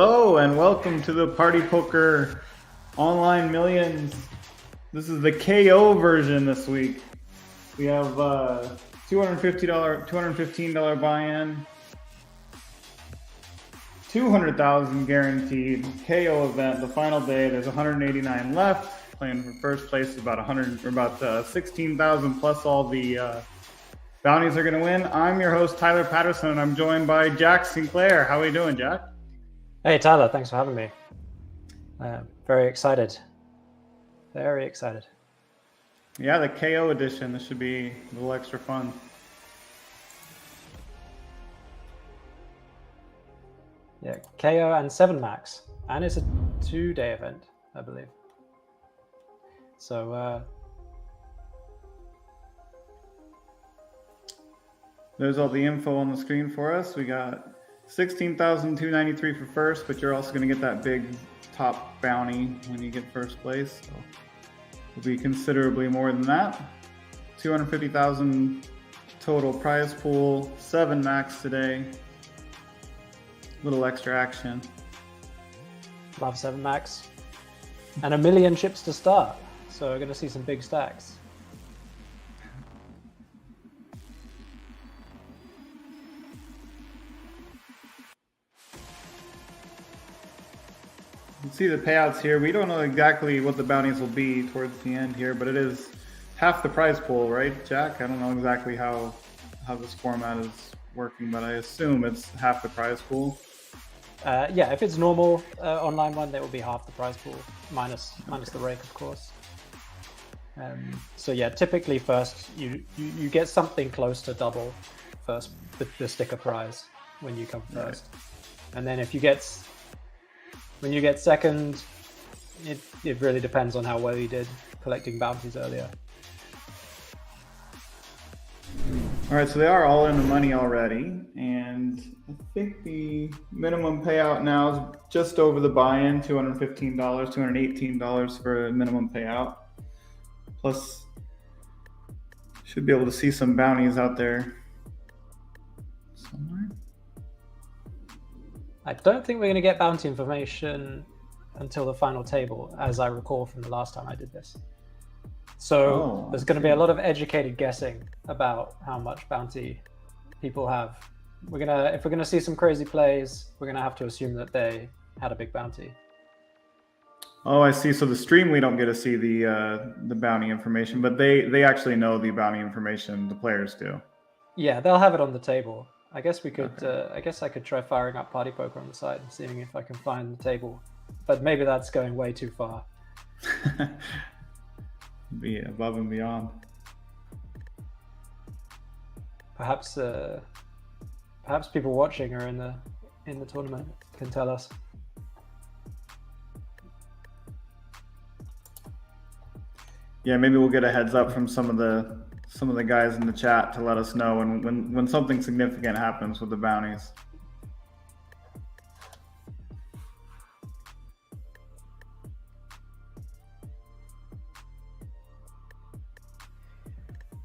Hello and welcome to the Party Poker Online Millions. This is the KO version this week. We have $215 buy-in, 200,000 guaranteed KO event. The final day, there's 189 left. Playing for first place is about 16,000 plus all the bounties are going to win. I'm your host Tyler Patterson, and I'm joined by Jack Sinclair. How are you doing, Jack? Hey Tyler, thanks for having me. Very excited. Very excited. Yeah, the KO edition. This should be a little extra fun. Yeah, KO and 7 max. And it's a 2-day event, I believe. So there's all the info on the screen for us. We got 16,293 for first, but you're also going to get that big top bounty when you get first place. So it'll be considerably more than that. 250,000 total prize pool, 7 max today. Little extra action. love 7 max. And 1 million chips to start. So we're going to see some big stacks. You can see the payouts here. We don't know exactly what the bounties will be towards the end here, but it is half the prize pool, right, Jack? I don't know exactly how this format is working, but I assume it's half the prize pool. Yeah, if it's normal online one, that will be half the prize pool, minus the rake, of course. So yeah, typically first you get something close to double first the sticker prize when you come first, right. And then when you get second, it really depends on how well you did collecting bounties earlier. All right, so they are all in the money already, and I think the minimum payout now is just over the buy-in, $215, $218 for a minimum payout. Plus, should be able to see some bounties out there somewhere. I don't think we're going to get bounty information until the final table, as I recall from the last time I did this. So there's going to be a lot of educated guessing about how much bounty people have. If we're going to see some crazy plays, we're going to have to assume that they had a big bounty. Oh, I see. So the stream, we don't get to see the bounty information, but they actually know the bounty information. The players do. Yeah, they'll have it on the table. I guess we could. Okay. I guess I could try firing up Party Poker on the side and seeing if I can find the table, but maybe that's going way too far. Be above and beyond. Perhaps people watching are in the tournament can tell us. Yeah, maybe we'll get a heads up from some of the guys in the chat to let us know when something significant happens with the bounties.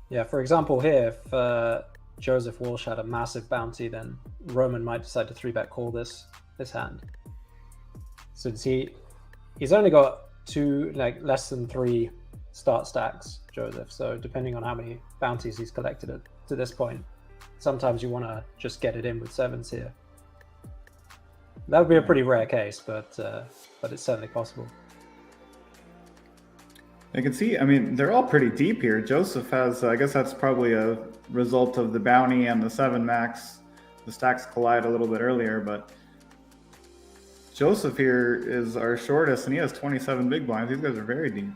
Yeah, for example here, if Joseph Walsh had a massive bounty, then Roman might decide to 3-bet call this hand. Since he's only got less than 3 start stacks, Joseph, so depending on how many bounties he's collected to this point, sometimes you want to just get it in with 7s here. That would be a pretty rare case, but it's certainly possible. I can see, I mean, they're all pretty deep here. Joseph has, I guess that's probably a result of the bounty and the 7 max. The stacks collide a little bit earlier, but Joseph here is our shortest, and he has 27 big blinds. These guys are very deep.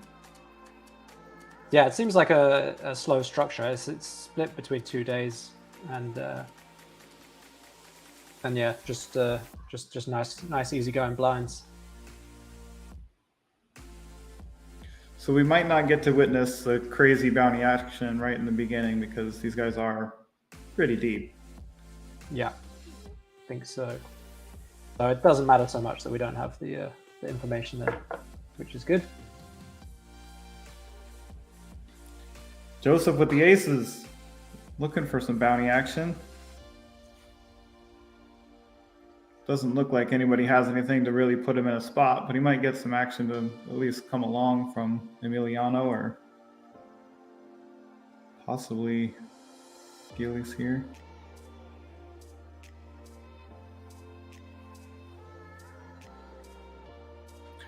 Yeah, it seems like a slow structure. It's split between 2 days, and yeah, just nice easygoing blinds. So we might not get to witness the crazy bounty action right in the beginning because these guys are pretty deep. Yeah, I think so. So it doesn't matter so much that we don't have the information there, which is good. Joseph with the aces, looking for some bounty action. doesn't look like anybody has anything to really put him in a spot, but he might get some action to at least come along from Emiliano or possibly Gillies here.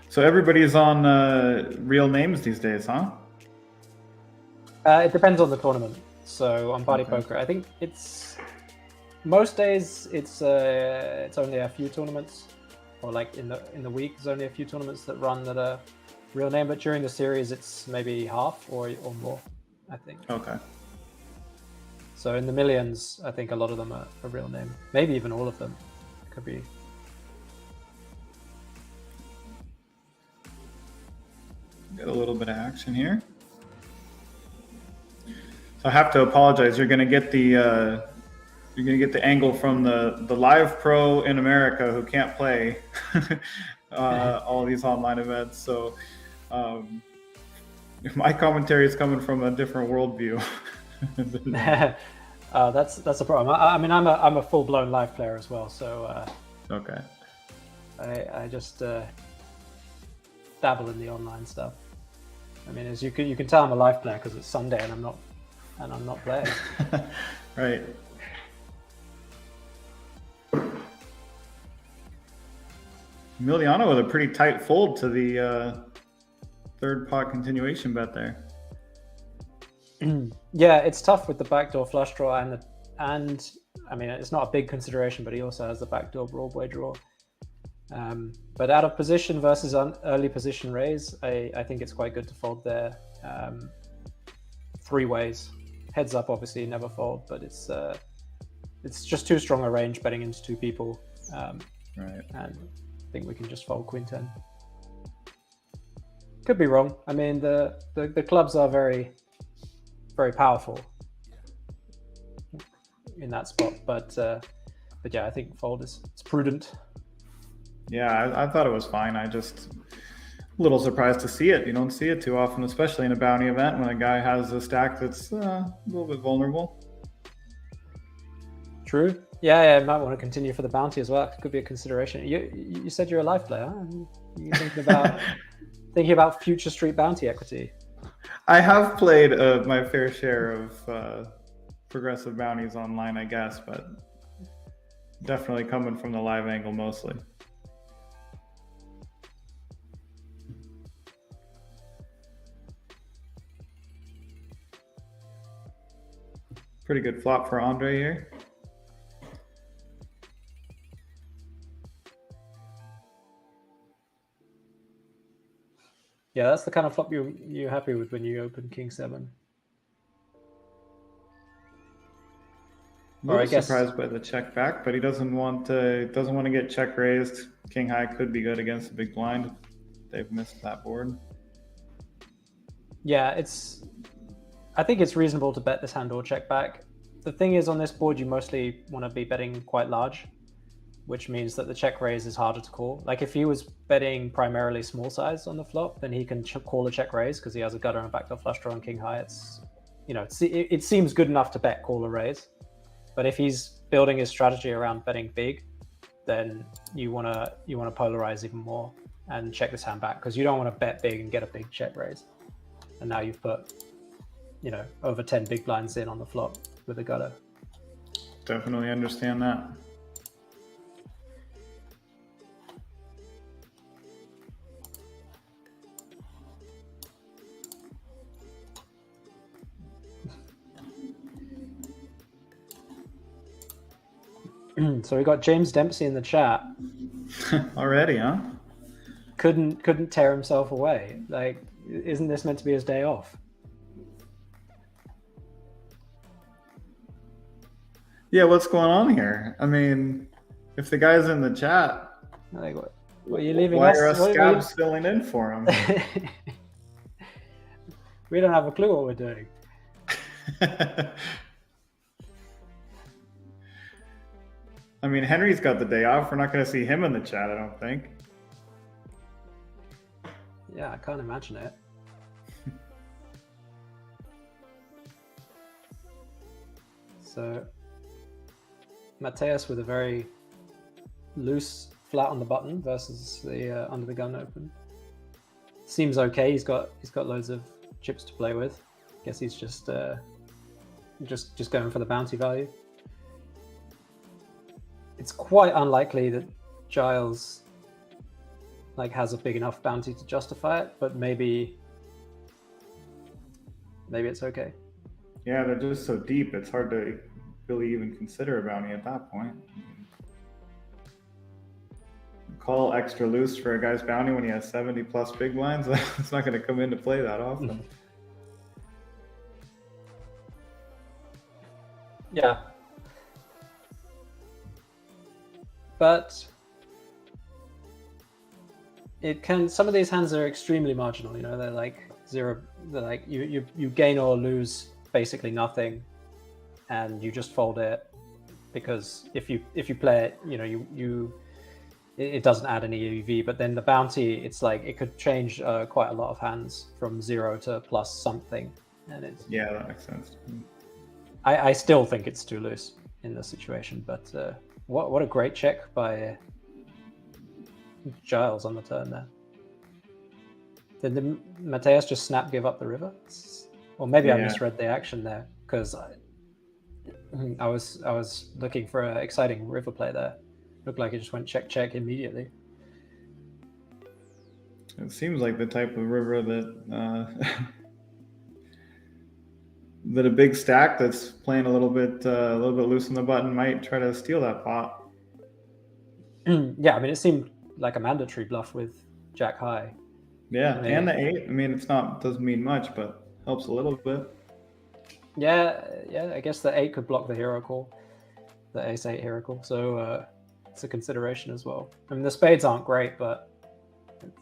So everybody's on real names these days, huh? It depends on the tournament. So on partypoker, I think it's most days it's only a few tournaments, or like in the week there's only a few tournaments that run that are real name. But during the series, it's maybe half or more, I think. Okay. So in the millions, I think a lot of them are a real name. Maybe even all of them. Could be. Get a little bit of action here. So I have to apologize. You're going to get the angle from the live pro in America who can't play all these online events. So my commentary is coming from a different worldview. That's a problem. I mean, I'm a full blown live player as well. So okay. I just dabble in the online stuff. I mean, as you can tell, I'm a live player because it's Sunday and I'm not playing. Right. Emiliano with a pretty tight fold to the third pot continuation bet there. Yeah, it's tough with the backdoor flush draw and I mean, it's not a big consideration, but he also has the backdoor Broadway draw. But out of position versus early position raise, I think it's quite good to fold there. 3 ways. Heads up, obviously, never fold, but it's just too strong a range betting into 2 people. Right. And I think we can just fold queen 10. Could be wrong. I mean, the clubs are very, very powerful in that spot, but yeah, I think fold is prudent. Yeah, I thought it was fine. I just a little surprised to see it. You don't see it too often, especially in a bounty event when a guy has a stack that's a little bit vulnerable. True. Yeah, I might want to continue for the bounty as well. It could be a consideration. You said you're a live player. Huh? You thinking about future street bounty equity? I have played my fair share of progressive bounties online, I guess, but definitely coming from the live angle mostly. Pretty good flop for Andre here. Yeah, that's the kind of flop you're happy with when you open King 7. I guess surprised by the check back, but he doesn't want to get check raised. King high could be good against the big blind. They've missed that board. Yeah, I think it's reasonable to bet this hand or check back. The thing is, on this board, you mostly want to be betting quite large, which means that the check raise is harder to call. Like if he was betting primarily small size on the flop, then he can call a check raise because he has a gutter and a backdoor flush draw on king high. It seems good enough to bet call a raise. But if he's building his strategy around betting big, then you want to polarize even more and check this hand back because you don't want to bet big and get a big check raise. And now you've put, over 10 big blinds in on the flop with a gutter. Definitely understand that. So we got James Dempsey in the chat. Already, huh? Couldn't tear himself away. Like, isn't this meant to be his day off? Yeah, what's going on here? I mean, if the guy's in the chat, like, what are you leaving why us? are us scabs filling in for him? We don't have a clue what we're doing. I mean, Henry's got the day off. We're not going to see him in the chat, I don't think. Yeah, I can't imagine it. So, Mateus with a very loose flat on the button versus the under the gun open. Seems okay. He's got loads of chips to play with. Guess he's just going for the bounty value. It's quite unlikely that Giles has a big enough bounty to justify it, but maybe it's okay. Yeah, they're just so deep. It's hard to really even consider a bounty at that point. Call extra loose for a guy's bounty when he has 70 plus big blinds. It's not going to come into play that often. Yeah. But it can. Some of these hands are extremely marginal. They're like zero. They're like you gain or lose basically nothing, and you just fold it because if you play it, it doesn't add any EV. But then the bounty, it's like it could change quite a lot of hands from 0 to plus something, and it's that makes sense. I still think it's too loose in this situation, but what a great check by Giles on the turn there. Did the Mateus just snap give up the river? Or maybe I misread the action there because I was looking for an exciting river play there. Looked like it just went check immediately. It seems like the type of river that that a big stack that's playing a little bit loose on the button might try to steal that pot. Yeah, I mean, it seemed like a mandatory bluff with Jack high. Yeah, and the 8. I mean, doesn't mean much, but helps a little bit. Yeah. I guess the 8 could block the hero call, the ace-8 hero call. So it's a consideration as well. I mean, the spades aren't great, but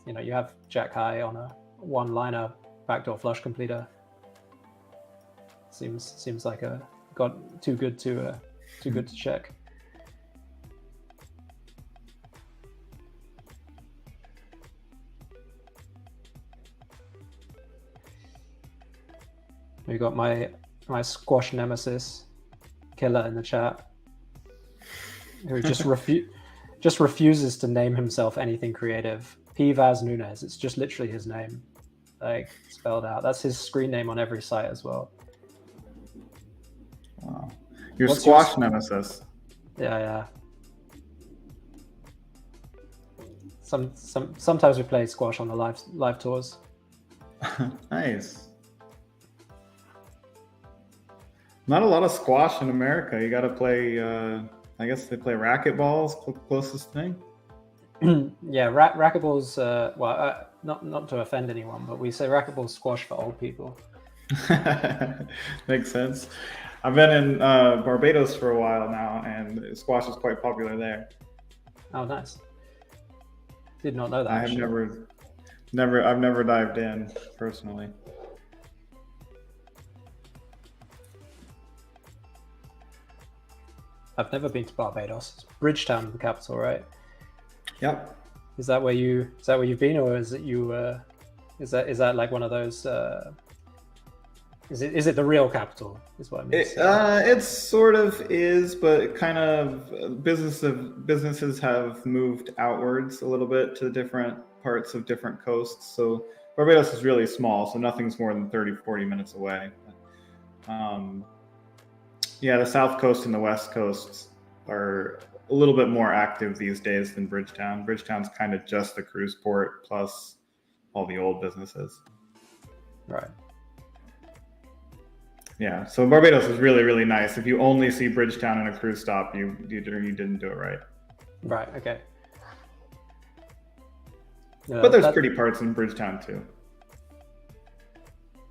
you have Jack high on a one-liner backdoor flush completer. Seems like got too good to check. We got my squash nemesis killer in the chat, who just refuses to name himself anything creative. P. Vaz Nunez. It's just literally his name, spelled out. That's his screen name on every site as well. Wow. Your squash nemesis. Yeah. Sometimes we play squash on the live tours. Nice. Not a lot of squash in America. You got to play. I guess they play racquetball. Closest thing. Yeah, racquetball's. Not to offend anyone, but we say racquetball's squash for old people. Makes sense. I've been in Barbados for a while now, and squash is quite popular there. Oh, nice. Did not know that. I've never dived in personally. I've never been to Barbados. It's Bridgetown, the capital, right? Yep. Is that where you've been, or is it you? Is that like one of those? Is it the real capital? Is what I mean. It sort of is, but kind of businesses have moved outwards a little bit to different parts of different coasts. So Barbados is really small, so nothing's more than 30-40 minutes away. The South Coast and the West Coast are a little bit more active these days than Bridgetown. Bridgetown's kind of just the cruise port plus all the old businesses. Right. Yeah, so Barbados is really, really nice. If you only see Bridgetown in a cruise stop, you didn't do it right. Right, okay. But there's pretty parts in Bridgetown too.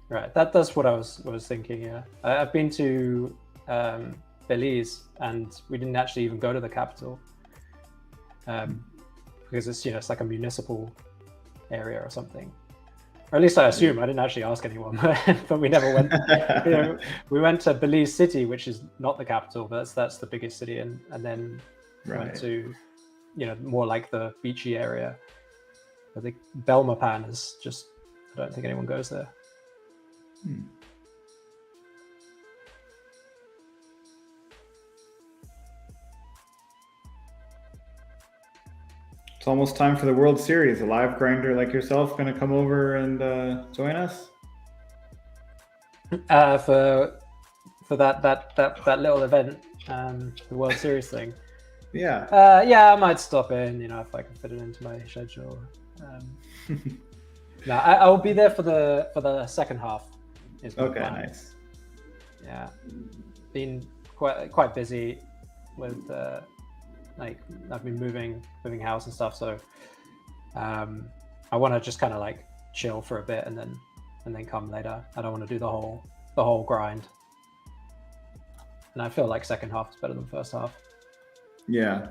Right, that's what I was thinking, yeah. I've been to Belize, and we didn't actually even go to the capital because it's like a municipal area or something, or at least I assume. I didn't actually ask anyone, but we never went. We went to Belize City, which is not the capital, but that's the biggest city, and then went to more like the beachy area. I think Belmopan is just. I don't think anyone goes there. It's almost time for the World Series. A live grinder like yourself going to come over and join us? For that little event, the World Series thing. Yeah. Yeah, I might stop in, if I can fit it into my schedule. No, I'll be there for the second half. Okay, nice. Yeah, been quite busy with like I've been moving house and stuff, so I want to just kind of like chill for a bit and then come later. I don't want to do the whole grind, and I feel like second half is better than first half. Yeah,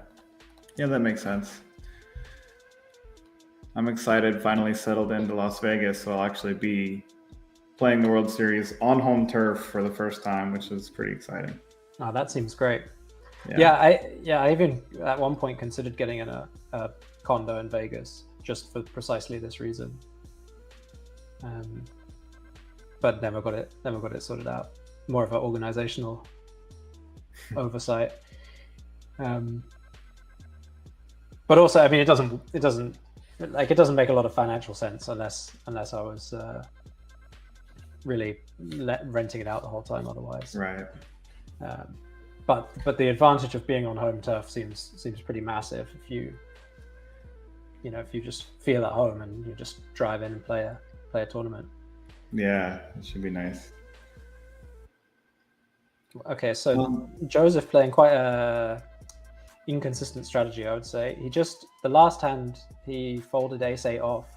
that makes sense. I'm excited, finally settled into Las Vegas, so I'll actually be playing the World Series on home turf for the first time, which is pretty exciting. Oh, that seems great. Yeah, I even at one point considered getting in a condo in Vegas just for precisely this reason. But never got it sorted out. More of an organizational oversight. But also, I mean, it doesn't make a lot of financial sense unless I was really renting it out the whole time otherwise. Right. But the advantage of being on home turf seems pretty massive if you just feel at home and you just drive in and play a tournament. Yeah, it should be nice. Okay, so Joseph playing quite a inconsistent strategy, I would say. The last hand he folded ace-8 off,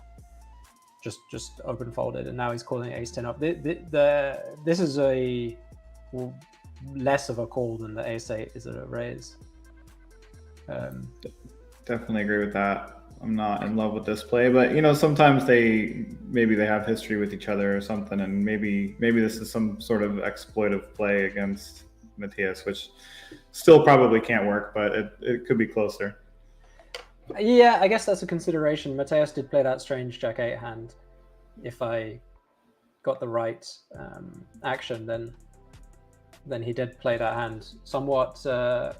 just open folded, and now he's calling ace-10 off. This is a less of a call than the ace-8 is a raise. Definitely agree with that. I'm not in love with this play, but sometimes they have history with each other or something, and maybe this is some sort of exploitive play against Matthias, which still probably can't work, but it could be closer. Yeah, I guess that's a consideration. Matthias did play that strange Jack-8 hand. If I got the right action, then he did play that hand somewhat, so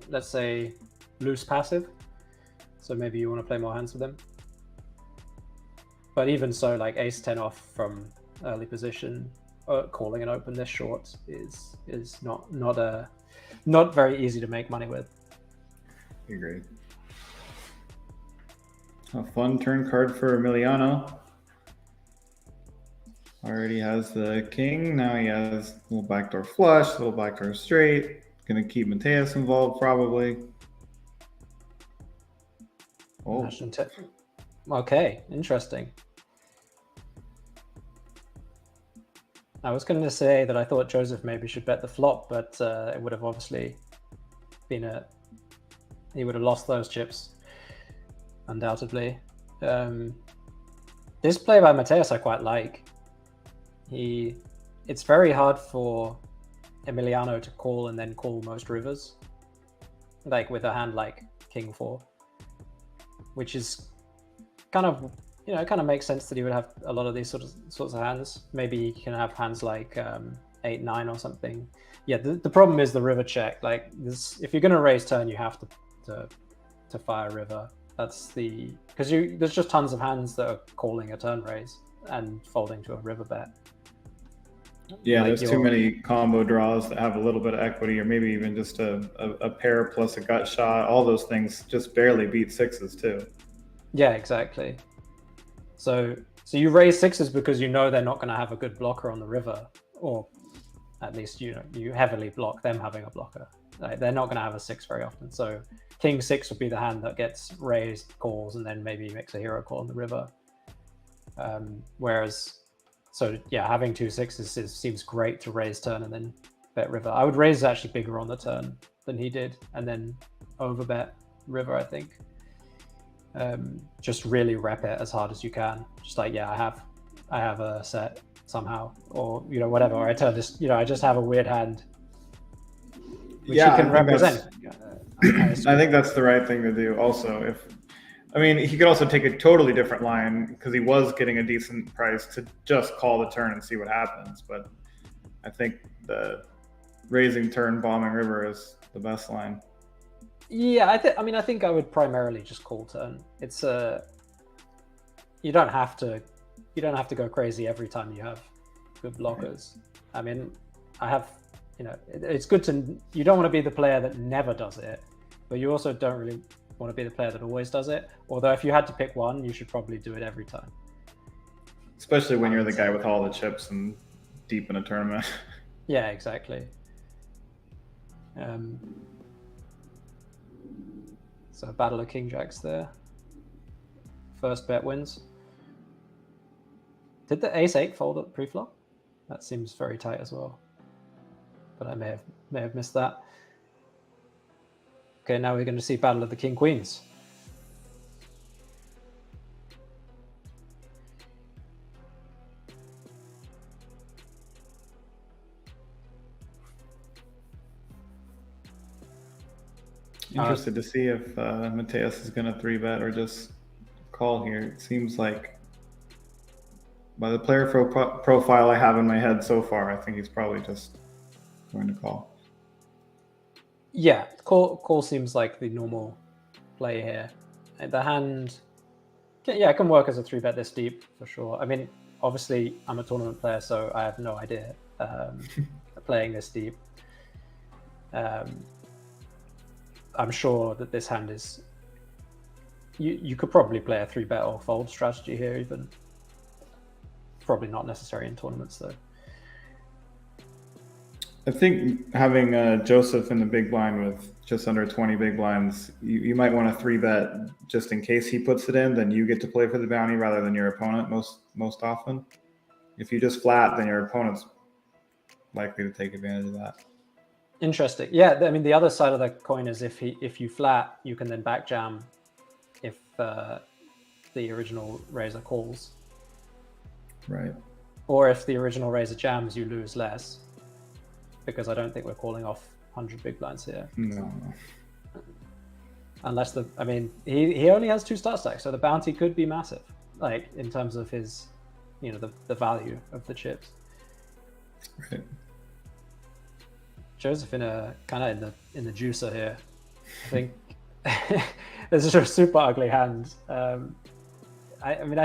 let's say, loose passive. So maybe you want to play more hands with him. But even so, like ace-10 off from early position, calling an open this short is not very easy to make money with. Agreed. A fun turn card for Emiliano. Already has the king. Now he has a little backdoor flush, a little backdoor straight. Gonna keep Matthias involved probably. Oh. Okay, interesting. I was going to say that I thought Joseph maybe should bet the flop, but it would have obviously been he would have lost those chips, undoubtedly. This play by Matthias I quite like. It's very hard for Emiliano to call and then call most rivers, like with a hand like King 4, which is kind of makes sense that he would have a lot of these sorts of hands. Maybe he can have hands like 8-9 or something. Yeah, the problem is the river check. Like this, if you're going to raise turn, you have to fire river. That's because there's just tons of hands that are calling a turn raise and folding to a river bet. Yeah, like there's too many combo draws that have a little bit of equity, or maybe even just a pair plus a gut shot. All those things just barely beat sixes too. Yeah, exactly. So you raise sixes because they're not going to have a good blocker on the river, or at least you heavily block them having a blocker. Like, they're not going to have a 6 very often. So King 6 would be the hand that gets raised, calls, and then maybe makes a hero call on the river. Having 2 6s seems great to raise turn and then bet river. I would raise actually bigger on the turn than he did, and then overbet river, I think. Just really rep it as hard as you can. Just like, I have a set somehow, or whatever. Or I turn this, I just have a weird hand, which you can represent. I think that's the right thing to do. Also, he could also take a totally different line because he was getting a decent price to just call the turn and see what happens. But I think the raising turn, bombing river is the best line. Yeah, I think I would primarily just call turn. It's you don't have to go crazy every time you have good blockers. I mean, I have, it's good to, you don't want to be the player that never does it, but you also don't really want to be the player that always does it. Although if you had to pick one, you should probably do it every time. Especially when you're the guy with all the chips and deep in a tournament. Yeah, exactly. So battle of king jacks there. First bet wins. Did the ace 8 fold at pre-flop? That seems very tight as well, but I may have missed that. Okay, now we're going to see battle of the king queens. Interested to see if Mateus is going to 3-bet or just call here. It seems like by the player profile I have in my head so far, I think he's probably just going to call. Yeah, call seems like the normal play here. The hand, it can work as a 3-bet this deep for sure. I mean, obviously I'm a tournament player, so I have no idea playing this deep. I'm sure that this hand is, you could probably play a 3-bet or fold strategy here even. Probably not necessary in tournaments though. I think having Joseph in the big blind with just under 20 big blinds, you might want to 3-bet just in case he puts it in, then you get to play for the bounty rather than your opponent most often. If you just flat, then your opponent's likely to take advantage of that. Interesting. Yeah, I mean, the other side of the coin is if you flat, you can then back jam if the original raiser calls. Right. Or if the original raiser jams, you lose less. Because I don't think we're calling off 100 big blinds here. No. Unless he only has 2 start stacks, so the bounty could be massive, like in terms of his, the value of the chips. Right. Joseph in a kind of in the juicer here. I think this is a super ugly hand. I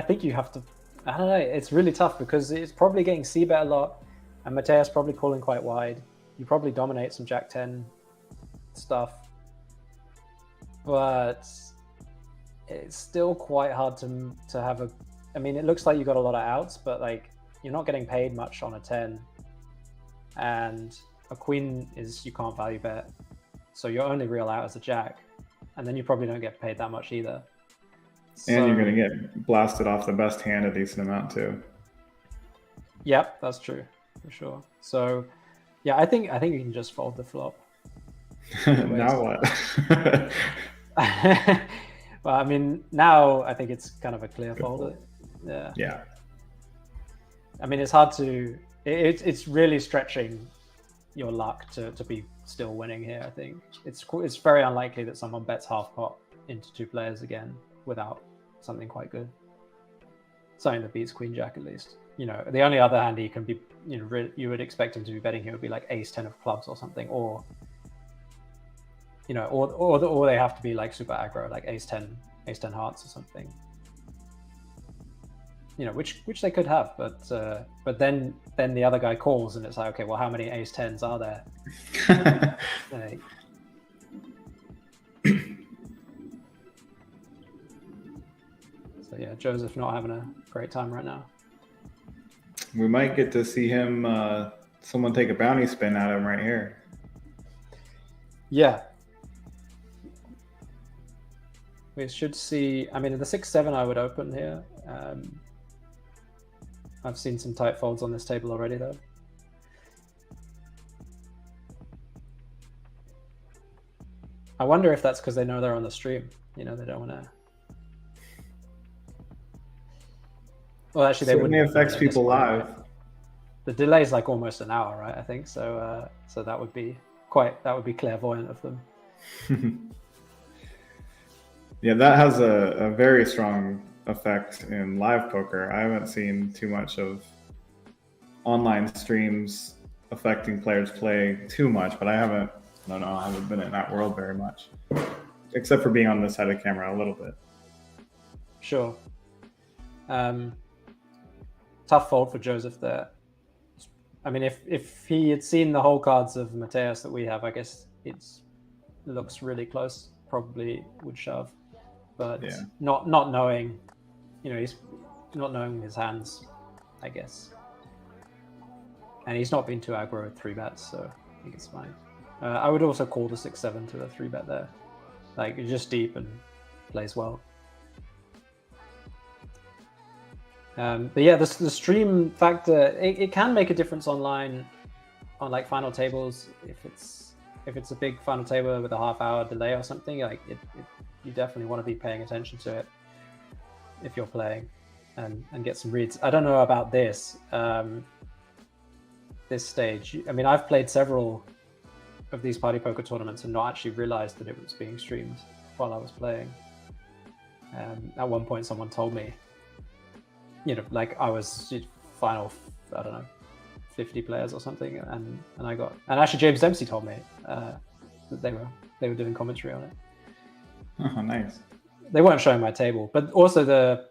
think you have to. I don't know. It's really tough because it's probably getting c-bet a lot, and Mateus probably calling quite wide. You probably dominate some Jack 10 stuff, but it's still quite hard to have a. I mean, it looks like you got a lot of outs, but like you're not getting paid much on a 10, and a queen is you can't value bet, so your only real out is a jack, and then you probably don't get paid that much either. And you're going to get blasted off the best hand a decent amount too. Yep, that's true for sure. So, yeah, I think you can just fold the flop. Now what? Well, I mean, now I think it's kind of a clear fold. Yeah. Yeah. I mean, it's hard to. It's really stretching your luck to be still winning here. I think it's very unlikely that someone bets half pot into 2 players again without something quite good, something that beats queen jack at least. The only other hand he can be, you would expect him to be betting here would be like ace 10 of clubs or something, or or they have to be like super aggro, like ace 10 hearts or something. Which they could have, but then the other guy calls and it's like, okay, well, how many ace 10s are there? Like, so yeah, Joseph not having a great time right now. We might get to see him, someone take a bounty spin at him right here. Yeah. We should see, I mean, in the 6-7 I would open here. I've seen some tight folds on this table already though. I wonder if that's because they know they're on the stream. They don't want to. Well, actually, they wouldn't. It affects people live. The delay is like almost an hour, right? I think so. So that would be clairvoyant of them. Yeah, that has a very strong effect in live poker. I haven't seen too much of online streams affecting players' play too much, but I haven't I don't know. I haven't been in that world very much, except for being on this side of the camera a little bit. Sure. Tough fold for Joseph there. I mean, if he had seen the whole cards of Mateus that we have, I guess it looks really close. Probably would shove, but Yeah. not knowing, he's not knowing his hands, I guess. And he's not been too aggro with 3-bets, so I think it's fine. I would also call the 6-7 to the 3-bet there. Like, it's just deep and plays well. But yeah, the stream factor, it can make a difference online on like final tables. If it's a big final table with a half-hour delay or something, like you definitely want to be paying attention to it if you're playing and get some reads. I don't know about this stage. I mean, I've played several of these party poker tournaments and not actually realized that it was being streamed while I was playing. At one point, someone told me, like I was final, I don't know, 50 players or something, and actually James Dempsey told me that they were doing commentary on it. Oh, nice. They weren't showing my table, but also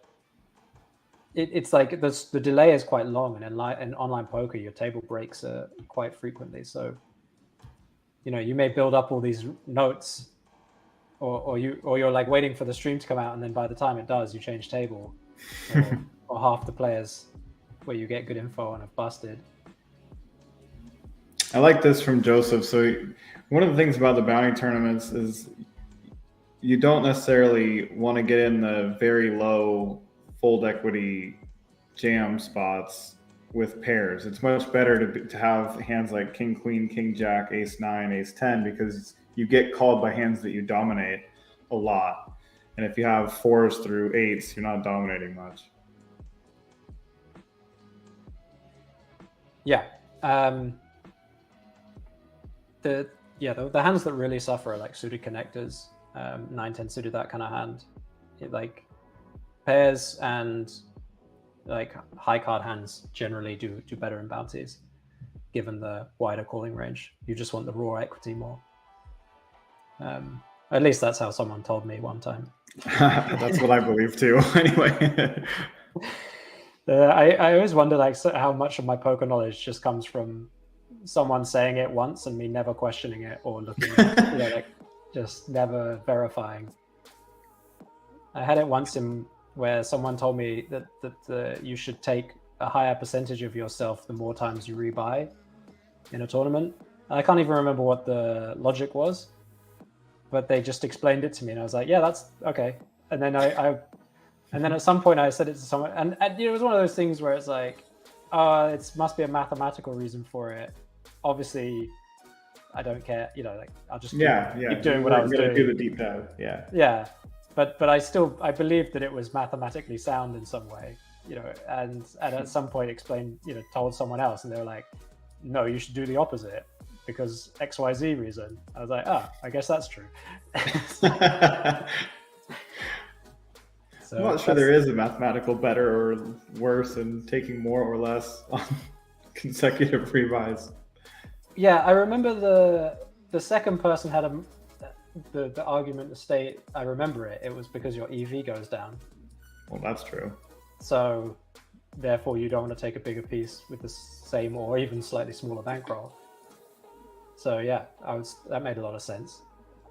it's like the delay is quite long, and in online poker, your table breaks quite frequently. So, you may build up all these notes, or you're like waiting for the stream to come out, and then by the time it does, you change table, or half the players where you get good info on have busted. I like this from Joseph. So one of the things about the bounty tournaments is you don't necessarily want to get in the very low fold equity jam spots with pairs. It's much better to have hands like King, Queen, King, Jack, Ace 9, Ace 10, because you get called by hands that you dominate a lot. And if you have 4s through 8s, you're not dominating much. Yeah. The hands that really suffer are like suited connectors, 9-10 suited, that kind of hand. Like pairs and like high card hands generally do better in bounties, given the wider calling range. You just want the raw equity more. At least that's how someone told me one time. That's what I believe too. Anyway. I always wonder like how much of my poker knowledge just comes from someone saying it once and me never questioning it or looking at it, like just never verifying. I had it once where someone told me that you should take a higher percentage of yourself the more times you rebuy in a tournament. I can't even remember what the logic was, but they just explained it to me, and I was like, yeah, that's okay. And then and then at some point I said it to someone, and it was one of those things where it's like, it must be a mathematical reason for it. Obviously, I don't care. Like I'll just keep doing what I was doing. Do the deep dive. Yeah. Yeah, but I believed that it was mathematically sound in some way. And at some point told someone else, and they were like, no, you should do the opposite because XYZ reason. I was like, I guess that's true. I'm not sure there is a mathematical better or worse in taking more or less on consecutive rebuys. Yeah, I remember the second person had the argument to state, I remember it. It was because your EV goes down. Well, that's true. So therefore you don't want to take a bigger piece with the same or even slightly smaller bankroll. So yeah, that made a lot of sense.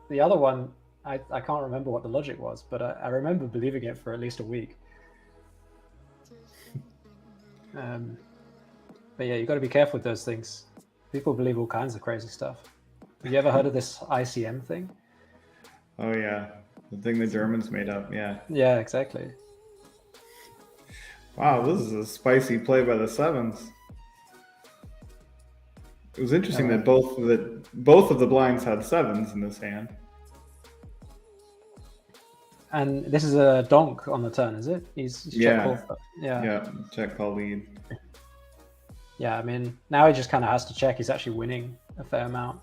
The other one, I can't remember what the logic was, but I remember believing it for at least a week. But yeah, you got to be careful with those things. People believe all kinds of crazy stuff. Have you ever heard of this ICM thing? Oh yeah, the thing the Germans made up. Yeah. Yeah, exactly. Wow, this is a spicy play by the sevens. It was interesting that both of the blinds had sevens in this hand. And this is a donk on the turn, is it? He's check call. Yeah, check call lead. Yeah, I mean, now he just kind of has to check. He's actually winning a fair amount.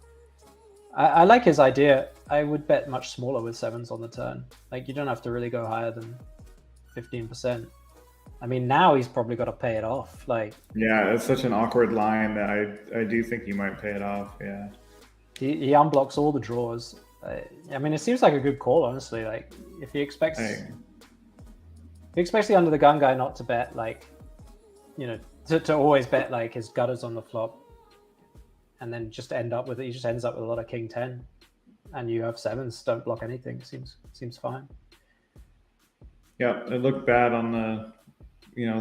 I like his idea. I would bet much smaller with sevens on the turn. Like, you don't have to really go higher than 15%. I mean, now he's probably got to pay it off. Like, yeah, it's such an awkward line that I do think he might pay it off. Yeah. He unblocks all the draws. I mean, it seems like a good call, honestly. Like, if he expects the under the gun guy not to bet, like, you know, to always bet like his gutters on the flop, and then just end up with it. He just ends up with a lot of king 10, and you have sevens, don't block anything. Seems fine. Yeah, it looked bad on the,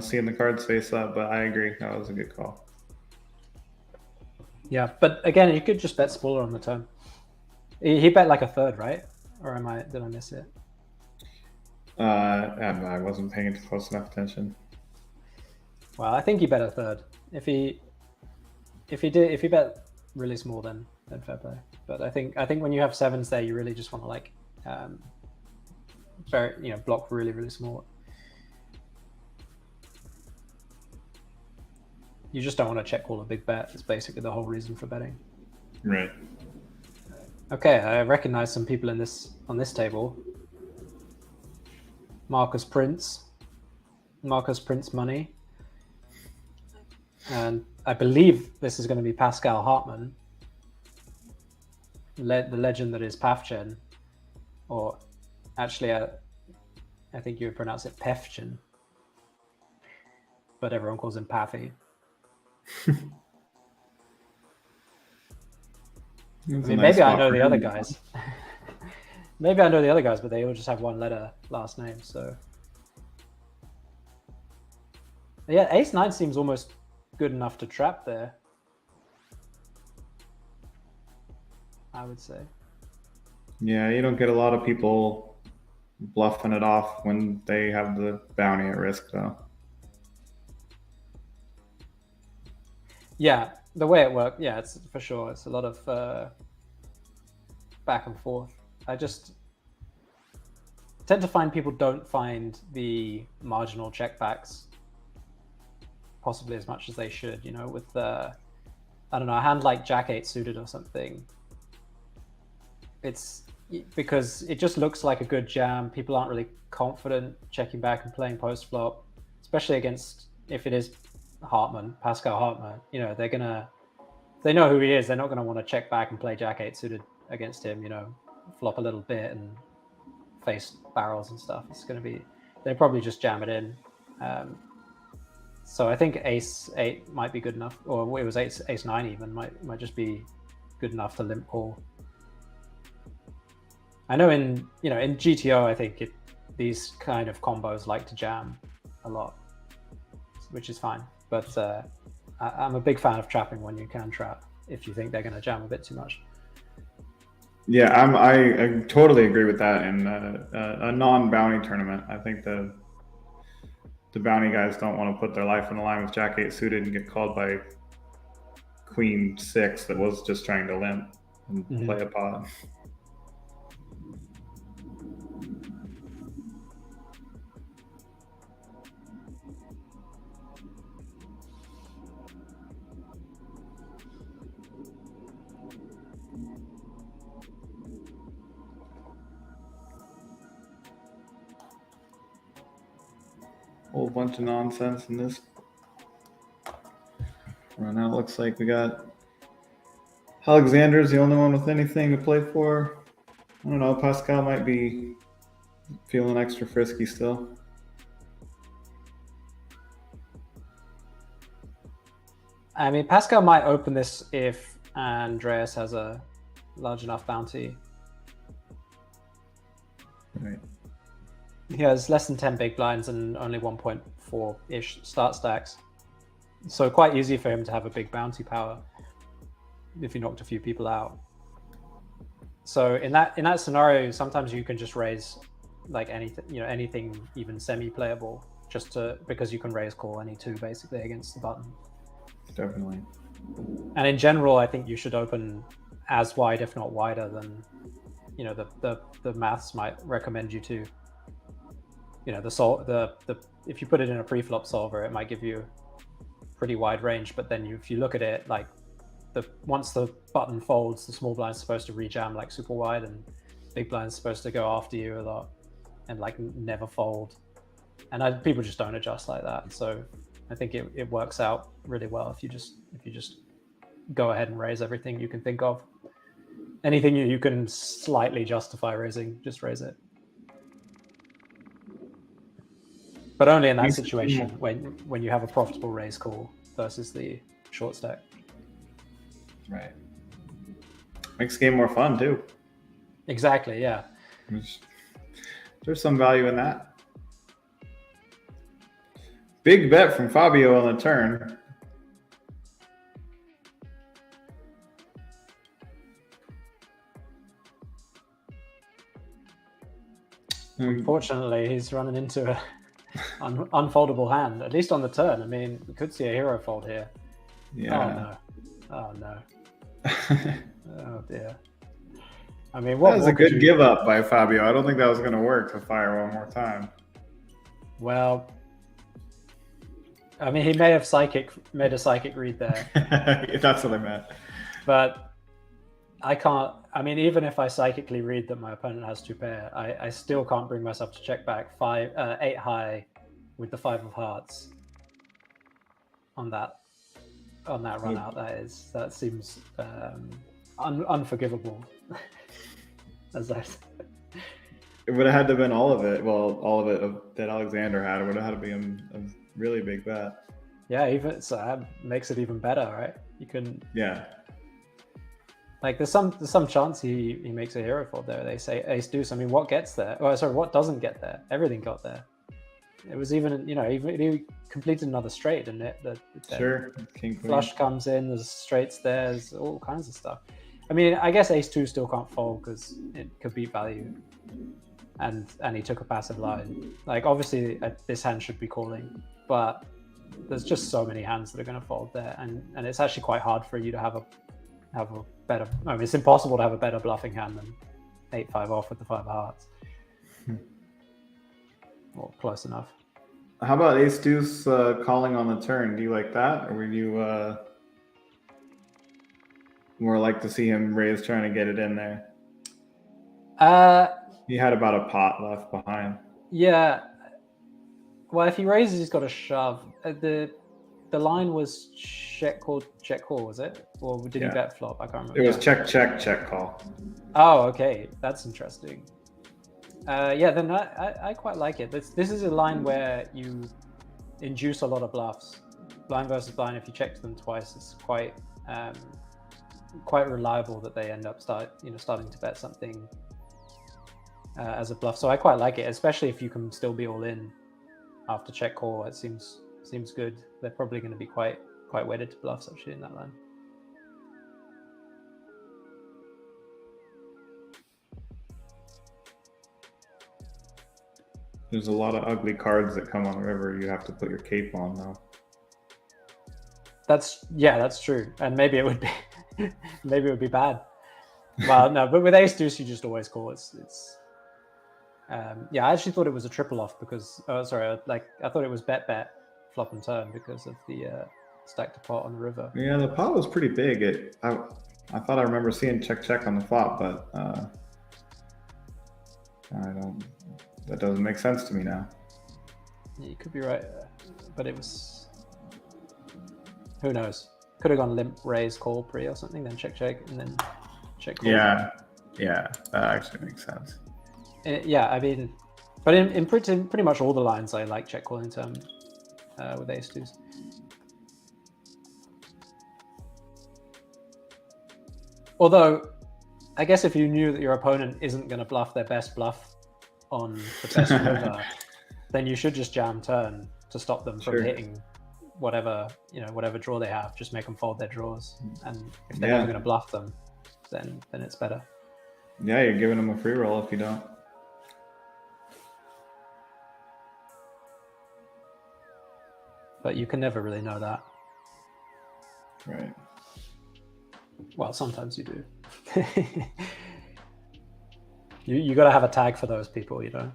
seeing the cards face up, but I agree, that was a good call. Yeah, but again, you could just bet smaller on the turn. He bet like a third, right? Or did I miss it? I wasn't paying close enough attention. Well, I think he bet a third. If he bet really small, then fair play. But I think when you have sevens there, you really just want to like, block really, really small. You just don't want to check call a big bet. It's basically the whole reason for betting. Right. Okay, I recognize some people on this table. Marcus Prince Money. And I believe this is going to be Pascal Hartman, the legend that is Pafchen. Or actually, I think you would pronounce it Pefchen. But everyone calls him Paffy. I mean, maybe I know the other guys. Maybe I know the other guys, but they all just have one letter last name. So yeah, ace 9 seems almost good enough to trap there, I would say. Yeah, you don't get a lot of people bluffing it off when they have the bounty at risk, though. Yeah, the way it worked, yeah, it's for sure. It's a lot of back and forth. I just tend to find people don't find the marginal checkbacks possibly as much as they should, with I don't know, a hand like Jack 8 suited or something. It's because it just looks like a good jam. People aren't really confident checking back and playing post flop, especially against, if it is Pascal Hartman, they know who he is. They're not going to want to check back and play Jack 8 suited against him, flop a little bit and face barrels and stuff. They probably just jam it in. So I think ace 8 might be good enough, or it was ace 9 even, might just be good enough to limp call. I know in GTO, I think these kind of combos like to jam a lot, which is fine. But I'm a big fan of trapping when you can trap if you think they're going to jam a bit too much. Yeah, I totally agree with that. In a non-bounty tournament, I think the bounty guys don't want to put their life on the line with Jack 8 suited and get called by Queen 6 that was just trying to limp and play a pot. Whole bunch of nonsense in this. Right now it looks like we got Alexander's the only one with anything to play for. I don't know, Pascal might be feeling extra frisky still. I mean, Pascal might open this if Andreas has a large enough bounty. Right. He has less than 10 big blinds and only 1.4-ish start stacks. So quite easy for him to have a big bounty power if he knocked a few people out. So in that scenario, sometimes you can just raise like anything even semi-playable because you can raise call any two basically against the button. Definitely. And in general, I think you should open as wide, if not wider, than the maths might recommend you to. If you put it in a pre-flop solver, it might give you pretty wide range. But then if you look at it, like once the button folds, the small blind's supposed to rejam like super wide, and big blind's supposed to go after you a lot and like never fold. And people just don't adjust like that. So I think it works out really well if you just go ahead and raise everything you can think of. Anything you can slightly justify raising, just raise it. But only in that situation when you have a profitable raise call versus the short stack. Right. Makes the game more fun too. Exactly, yeah. There's some value in that. Big bet from Fabio on the turn. Unfortunately, he's running into an unfoldable hand, at least on the turn. I mean, we could see a hero fold here. Yeah. Oh no. Oh dear. I mean, what that was a good give up by Fabio. I don't think that was going to work to fire one more time. Well, I mean, he may have made a psychic read there. That's what I meant. But I can't. I mean, even if I psychically read that my opponent has 2 pair, I still can't bring myself to check back 8 high with the 5 of hearts on that run out. That seems unforgivable. As I said. It would have had to have been all of it. Well, all of it that Alexander had. It would have had to be a really big bet. Yeah, even so that makes it even better, right? You can. Yeah. Like there's some chance he makes a hero fold there. They say ace deuce. I mean, what gets there? Oh, sorry, what doesn't get there? Everything got there. It was even he completed another straight, didn't it? Sure. King, flush comes in. There's straights there. There's all kinds of stuff. I mean, I guess ace 2 still can't fold because it could beat value, and he took a passive line. Like obviously this hand should be calling, but there's just so many hands that are going to fold there, and it's actually quite hard for you to have a better. I mean, it's impossible to have a better bluffing hand than 8-5 off with the 5 of hearts. Well, close enough. How about ace deuce calling on the turn? Do you like that, or would you more like to see him raise trying to get it in there? He had about a pot left behind. Yeah. Well, if he raises, he's got a shove. The line was check call, was it? Or did he bet flop? I can't remember. It was check call. Oh, okay. That's interesting. Yeah, then I quite like it. This is a line where you induce a lot of bluffs. Blind versus blind, if you check them twice, it's quite reliable that they end up starting to bet something as a bluff. So I quite like it, especially if you can still be all in after check call. It seems good. They're probably going to be quite weighted to bluffs actually in that line. There's a lot of ugly cards that come on the river. You have to put your cape on though. That's true. And maybe it would be bad. Well, no, but with ace deuce you just always call. It's I actually thought it was a triple off because I thought it was bet flop and turn because of the stack to pot on the river. Yeah, the pot was pretty big. I thought I remember seeing check on the flop, but that doesn't make sense to me now. Yeah, you could be right, but it was, who knows? Could have gone limp, raise, call, pre or something, then check, and then check, call. Yeah, that actually makes sense. I mean, but in pretty much all the lines, I like check calling turn with ace deuce. Although, I guess if you knew that your opponent isn't going to bluff their best bluff on the best river, then you should just jam turn to stop them from hitting whatever draw they have. Just make them fold their draws, and if they're never going to bluff them, then it's better. Yeah, you're giving them a free roll if you don't. But you can never really know that. Right. Well, sometimes you do. You got to have a tag for those people, you know.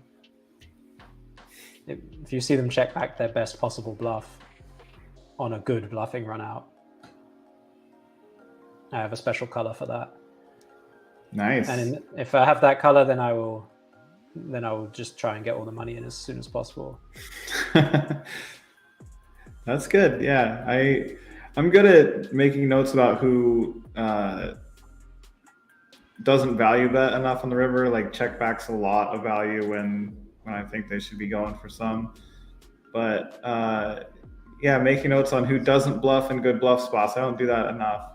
If you see them check back their best possible bluff on a good bluffing run out, I have a special color for that. Nice. And if I have that color, then I will just try and get all the money in as soon as possible. That's good. Yeah, I'm good at making notes about who doesn't value bet enough on the river. Like check backs a lot of value when I think they should be going for some. But yeah, making notes on who doesn't bluff in good bluff spots. I don't do that enough.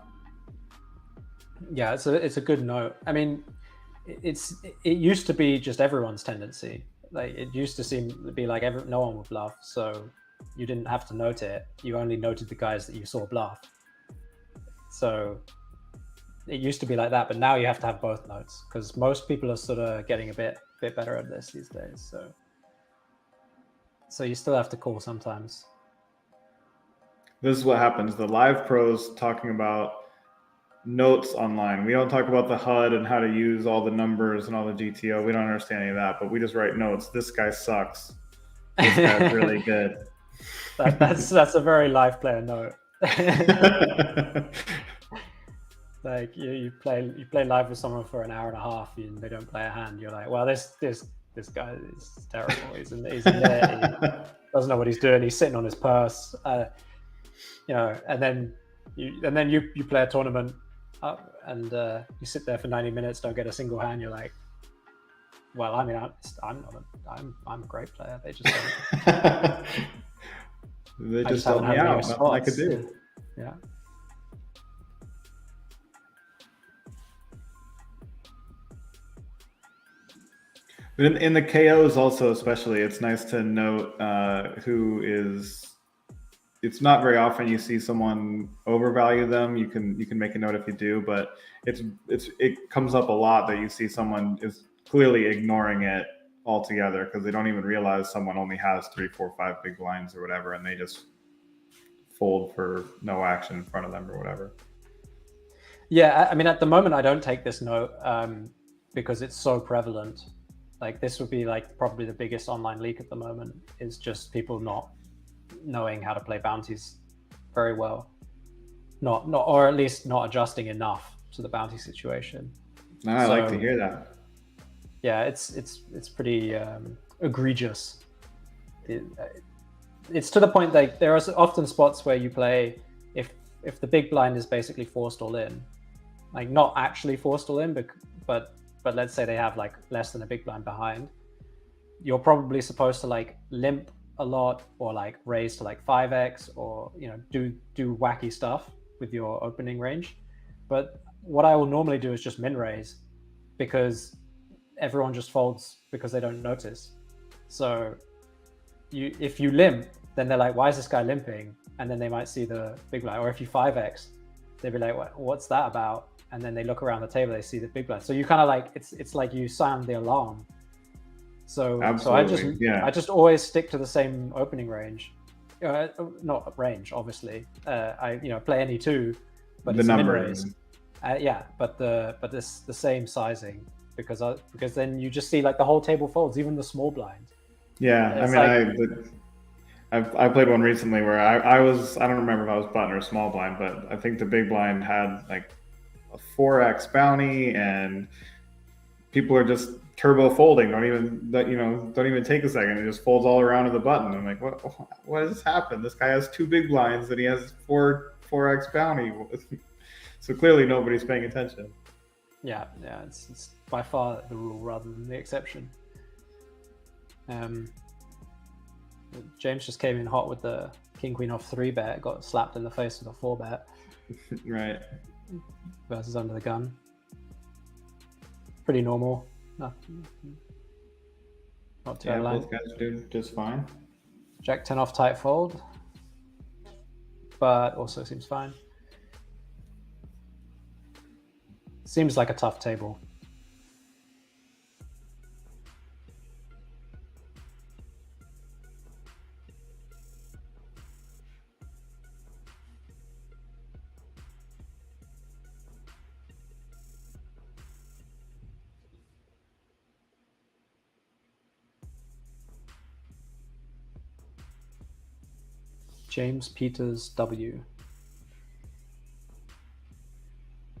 Yeah, it's a good note. I mean, it used to be just everyone's tendency. Like it used to seem to be like no one would bluff, so you didn't have to note it. You only noted the guys that you saw bluff. So it used to be like that, but now you have to have both notes because most people are sort of getting a bit better at this these days. So you still have to call sometimes. This is what happens. The live pros talking about notes online. We don't talk about the HUD and how to use all the numbers and all the GTO. We don't understand any of that, but we just write notes. This guy sucks. This guy's really good. That's a very live player note. Like you play live with someone for an hour and a half and they don't play a hand. You're like, well, this guy is terrible. He's in there. He doesn't know what he's doing. He's sitting on his purse. And then you play a tournament and you sit there for 90 minutes, don't get a single hand. You're like, well, I mean, I'm a great player. They just don't. They just help me out. Nothing I could do. Yeah. But in the KOs also, especially, it's nice to note who is. It's not very often you see someone overvalue them. You can make a note if you do, but it comes up a lot that you see someone is clearly ignoring it altogether because they don't even realize someone only has 3, 4, 5 big blinds or whatever, and they just fold for no action in front of them or whatever. Yeah, I mean, at the moment, I don't take this note because it's so prevalent. Like this would be like probably the biggest online leak at the moment is just people not knowing how to play bounties very well, not or at least not adjusting enough to the bounty situation. No, I like to hear that. Yeah, it's pretty egregious. It's to the point that there are often spots where you play if the big blind is basically forced all in, like not actually forced all in, but let's say they have like less than a big blind behind, you're probably supposed to like limp a lot or like raise to like 5x or do wacky stuff with your opening range. But what I will normally do is just min raise because everyone just folds because they don't notice. So if you limp, then they're like, why is this guy limping? And then they might see the big blind. Or if you 5x, they'd be like, what's that about? And then they look around the table, they see the big blind. So you kind of like, it's like you sound the alarm. So I just always stick to the same opening range. Not range, obviously. I play any two, but the it's numbers. But the same sizing because then you just see like the whole table folds, even the small blind. Yeah, I played one recently where I don't remember if I was button or small blind, but I think the big blind had like a 4x bounty and people are just turbo folding, don't even take a second. It just folds all around to the button. I'm like, what has happened? This guy has 2 big blinds and he has 4x bounty. So clearly nobody's paying attention. Yeah, it's by far the rule rather than the exception. James just came in hot with the king queen off 3 bet, got slapped in the face with a 4 bet. Right. Versus under the gun. Pretty normal. Not too Yeah, both guys do just fine. Jack 10 off tight fold, but also seems fine. Seems like a tough table. James Peters W.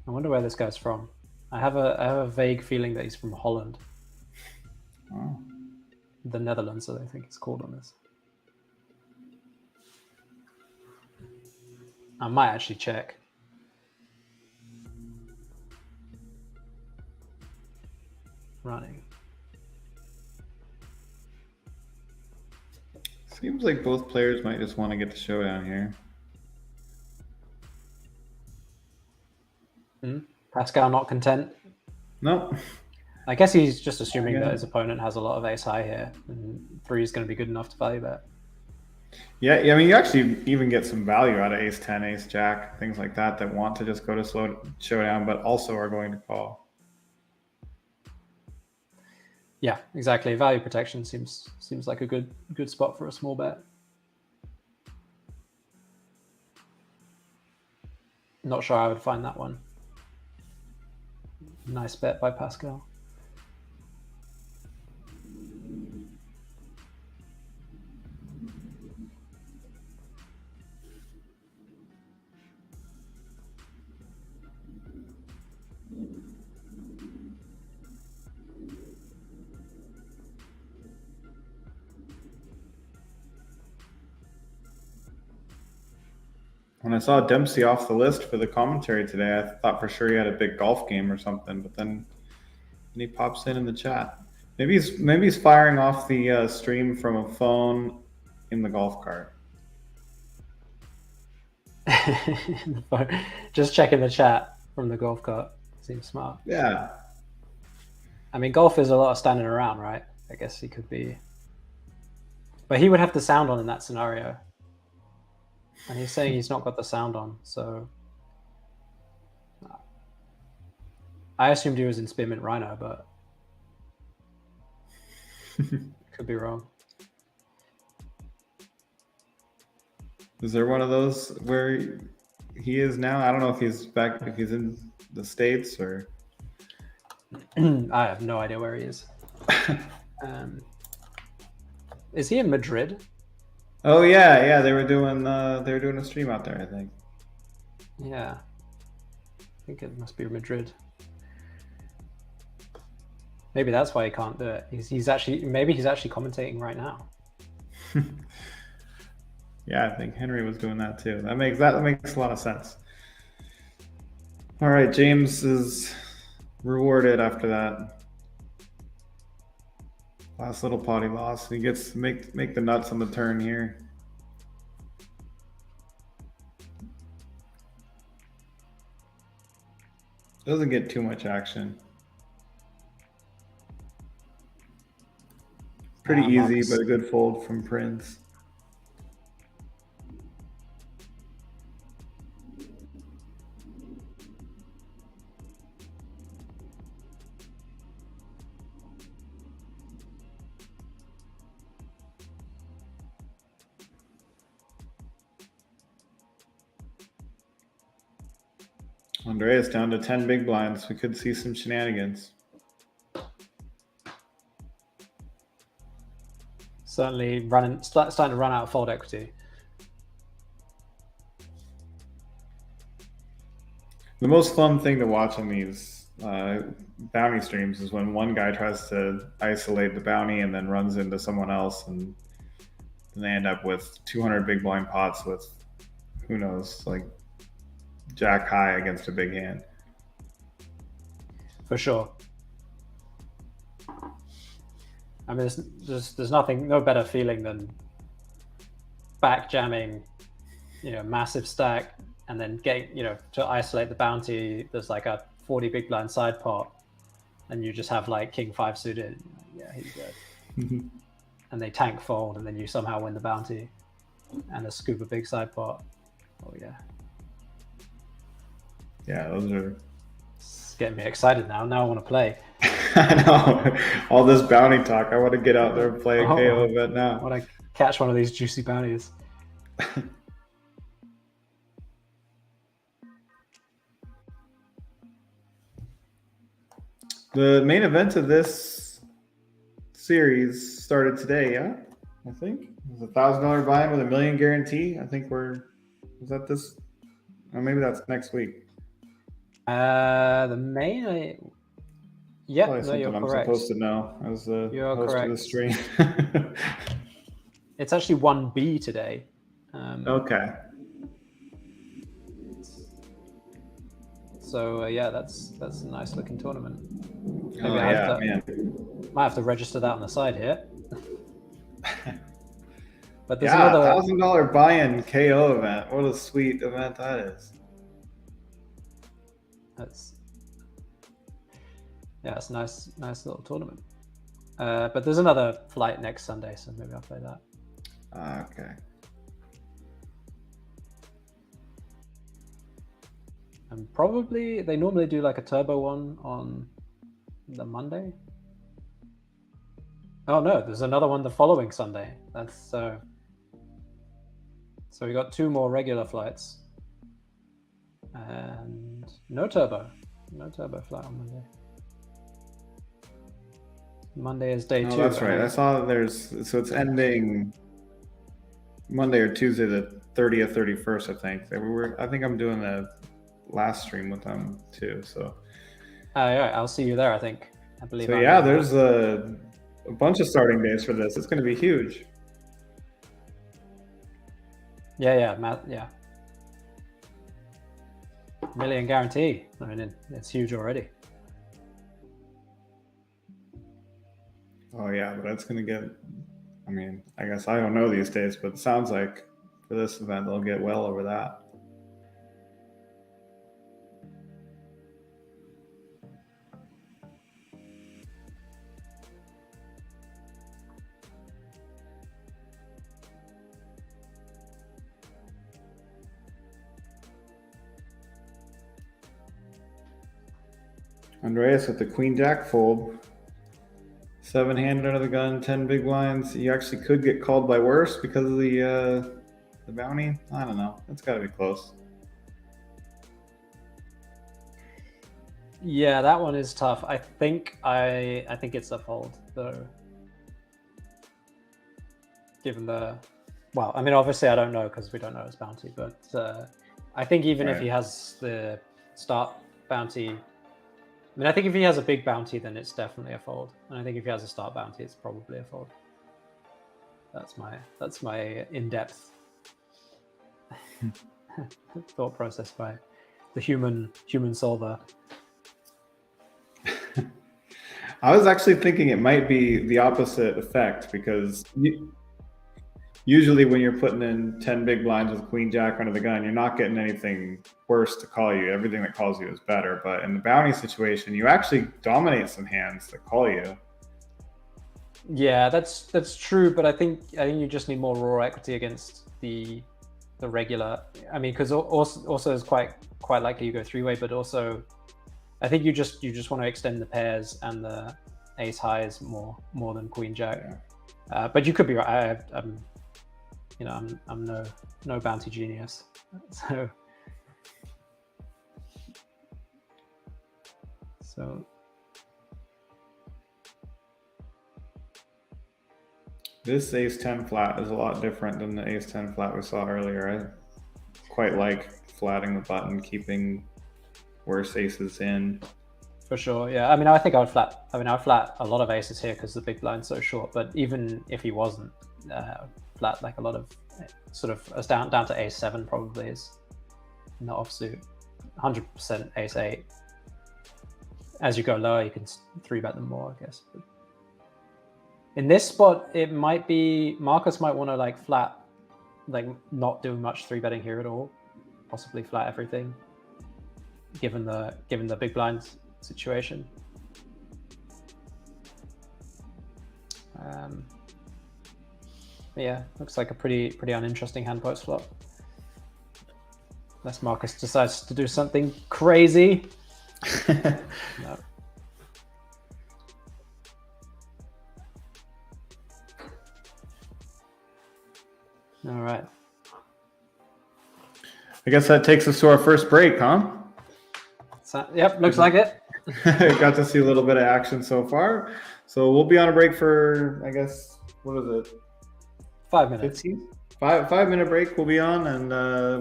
I wonder where this guy's from. I have a vague feeling that he's from Holland. Oh. The Netherlands, I think it's called on this. I might actually check. running. Seems like both players might just want to get the showdown here. Pascal not content. Nope. I guess he's just assuming that his opponent has a lot of ace high here, and 3 is going to be good enough to value bet. Yeah, I mean, you actually even get some value out of ace 10, ace jack, things like that want to just go to showdown, but also are going to call. Yeah, exactly. Value protection seems like a good spot for a small bet. Not sure I would find that one. Nice bet by Pascal. When I saw Dempsey off the list for the commentary today, I thought for sure he had a big golf game or something, but then he pops in the chat. Maybe he's firing off the stream from a phone in the golf cart. Just checking the chat from the golf cart. Seems smart. Yeah. I mean, golf is a lot of standing around, right? I guess he could be. But he would have the sound on in that scenario. And he's saying he's not got the sound on, so... I assumed he was in Spearmint Rhino, but... could be wrong. Is there one of those where he is now? I don't know if he's back, if he's in the States or... I have no idea where he is. Is he in Madrid? Oh yeah, they were doing a stream out there, I think. Yeah, I think it must be Madrid. Maybe that's why he can't do it. He's actually commentating right now. Yeah, I think Henry was doing that too. That makes a lot of sense. All right, James is rewarded after that last little pot he lost. He gets to make the nuts on the turn here. Doesn't get too much action. Pretty easy, but a good fold from Prince. Andreas down to 10 big blinds. We could see some shenanigans. Certainly starting to run out of fold equity. The most fun thing to watch on these bounty streams is when one guy tries to isolate the bounty and then runs into someone else, and they end up with 200 big blind pots with, who knows, like jack high against a big hand. For sure. I mean, there's no better feeling than back jamming, massive stack, and then getting, to isolate the bounty. There's like a 40 big blind side pot, and you just have like king 5 suited. Yeah, he's good. And they tank fold, and then you somehow win the bounty, and a scuba big side pot. Oh yeah. Yeah, those are. It's getting me excited now. Now I want to play. I know. All this bounty talk. I want to get out there and play a KO event now. I want to catch one of these juicy bounties. The main event of this series started today, yeah? I think. It was a $1,000 buy-in with $1 million guarantee. I think is that this? Or maybe that's next week. The main... Yeah, no, you're I'm correct. Supposed to know as the host of the stream. It's actually 1B today. Okay. So yeah, that's a nice looking tournament. Maybe Oh yeah, man. might have to register that on the side here. But there's Yeah, another $1,000 buy-in KO event. What a sweet event that is. It's a nice little tournament. But there's another flight next Sunday, so maybe I'll play that. Okay. And probably they normally do like a turbo one on the Monday. Oh no, there's another one the following Sunday. That's so we got 2 more regular flights and no turbo flight on Monday. Monday is day 2. That's right. I saw so it's ending Monday or Tuesday, the 30th, 31st, I think. I think I'm doing the last stream with them too. So. Yeah, I'll see you there. I believe. So yeah, there's a bunch of starting days for this. It's going to be huge. Yeah. Million guarantee. I mean, it's huge already. Oh yeah, but that's going to get, I mean, I guess I don't know these days, but it sounds like for this event, they'll get well over that. Andreas with the Queen Jack fold. 7-handed under the gun, 10 big blinds. You actually could get called by worse because of the bounty. I don't know. It's got to be close. Yeah, that one is tough. I think it's a fold though. Given well, I mean, obviously I don't know because we don't know his bounty, but I think even if he has the start bounty. I mean, I think if he has a big bounty, then it's definitely a fold. And I think if he has a start bounty, it's probably a fold. That's my in-depth thought process by the human solver. I was actually thinking it might be the opposite effect because usually when you're putting in 10 big blinds with Queen Jack under the gun, you're not getting anything worse to call you. Everything that calls you is better. But in the bounty situation, you actually dominate some hands that call you. Yeah, that's true. But I think you just need more raw equity against the regular. I mean, because also is quite likely you go 3-way, but also I think you just want to extend the pairs and the ace highs more than Queen Jack. Yeah. But you could be right. I'm no bounty genius, so this ace 10 flat is a lot different than the ace 10 flat we saw earlier. I quite like flatting the button, keeping worse aces in. For sure, yeah. I mean, I think I would flat a lot of aces here because the big blind's so short. But even if he wasn't, flat like a lot of sort of down to ace 7 probably is in the offsuit. 100% ace 8. As you go lower, you can 3-bet them more, I guess. But in this spot, it might be Marcus might want to like flat, like not do much 3-betting here at all, possibly flat everything, given the big blind situation. Yeah, looks like a pretty uninteresting hand post flop. Unless Marcus decides to do something crazy. No. All right. I guess that takes us to our first break, huh? So, yep, looks like it. Got to see a little bit of action so far. So we'll be on a break for, I guess, what is it? 5 minutes. 15? 5-minute break we'll be on, and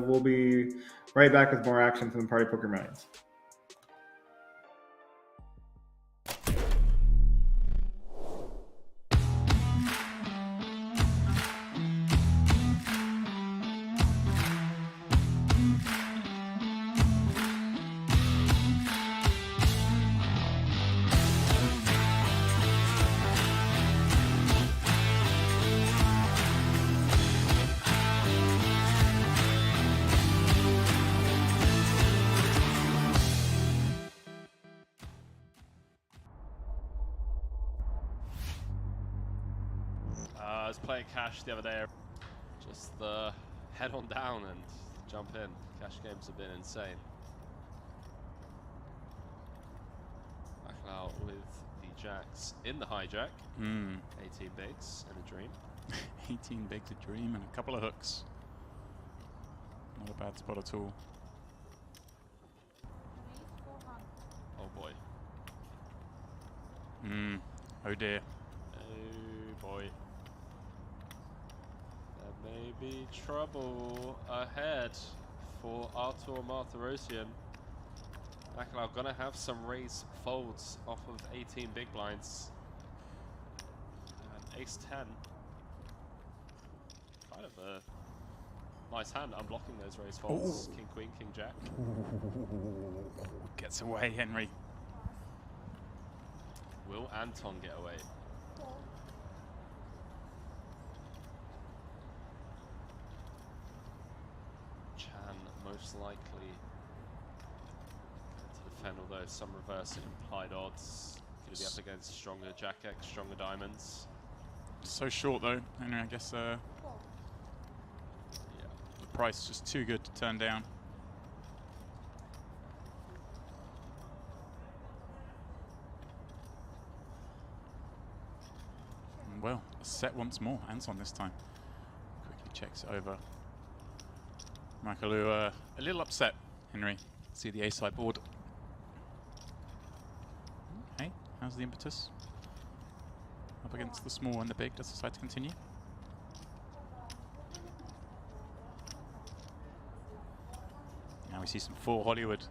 we'll be right back with more action from the Party Poker Millions. was playing cash the other day. Just head on down and jump in. Cash games have been insane. Back out with the jacks in the hijack. 18 bigs and a dream. 18 bigs, a dream, and a couple of hooks. Not a bad spot at all. Oh boy. Oh dear. Oh boy. There may be trouble ahead for Artur Martirosyan. Bacalao gonna have some raise folds off of 18 big blinds. And ace 10. Kind of a nice hand unblocking those raise folds. Ooh. King queen, king jack. Gets away, Henry. Will Anton get away? Chan most likely to defend, although some reverse implied odds. Could be up against stronger jack X, stronger diamonds. So short though, Henry. I guess Yeah. the price is just too good to turn down. And well, a set once more. Anton this time. Quickly checks it over. Makalu a little upset, Henry. See the ace high board. Okay, how's the impetus? Up against the small and the big. Does decide to continue? Now we see some 4 Hollywood.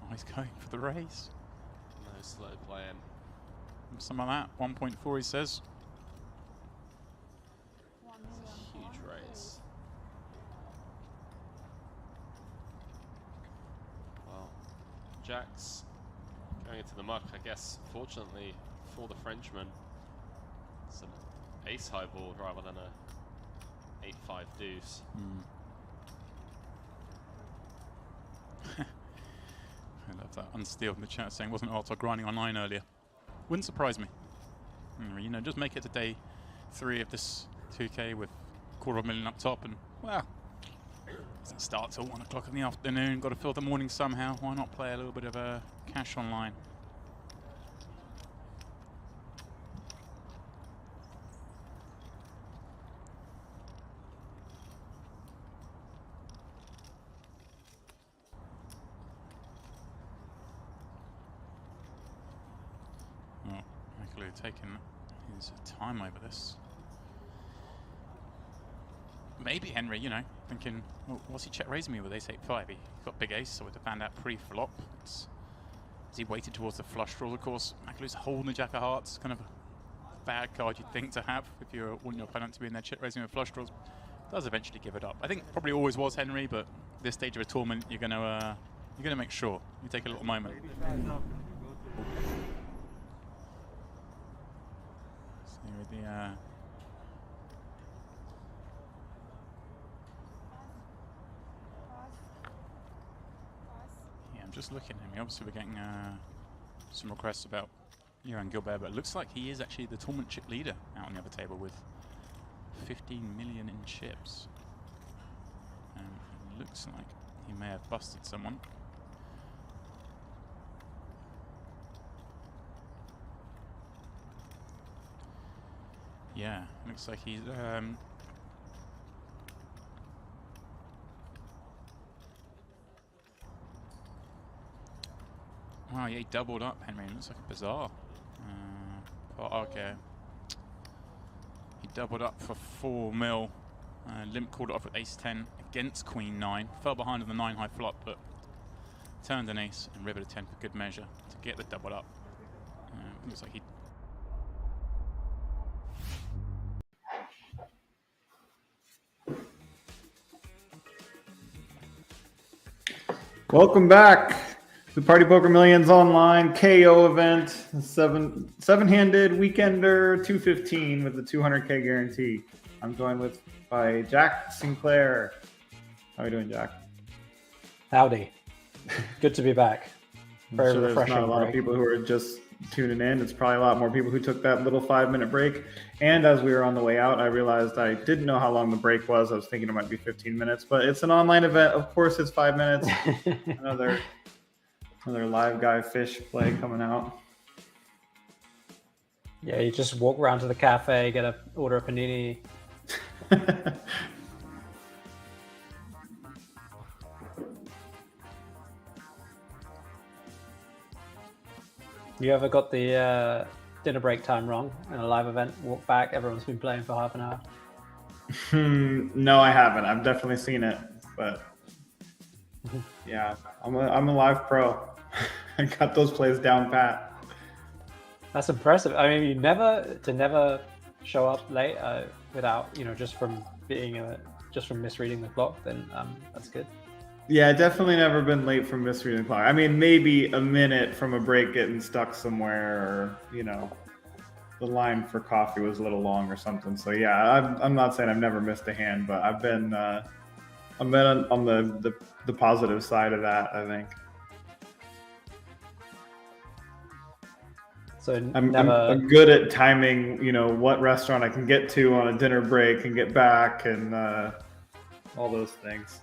Oh, he's going for the raise. No slow playing. Something like that. 1.4 he says. It's a huge raise. Well, jacks going into the muck, I guess. Fortunately for the Frenchman, some ace high board rather than a 8-5 deuce. I love that unsteal in the chat saying wasn't Artur grinding online earlier. Wouldn't surprise me. You know, just make it to day 3 of this 2K with $250,000 up top, and well, doesn't start till 1 o'clock in the afternoon. Got to fill the morning somehow. Why not play a little bit of cash online? Oh, Michael taking his time over this. Maybe Henry, you know, thinking, well, what's he check raising me with ace 8-5? He got big ace, so we had to found out pre-flop. As he waited towards the flush draws, of course, Makalu's holding the jack of hearts, kind of a bad card you'd think to have if you want your opponent to be in there check raising with flush draws. Does eventually give it up. I think probably always was Henry, but this stage of a tournament, you're gonna make sure you take a little moment. See with the I'm just looking at him. Obviously, we're getting some requests about Johan Gilbert, but it looks like he is actually the tournament chip leader out on the other table with 15 million in chips. It looks like he may have busted someone. Yeah, looks like he's wow, yeah, he doubled up, Henry. It looks like a bizarre. Okay. He doubled up for 4 mil. Limp called it off with ace 10 against queen 9. Fell behind on the 9 high flop, but turned an ace and rivered a 10 for good measure to get the double up. Looks like he. Welcome back to Party Poker Millions Online KO event, seven-handed weekender 215 with the 200K guarantee. I'm joined by Jack Sinclair. How are you doing, Jack? Howdy. Good to be back. Very I'm sure refreshing. there's not a lot of people who are just tuning in. It's probably a lot more people who took that little 5-minute break. And as we were on the way out, I realized I didn't know how long the break was. I was thinking it might be 15 minutes, but it's an online event. Of course, it's 5 minutes. Another live guy fish play coming out. Yeah, you just walk around to the cafe, order a panini. You ever got the dinner break time wrong in a live event? Walk back, everyone's been playing for half an hour. No, I haven't. I've definitely seen it, but yeah, I'm a live pro. I got those plays down pat. That's impressive. I mean, you never show up late without, just from misreading the clock. Then that's good. Yeah, definitely never been late from misreading the clock. I mean, maybe a minute from a break getting stuck somewhere, or the line for coffee was a little long or something. So yeah, I'm not saying I've never missed a hand, but I've been on the positive side of that, I think. So I'm good at timing, what restaurant I can get to on a dinner break and get back, and all those things.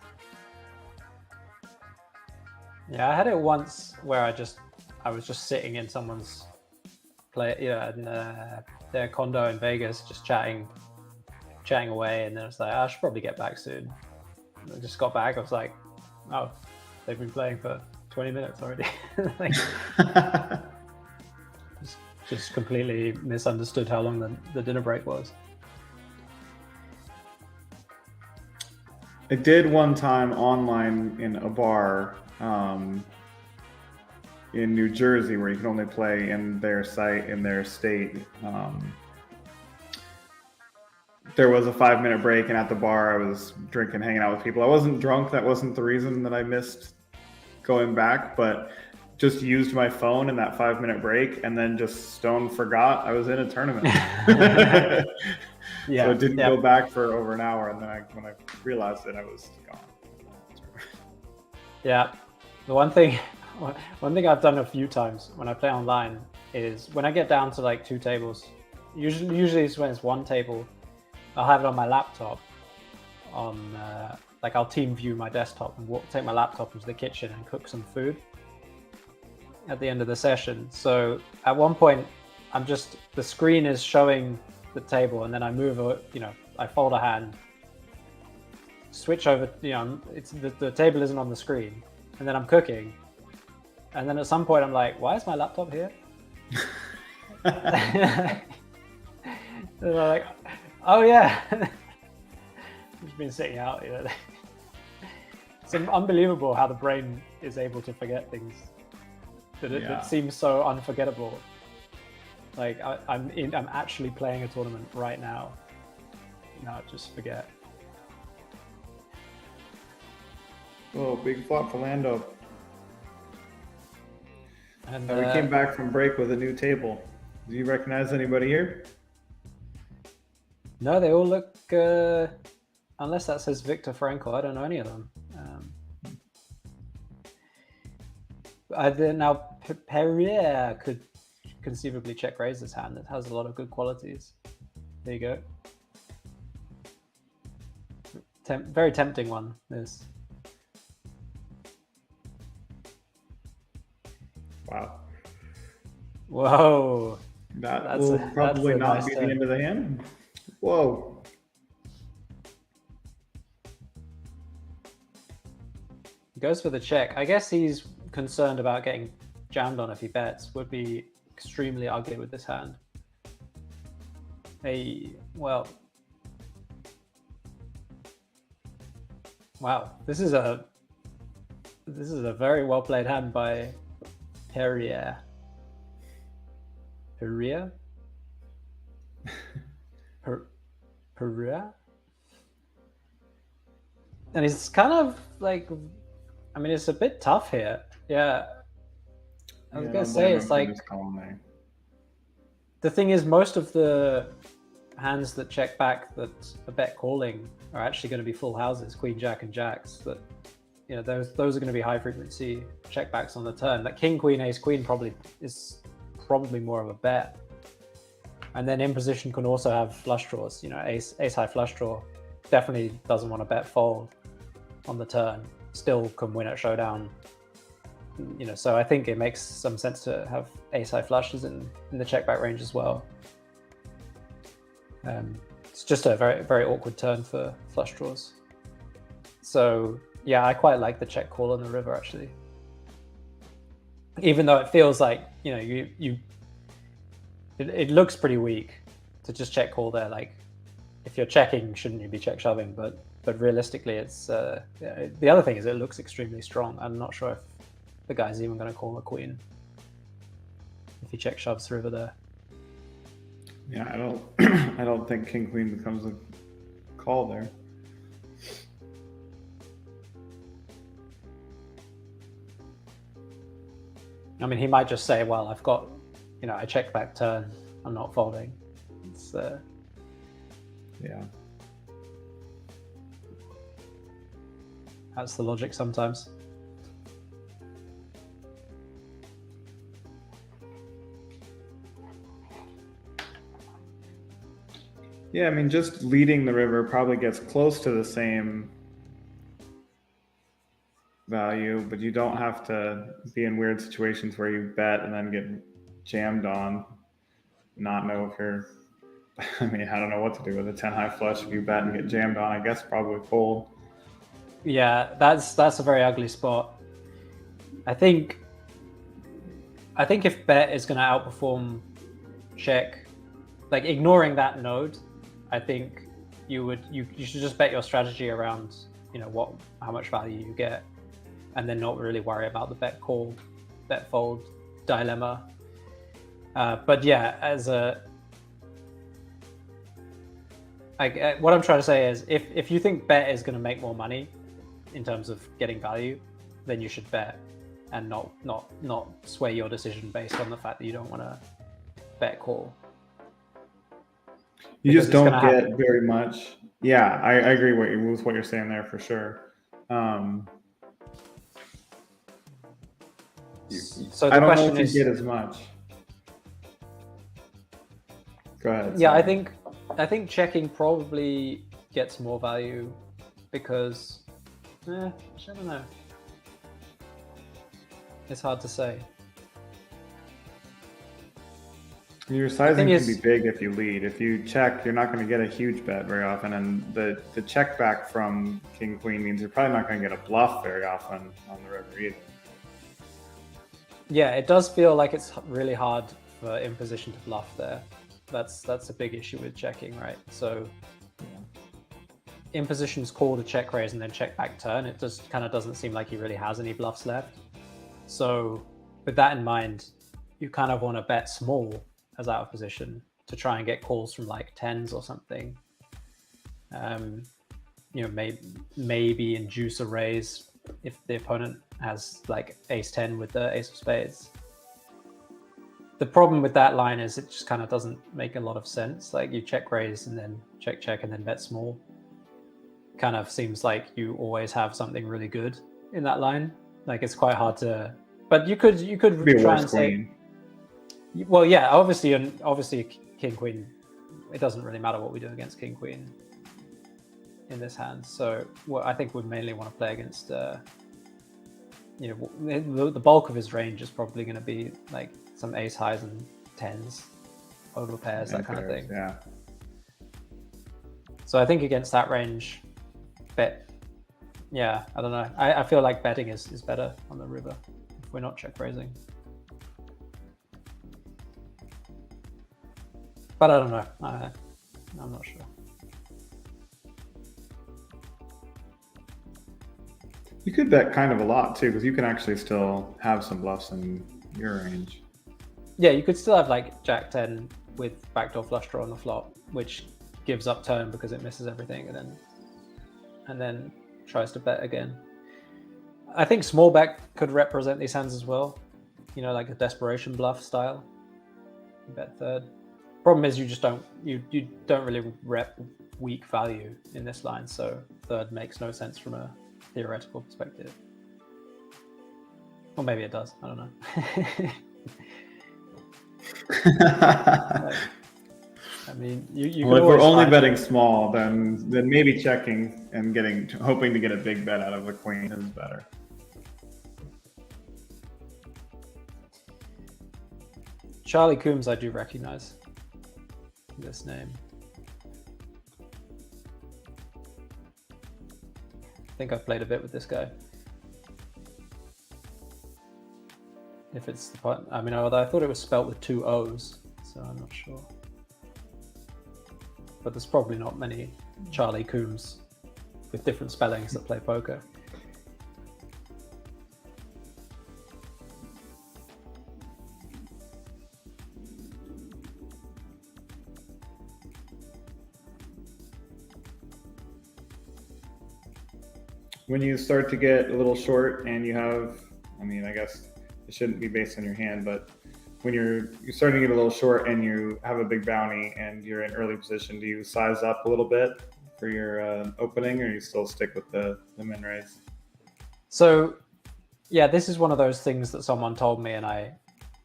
Yeah, I had it once where I was just sitting in someone's in their condo in Vegas, just chatting away, and then I was like, I should probably get back soon. And I just got back. I was like, oh, they've been playing for 20 minutes already. Just completely misunderstood how long the dinner break was. I did one time online in a bar in New Jersey, where you can only play in their site, in their state. There was a 5-minute break, and at the bar I was drinking, hanging out with people. I wasn't drunk. That wasn't the reason that I missed going back, but just used my phone in that 5-minute break, and then just stone forgot I was in a tournament. Yeah, so it didn't go back for over an hour, and then when I realized it, I was gone. Yeah, the one thing I've done a few times when I play online is when I get down to like 2 tables. Usually it's when it's 1 table, I'll have it on my laptop. I'll team view my desktop and take my laptop into the kitchen and cook some food at the end of the session. So at one point, the screen is showing the table, and then I move, I fold a hand, switch over, it's the table isn't on the screen, and then I'm cooking, and then at some point I'm like, why is my laptop here? And I'm like, oh yeah, it's been sitting out. It's unbelievable how the brain is able to forget things that seems so unforgettable. Like I'm actually playing a tournament right now. No, just forget. Oh, big flop for Lando. And we came back from break with a new table. Do you recognize anybody here? No, they all look, unless that says Victor Frankl, I don't know any of them. Now, Perrier could conceivably check raise this hand. It has a lot of good qualities. There you go. Very tempting one, this. Wow. Whoa. That will probably not nice be turn. the end of the hand. Whoa. He goes for the check. I guess he's concerned about getting jammed on if he bets. Would be extremely ugly with this hand. Well. Wow, this is a very well played hand by Perrier. Perrier? Perrier? And it's kind of like, I mean, it's a bit tough here. Yeah. I was gonna say, it's like, the thing is, most of the hands that check back that are bet calling are actually going to be full houses, queen, jack, and jacks. That, those are going to be high frequency checkbacks on the turn. That king, queen, ace, queen probably is probably more of a bet. And then in position can also have flush draws. You know, ace high flush draw definitely doesn't want to bet fold on the turn. Still can win at showdown. You know, so I think it makes some sense to have ace high flushes in the check back range as well. It's just a very, very awkward turn for flush draws. So yeah, I quite like the check call on the river actually. Even though it feels like, you know, it looks pretty weak to just check call there. Like if you're checking, shouldn't you be check shoving? But realistically, it's the other thing is it looks extremely strong. I'm not sure if the guy's even going to call the queen if he check shoves the river there. Yeah, I don't think king queen becomes a call there. I mean, he might just say, well, I've got, you know, I check back turn, I'm not folding. It's yeah. That's the logic sometimes. Yeah, I mean, just leading the river probably gets close to the same value, but you don't have to be in weird situations where you bet and then get jammed on. Not know if you're, I mean, I don't know what to do with a 10 high flush if you bet and get jammed on. I guess probably fold. Yeah, that's a very ugly spot. I think if bet is going to outperform check, like ignoring that node, I think you should just bet your strategy around, you know, how much value you get, and then not really worry about the bet call, bet fold dilemma. But yeah, what I'm trying to say is if you think bet is going to make more money in terms of getting value, then you should bet and not sway your decision based on the fact that you don't want to bet call. You Because just don't get happen. very much. Yeah, I agree with what you're saying there for sure. So the I don't know question if is, you get as much. Go ahead. Yeah, sorry. I think checking probably gets more value because, I don't know. It's hard to say. Your sizing thing can is- be big if you lead. If you check, you're not going to get a huge bet very often, and the check back from king queen means you're probably not going to get a bluff very often on the river either. Yeah, it does feel like it's really hard for in position to bluff there. That's a big issue with checking, right? So in position's call to check raise and then check back turn. It just kind of doesn't seem like he really has any bluffs left. So with that in mind, you kind of want to bet small as out of position to try and get calls from like tens or something. You know, maybe induce a raise if the opponent has like ace 10 with the ace of spades. The problem with that line is it just kind of doesn't make a lot of sense. Like you check raise and then check and then bet small. Kind of seems like you always have something really good in that line. Like it's quite hard to, but you could Be a try worse and say, queen. well, yeah, obviously king queen. It doesn't really matter what we do against king queen in this hand. So I think we mainly want to play against. You know, the bulk of his range is probably going to be like some ace highs and tens, over pairs, that kind of thing. Yeah. So I think against that range, bet. Yeah, I don't know. I feel like betting is better on the river if we're not check raising. But I don't know. I'm not sure. You could bet kind of a lot too, because you can actually still have some bluffs in your range. Yeah, you could still have like Jack 10 with backdoor flush draw on the flop, which gives up turn because it misses everything and then tries to bet again. I think small bet could represent these hands as well. You know, like a desperation bluff style. You bet third. Problem is you just don't really rep weak value in this line, so third makes no sense from a theoretical perspective. Or maybe it does, I don't know. Like, I mean, you Well, can if we're always only find- betting small, then maybe checking and hoping to get a big bet out of a queen is better. Charlie Coombs, I do recognize this name. I think I've played a bit with this guy. If it's the part, I mean, although I thought it was spelt with 2 O's, so I'm not sure. But there's probably not many Charlie Coombs with different spellings that play poker. When you start to get a little short and you have, I mean, I guess it shouldn't be based on your hand, but when you're starting to get a little short and you have a big bounty and you're in early position, do you size up a little bit for your opening, or you still stick with the min raise? So, yeah, this is one of those things that someone told me, and I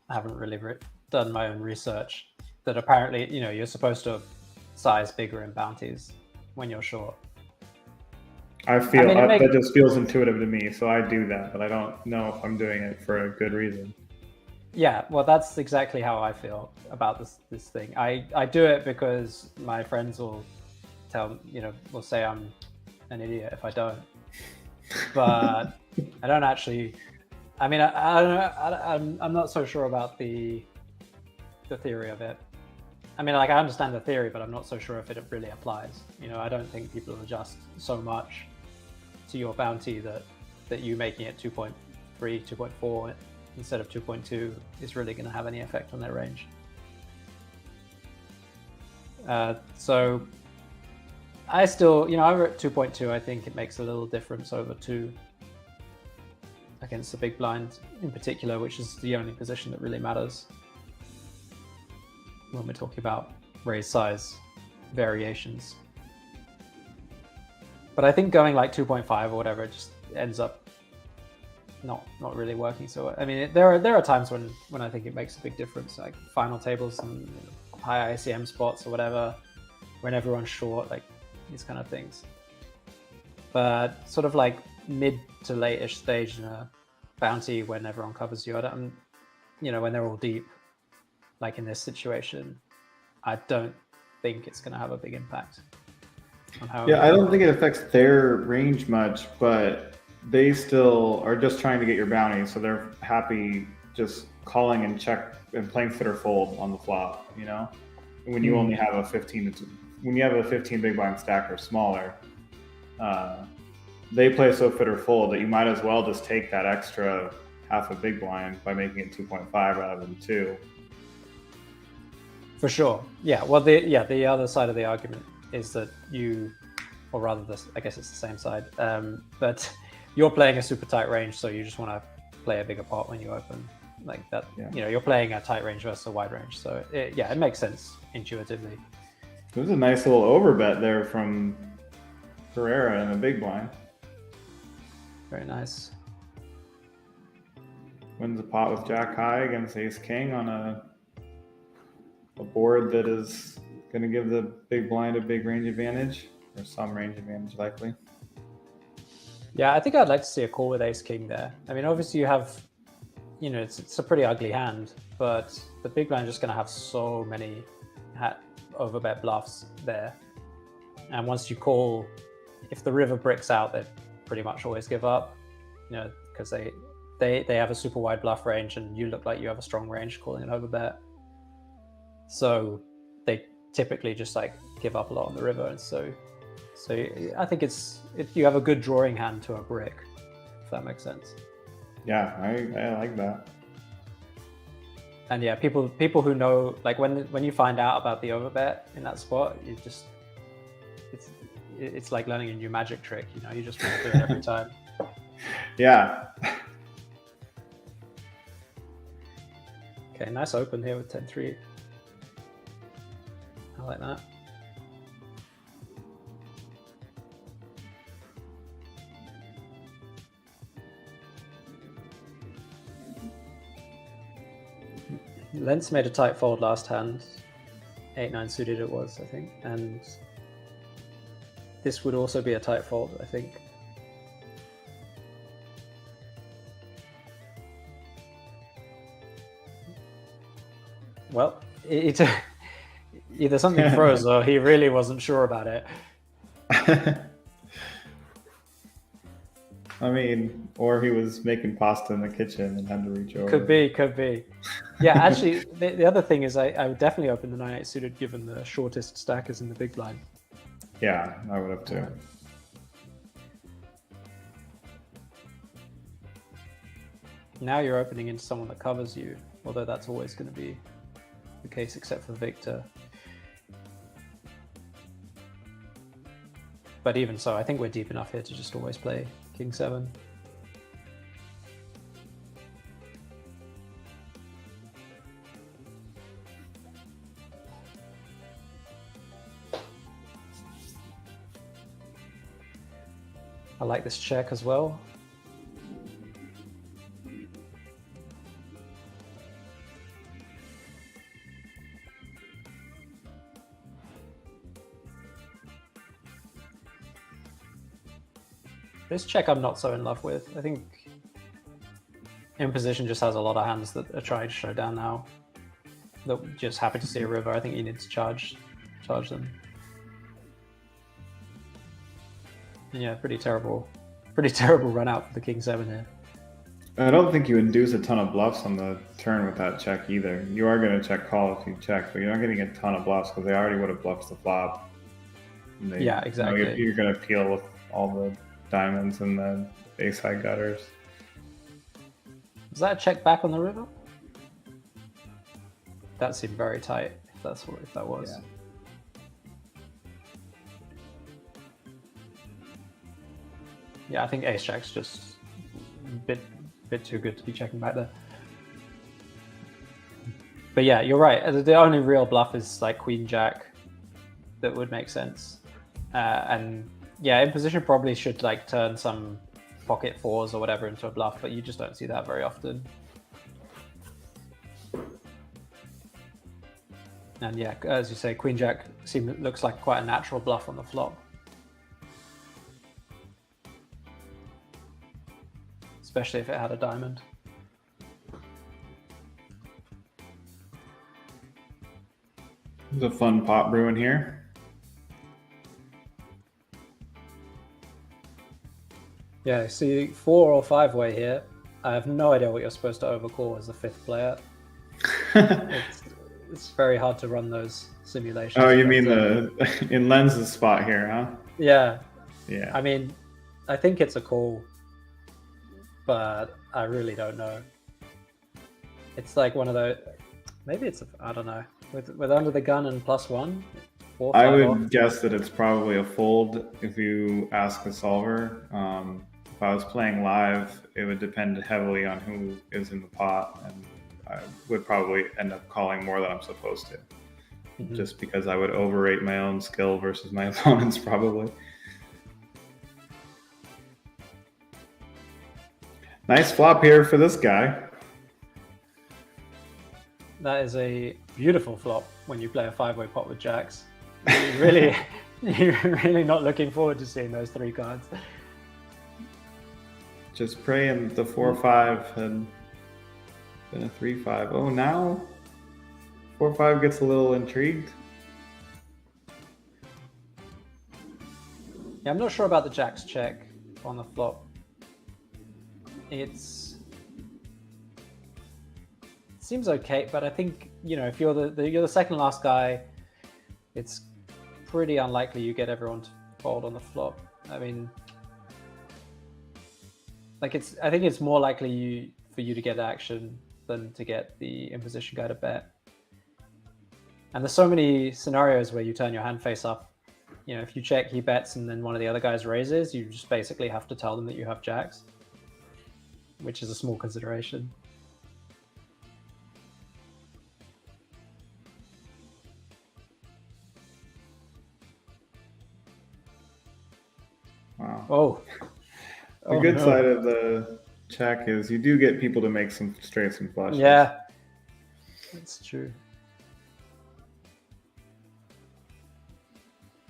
haven't really done my own research, that apparently, you know, you're supposed to size bigger in bounties when you're short. I feel mean, that just feels intuitive to me, so I do that, but I don't know if I'm doing it for a good reason. Yeah, well, that's exactly how I feel about this thing. I do it because my friends will will say I'm an idiot if I don't. But I don't actually. I mean, I don't know. I'm not so sure about the theory of it. I mean, like, I understand the theory, but I'm not so sure if it really applies. You know, I don't think people adjust so much to your bounty that you making it 2.3, 2.4 instead of 2.2 is really going to have any effect on their range. So I still, I'm at 2.2. I think it makes a little difference over 2 against the big blind in particular, which is the only position that really matters when we're talking about raise size variations. But I think going like 2.5 or whatever, it just ends up not really working. So I mean, there are times when I think it makes a big difference, like final tables and high ICM spots or whatever, when everyone's short, like these kind of things. But sort of like mid to late-ish stage in a bounty when everyone covers you, when they're all deep, like in this situation, I don't think it's going to have a big impact on how. Yeah, I don't think it affects their range much, but they still are just trying to get your bounty, so they're happy just calling and check and playing fit or fold on the flop. When you only have a 15, when you have a 15 big blind stack or smaller, they play so fit or fold that you might as well just take that extra half a big blind by making it 2.5 rather than 2. For sure. Yeah. Well, the other side of the argument is that or rather, I guess it's the same side, but you're playing a super tight range, so you just want to play a bigger pot when you open like that. Yeah. You're playing a tight range versus a wide range, so it makes sense intuitively. It was a nice little overbet there from Pereira in the big blind. Very nice. Wins a pot with Jack High against Ace King on a board that is going to give the big blind a big range advantage, or some range advantage likely. Yeah, I think I'd like to see a call with Ace King there. I mean, obviously you have, it's a pretty ugly hand, but the big blind is just going to have so many overbet bluffs there. And once you call, if the river bricks out, they pretty much always give up, because they have a super wide bluff range and you look like you have a strong range calling an overbet. So they typically just like give up a lot on the river. And so I think you have a good drawing hand to a brick, if that makes sense. Yeah, I like that. And yeah, people who know, like when you find out about the overbet in that spot, it's like learning a new magic trick. You just want to do it every time. Yeah. Okay, nice open here with 10-3. I like that. Lentz made a tight fold last hand. 8-9 suited it was, I think. And this would also be a tight fold, I think. Well, either something froze or he really wasn't sure about it. I mean, or he was making pasta in the kitchen and had to reach over. Could be. Yeah, actually, the other thing is I would definitely open the 9-8 suited given the shortest stack is in the big blind. Yeah, I would have too. Now you're opening into someone that covers you, although that's always going to be the case except for Victor. But even so, I think we're deep enough here to just always play King 7. I like this check as well. This check I'm not so in love with. I think Imposition just has a lot of hands that are trying to show down now. That just happy to see a river. I think you need to charge them. And yeah, pretty terrible run out for the King 7 here. I don't think you induce a ton of bluffs on the turn with that check either. You are going to check call if you check, but you're not getting a ton of bluffs because they already would have bluffed the flop. Yeah, exactly. You're going to peel with all the diamonds and the ace high gutters. Was that a check back on the river? That seemed very tight. If that was. Yeah. Yeah, I think ace jack's just a bit too good to be checking back there. But yeah, you're right. The only real bluff is like queen jack that would make sense. And yeah, Imposition probably should like turn some pocket fours or whatever into a bluff, but you just don't see that very often. And yeah, as you say, queen jack looks like quite a natural bluff on the flop. Especially if it had a diamond. There's a fun pot brewing here. Yeah, see 4 or 5 way here. I have no idea what you're supposed to overcall as the 5th player. It's very hard to run those simulations. Oh, you mean in Lens's spot here, huh? Yeah. Yeah. I mean, I think it's a call, but I really don't know. It's like one of those. Maybe it's I don't know. With under the gun and +1. 4, 5 I would off. guess that it's probably a fold if you ask the solver. If I was playing live, it would depend heavily on who is in the pot, and I would probably end up calling more than I'm supposed to, just because I would overrate my own skill versus my opponent's probably. Nice flop here for this guy. That is a beautiful flop when you play a 5-way pot with jacks. You're really not looking forward to seeing those 3 cards. Just praying the 4-5 had been a 3-5. Oh, now 4-5 gets a little intrigued. Yeah, I'm not sure about the jacks check on the flop. It seems okay, but I think, you know, if you're the second last guy, it's pretty unlikely you get everyone to fold on the flop. I mean, like I think it's more likely for you to get action than to get the Imposition guy to bet. And there's so many scenarios where you turn your hand face up. You know, if you check, he bets, and then one of the other guys raises, you just basically have to tell them that you have jacks, which is a small consideration. Wow. Oh. The good side of the check is you do get people to make some straights and flushes. Yeah. That's true.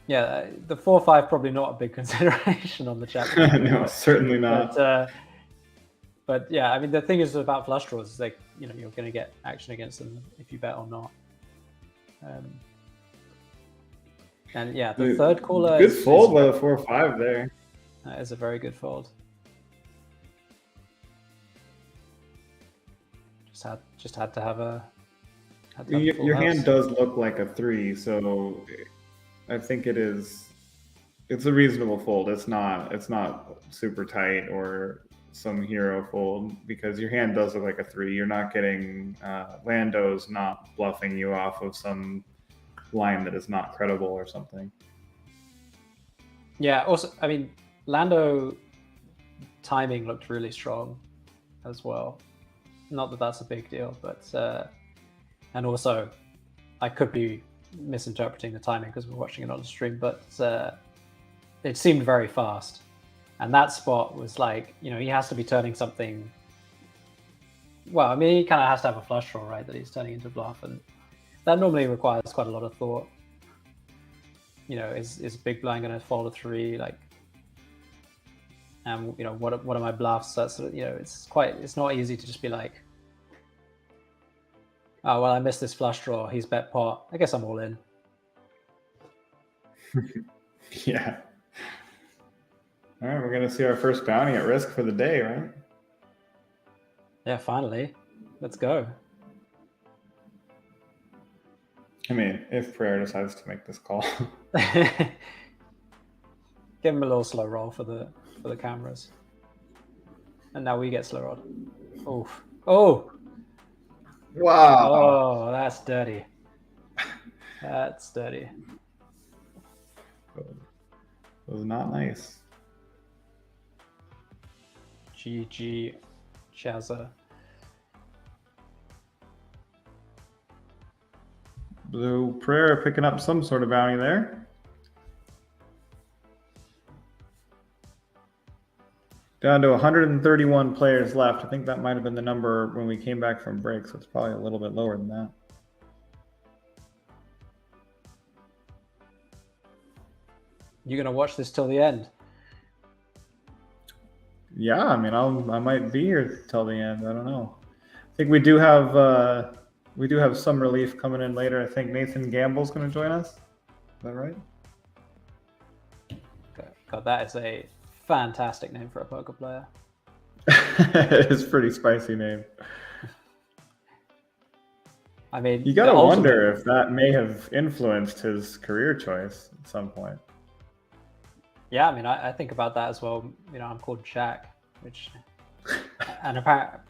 Yeah, the 4-5 probably not a big consideration on the chat. No, certainly not. But yeah, I mean, the thing is about flush draws is like, you're going to get action against them if you bet or not. And yeah, the third caller good fold by the 4-5 there. That is a very good fold. Just had to have a. Your hand does look like a 3, so I think it's a reasonable fold. It's not super tight or some hero fold, because your hand does look like a 3. You're not getting Lando's not bluffing you off of some line that is not credible or something. Yeah. Also, I mean, Lando timing looked really strong as well. Not that that's a big deal, but and also I could be misinterpreting the timing because we're watching it on the stream, but it seemed very fast. And that spot was like, he has to be turning something. Well, I mean, he kind of has to have a flush draw, right? That he's turning into bluff, and that normally requires quite a lot of thought. Is big blind going to fold a 3? Like, and what are my bluffs? That's sort of, it's not easy to just be like, oh well, I missed this flush draw. He's bet pot. I guess I'm all in. Yeah. All right, we're going to see our first bounty at risk for the day, right? Yeah, finally. Let's go. I mean, if Prayer decides to make this call. Give him a little slow roll for the cameras. And now we get slow rolled. Oof. Oh! Wow. Oh, that's dirty. That's dirty. It was not nice. GG Chazza. Blue Prayer picking up some sort of bounty there. Down to 131 players left. I think that might have been the number when we came back from break, so it's probably a little bit lower than that. You're going to watch this till the end? Yeah, I mean, I might be here till the end. I don't know. I think we do have some relief coming in later. I think Nathan Gamble's going to join us. Is that right? God, that is a fantastic name for a poker player. It's a pretty spicy name. I mean, you gotta wonder if that may have influenced his career choice at some point. Yeah, I mean, I think about that as well. I'm called Jack, which, and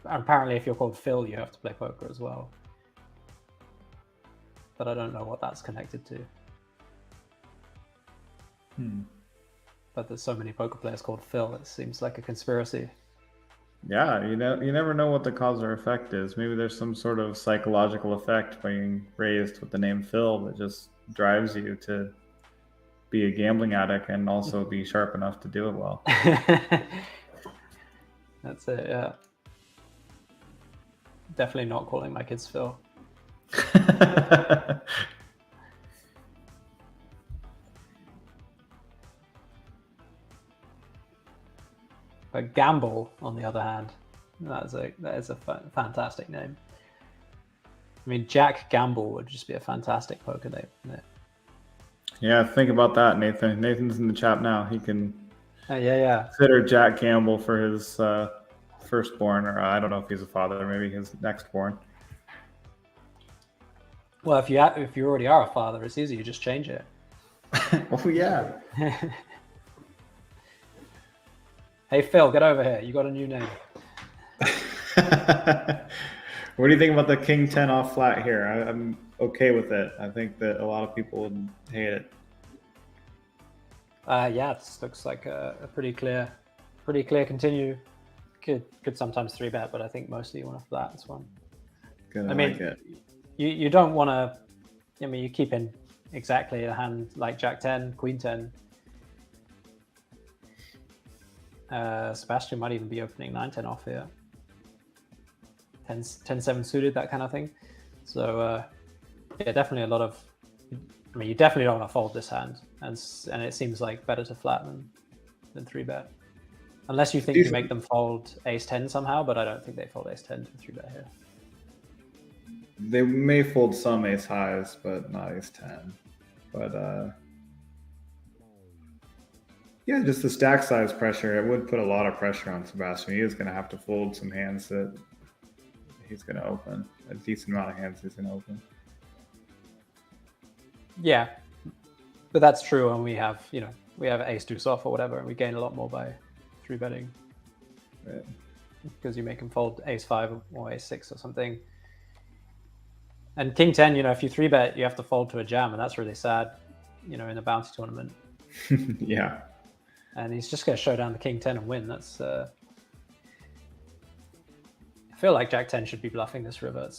apparently, if you're called Phil, you have to play poker as well. But I don't know what that's connected to. But there's so many poker players called Phil, it seems like a conspiracy. Yeah, you never know what the cause or effect is. Maybe there's some sort of psychological effect being raised with the name Phil that just drives you to be a gambling addict and also be sharp enough to do it well. That's it, yeah. Definitely not calling my kids Phil. But Gamble, on the other hand, that is a fantastic name. I mean, Jack Gamble would just be a fantastic poker name, wouldn't it? Yeah, think about that, Nathan. Nathan's in the chat now. He can consider Jack Gamble for his firstborn, or I don't know if he's a father, maybe his nextborn. Well, if you already are a father, it's easy. You just change it. Oh yeah. Hey Phil, get over here. You got a new name. What do you think about the King 10 off flat here? I'm okay with it. I think that a lot of people would hate it. Yeah, this looks like a pretty clear continue. Could sometimes 3-bet, but I think mostly you want to flat this one. I mean, like you don't want to. I mean, you keep in exactly a hand like Jack 10, Queen 10. Sebastian might even be opening 9-10 off here. 10-7 suited, that kind of thing. So yeah, definitely a lot of. I mean, you definitely don't want to fold this hand, and it seems like better to flat than 3-bet, unless you think you make them fold ace-10 somehow. But I don't think they fold ace-10 to 3-bet here. They may fold some ace highs, but not ace 10. But yeah, just the stack size pressure. It would put a lot of pressure on Sebastian. He is going to have to fold some hands that he's going to open. A decent amount of hands he's going to open. Yeah, but that's true when we have, we have ace deuce off or whatever, and we gain a lot more by 3-betting. Right. Because you make him fold ace 5 or ace 6 or something. And king 10, if you 3-bet, you have to fold to a jam, and that's really sad, in a bounty tournament. Yeah. And he's just going to show down the king 10 and win. That's. I feel like jack 10 should be bluffing this river.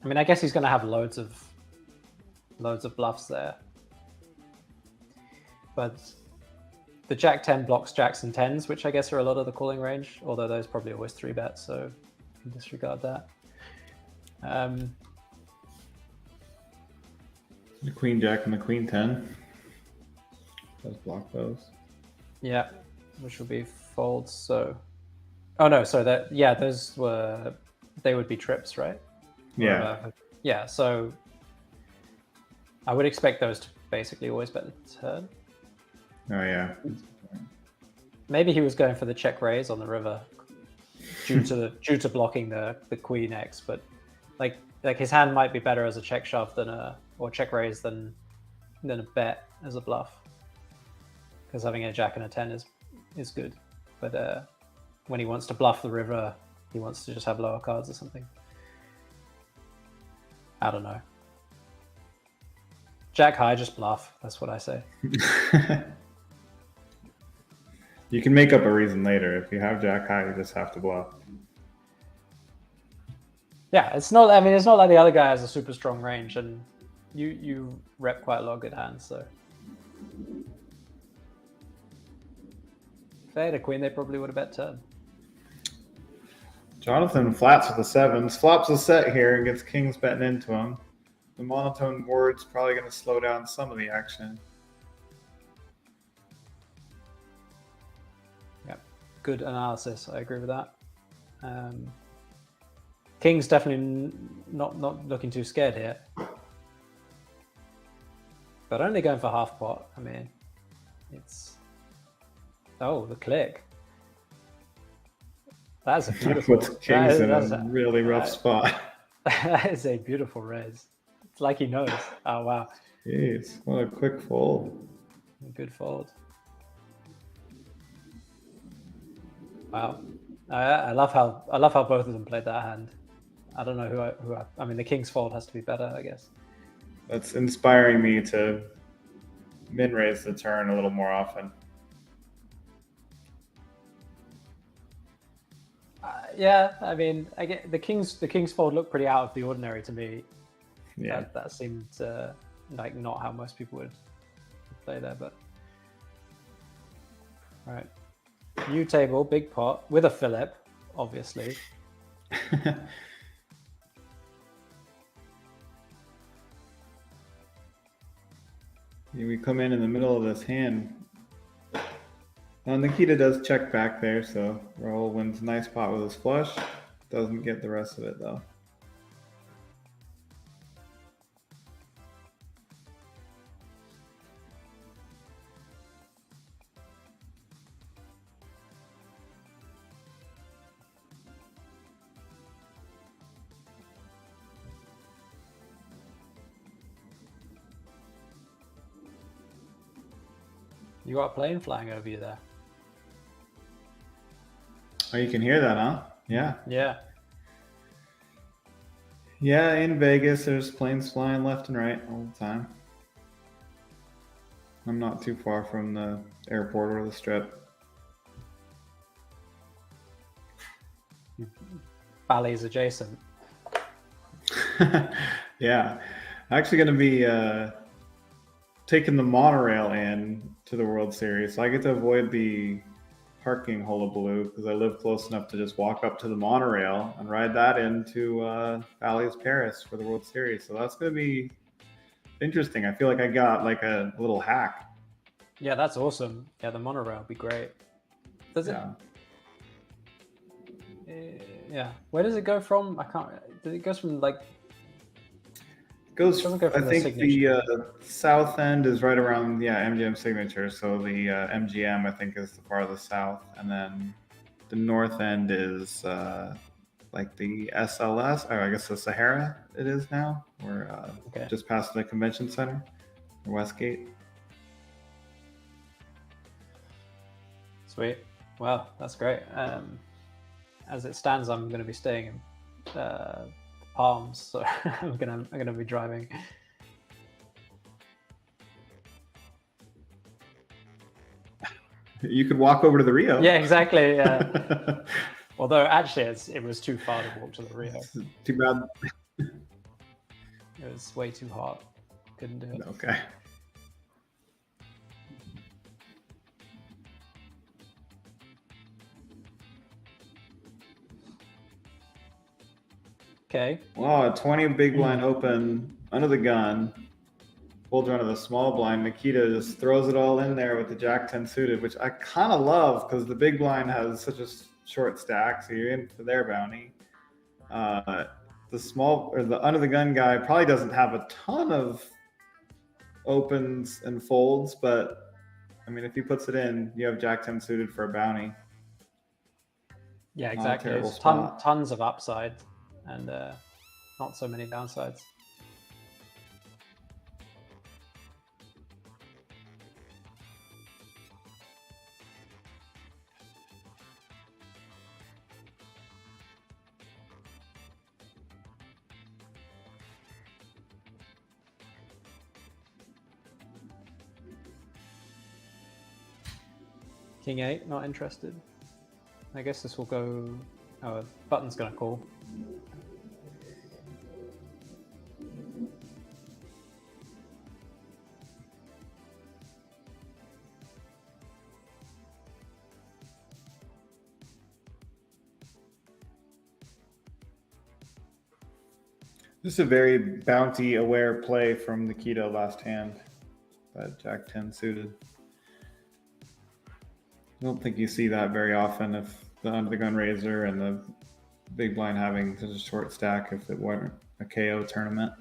I mean, I guess he's going to have loads of bluffs there. But the jack 10 blocks jacks and 10s, which I guess are a lot of the calling range, although those probably always 3-bet, so you can disregard that. The queen jack and the queen 10. Does block those. Yeah, which will be folds. So, oh no, so those they would be trips, right? Yeah. Yeah, so I would expect those to basically always bet the turn. Oh yeah. Maybe he was going for the check raise on the river due to blocking the queen X, but like his hand might be better as a check shove or check raise than a bet as a bluff. Because having a jack and a 10 is good, but when he wants to bluff the river, he wants to just have lower cards or something. I don't know. Jack high, just bluff. That's what I say. You can make up a reason later. If you have jack high, you just have to bluff. Yeah, it's not like the other guy has a super strong range, and you rep quite a lot of good hands. So if they had a queen, they probably would have bet turn. Jonathan flats with the 7s, flops a set here and gets kings betting into him. The monotone board's probably going to slow down some of the action. Yeah, good analysis. I agree with that. King's definitely not looking too scared here, but only going for half pot. I mean, it's the click. That's a beautiful. Puts kings in a really rough spot. That is a beautiful raise. It's like he knows. Oh wow! Jeez, what a quick fold. Good fold. Wow, I love how both of them played that hand. I don't know I mean, the king's fold has to be better, I guess. That's inspiring me to min raise the turn a little more often. Yeah, I mean, I get the king's fold looked pretty out of the ordinary to me. Yeah, that seemed like not how most people would play there, but all right. New table, big pot with a Philip, obviously. We come in the middle of this hand. Nikita does check back there, so Raul wins a nice pot with his flush. Doesn't get the rest of it though. You got a plane flying over you there. Oh, you can hear that, huh? Yeah. Yeah. Yeah, in Vegas, there's planes flying left and right all the time. I'm not too far from the airport or the strip. Bally's adjacent. Yeah. Actually going to be taking the monorail in to the World Series. So I get to avoid the parking hullabaloo because I live close enough to just walk up to the monorail and ride that into Bally's Paris for the World Series. So that's going to be interesting. I feel like I got like a little hack. Yeah, that's awesome. Yeah, the monorail would be great. Does it? Yeah. Where does it go from? I can't. It goes from like. Goes. Doesn't go from I the think signature. the south end is right around MGM signature. So the MGM I think is the farthest south, and then the north end is like the SLS, or I guess the Sahara. It is now. We're just past the convention center, or Westgate. Sweet. Well, that's great. As it stands, I'm going to be staying in Palms, so I'm gonna be driving. You could walk over to the Rio. Yeah, exactly. Yeah. Although actually, it was too far to walk to the Rio. Too bad. It was way too hot. Couldn't do it. Okay. Okay. Wow, 20 big blind open under the gun. Folds run of the small blind. Nikita just throws it all in there with the Jack 10 suited, which I kind of love because the big blind has such a short stack, so you're in for their bounty. The small or the under the gun guy probably doesn't have a ton of opens and folds, but I mean, if he puts it in, you have Jack 10 suited for a bounty. Yeah, exactly. Terrible There's spot. tons of upside and not so many downsides. King 8, not interested. I guess this will go... Oh, button's gonna call. This is a very bounty aware play from Nikita last hand. That Jack 10 suited. I don't think you see that very often if the under the gun raiser and the big blind having such a short stack if it weren't a KO tournament.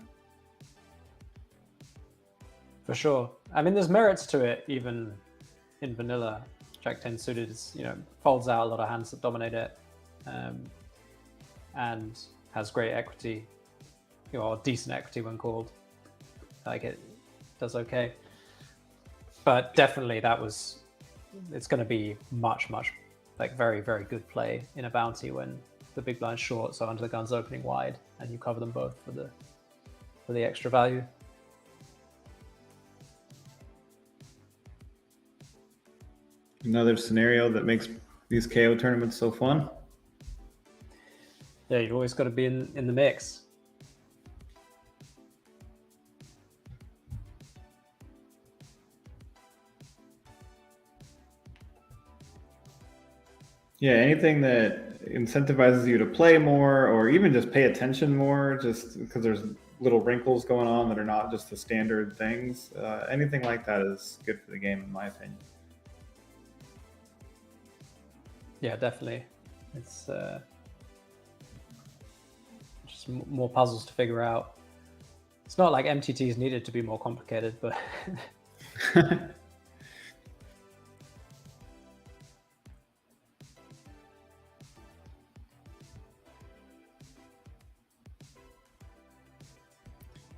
For sure. I mean, there's merits to it even in vanilla. Jack 10 suited is, folds out a lot of hands that dominate it, and has great equity, or decent equity when called. Like, it does okay. But definitely it's going to be much, like very, very good play in a bounty when the big blind's short, so under the gun's opening wide, and you cover them both for the extra value. Another scenario that makes these KO tournaments so fun. Yeah, you've always got to be in the mix. Yeah, anything that incentivizes you to play more or even just pay attention more, just because there's little wrinkles going on that are not just the standard things. Anything like that is good for the game, in my opinion. Yeah, definitely. It's just more puzzles to figure out. It's not like MTTs needed to be more complicated, but...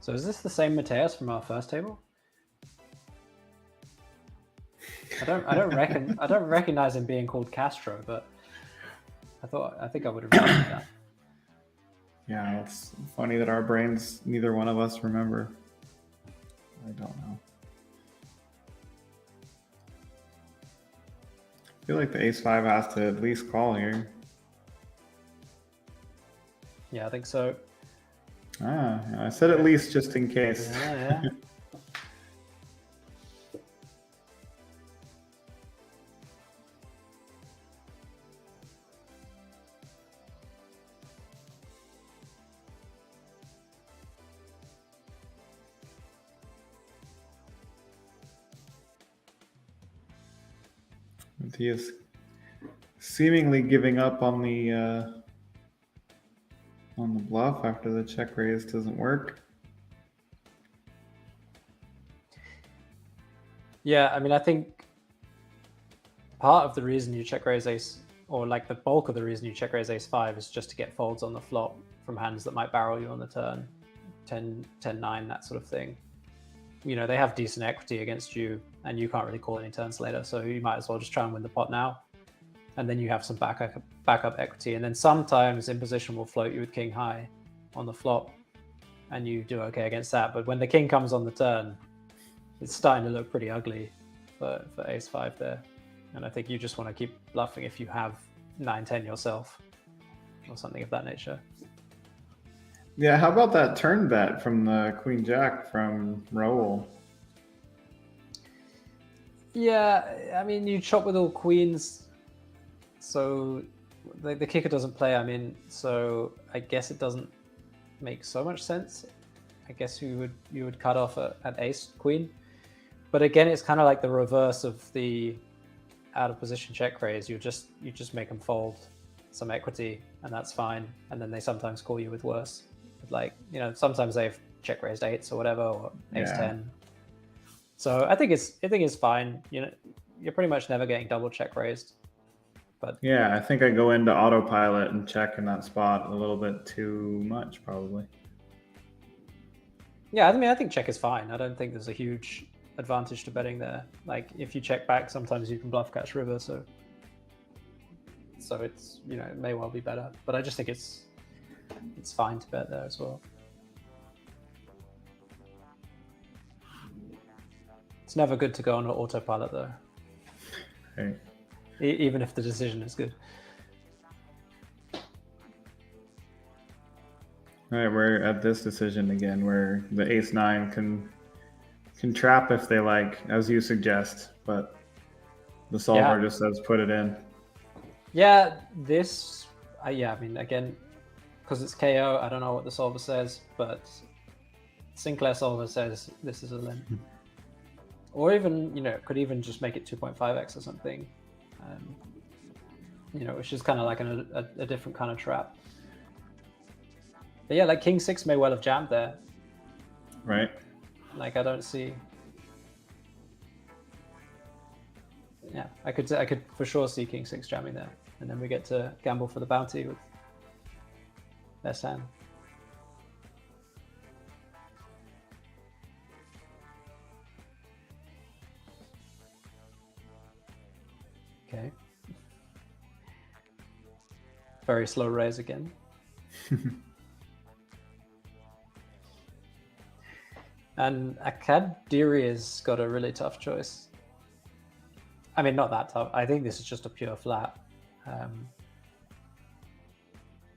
So is this the same Mateus from our first table? I don't recognize him being called Castro, but I think I would have remembered that. Yeah, it's funny that our brains, neither one of us remember. I don't know. I feel like the ace-5 has to at least call here. Yeah, I think so. Ah, I said at least just in case. Yeah. He is seemingly giving up on the bluff after the check raise doesn't work. Yeah, I mean, I think part of the reason you check raise ace, or like the bulk of the reason you check raise ace 5 is just to get folds on the flop from hands that might barrel you on the turn, 10-9, that sort of thing. You know, they have decent equity against you, and you can't really call any turns later, so you might as well just try and win the pot now. And then you have some backup equity, and then sometimes in position will float you with king high on the flop, and you do okay against that. But when the king comes on the turn, it's starting to look pretty ugly for ace 5 there. And I think you just want to keep bluffing if you have 9-10 yourself or something of that nature. Yeah, how about that turn bet from the queen jack from Raul? Yeah, I mean, you chop with all queens, so the kicker doesn't play, I mean, so I guess it doesn't make so much sense. I guess you would cut off at ace queen. But again, it's kind of like the reverse of the out of position check raise. You just make them fold some equity, and that's fine. And then they sometimes call you with worse. Like, you know, sometimes they've check raised eights or whatever, or ace 10. So I think it's fine. You know, you're pretty much never getting double check raised. But yeah, I think I go into autopilot and check in that spot a little bit too much, probably. Yeah, I mean, I think check is fine. I don't think there's a huge advantage to betting there. Like, if you check back, sometimes you can bluff catch river, so it's, you know, it may well be better. But I just think it's fine to bet there as well. It's never good to go on autopilot though. Right. Even if the decision is good. All right, we're at this decision again where the ace 9 can trap if they like, as you suggest, but the solver just says put it in. Yeah, this, I mean, again, because it's KO, I don't know what the solver says, but Sinclair solver says this is a limp. Or even, you know, could even just make it 2.5x or something, you know, which is kind of like a different kind of trap. But yeah, like king 6 may well have jammed there. Right. Like, I don't see. Yeah, I could for sure see king 6 jamming there, and then we get to gamble for the bounty with best hand. Okay. Very slow raise again. And Akadiri's got a really tough choice. I mean, not that tough. I think this is just a pure flat.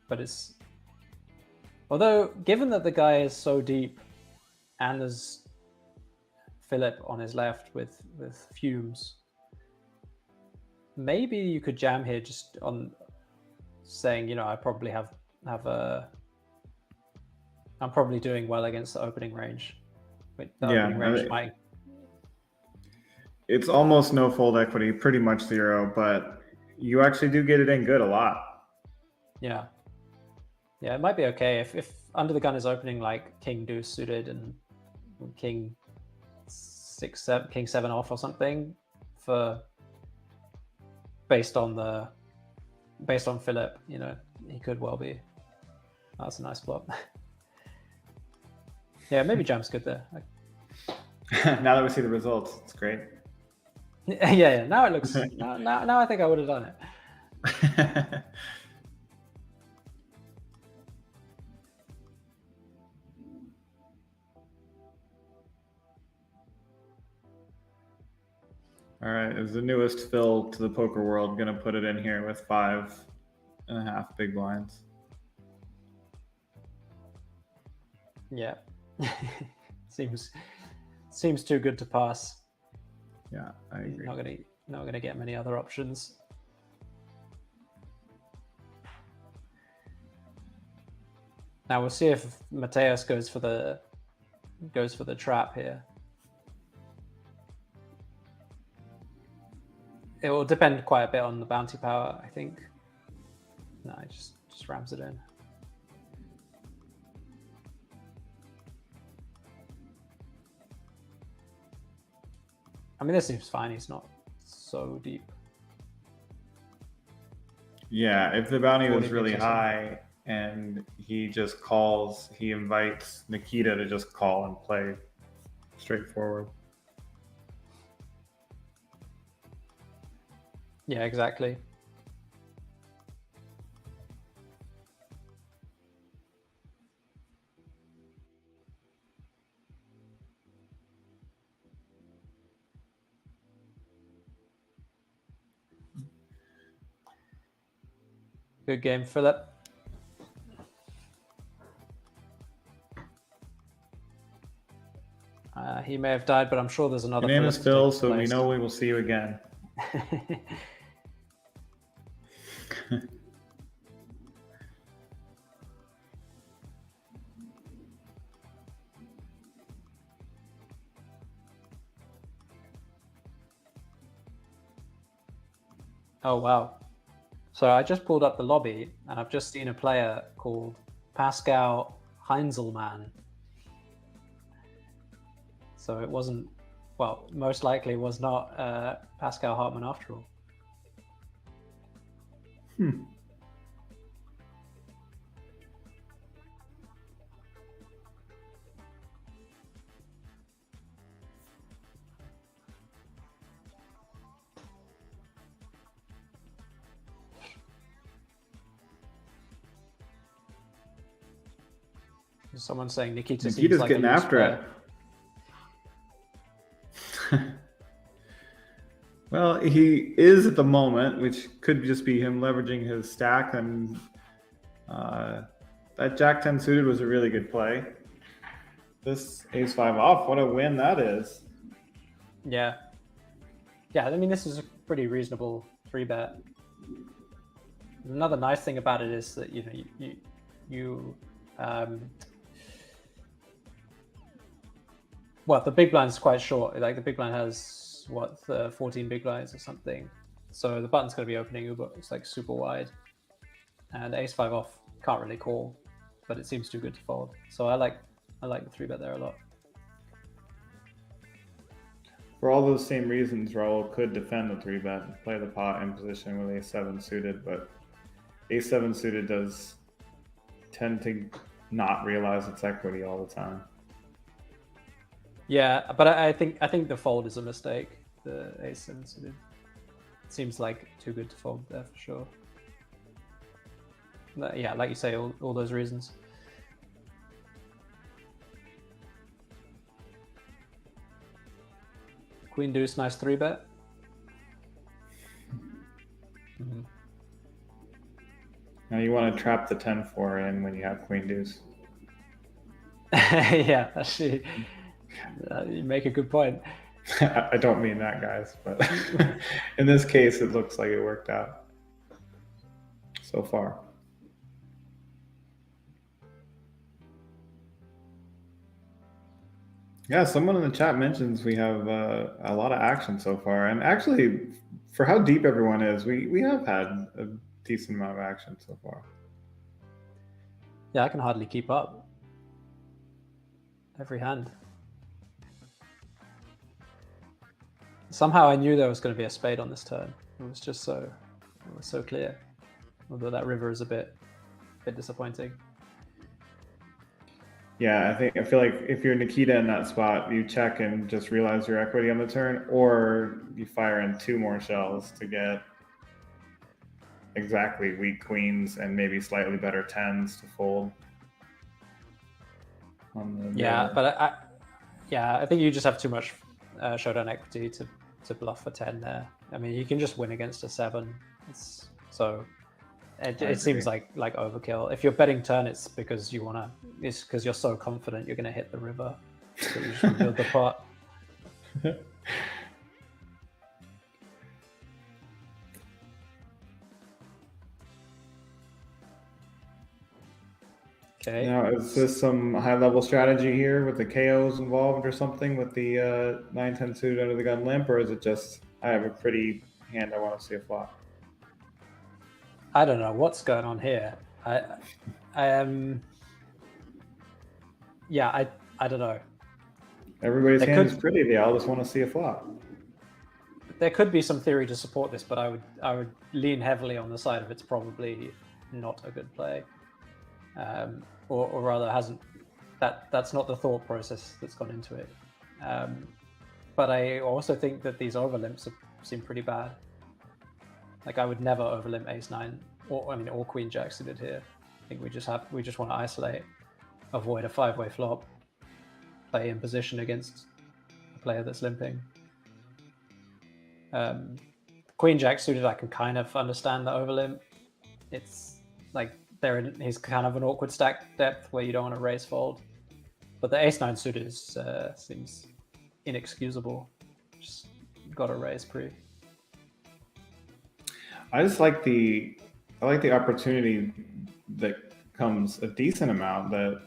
But it's... Although, given that the guy is so deep and there's Philip on his left with fumes, maybe you could jam here just on saying, you know, I probably have a... I'm probably doing well against the opening range. Opening range might... It's almost no fold equity, pretty much zero, but you actually do get it in good a lot. Yeah. Yeah, it might be okay if under the gun is opening like king deuce suited and king 6-7, king 7 off or something, for based on Philip, you know, he could well be. That's a nice flop. Yeah, maybe jam's good there. Now that we see the results, it's great. Yeah. Now it looks. now I think I would have done it. All right, as the newest Phil to the poker world, gonna put it in here with 5.5 big blinds. Yeah, seems too good to pass. Yeah, I agree. Not gonna get many other options. Now we'll see if Mateus goes for the trap here. It will depend quite a bit on the bounty power, I think. No, it just rams it in. I mean, this seems fine. He's not so deep. Yeah, if the bounty was 40 really pips or something. high and he just calls, he invites Nikita to just call and play straightforward. Yeah, exactly. Good game, Philip. He may have died, but I'm sure there's another. Your name is Philip to Phil, take so we place. know we will see you again. Oh, wow. So I just pulled up the lobby and I've just seen a player called Pascal Heinzelmann. So it wasn't, well, most likely was not Pascal Hartmann after all. Someone's saying Nikita seems Nikita's like getting a loose after it. player. Well, he is at the moment, which could just be him leveraging his stack, and that Jack 10 suited was a really good play. This ace 5 off, what a win that is. Yeah. Yeah, I mean, this is a pretty reasonable 3-bet. Another nice thing about it is that, you know, well, the big blind is quite short. Like, the big blind has, what, 14 big blinds or something. So the button's going to be opening Uber. It's like super wide. And ace 5 off can't really call, but it seems too good to fold. So I like the 3-bet there a lot. For all those same reasons, Raul could defend the 3-bet and play the pot in position with ace 7 suited, but ace 7 suited does tend to not realize its equity all the time. Yeah, but I think the fold is a mistake. The ace 7 suited. It seems like too good to fold there for sure. Yeah, like you say, all those reasons. Queen deuce, nice 3-bet. Mm-hmm. Now you want to trap the 10-4 in when you have queen deuce. Yeah, actually, you make a good point. I don't mean that, guys, but in this case, it looks like it worked out so far. Yeah, someone in the chat mentions we have a lot of action so far, and actually, for how deep everyone is, we have had a decent amount of action so far. Yeah, I can hardly keep up. Every hand. Somehow I knew there was going to be a spade on this turn. It was just so clear. Although that river is a bit disappointing. Yeah, I feel like if you're Nikita in that spot, you check and just realize your equity on the turn, or you fire in 2 more shells to get exactly weak queens and maybe slightly better 10s to fold. Yeah, but I think you just have too much showdown equity to bluff a 10 there. I mean, you can just win against a 7. It seems like overkill. If you're betting turn, it's because it's because you're so confident you're going to hit the river. So you should build the pot. Okay. Now, is this some high-level strategy here with the KOs involved or something with the 9-10 suited under the gun limp, or is it just I have a pretty hand I want to see a flop. I don't know what's going on here. I am. Yeah, I don't know. Everybody's hand is pretty. They all just want to see a flop. There could be some theory to support this, but I would lean heavily on the side of it's probably not a good play, or rather hasn't. That's not the thought process that's gone into it. But I also think that these overlimps seem pretty bad. Like I would never overlimp ace nine, or queen jack suited here. I think we just want to isolate, avoid a 5-way flop, play in position against a player that's limping. Queen jack suited, I can kind of understand the overlimp. It's like he's kind of an awkward stack depth where you don't want to raise fold. But the ace nine suited seems inexcusable. Just got to raise pre. I just like the opportunity that comes a decent amount that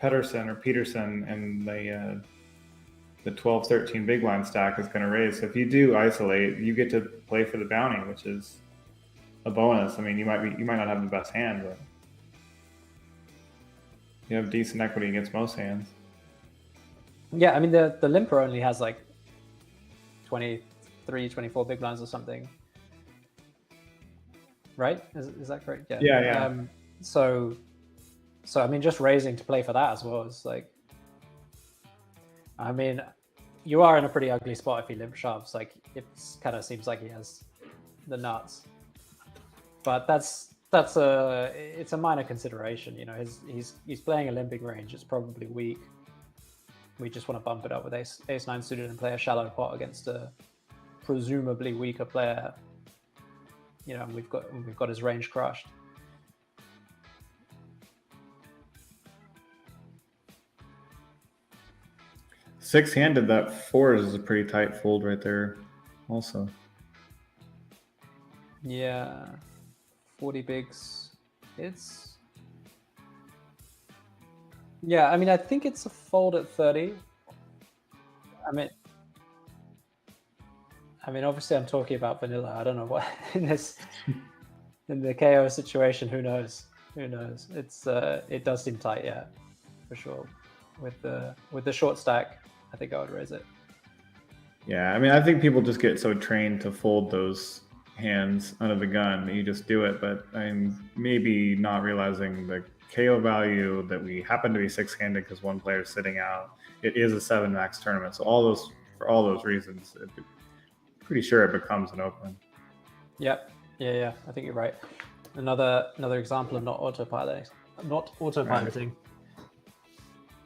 Peterson and the 12-13 big blind stack is going to raise. So if you do isolate, you get to play for the bounty, which is a bonus. I mean, you might not have the best hand, but you have decent equity against most hands. Yeah, I mean the limper only has like 23, 24 big blinds or something. Right? Is that correct? Yeah. Yeah. So I mean, just raising to play for that as well is like, I mean, you are in a pretty ugly spot if he limp shoves. Like it kind of seems like he has the nuts, but it's a minor consideration. You know, he's playing a limping range. It's probably weak. We just want to bump it up with ace nine suited and play a shallow pot against a presumably weaker player. You know, we've got his range crushed. Six-handed, that fours is a pretty tight fold right there also. Yeah, 40 bigs. Yeah, I mean, I think it's a fold at 30. I mean, obviously I'm talking about vanilla. I don't know what in the KO situation, who knows? It does seem tight, yeah, for sure. With the short stack, I think I would raise it. Yeah, I mean, I think people just get so trained to fold those hands under the gun that you just do it, but I'm maybe not realizing the KO value that we happen to be six-handed because one player is sitting out. It is a 7 max tournament, so for all those reasons, pretty sure it becomes an open. Yep. Yeah. I think you're right. Another example of not autopiloting. Right.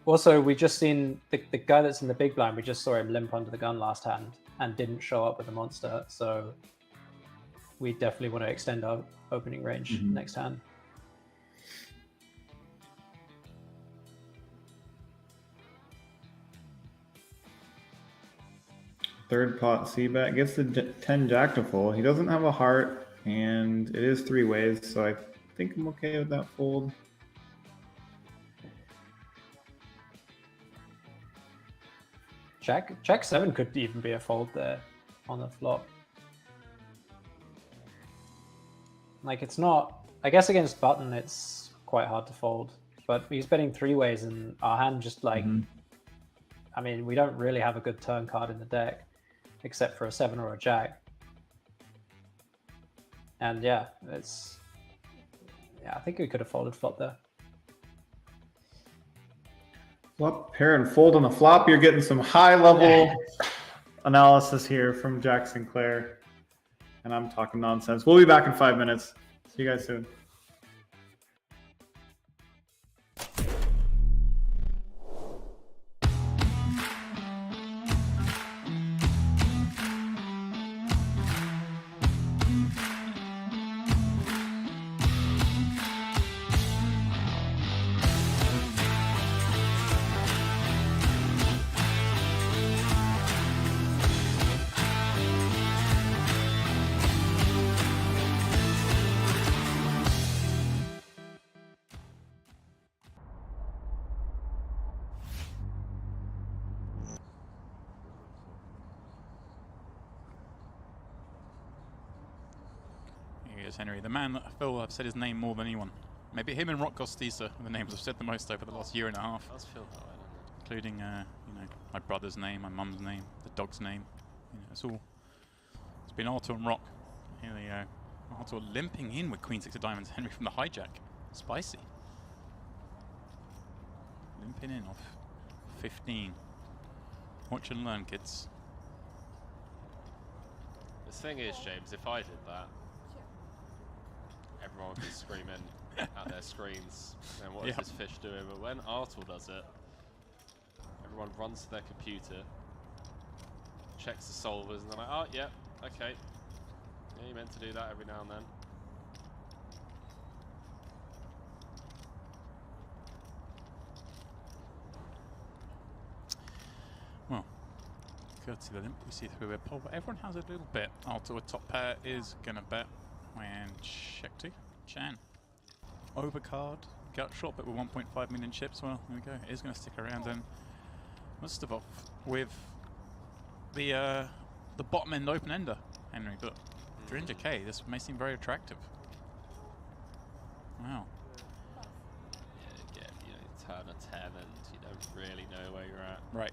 Also, we just seen the guy that's in the big blind. We just saw him limp under the gun last hand and didn't show up with the monster. So we definitely want to extend our opening range next hand. Third pot c-bet gets the 10 jack to fold. He doesn't have a heart, and it is 3 ways, so I think I'm okay with that fold. Jack 7 could even be a fold there on the flop. Like it's not, I guess against button it's quite hard to fold, but he's betting 3 ways and our hand just like, I mean, we don't really have a good turn card in the deck except for a 7 or a jack. And yeah, I think we could have folded flop there. Flop pair and fold on the flop. You're getting some high level analysis here from Jack Sinclair. And I'm talking nonsense. We'll be back in 5 minutes. See you guys soon. he is, Henry. The man that I feel I've said his name more than anyone. Maybe him and Rock Costisa are the names I've said the most over the last year and a half. Does feel that way, doesn't it? Including, you know, my brother's name, my mum's name, the dog's name. You know, it's been Artur and Rock. Here they go. Artur limping in with Queen 6 of Diamonds, Henry from the hijack. Spicy. Limping in off 15. Watch and learn, kids. The thing is, James, if I did that, everyone would be screaming at their screens, and what is this fish doing? But when Artur does it, everyone runs to their computer, checks the solvers, and they're like, oh, yeah, okay. Yeah, you meant to do that every now and then. Well, courtesy of the limp, we see through a poll, but everyone has a little bit. Artur, a top pair, is going to bet. And check to Chan. Overcard, gut shot, but with 1.5 million chips. Well, there we go. It is going to stick around, and let's start off with the bottom end open ender, Henry. But 300k, this may seem very attractive. Wow. Yeah, again, you know, turn a 10, and you don't really know where you're at. Right.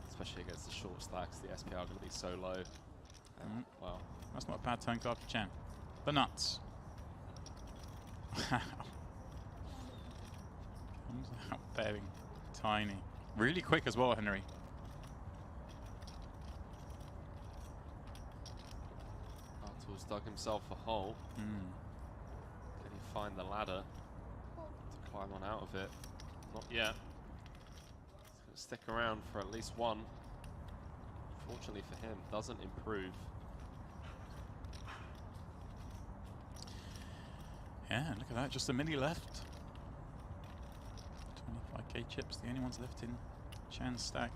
Especially against the short stacks, the SPR are going to be so low. Wow. That's not a bad turn card for Chan. The nuts. Comes out betting. Tiny. Really quick as well, Henry. Artur's dug himself a hole. Can he find the ladder to climb on out of it? Not yet. He's going to stick around for at least one. Fortunately for him, doesn't improve. Yeah, look at that, just a mini left. 25k chips, the only ones left in Chan's stack.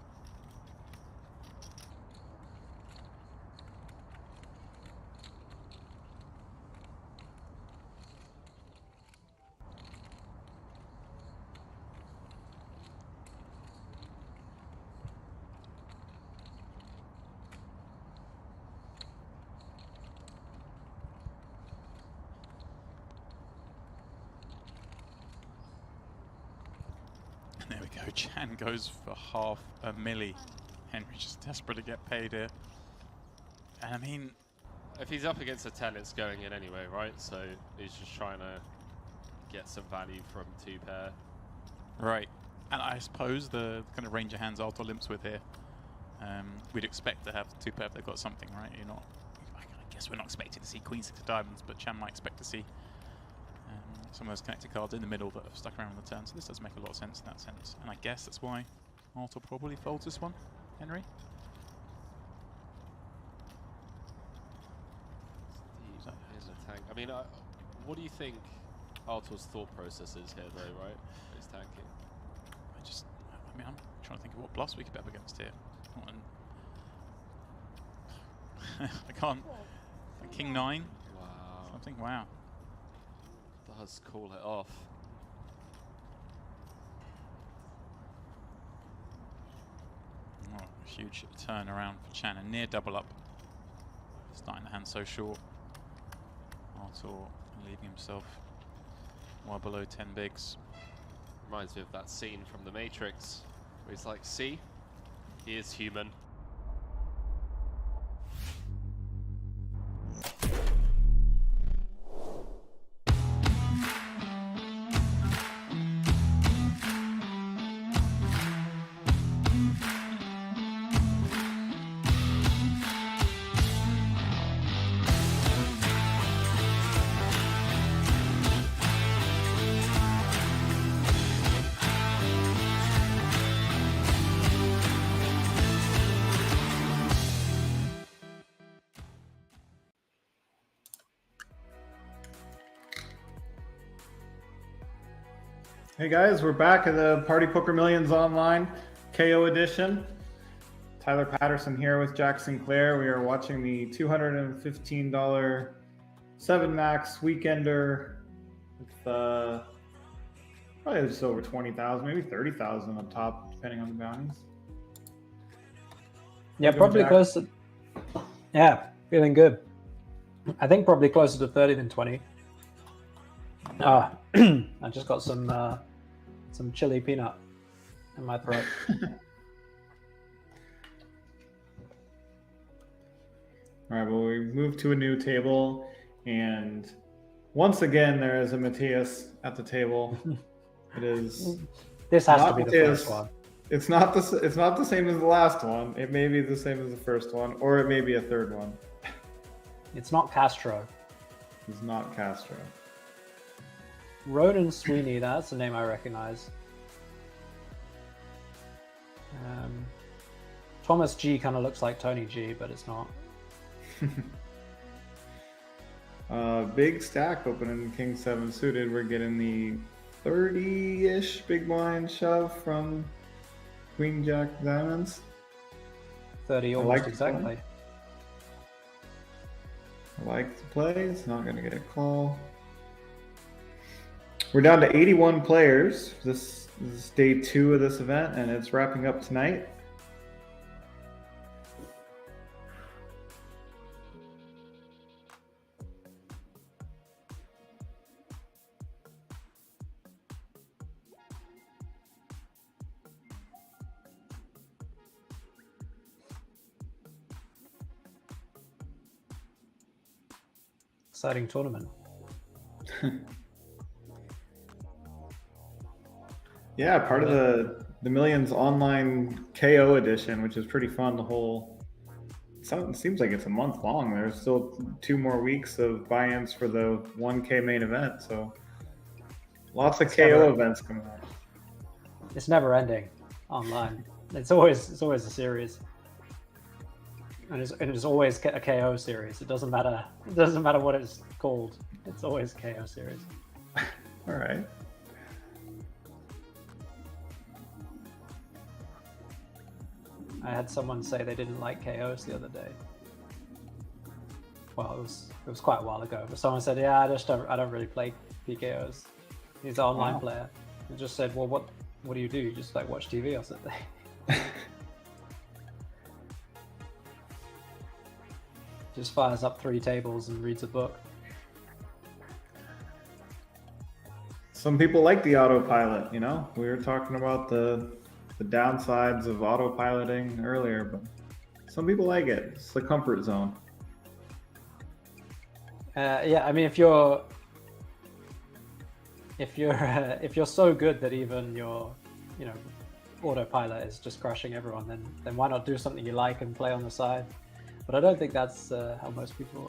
There we go, Chan goes for $500,000. Henry's just desperate to get paid here. And I mean, if he's up against a 10, it's going in anyway, right? So he's just trying to get some value from 2 pair. Right. And I suppose the kind of range of hands Artur limps with here, we'd expect to have 2 pair if they've got something, right? You're not, I guess we're not expecting to see Queen 6 of Diamonds, but Chan might expect to see some of those connected cards in the middle that have stuck around on the turn, so this does make a lot of sense in that sense. And I guess that's why Artur probably folds this one, Henry? Here's a tank. I mean, what do you think Artur's thought process is here, though, right? He's tanking. I mean, I'm trying to think of what bluffs we could bet up against here. I can't. King 9? Wow. Something, wow. Does call it off. Oh, huge turnaround for Chan, a near double up. Starting the hand so short. Artur leaving himself well below 10 bigs. Reminds me of that scene from The Matrix where he's like, see, he is human. Hey guys, we're back at the Party Poker Millions Online KO edition. Tyler Patterson here with Jack Sinclair. We are watching the $215 7 max weekender with probably just over 20,000, maybe 30,000 on top, depending on the bounties. Yeah, probably Jack? close to, yeah, feeling good. I think probably closer to 30 than 20. I just got some chili peanut in my throat. All right, well, we moved to a new table, and once again, there is a Matthias at the table. It is. This has to not be the Matthias. first one. It's not the same as the last one. It may be the same as the first one, or it may be a third one. It's not Castro. It's not Castro. Ronan Sweeney, that's a name I recognize. Thomas G kind of looks like Tony G, but it's not. Big stack opening King 7 suited. We're getting the 30-ish big blind shove from Queen Jack Diamonds. 30 almost exactly. I like the play. It's not going to get a call. We're down to 81 players. This is day 2 of this event, and it's wrapping up tonight. Exciting tournament. Yeah, part of the Millions online KO edition, which is pretty fun. The whole it seems like it's a month long. There's still 2 more weeks of buy-ins for the 1K main event, so lots of KO events coming up. It's never ending online. It's always a series. And it's always a KO series. It doesn't matter what it's called. It's always KO series. All right. I had someone say they didn't like KOs the other day. Well, it was quite a while ago. But someone said, "Yeah, I don't really play PKOs." He's an online player. He just said, "Well, what do you do? You just like watch TV or something?" Just fires up 3 tables and reads a book. Some people like the autopilot, you know? We were talking about the downsides of autopiloting earlier, but some people like it. It's the comfort zone. Yeah, I mean, if you're so good that even your autopilot is just crushing everyone, then why not do something you like and play on the side? But I don't think that's how most people.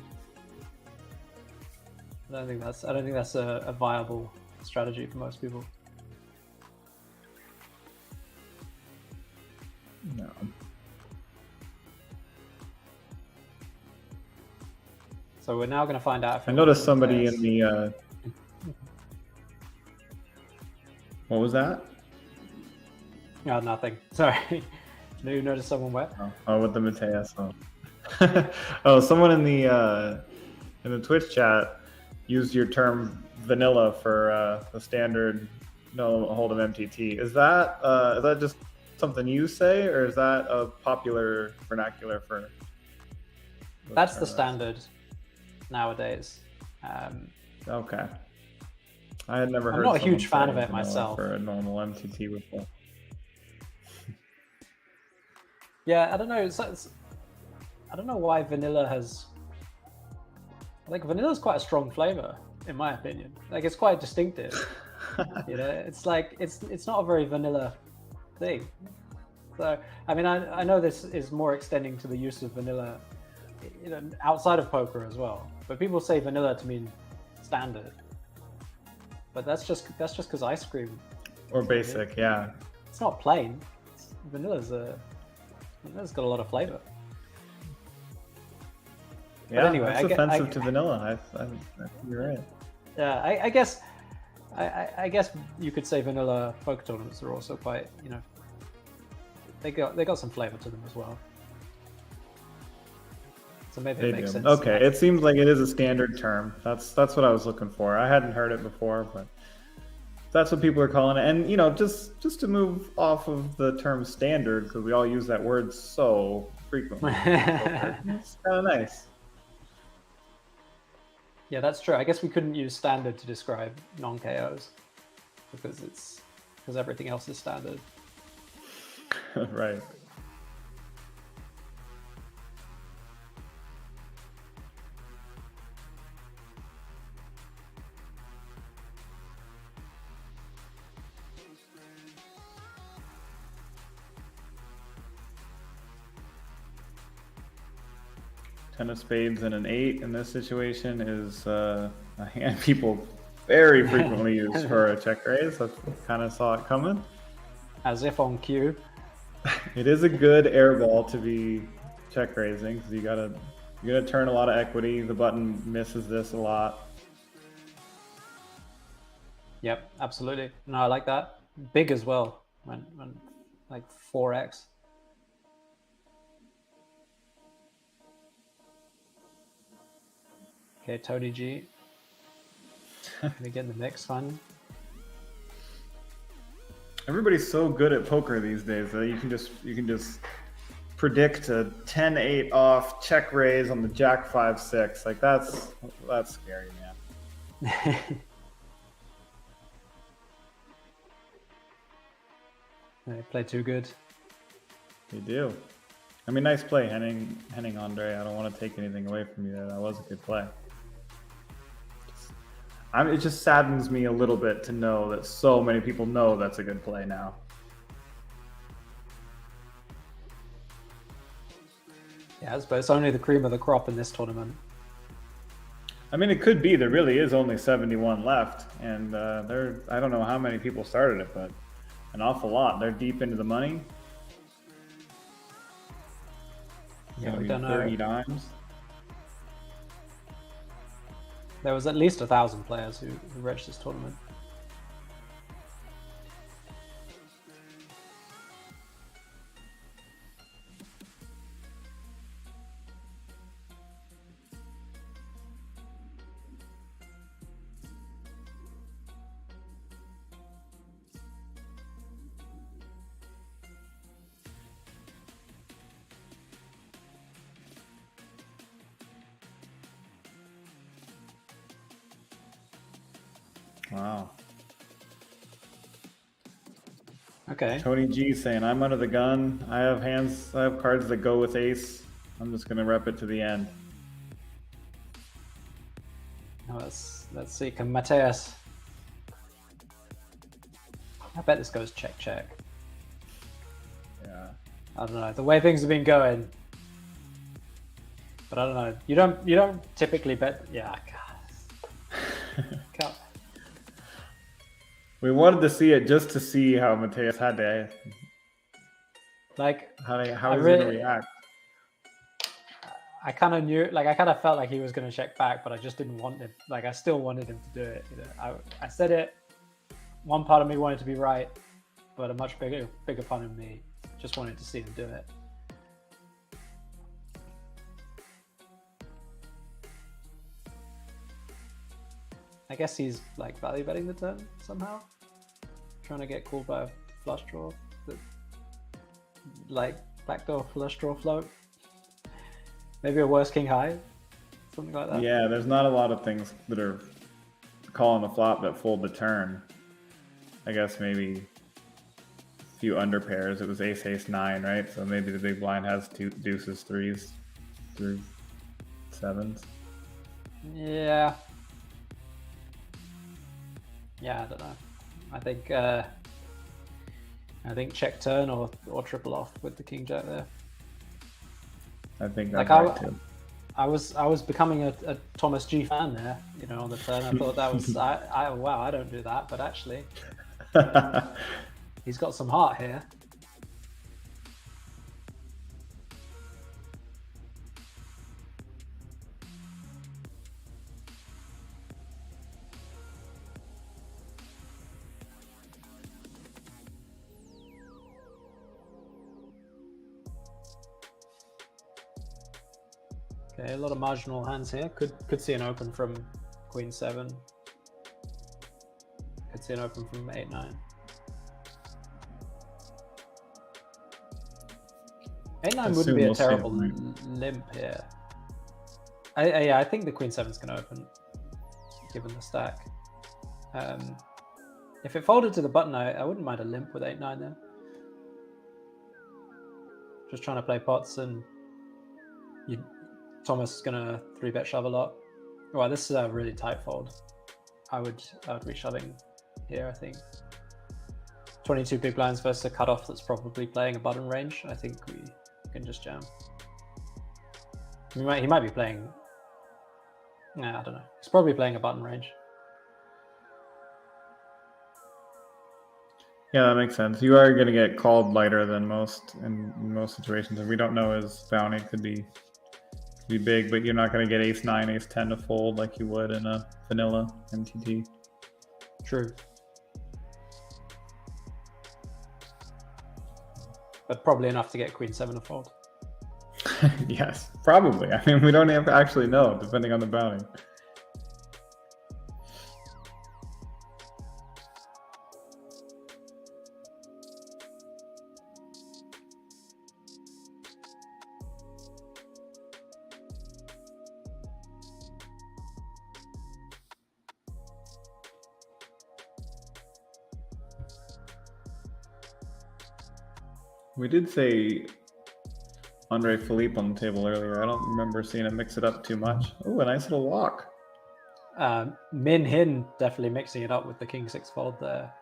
I don't think that's a viable strategy for most people. No. So we're now going to find out. If I noticed somebody in the. What was that? No, nothing. Sorry. You noticed someone where? Oh, with the Mateus. Oh, someone in the Twitch chat used your term vanilla for the standard no hold of MTT. Is that just something you say, or is that a popular vernacular for? That's the standard nowadays. Okay. I had never heard. I'm not a huge fan of it vanilla myself. For a normal MTT before. Yeah, I don't know. I don't know why vanilla has. Like, vanilla's quite a strong flavor, in my opinion. Like, it's quite distinctive. It's like it's not a very vanilla thing. So, I mean, I know this is more extending to the use of vanilla, outside of poker as well. But people say vanilla to mean standard. But that's just because ice cream. Or basic, yeah. It's not plain. Vanilla's got a lot of flavor. Yeah, but anyway, it's offensive to vanilla. I think you're right. Yeah, I guess you could say vanilla poker tournaments are also quite, they got some flavor to them as well. So maybe it makes sense. Okay, it seems like it is a standard term. That's what I was looking for. I hadn't heard it before, but that's what people are calling it. And just to move off of the term standard, because we all use that word so frequently, it's kind of nice. Yeah, that's true. I guess we couldn't use standard to describe non-KOs because everything else is standard. Right. Ten of spades and an 8 in this situation is a hand people very frequently use for a check raise. I kind of saw it coming. As if on cue. It is a good air ball to be check raising because you gotta turn a lot of equity. The button misses this a lot. Yep, absolutely. No, I like that. Big as well. When like 4x. Okay, Tony G. Gonna get in the mix, fun. Everybody's so good at poker these days that you can just predict a 10-8 off check raise on the Jack 5-6. Like that's scary, man. They play too good. They do. I mean, nice play, Henning Andre. I don't want to take anything away from you there. That was a good play. It just saddens me a little bit to know that so many people know that's a good play now. Yeah, but it's only the cream of the crop in this tournament. I mean, it could be. There really is only 71 left, and I don't know how many people started it, but an awful lot. They're deep into the money. Yeah, we Maybe don't know. 30 dimes. There was at least 1,000 players who reached this tournament. Wow. Okay. Tony G saying, I'm under the gun. I have cards that go with ace. I'm just going to rep it to the end. Now let's see. Can Mateus? I bet this goes check. Yeah. I don't know. The way things have been going. But I don't know. You don't typically bet. Yeah. God. We wanted to see it just to see how Mateus had to, Like, how he's going to react. I kind of knew, like, I kind of felt like he was going to check back, but I just didn't want him. Like, I still wanted him to do it. You know? I said it. One part of me wanted to be right, but a much bigger part of me just wanted to see him do it. I guess he's like value betting the turn somehow, trying to get called by a flush draw, like backdoor flush draw float. Maybe a worse king high, something like that. Yeah, there's not a lot of things that are calling the flop that fold the turn. I guess maybe a few under pairs. It was ace 9, right? So maybe the big blind has two deuces, 3s through 7s. Yeah. Yeah, I don't know. I think check turn or triple off with the king jack there. I think Like that's right too. I was becoming a Thomas G fan there, you know, on the turn. I thought that was wow, I don't do that, but actually he's got some heart here. Okay, a lot of marginal hands here. Could see an open from Queen 7. Could see an open from 8-9. 8-9 wouldn't be a terrible limp here. I think the Queen 7's going to open. given the stack. If it folded to the button, I wouldn't mind a limp with 8-9 there. Just trying to play pots, and Thomas is gonna 3-bet shove a lot. Well, this is a really tight fold. I would be shoving here, I think. 22 big blinds versus a cutoff that's probably playing a button range. I think we can just jam. He might be playing. Nah, I don't know. He's probably playing a button range. Yeah, that makes sense. You are going to get called lighter than most in most situations. If we don't know his bounty, could be big, but you're not going to get ace 9, ace 10 to fold like you would in a vanilla MTT. True. But probably enough to get queen 7 to fold. Yes, probably. I mean, we don't actually know, depending on the bounty. We did say Andre Philippe on the table earlier. I don't remember seeing him mix it up too much. Oh, a nice little walk. Min Hin definitely mixing it up with the king 6 fold there.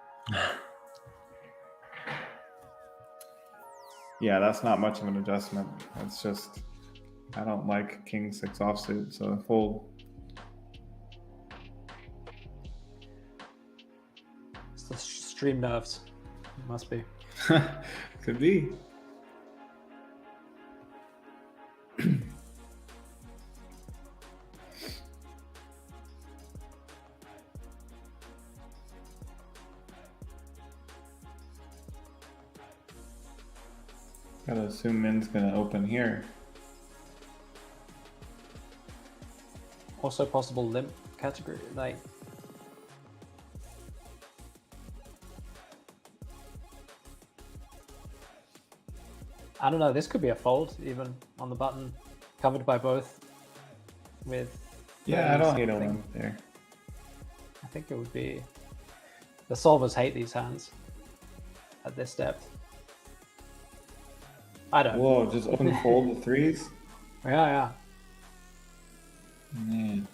Yeah, that's not much of an adjustment. It's just, I don't like king 6 offsuit, so fold. It's the stream nerves. It must be. Could be. Gotta assume Min's gonna open here. Also possible limp category, like. I don't know, this could be a fold even on the button, covered by both with... Yeah, I don't hate a limp there. I think it would be... The solvers hate these hands at this depth. I don't. Whoa, just open fold the threes? Yeah. Man.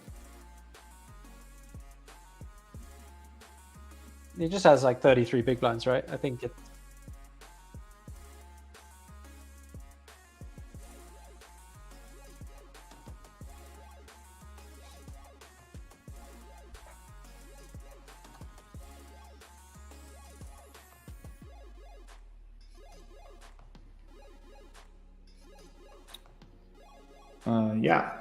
He just has like 33 big blinds, right? I think it... Yeah.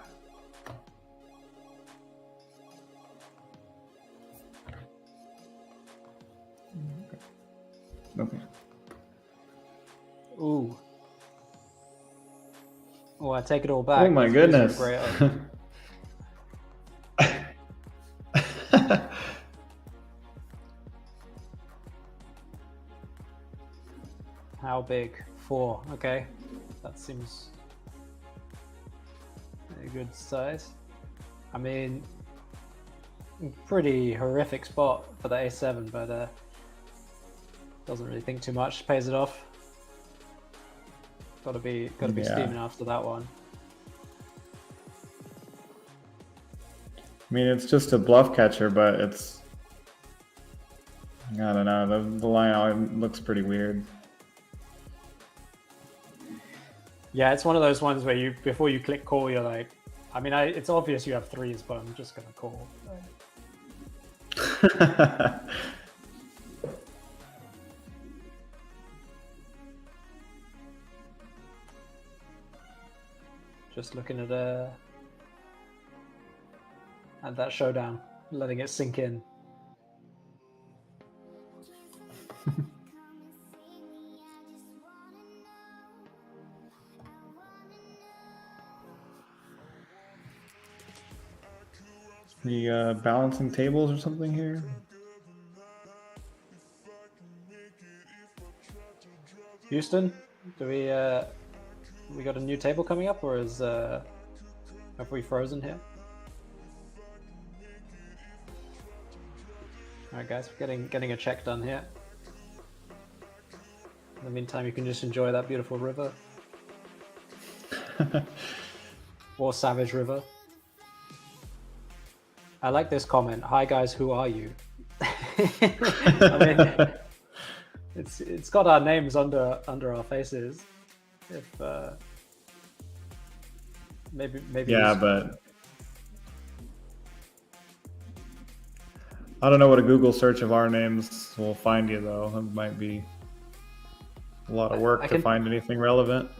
Okay. Ooh. Oh, I take it all back. Oh my goodness. How big? 4. Okay. That seems a good size. I mean, pretty horrific spot for the A7, but doesn't really think too much. Pays it off. Gotta be steaming after that one. I mean, it's just a bluff catcher, but it's... I don't know, the line looks pretty weird. Yeah, it's one of those ones where before you click call, you're like, I mean, it's obvious you have 3s, but I'm just gonna call. Just looking at that showdown, letting it sink in. The balancing tables or something here? Houston, do we got a new table coming up, or have we frozen here? Alright guys, we're getting a check done here. In the meantime, you can just enjoy that beautiful river. Or Savage River. I like this comment. Hi guys, who are you? I mean, it's got our names under our faces. If maybe Yeah, but I don't know what a Google search of our names will find you though. It might be a lot of work to find anything relevant.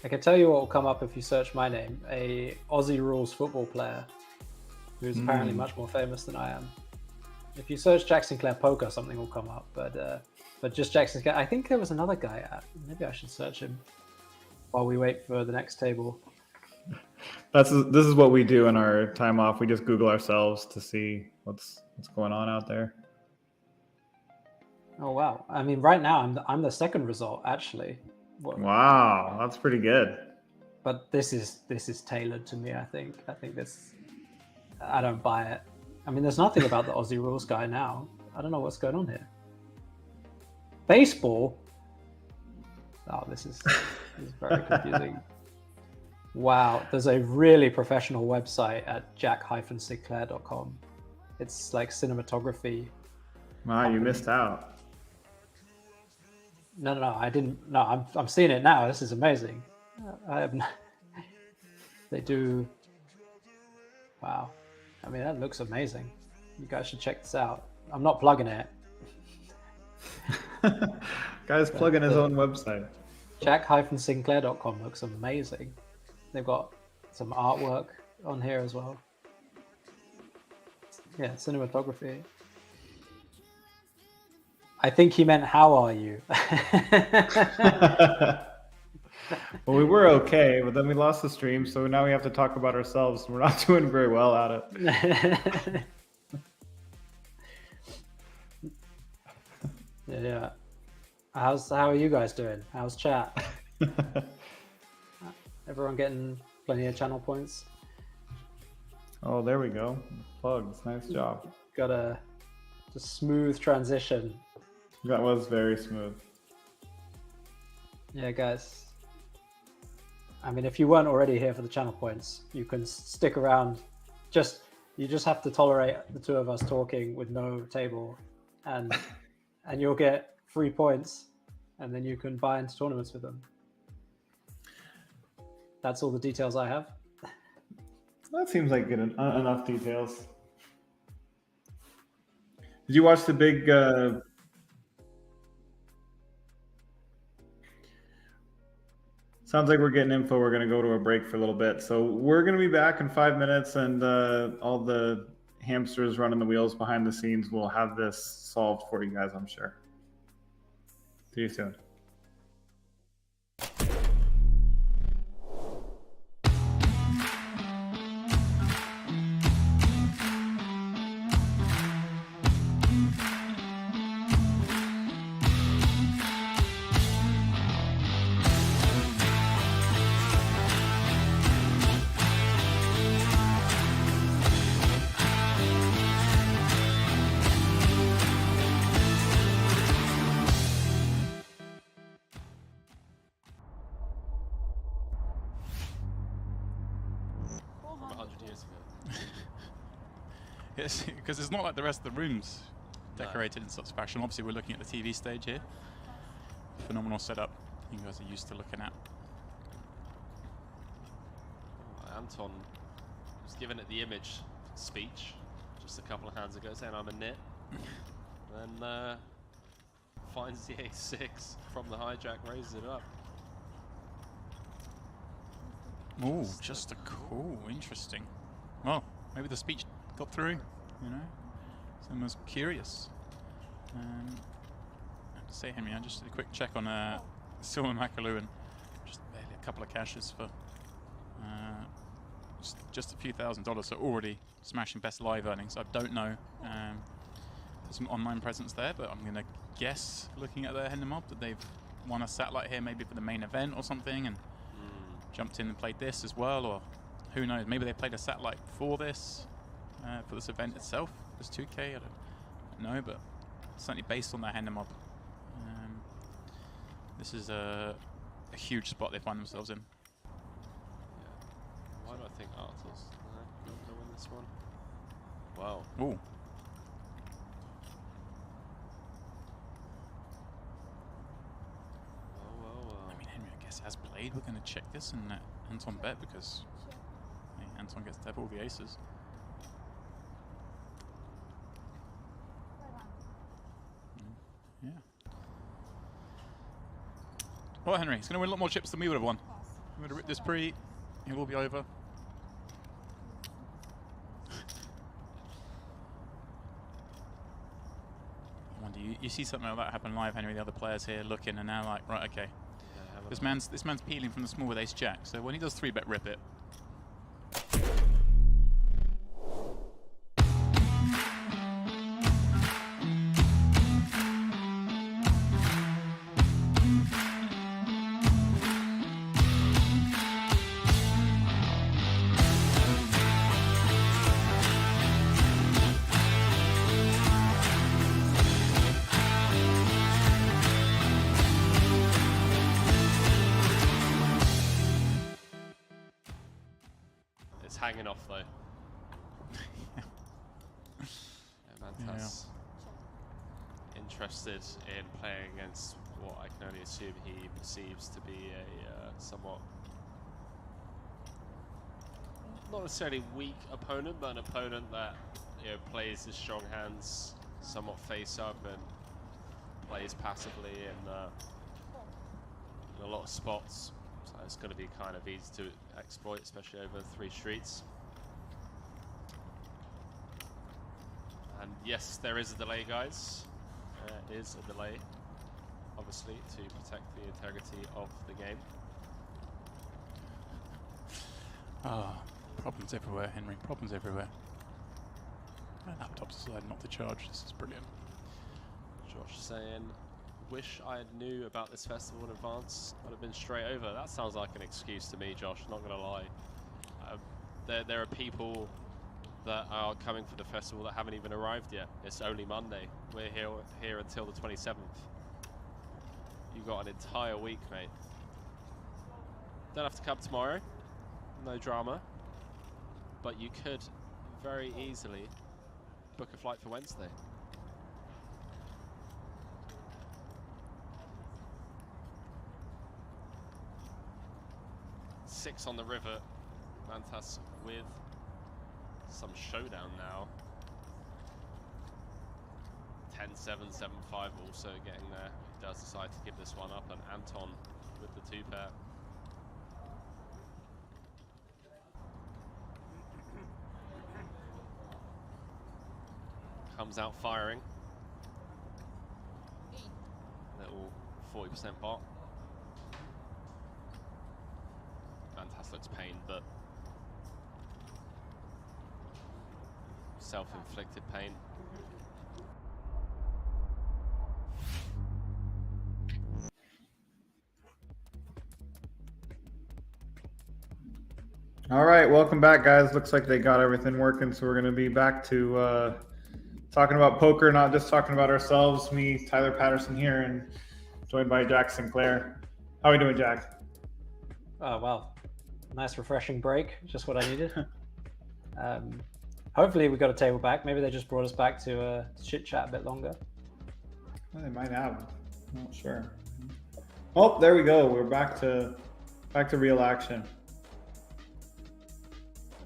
I can tell you what will come up if you search my name: a Aussie rules football player who's apparently much more famous than I am. If you search Jack Sinclair poker, something will come up, but just Jack Sinclair. I think there was another guy. Maybe I should search him while we wait for the next table. This is what we do in our time off. We just Google ourselves to see what's going on out there. Oh wow! I mean, right now I'm the second result actually. Wow, that's pretty good. But this is tailored to me. I think this. I don't buy it. I mean, there's nothing about the Aussie rules guy now. I don't know what's going on here. Baseball. Oh, this is very confusing. Wow, there's a really professional website at jack-sinclair.com. It's like cinematography. Wow, you missed out. No, I didn't. No, I'm seeing it now. This is amazing. They do. Wow. I mean, that looks amazing. You guys should check this out. I'm not plugging it. Guy's plugging his own website. Jack-Sinclair.com looks amazing. They've got some artwork on here as well. Yeah, cinematography. I think he meant, how are you? Well, we were okay, but then we lost the stream, so now we have to talk about ourselves. We're not doing very well at it. Yeah. How are you guys doing? How's chat? Everyone getting plenty of channel points? Oh, there we go. Plugs. Nice job. Got a smooth transition. That was very smooth. Yeah, guys. I mean, if you weren't already here for the channel points, you can stick around. You just have to tolerate the two of us talking with no table, and you'll get free points, and then you can buy into tournaments with them. That's all the details I have. That seems like good enough details. Did you watch the big? Sounds like we're getting info. We're going to go to a break for a little bit. So we're going to be back in 5 minutes, and all the hamsters running the wheels behind the scenes will have this solved for you guys, I'm sure. See you soon. Yes, because it's not like the rest of the rooms decorated in such fashion. Obviously, we're looking at the TV stage here. Phenomenal setup you guys are used to looking at. Anton was given it the image speech just a couple of hands ago, saying I'm a nit. Then finds the A6 from the hijack, raises it up. Oh, just a cool, interesting. Well, maybe the speech got through, you know. Someone's curious. I have to say, Henry, I just did a quick check on Silver Makaloo and just barely a couple of cashes for just a few $1,000, so already smashing best live earnings. I don't know. There's some online presence there, but I'm going to guess, looking at their Hender Mob, that they've won a satellite here maybe for the main event or something and jumped in and played this as well, or who knows, maybe they played a satellite before this, for this event itself, this 2K, I don't know, but certainly based on their hand mob, this is a huge spot they find themselves in. Yeah. Why do I think Arthur's not going to win this one? Wow. Ooh. Well. I mean, Henry, I guess, has played. We're going to check this and Anton bet because Anton gets to have all the aces. Yeah. Well, Henry, he's going to win a lot more chips than we would have won. We would have ripped this pre. It will be over. I wonder, you see something like that happen live, Henry. The other players here looking and now like, right, okay. Yeah, This man's peeling from the small with ace jack. So when he does 3-bet rip it. It's hanging off though. Mantas interested in playing against what I can only assume he perceives to be a somewhat, not necessarily weak opponent, but an opponent that plays his strong hands somewhat face up and plays passively in a lot of spots. So it's going to be kind of easy to exploit, especially over 3 streets. And yes, there is a delay, guys. There is a delay, obviously, to protect the integrity of the game. Ah, problems everywhere, Henry. Problems everywhere. My laptop's decided not to charge. This is brilliant. Josh saying, wish I knew about this festival in advance. I'd have been straight over. That sounds like an excuse to me, Josh, not going to lie. There are people that are coming for the festival that haven't even arrived yet. It's only Monday. We're here until the 27th. You've got an entire week, mate. Don't have to come tomorrow. No drama. But you could very easily book a flight for Wednesday. Six on the river. Mantas with some showdown now. 10-7, 7-5 also getting there. He does decide to give this one up, and Anton with the 2-pair. Comes out firing. Little 40% pot. Mantas looks pained, but self-inflicted pain. All right, welcome back, guys. Looks like they got everything working, so we're going to be back to talking about poker, not just talking about ourselves. Me, Tyler Patterson here, and joined by Jack Sinclair. How are we doing, Jack? Oh, well, nice refreshing break, just what I needed. Hopefully we got a table back. Maybe they just brought us back to chit chat a bit longer. Well, they might have. I'm not sure. Oh, there we go. We're back to real action.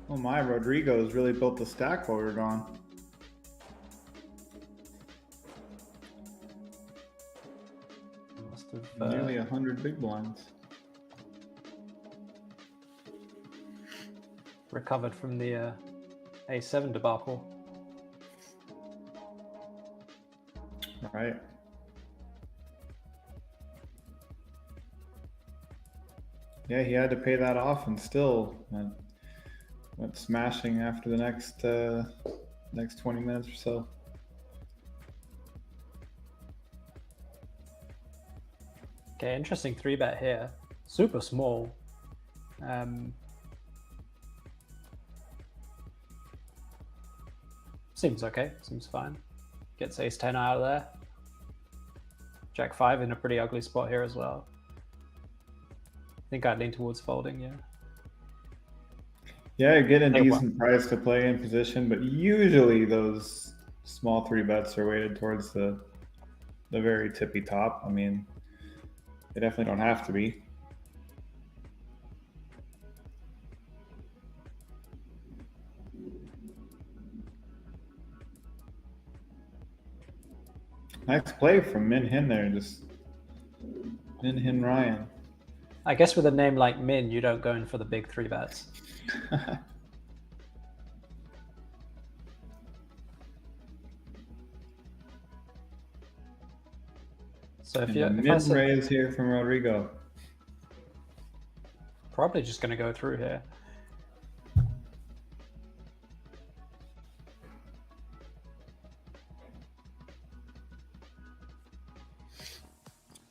Oh my, Rodrigo's really built the stack while we were gone. Must have Nearly 100 big blinds. recovered from the A7 debacle. Right. Yeah, he had to pay that off and still went smashing after the next 20 minutes or so. Okay, interesting 3-bet here. Super small. Seems okay. Seems fine. Gets ace 10 out of there. Jack 5 in a pretty ugly spot here as well. I think I'd lean towards folding, yeah. Yeah, you're getting a Hey, decent price to play in position, but usually those small 3-bets are weighted towards the very tippy top. I mean, they definitely don't have to be. Nice play from Min Hin there, just Min Hin Ryan. I guess with a name like Min, you don't go in for the big 3-bets. So if you Min raise here from Rodrigo. Probably just going to go through here.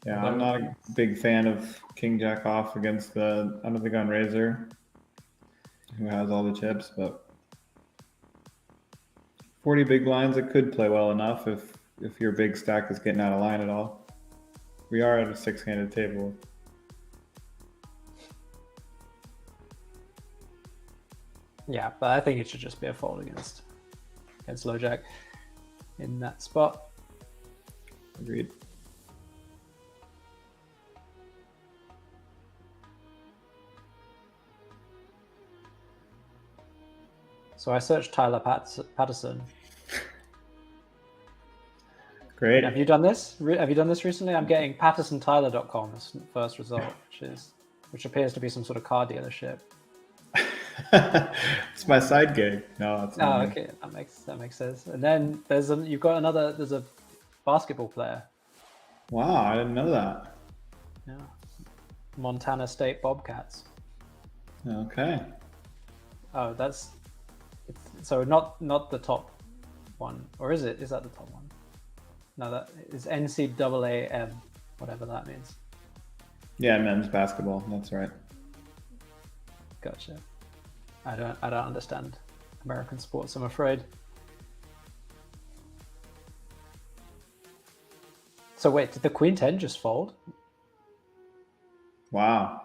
Yeah, I'm not a big fan of King Jack off against the under the gun raiser, who has all the chips, but 40 big blinds, it could play well enough if your big stack is getting out of line at all. We are at a 6-handed table. Yeah, but I think it should just be a fold against low jack in that spot. Agreed. So I searched Tyler Patterson. Great. Have you done this? Have you done this recently? I'm getting pattersontyler.com as the first result, which appears to be some sort of car dealership. It's my side gig. No, it's not. Oh, okay, that makes sense. And then there's a basketball player. Wow, I didn't know that. Yeah, Montana State Bobcats. Okay. Oh, so not the top one, or is it? Is that the top one? No, that is NCAA, whatever that means. Yeah, men's basketball. That's right. Gotcha. I don't understand American sports, I'm afraid. So wait, did the Queen 10 just fold? Wow.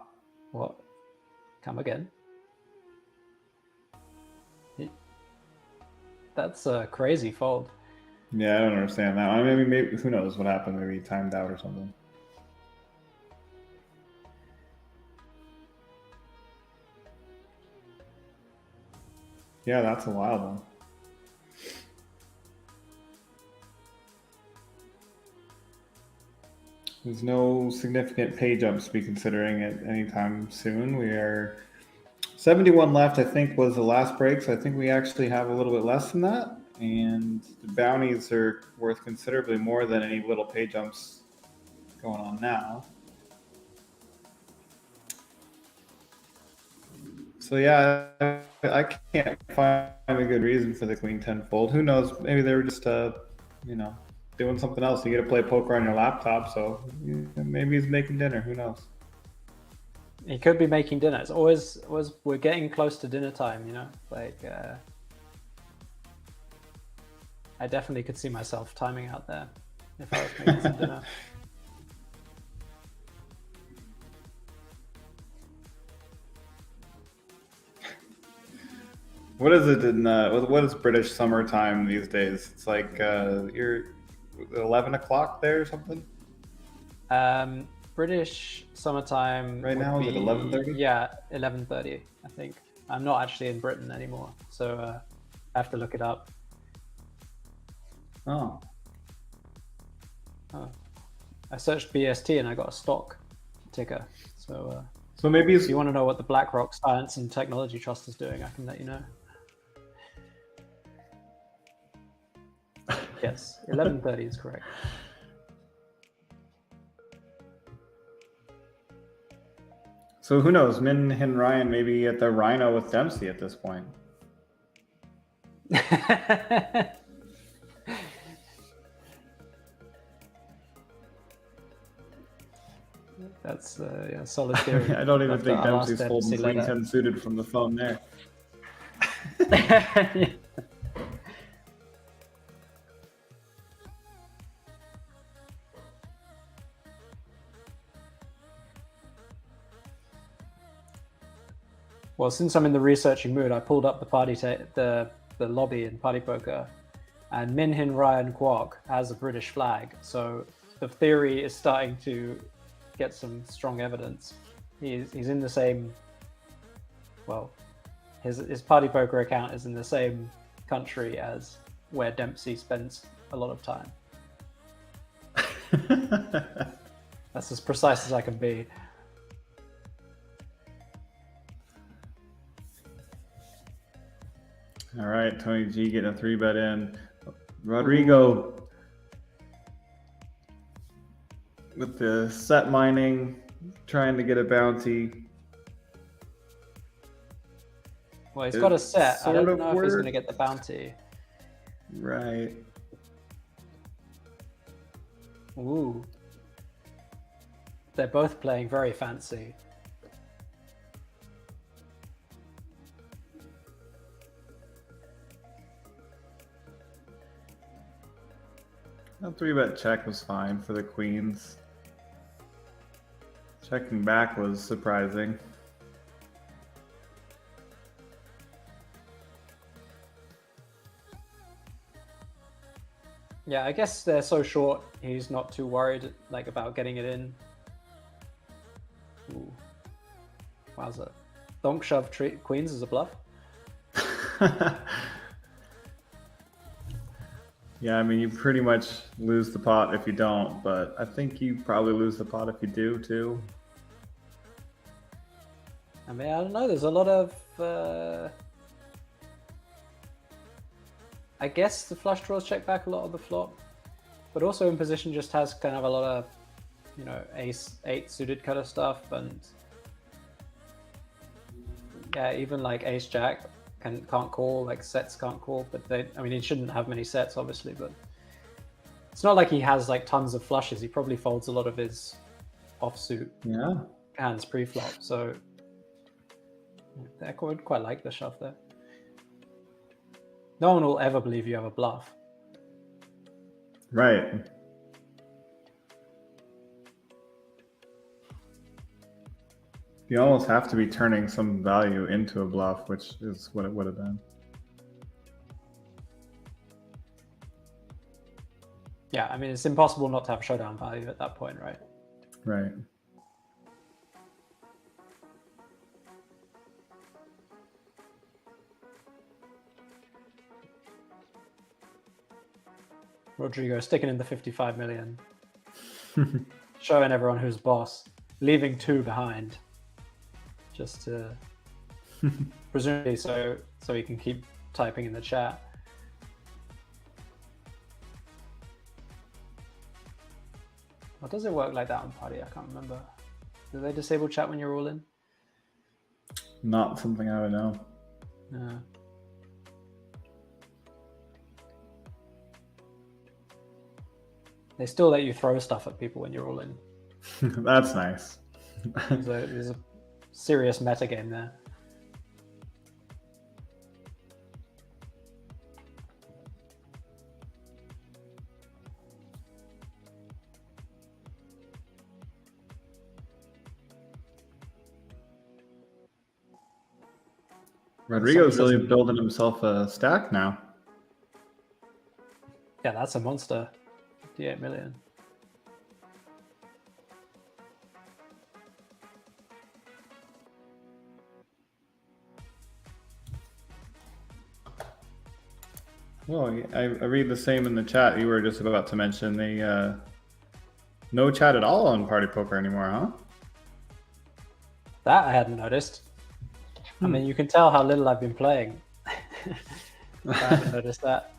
What? Come again? That's a crazy fold. Yeah, I don't understand that. I mean, maybe who knows what happened? Maybe he timed out or something. Yeah, that's a wild one. There's no significant pay jumps to be considering it anytime soon. We are 71 left, I think, was the last break. So I think we actually have a little bit less than that. And the bounties are worth considerably more than any little pay jumps going on now. So yeah, I can't find a good reason for the Queen 10 fold. Who knows? Maybe they were just, doing something else. You get to play poker on your laptop, so maybe he's making dinner. Who knows? He could be making dinner. It's always we're getting close to dinner time, you know. I definitely could see myself timing out there if I was making some dinner. What is it in what is British summertime these days? It's like you're 11 o'clock there or something? British summertime right now, is it 11:30? Yeah, 11:30, I think. I'm not actually in Britain anymore, so I have to look it up. Oh. I searched BST and I got a stock ticker. So maybe if you want to know what the BlackRock Science and Technology Trust is doing, I can let you know. Yes, 11:30 is correct. So who knows? Min and Ryan maybe at the Rhino with Dempsey at this point. That's solid theory. I don't even think Dempsey's folding Queen 10 suited from the phone there. Well, since I'm in the researching mood, I pulled up the lobby in Party Poker, and Minhin Ryan Kwok has a British flag. So the theory is starting to get some strong evidence. He's in the same. Well, his Party Poker account is in the same country as where Dempsey spends a lot of time. That's as precise as I can be. All right, Tony G getting a 3-bet in. Rodrigo with the set mining, trying to get a bounty. Well, he's got a set. I don't know if he's worked. going to get the bounty. Right. Ooh. They're both playing very fancy. A 3-bet check was fine for the queens. Checking back was surprising. Yeah, I guess they're so short, he's not too worried about getting it in. Ooh. Wowza. Donk shove queens as a bluff. Yeah, I mean, you pretty much lose the pot if you don't, but I think you probably lose the pot if you do, too. I mean, I don't know, there's a lot of... I guess the flush draws check back a lot of the flop, but also in position just has kind of a lot of, ace 8 suited kind of stuff, and yeah, even ace jack can't call, sets can't call, but he shouldn't have many sets obviously, but it's not like he has tons of flushes. He probably folds a lot of his offsuit hands pre-flop, so I would quite like the shove there. No one will ever believe you have a bluff. Right. You almost have to be turning some value into a bluff, which is what it would have been. Yeah, I mean, it's impossible not to have showdown value at that point, right? Right. Rodrigo sticking in the 55 million. Showing everyone who's boss. Leaving 2 behind. Just to... presumably so he can keep typing in the chat. Or does it work like that on Party? I can't remember. Do they disable chat when you're all in? Not something I would know. No. They still let you throw stuff at people when you're all in. That's nice. There's a serious metagame there. Rodrigo's really building himself a stack now. Yeah, that's a monster. 58 million. Well, I read the same in the chat. You were just about to mention the no chat at all on Party Poker anymore, huh? That I hadn't noticed. I mean, you can tell how little I've been playing. I haven't noticed that.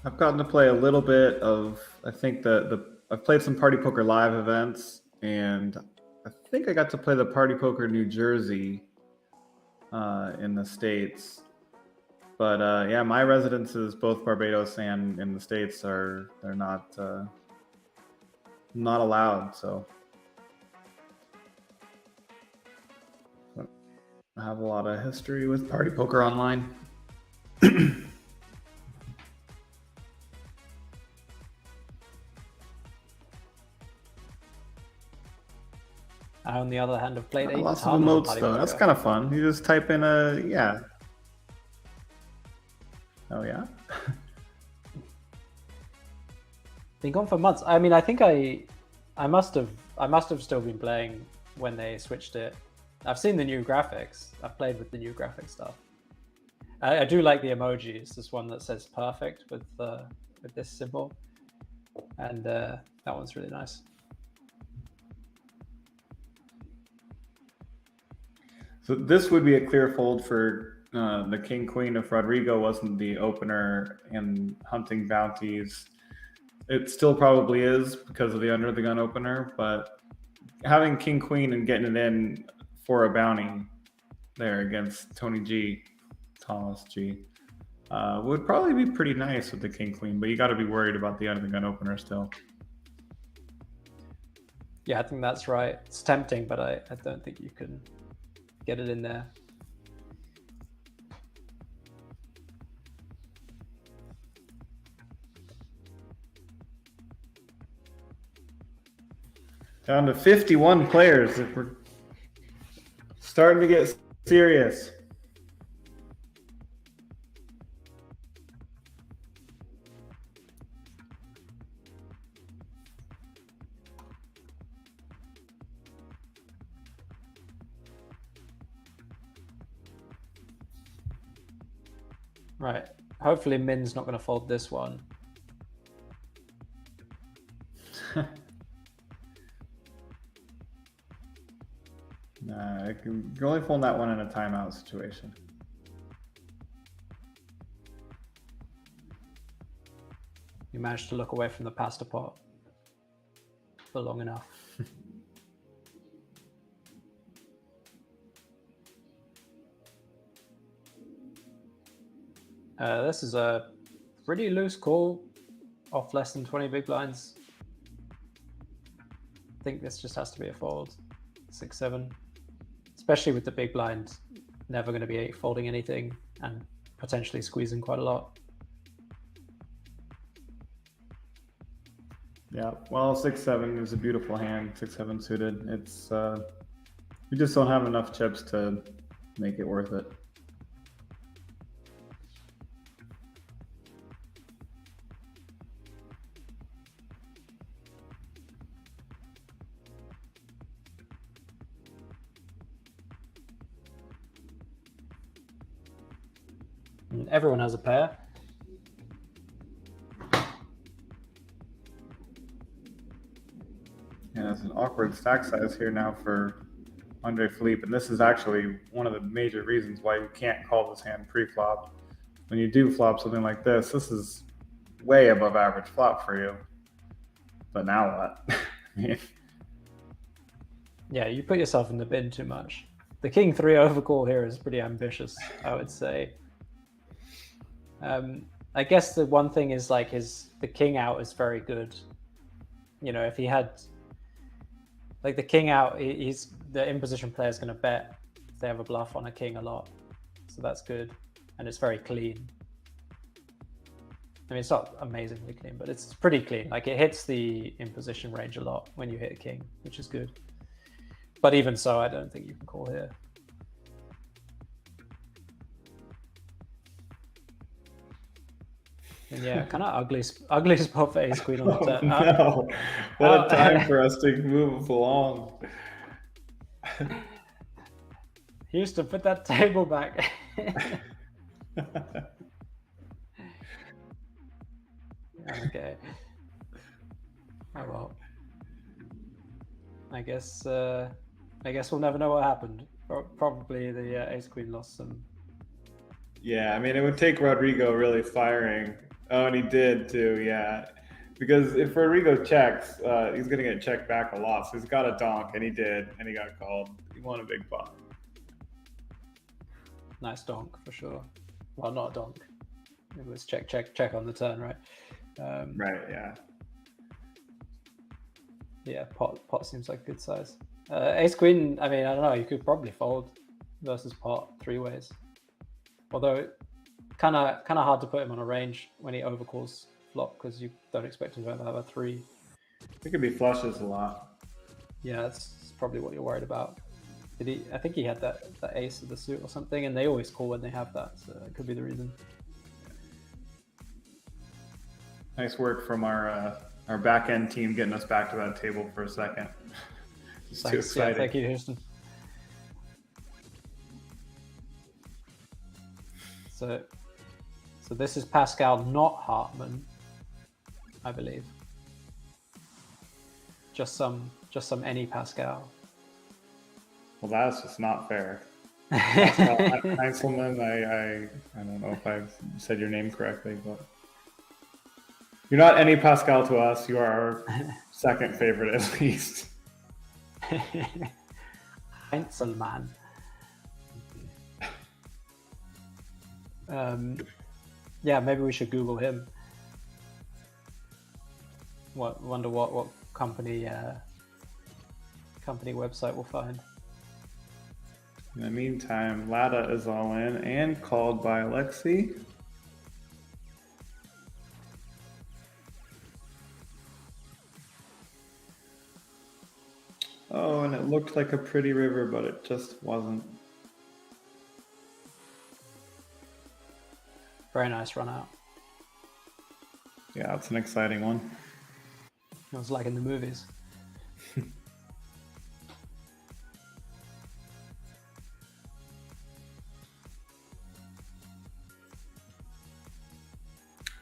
I've gotten to play a little bit of, I think I've played some Party Poker live events, and I think I got to play the Party Poker New Jersey in the States. But yeah, my residences, both Barbados and in the States, they're not allowed. So I have a lot of history with Party Poker online. the other hand, have played Lots of emotes though. That's kind of fun. You just type in yeah. Oh yeah. Been gone for months. I mean, I think I must have still been playing when they switched it. I've seen the new graphics. I've played with the new graphic stuff. I do like the emojis. This one that says perfect with this symbol, and that one's really nice. So this would be a clear fold for the King Queen if Rodrigo wasn't the opener and hunting bounties. It still probably is because of the under the gun opener, but having King Queen and getting it in for a bounty there against Thomas G, would probably be pretty nice with the King Queen, but you got to be worried about the under the gun opener still. Yeah, I think that's right. It's tempting, but I don't think you can get it in there. Down to 51 players. If we're starting to get serious. Right. Hopefully Min's not going to fold this one. Nah, you're only folding that one in a timeout situation. You managed to look away from the pasta pot for long enough. This is a pretty loose call off less than 20 big blinds. I think this just has to be a fold. 6-7. Especially with the big blind never going to be folding anything and potentially squeezing quite a lot. Yeah, well, 6-7 is a beautiful hand. 6-7 suited. It's we just don't have enough chips to make it worth it. And everyone has a pair. Yeah, it's an awkward stack size here now for Andre Philippe, and this is actually one of the major reasons why you can't call this hand pre-flop. When you do flop something like this is way above average flop for you. But now what? Yeah, you put yourself in the bin too much. The king 3 overcall here is pretty ambitious, I would say. I guess the one thing is like the king out is very good. You know, if he had like the king out, he's the in position player is going to bet if they have a bluff on a king a lot, so that's good, and it's very clean. I mean, it's not amazingly clean, but it's pretty clean. Like it hits the in position range a lot when you hit a king, which is good. But even so, I don't think you can call here. And yeah, kind of ugly spot for ace queen on the turn. No, what a time for us to move along. Houston, put that table back. Okay. Oh well. I guess we'll never know what happened. Probably the ace queen lost some. Yeah, I mean, it would take Rodrigo really firing. Oh, and he did too, yeah. Because if Rodrigo checks, he's going to get checked back a lot. So he's got a donk, and he did, and he got called. He won a big pot. Nice donk for sure. Well, not a donk. It was check on the turn, right? Right, yeah. Yeah, pot seems like a good size. Ace queen, I mean, I don't know. You could probably fold versus pot 3 ways. Although, kind of hard to put him on a range when he overcalls flop because you don't expect him to ever have a 3. It could be flushes a lot. Yeah, it's probably what you're worried about. Did he? I think he had that ace of the suit or something, and they always call when they have that, so it could be the reason. Nice work from our back end team getting us back to that table for a second. It's too Thanks. Yeah, exciting. thank you, Houston. So this is Pascal, not Hartman, I believe. Just some any Pascal. Well, that's just not fair. Pascal Heinzelman, I don't know if I said your name correctly, but you're not any Pascal to us. You are our second favorite at least. Heinzelman. Yeah, maybe we should Google him. Wonder what company website we'll find. In the meantime, Lada is all in and called by Alexi. Oh, and it looked like a pretty river, but it just wasn't. Very nice run out. Yeah, it's an exciting one. It was like in the movies.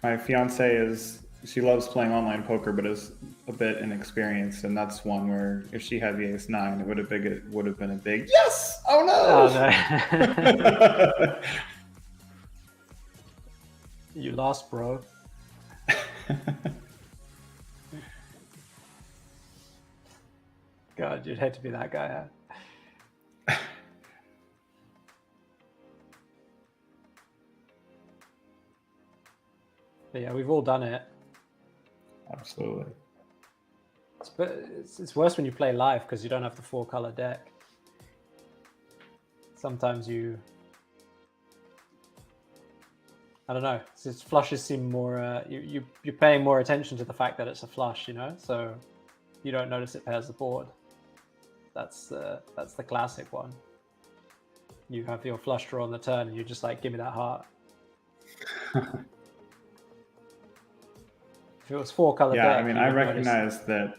My fiance she loves playing online poker, but is a bit inexperienced, and that's one where if she had the ace nine, it would have been a big yes. Oh no! Oh, no. You lost, bro. God, you'd hate to be that guy. Huh? But yeah, we've all done it. Absolutely. It's worse when you play live because you don't have the 4-color deck. Sometimes I don't know. Since flushes seem more, you're paying more attention to the fact that it's a flush, you know. So you don't notice it pairs the board. That's the classic one. You have your flush draw on the turn, and you're just like, give me that heart. If it was 4-color Yeah, deck, I mean, I recognize that.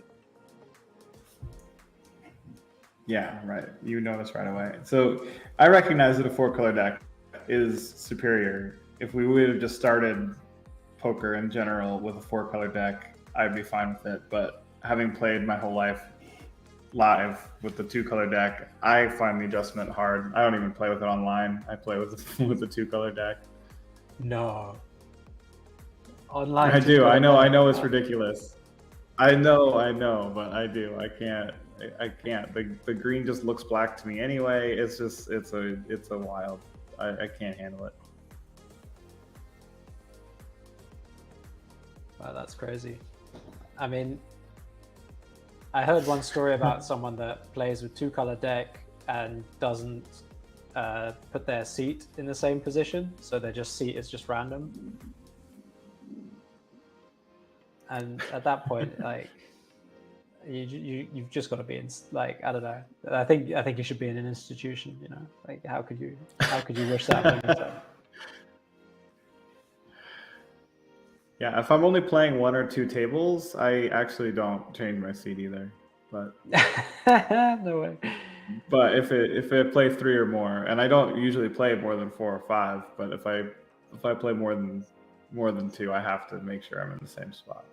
Yeah, right. You notice right away. So I recognize that a 4-color deck is superior. If we would have just started poker in general with a 4-color deck, I'd be fine with it. But having played my whole life live with the 2-color deck, I find the adjustment hard. I don't even play with it online. I play with the 2-color deck. No. Online. I do. I know it's ridiculous. I know, but I do. I can't. The green just looks black to me anyway. It's a wild. I can't handle it. Wow, that's crazy. I mean, I heard one story about someone that plays with 2-color deck and doesn't put their seat in the same position, so their seat is just random. And at that point, like, you've just got to be in, like, I don't know. I think you should be in an institution. You know, like, how could you wish that on yourself? Yeah, if I'm only playing 1 or 2 tables, I actually don't change my seat either. But no way. But if I play 3 or more, and I don't usually play more than 4 or 5, but if I play more than 2, I have to make sure I'm in the same spot.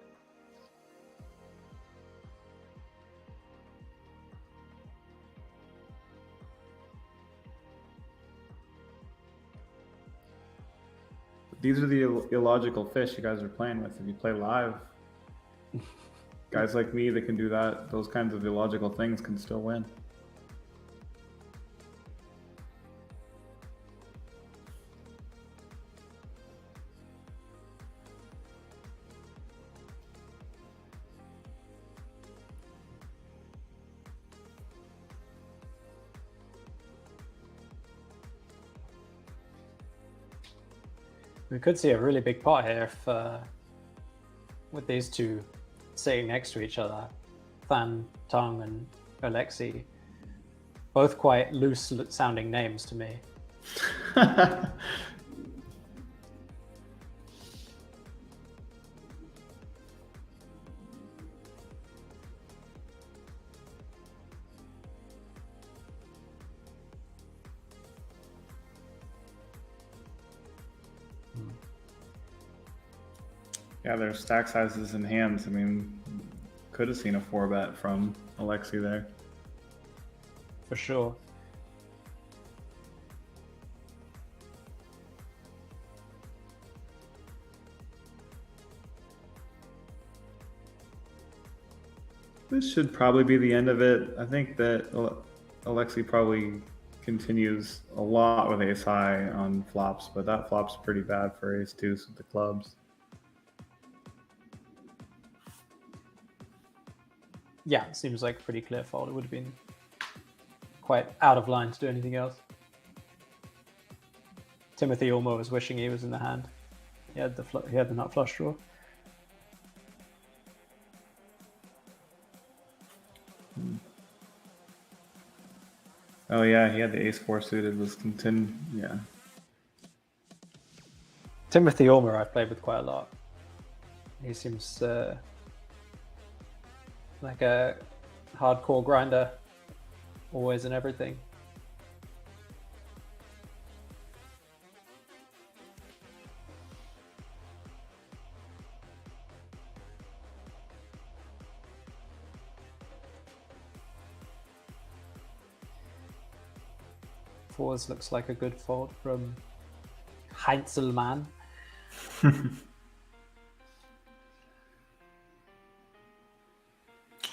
These are the illogical fish you guys are playing with. If you play live, guys like me that can do that, those kinds of illogical things can still win. We could see a really big pot here if, with these two sitting next to each other, Fan, Tong, and Alexi. Both quite loose sounding names to me. Yeah, their stack sizes and hands. I mean, could have seen a 4-bet from Alexi there. For sure. This should probably be the end of it. I think that Alexi probably continues a lot with ace high on flops, but that flop's pretty bad for ace deuce with the clubs. Yeah, it seems like a pretty clear fold. It would have been quite out of line to do anything else. Timothy almost was wishing he was in the hand. He had the nut flush draw. Oh yeah, he had the ace-4 suited. Was yeah. Timothy Ormer I've played with quite a lot. He seems like a hardcore grinder, always and everything. Fours looks like a good fold from Heinzelmann.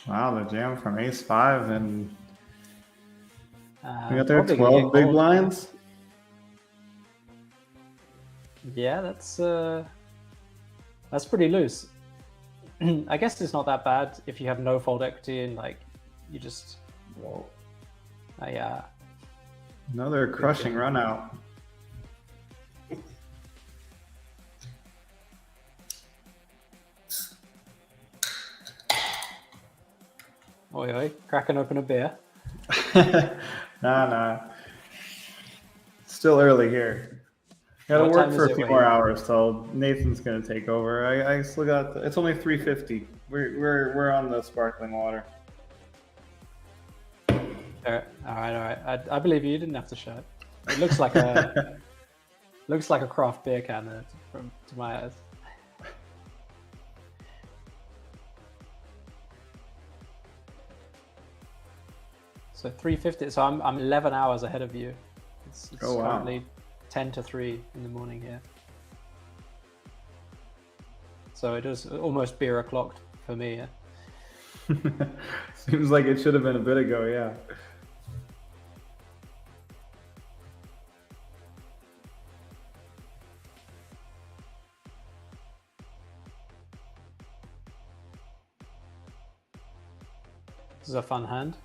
Wow, the jam from ace-5, and we got there probably 12 big blinds. Yeah, that's pretty loose. I guess it's not that bad if you have no fold equity and like you just yeah. Another crushing run out. Oi, oi, cracking open a beer. Nah. Still early here. Gotta What work time for is a it few where more you- hours till Nathan's gonna take over. I still got. It's only 3:50. We're on the sparkling water. All right. I believe you. You didn't have to show it. It looks like a looks like a craft beer can there to my eyes. So 3:50. So I'm 11 hours ahead of you. It's Oh, wow. currently 10 to 3 in the morning here. So it is almost beer o'clock for me. Yeah? Seems like it should have been a bit ago. Yeah. This is a fun hand.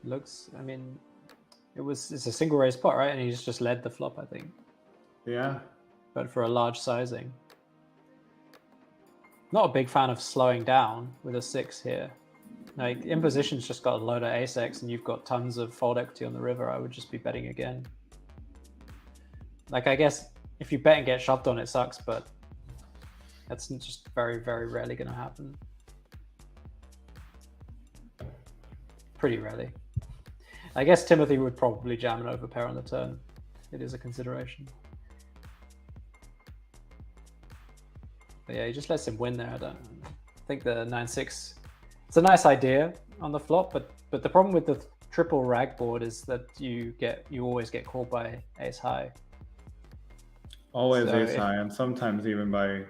Looks, I mean, it's a single raise pot, right? And he's just led the flop, I think. Yeah. But for a large sizing. Not a big fan of slowing down with a 6 here. Like, in position's just got a load of ace-x and you've got tons of fold equity on the river. I would just be betting again. Like, I guess if you bet and get shoved on, it sucks, but that's just very, very rarely going to happen. Pretty rarely. I guess Timothy would probably jam an overpair on the turn. It is a consideration. But yeah, he just lets him win there. I think the 9-6, it's a nice idea on the flop, but the problem with the triple rag board is that you always get called by ace high. Always So ace high, and sometimes even by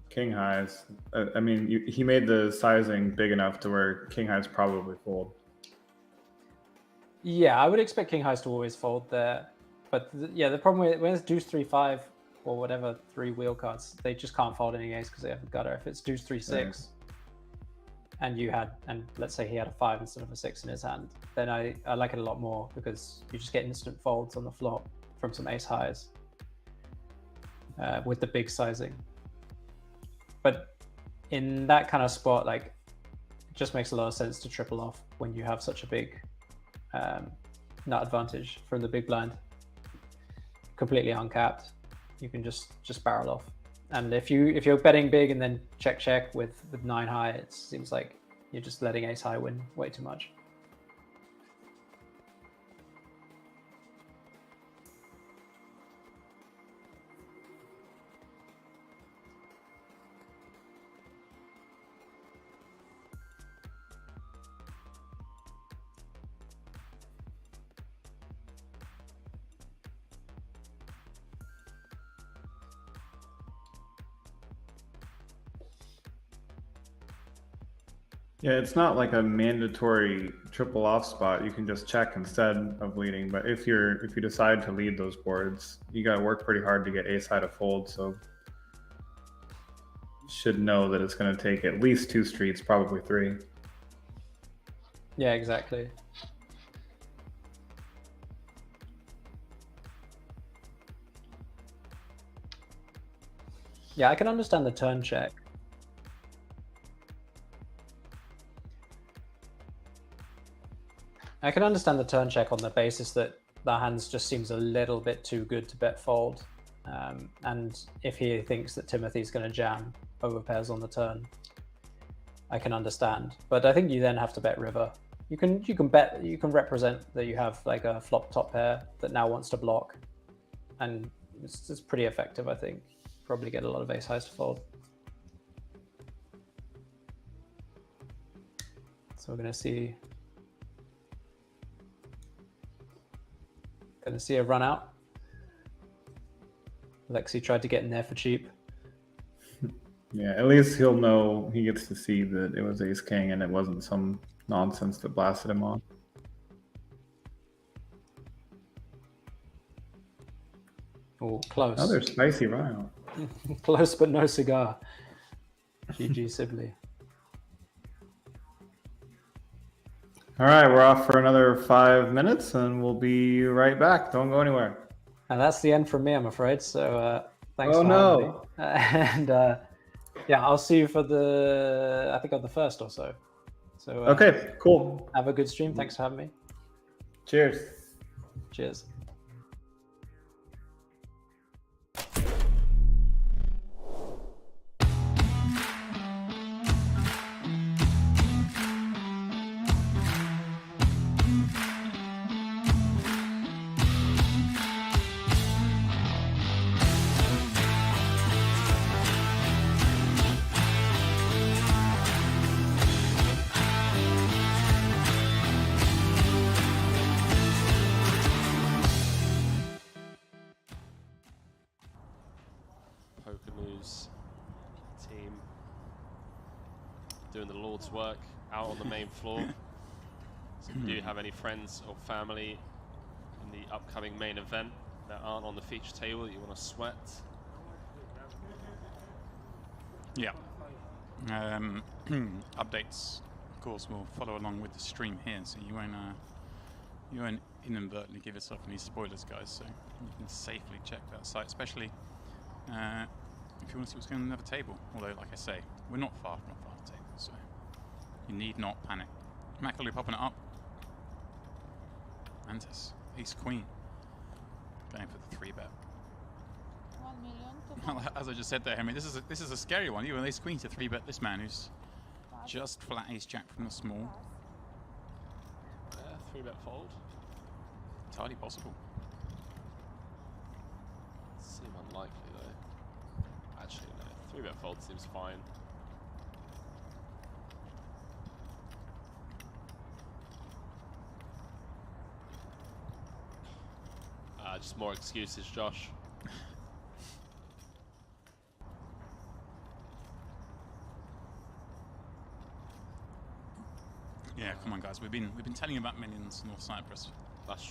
king highs. I mean, he made the sizing big enough to where king highs probably fold. Yeah, I would expect king highs to always fold there. But yeah, the problem with when it's deuce 3-5 or whatever 3 wheel cards, they just can't fold any ace because they have a gutter. If it's deuce 3-6 and let's say he had a 5 instead of a 6 in his hand, then I like it a lot more because you just get instant folds on the flop from some ace highs with the big sizing. But in that kind of spot, like, it just makes a lot of sense to triple off when you have such a big nut advantage from the big blind. Completely uncapped, you can just barrel off. And if you're betting big and then check with 9 high, it seems like you're just letting ace high win way too much. Yeah, it's not like a mandatory triple off spot. You can just check instead of leading. But if you decide to lead those boards, you got to work pretty hard to get ace high to fold. So you should know that it's going to take at least 2 streets, probably 3. Yeah, exactly. Yeah, I can understand the turn check. I can understand the turn check on the basis that the hands just seems a little bit too good to bet fold. And if he thinks that Timothy's going to jam over pairs on the turn, I can understand. But I think you then have to bet river. You can represent that you have like a flop top pair that now wants to block, and it's pretty effective. I think probably get a lot of ace highs to fold. So we're going to see a run out. Lexi tried to get in there for cheap. Yeah, at least he'll know, he gets to see that it was ace king and it wasn't some nonsense that blasted him off. Oh, close. Another spicy run out. Close, but no cigar. GG Sibley. All right, we're off for another 5 minutes and we'll be right back. Don't go anywhere. And that's the end from me, I'm afraid. So thanks Oh, for having me. no. And yeah, I'll see you for I think on the 1st or so. So Okay, cool. have a good stream. Thanks for having me. Cheers. Cheers. Team doing the Lord's work out on the main floor. So if you do have any friends or family in the upcoming main event that aren't on the feature table that you want to sweat. Yeah. Updates, of course, will follow along with the stream here, so you won't inadvertently give yourself any spoilers, guys. So you can safely check that site, especially if you want to see what's going on another table. Although, like I say, we're not far from the table, so you need not panic. Macaulay popping it up. Mantis, ace queen, going for the 3-bet. 1 million. As I just said there, Henry, this is a scary one. Even ace queen to 3-bet this man who's just flat ace jack from the small. 3-bet fold. Entirely possible. Seem unlikely though. Actually, no. 3-bet fold seems fine. Just more excuses, Josh. Yeah, come on, guys. We've been telling you about Minions North Cyprus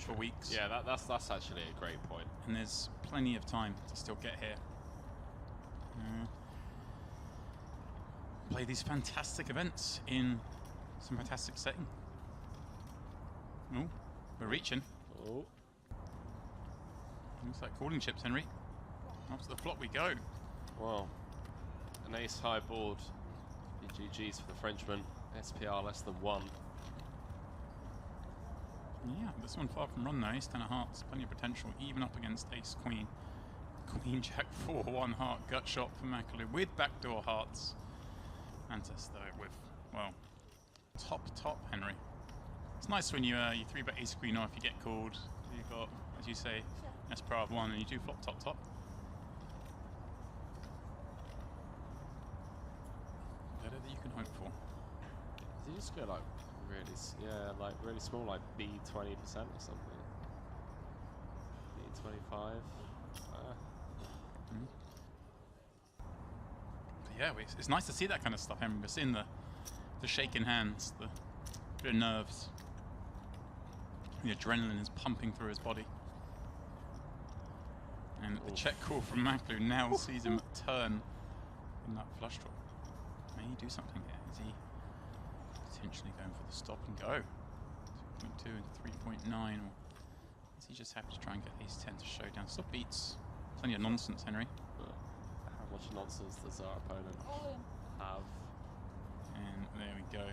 for weeks. Yeah, that's actually a great point. And there's plenty of time to still get here. Play these fantastic events in some fantastic setting. Oh, we're reaching. Oh. Looks like calling chips, Henry. Up to the flop we go. Well, an ace high board. GG's for the Frenchman. SPR less than 1. Yeah, this one far from run though. Ace 10 of hearts, plenty of potential, even up against ace queen. Queen jack 4, 1 heart, gut shot for McAloo with backdoor hearts. Fantastic though, with, well, top Henry. It's nice when you 3-bet ace queen off, you get called. You've got, as you say, SPR of 1 and you do flop top. Better than you can hope for. Did you just go like really small, like B 20% or something? B 25. Yeah, it's nice to see that kind of stuff, Henry. We're seeing the shaking hands, the bit of nerves. The adrenaline is pumping through his body. And the check call from McAloo now sees him turn in that flush draw. May he do something here? Is he potentially going for the stop and go? 2.2 and 3.9, or is he just happy to try and get ace 10 to show down? Stop beats. Plenty of nonsense, Henry. But how much nonsense does our opponent have? And there we go.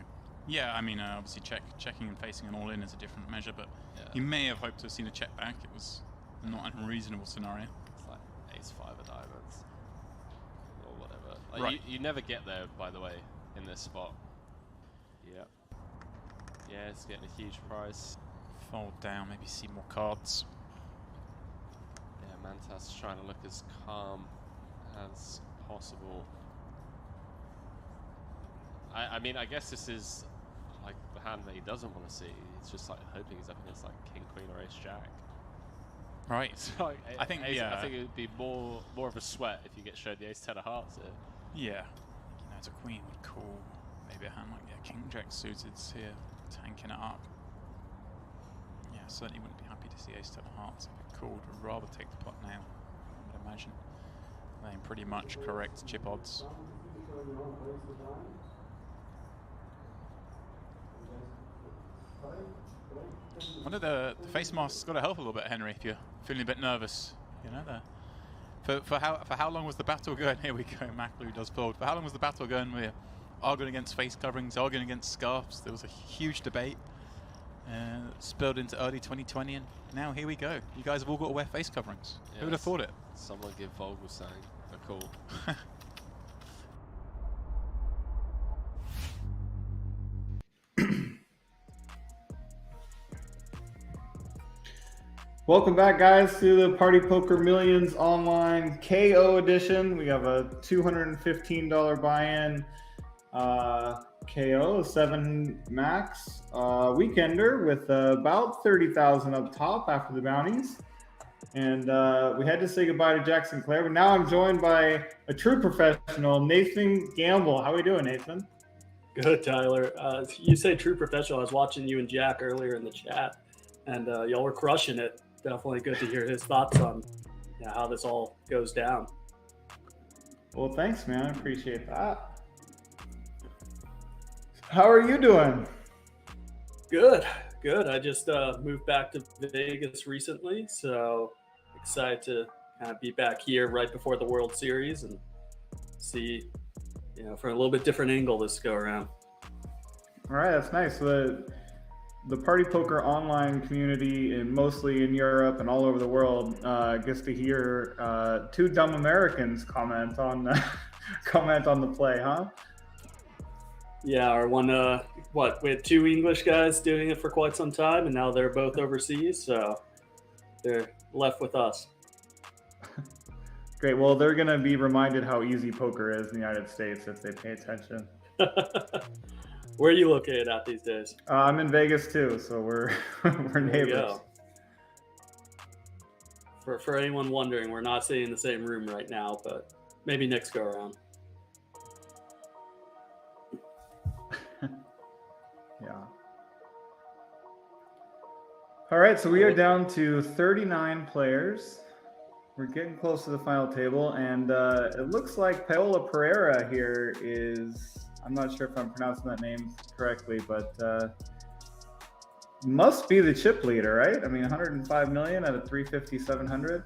Yeah, I mean, obviously checking and facing an all-in is a different measure, but Yeah. he may have hoped to have seen a check back. It was not an unreasonable scenario. It's like ace 5 of diamonds. Or whatever. Like Right. you never get there, by the way, in this spot. Yep. Yeah, it's getting a huge price. Fold down, maybe see more cards. Yeah, Mantas trying to look as calm as possible. I mean, I guess this is like the hand that he doesn't want to see. He's just like hoping he's up against like king, queen, or ace jack. Right. It's like, I think ace, yeah. I think it would be more of a sweat if you get showed the ace 10 of hearts here. Yeah. You know, it's a queen would call. Maybe a hand like king jack suited here, tanking it up. Yeah, certainly wouldn't be happy to see ace 10 of hearts if it called. Would rather take the pot now, I would imagine. Playing pretty much correct chip odds. One of the face masks got to help a little bit, Henry, if you're feeling a bit nervous. You know, for how long was the battle going? Here we go, McAloo does fold. For how long was the battle going? We're arguing against face coverings, arguing against scarves. There was a huge debate. Spilled into early 2020, and now here we go. You guys have all got to wear face coverings. Yes. Who would have thought it? Someone give Vogelsang a call. Welcome back, guys, to the Party Poker Millions Online KO edition. We have a $215 buy-in KO, 7 max weekender with about 30,000 up top after the bounties. And we had to say goodbye to Jack Sinclair, but now I'm joined by a true professional, Nathan Gamble. How are we doing, Nathan? Good, Tyler. You say true professional. I was watching you and Jack earlier in the chat, and y'all were crushing it. Definitely good to hear his thoughts on how this all goes down. Well, thanks, man. I appreciate that. How are you doing? Good. I just moved back to Vegas recently, so excited to kind of be back here right before the World Series and see, for a little bit different angle this go around. All right, that's nice. The Party Poker online community, and mostly in Europe and all over the world, gets to hear 2 dumb Americans comment on the play, huh? Yeah, our one, we had 2 English guys doing it for quite some time, and now they're both overseas, so they're left with us. Great. Well, they're going to be reminded how easy poker is in the United States if they pay attention. Where are you located at these days? I'm in Vegas too, so we're neighbors. For anyone wondering, we're not sitting in the same room right now, but maybe next go around. Yeah. All right, so we are down to 39 players. We're getting close to the final table, and it looks like Paola Pereira here is, I'm not sure if I'm pronouncing that name correctly, but must be the chip leader, right? I mean, 105 million out of 350, 700.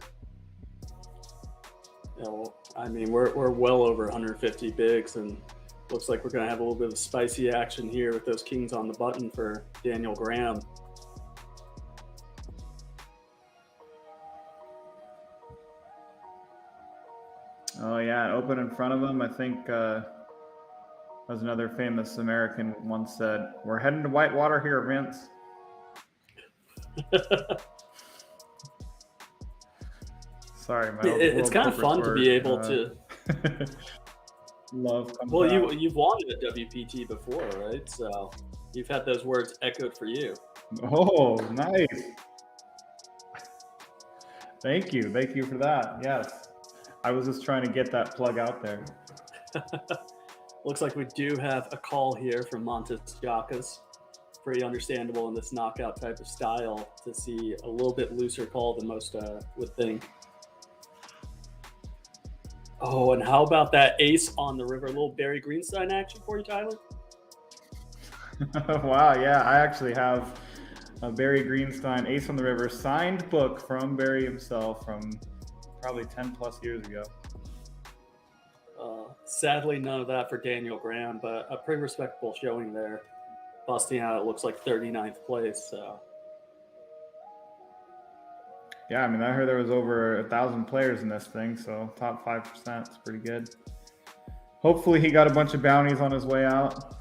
Yeah, well, I mean, we're well over 150 bigs, and looks like we're going to have a little bit of spicy action here with those kings on the button for Daniel Graham. Oh yeah, open in front of him. I think as another famous American once said, "We're heading to Whitewater here, Vince." Sorry, man. It's kind of fun to be able to love. Well, you've won at WPT before, right? So you've had those words echoed for you. Oh, nice. Thank you for that. Yes, I was just trying to get that plug out there. Looks like we do have a call here from Montes Jacas. Pretty understandable in this knockout type of style to see a little bit looser call than most would think. Oh, and how about that ace on the river? A little Barry Greenstein action for you, Tyler? Wow, yeah, I actually have a Barry Greenstein Ace on the River signed book from Barry himself from probably 10 plus years ago. Sadly, none of that for Daniel Graham, but a pretty respectable showing there. Busting out, it looks like 39th place. So. Yeah, I mean, I heard there was over 1,000 players in this thing, so top 5% is pretty good. Hopefully he got a bunch of bounties on his way out.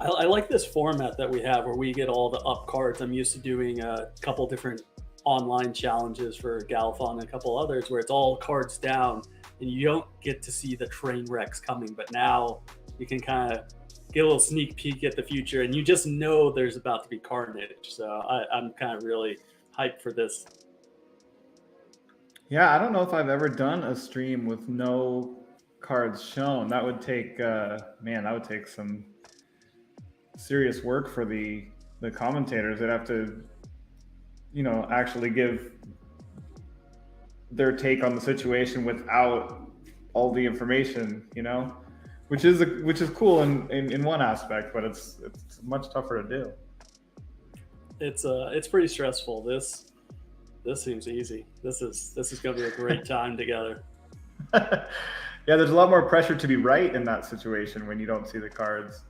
I like this format that we have where we get all the up cards. I'm used to doing a couple different online challenges for Galfon and a couple others where it's all cards down and you don't get to see the train wrecks coming. But now you can kind of get a little sneak peek at the future and you just know there's about to be carnage. So I'm kind of really hyped for this. Yeah, I don't know if I've ever done a stream with no cards shown. That would take, that would take some serious work for the commentators. They'd have to, actually give their take on the situation without all the information, which is cool in one aspect, but it's much tougher to do. It's pretty stressful. This seems easy. This is going to be a great time together. Yeah, there's a lot more pressure to be right in that situation when you don't see the cards.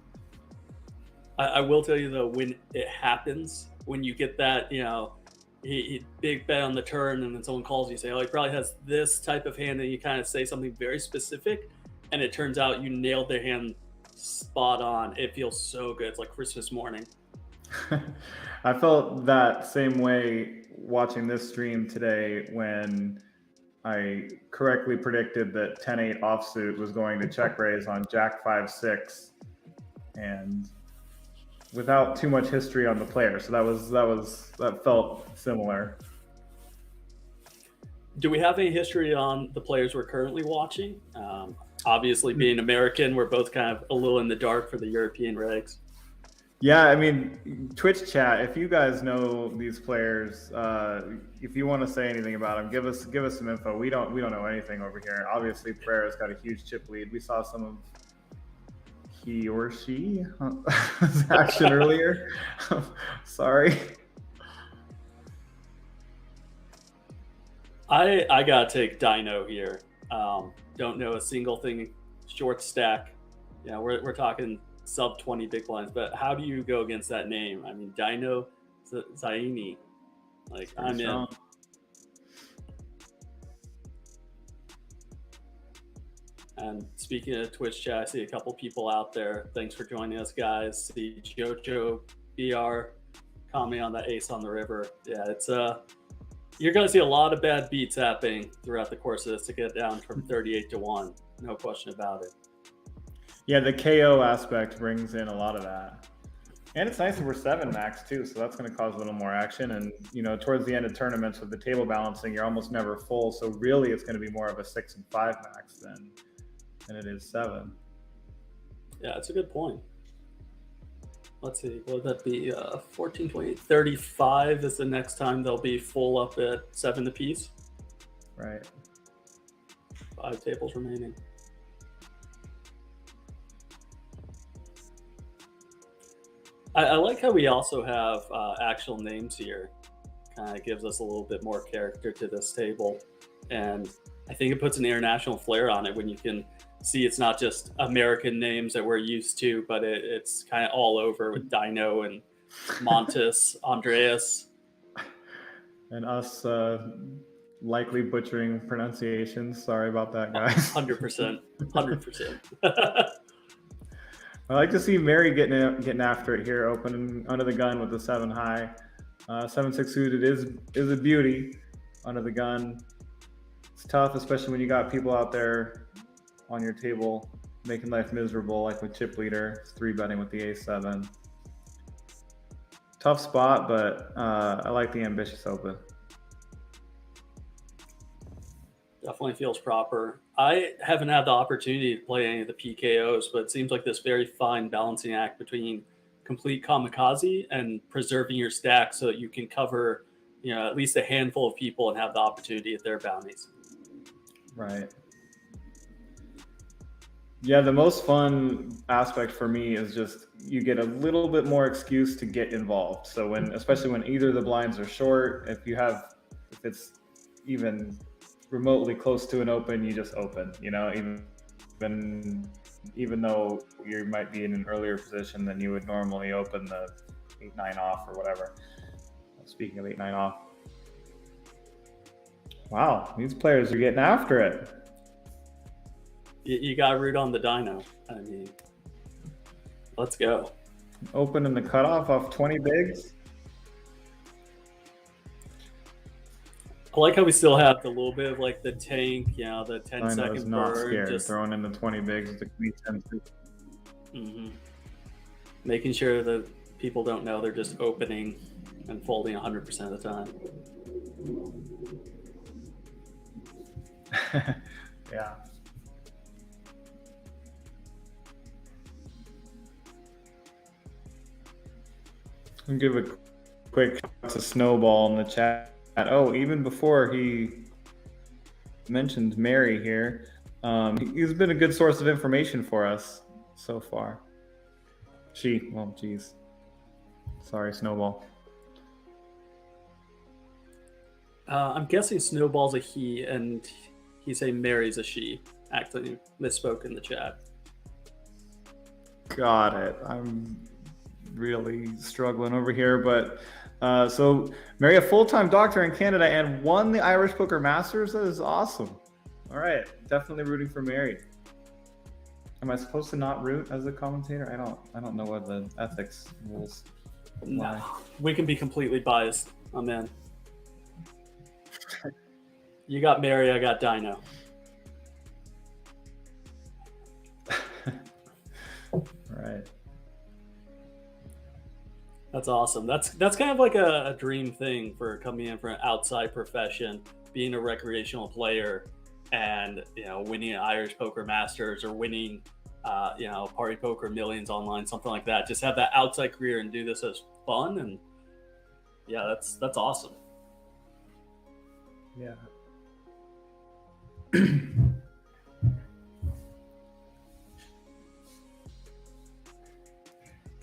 I will tell you though, when it happens, when you get that, he big bet on the turn, and then someone calls you, say, "Oh, he probably has this type of hand," and you kind of say something very specific, and it turns out you nailed their hand spot on. It feels so good. It's like Christmas morning. I felt that same way watching this stream today when I correctly predicted that 10-8 offsuit was going to check raise on Jack 5-6, and without too much history on the player. So that felt similar. Do we have any history on the players we're currently watching? Obviously, being American, we're both kind of a little in the dark for the European regs. Yeah, I mean, Twitch chat, if you guys know these players, if you want to say anything about them, give us some info. We don't know anything over here. Obviously, Pereira's got a huge chip lead. We saw some of he or she action earlier. Sorry. I gotta take Dino here. Don't know a single thing. Short stack. Yeah, we're talking sub 20 big blinds, but how do you go against that name? I mean, Dino Zaini. Like, I'm in. And speaking of Twitch chat, I see a couple people out there. Thanks for joining us, guys. See Jojo BR commenting on that ace on the river. Yeah, it's you're going to see a lot of bad beats happening throughout the course of this to get down from 38 to 1. No question about it. Yeah, the KO aspect brings in a lot of that. And it's nice that we're 7 max too, so that's going to cause a little more action. And, towards the end of tournaments with the table balancing, you're almost never full. So really it's going to be more of a 6 and 5 max than it is 7. Yeah, it's a good point. Let's see, what would that be? 14, 20, 35 is the next time they'll be full up at 7 apiece. Right. 5 tables remaining. I like how we also have actual names here, kind of gives us a little bit more character to this table. And I think it puts an international flair on it when you can see it's not just American names that we're used to, but it's kind of all over with Dino and Montes, Andreas. And us likely butchering pronunciations. Sorry about that, guys. 100%. 100%. I like to see Mary getting after it here, opening under the gun with the 7 high. 7-6 suited is a beauty under the gun. It's tough, especially when you got people out there on your table making life miserable, like with chip leader, 3-betting with the A7. Tough spot, but I like the ambitious open. Definitely feels proper. I haven't had the opportunity to play any of the PKOs, but it seems like this very fine balancing act between complete kamikaze and preserving your stack so that you can cover, at least a handful of people and have the opportunity at their bounties. Right. Yeah, the most fun aspect for me is just you get a little bit more excuse to get involved. So especially when either of the blinds are short, if it's even remotely close to an open, you just open, even though you might be in an earlier position than you would normally open the 8-9 off or whatever. Speaking of 8-9 off. Wow, these players are getting after it. You got to root on the Dino. I mean, let's go. Open in the cutoff off 20 bigs. I like how we still have the little bit of like the tank, the 10-second burn. Dino's not scared, throwing in the 20 bigs with the queen 10. Mm-hmm. Making sure that people don't know they're just opening and folding 100% of the time. Yeah. I'll give a quick shout to Snowball in the chat. Oh, even before he mentioned Mary here, he's been a good source of information for us so far. Geez. Sorry, Snowball. I'm guessing Snowball's a he, and he's saying Mary's a she. Actually, misspoke in the chat. Got it. I'm really struggling over here, but so Mary, a full-time doctor in Canada, and won the Irish Poker Masters. That is awesome. All right, definitely rooting for Mary. Am I supposed to not root as a commentator? I don't know what the ethics rules apply. No, we can be completely biased. I'm in. You got Mary, I got Dino. Right. That's awesome. That's kind of like a dream thing for coming in from an outside profession, being a recreational player, and winning an Irish Poker Masters or winning Party Poker Millions online, something like that. Just have that outside career and do this as fun, and yeah, that's awesome. Yeah.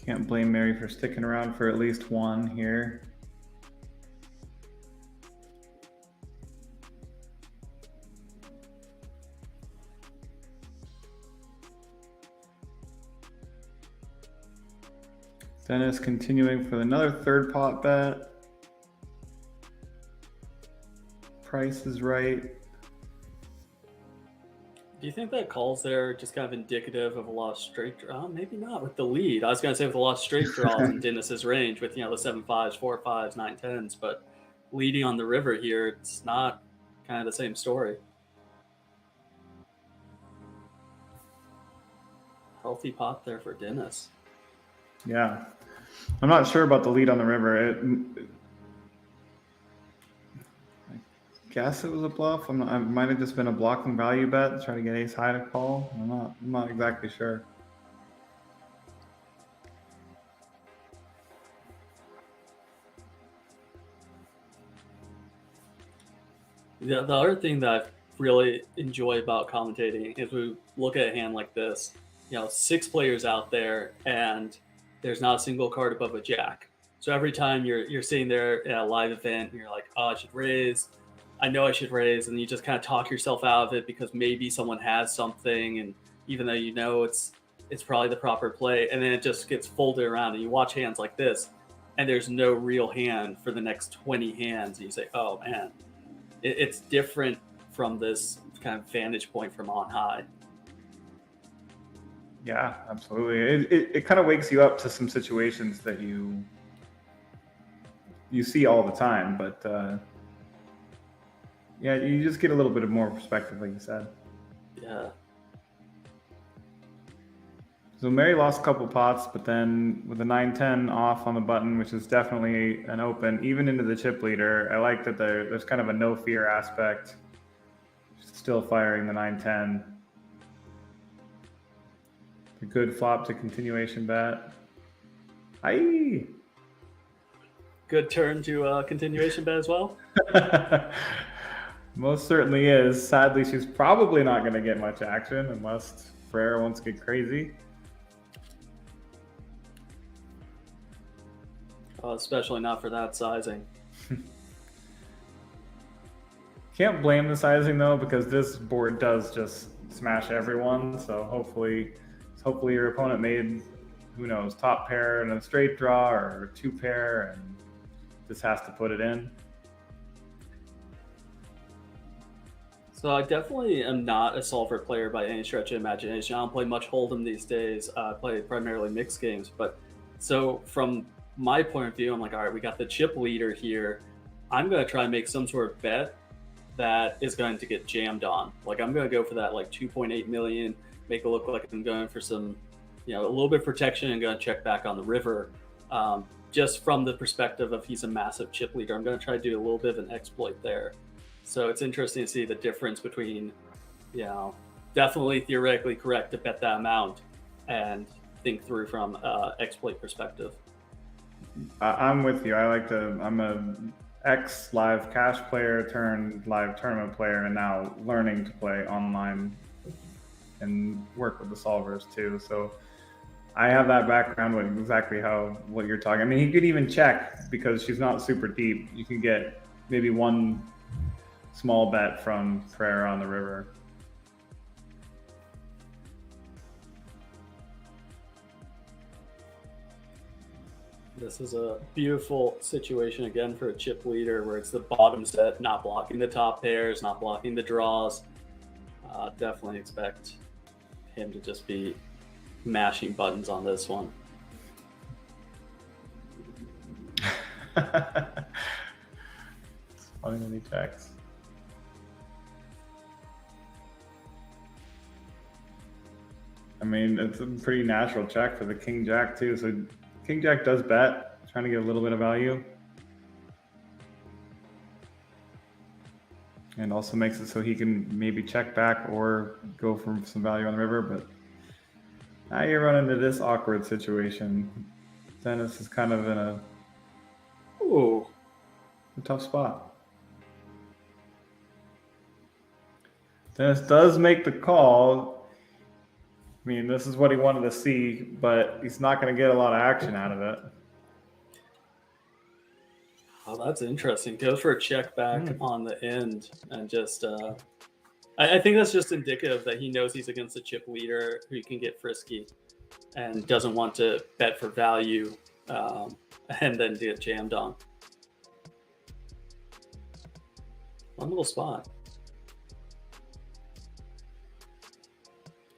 Can't blame Mary for sticking around for at least one here. Dennis continuing for another third pot bet. Price is right. Do you think that calls there just kind of indicative of a lot of straight draw? Maybe not with the lead. I was going to say with a lot of straight draws in Dennis's range with the 7-5s, 4-5s, 9-10s, but leading on the river here, it's not kind of the same story. Healthy pot there for Dennis. Yeah, I'm not sure about the lead on the river. I guess it was a bluff. It might have just been a blocking value bet to try to get ace high to call. I'm not exactly sure. The other thing that I really enjoy about commentating is we look at a hand like this, 6 players out there, and there's not a single card above a jack. So every time you're sitting there at a live event and you're like, oh, I should raise. I know I should raise, and you just kind of talk yourself out of it because maybe someone has something, and even though you know it's probably the proper play, and then it just gets folded around, and you watch hands like this, and there's no real hand for the next 20 hands, and you say, oh man, it's different from this kind of vantage point from on high. Yeah, absolutely. It kind of wakes you up to some situations that you see all the time, but yeah, you just get a little bit of more perspective, like you said. Yeah. So Mary lost a couple pots, but then with the 9-10 off on the button, which is definitely an open, even into the chip leader, I like that there's kind of a no fear aspect. Still firing the 9-10. A good flop to continuation bet. Aye. Good turn to continuation bet as well. Most certainly is. Sadly, she's probably not going to get much action unless Frere wants to get crazy. Especially not for that sizing. Can't blame the sizing though, because this board does just smash everyone. So hopefully your opponent made, who knows, top pair and a straight draw or two pair, and just has to put it in. So I definitely am not a solver player by any stretch of imagination. I don't play much Hold'em these days. I play primarily mixed games. But so from my point of view, I'm like, all right, we got the chip leader here. I'm going to try and make some sort of bet that is going to get jammed on. Like I'm going to go for that like 2.8 million, make it look like I'm going for some, a little bit of protection and going to check back on the river. Just from the perspective of he's a massive chip leader, I'm going to try to do a little bit of an exploit there. So it's interesting to see the difference between, definitely theoretically correct to bet that amount and think through from exploit perspective. I'm with you. I'm a ex-live cash player turned live tournament player, and now learning to play online and work with the solvers too. So I have that background with exactly what you're talking. I mean, he could even check because she's not super deep. You can get maybe one small bet from Frere on the river. This is a beautiful situation again for a chip leader where it's the bottom set, not blocking the top pairs, not blocking the draws. Definitely expect him to just be mashing buttons on this one. It's funny when he checks. I mean, it's a pretty natural check for the King Jack too. So King Jack does bet, trying to get a little bit of value. And also makes it so he can maybe check back or go for some value on the river. But now you run into this awkward situation. Dennis is kind of in a tough spot. Dennis does make the call. I mean, this is what he wanted to see, but he's not going to get a lot of action out of it. Oh, that's interesting. Goes for a check back on the end, and just I think that's just indicative that he knows he's against a chip leader who can get frisky and doesn't want to bet for value and then get jammed on. One little spot.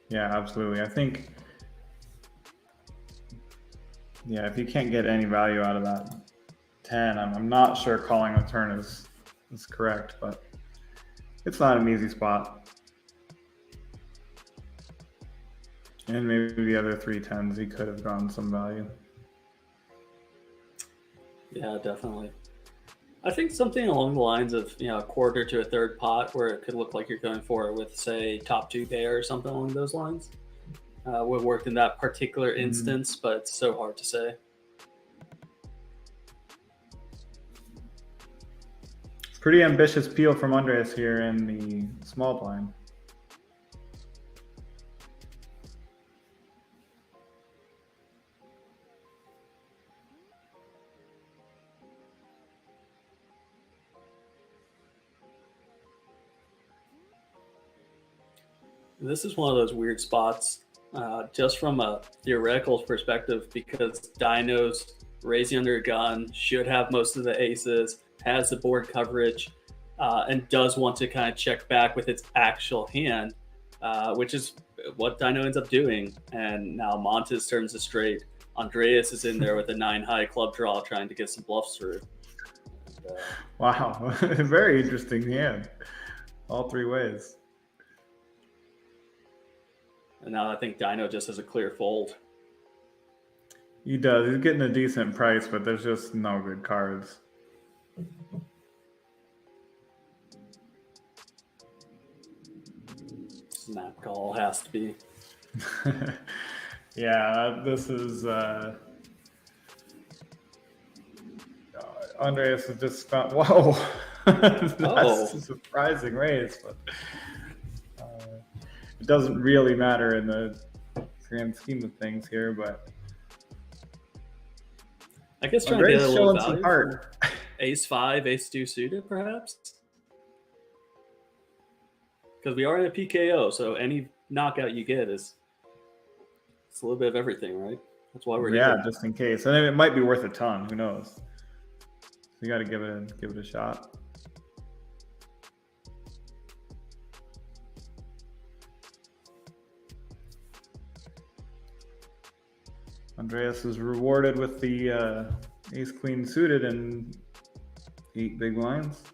Yeah, absolutely. I think, if you can't get any value out of that 10, I'm not sure calling the turn is correct, but it's not an easy spot. And maybe the other 3 10s, he could have gotten some value. Yeah, definitely. I think something along the lines of, a quarter to a third pot where it could look like you're going for it with, say, top 2 pair or something along those lines. Would work in that particular instance, but it's so hard to say. Pretty ambitious peel from Andres here in the small blind. This is one of those weird spots, just from a theoretical perspective, because Dino's raising under a gun, should have most of the aces, has the board coverage, and does want to kind of check back with its actual hand, which is what Dino ends up doing. And now Montes turns it straight. Andreas is in there with a 9-high club draw trying to get some bluffs through. Wow, very interesting hand. All three ways. And now I think Dino just has a clear fold. He does. He's getting a decent price, but there's just no good cards. Snap call has to be. Yeah, this is Andreas has just found. Whoa, that's a surprising raise, but it doesn't really matter in the grand scheme of things here. But I guess trying to get a little some value. heart. Ace 5, Ace 2 suited, perhaps. Because we are in a PKO, so any knockout you get is it's a little bit of everything, right? That's why we're here. Just in case, and it might be worth a ton. Who knows? You got to give it a shot. Andreas is rewarded with the ace queen suited and 8 big blinds,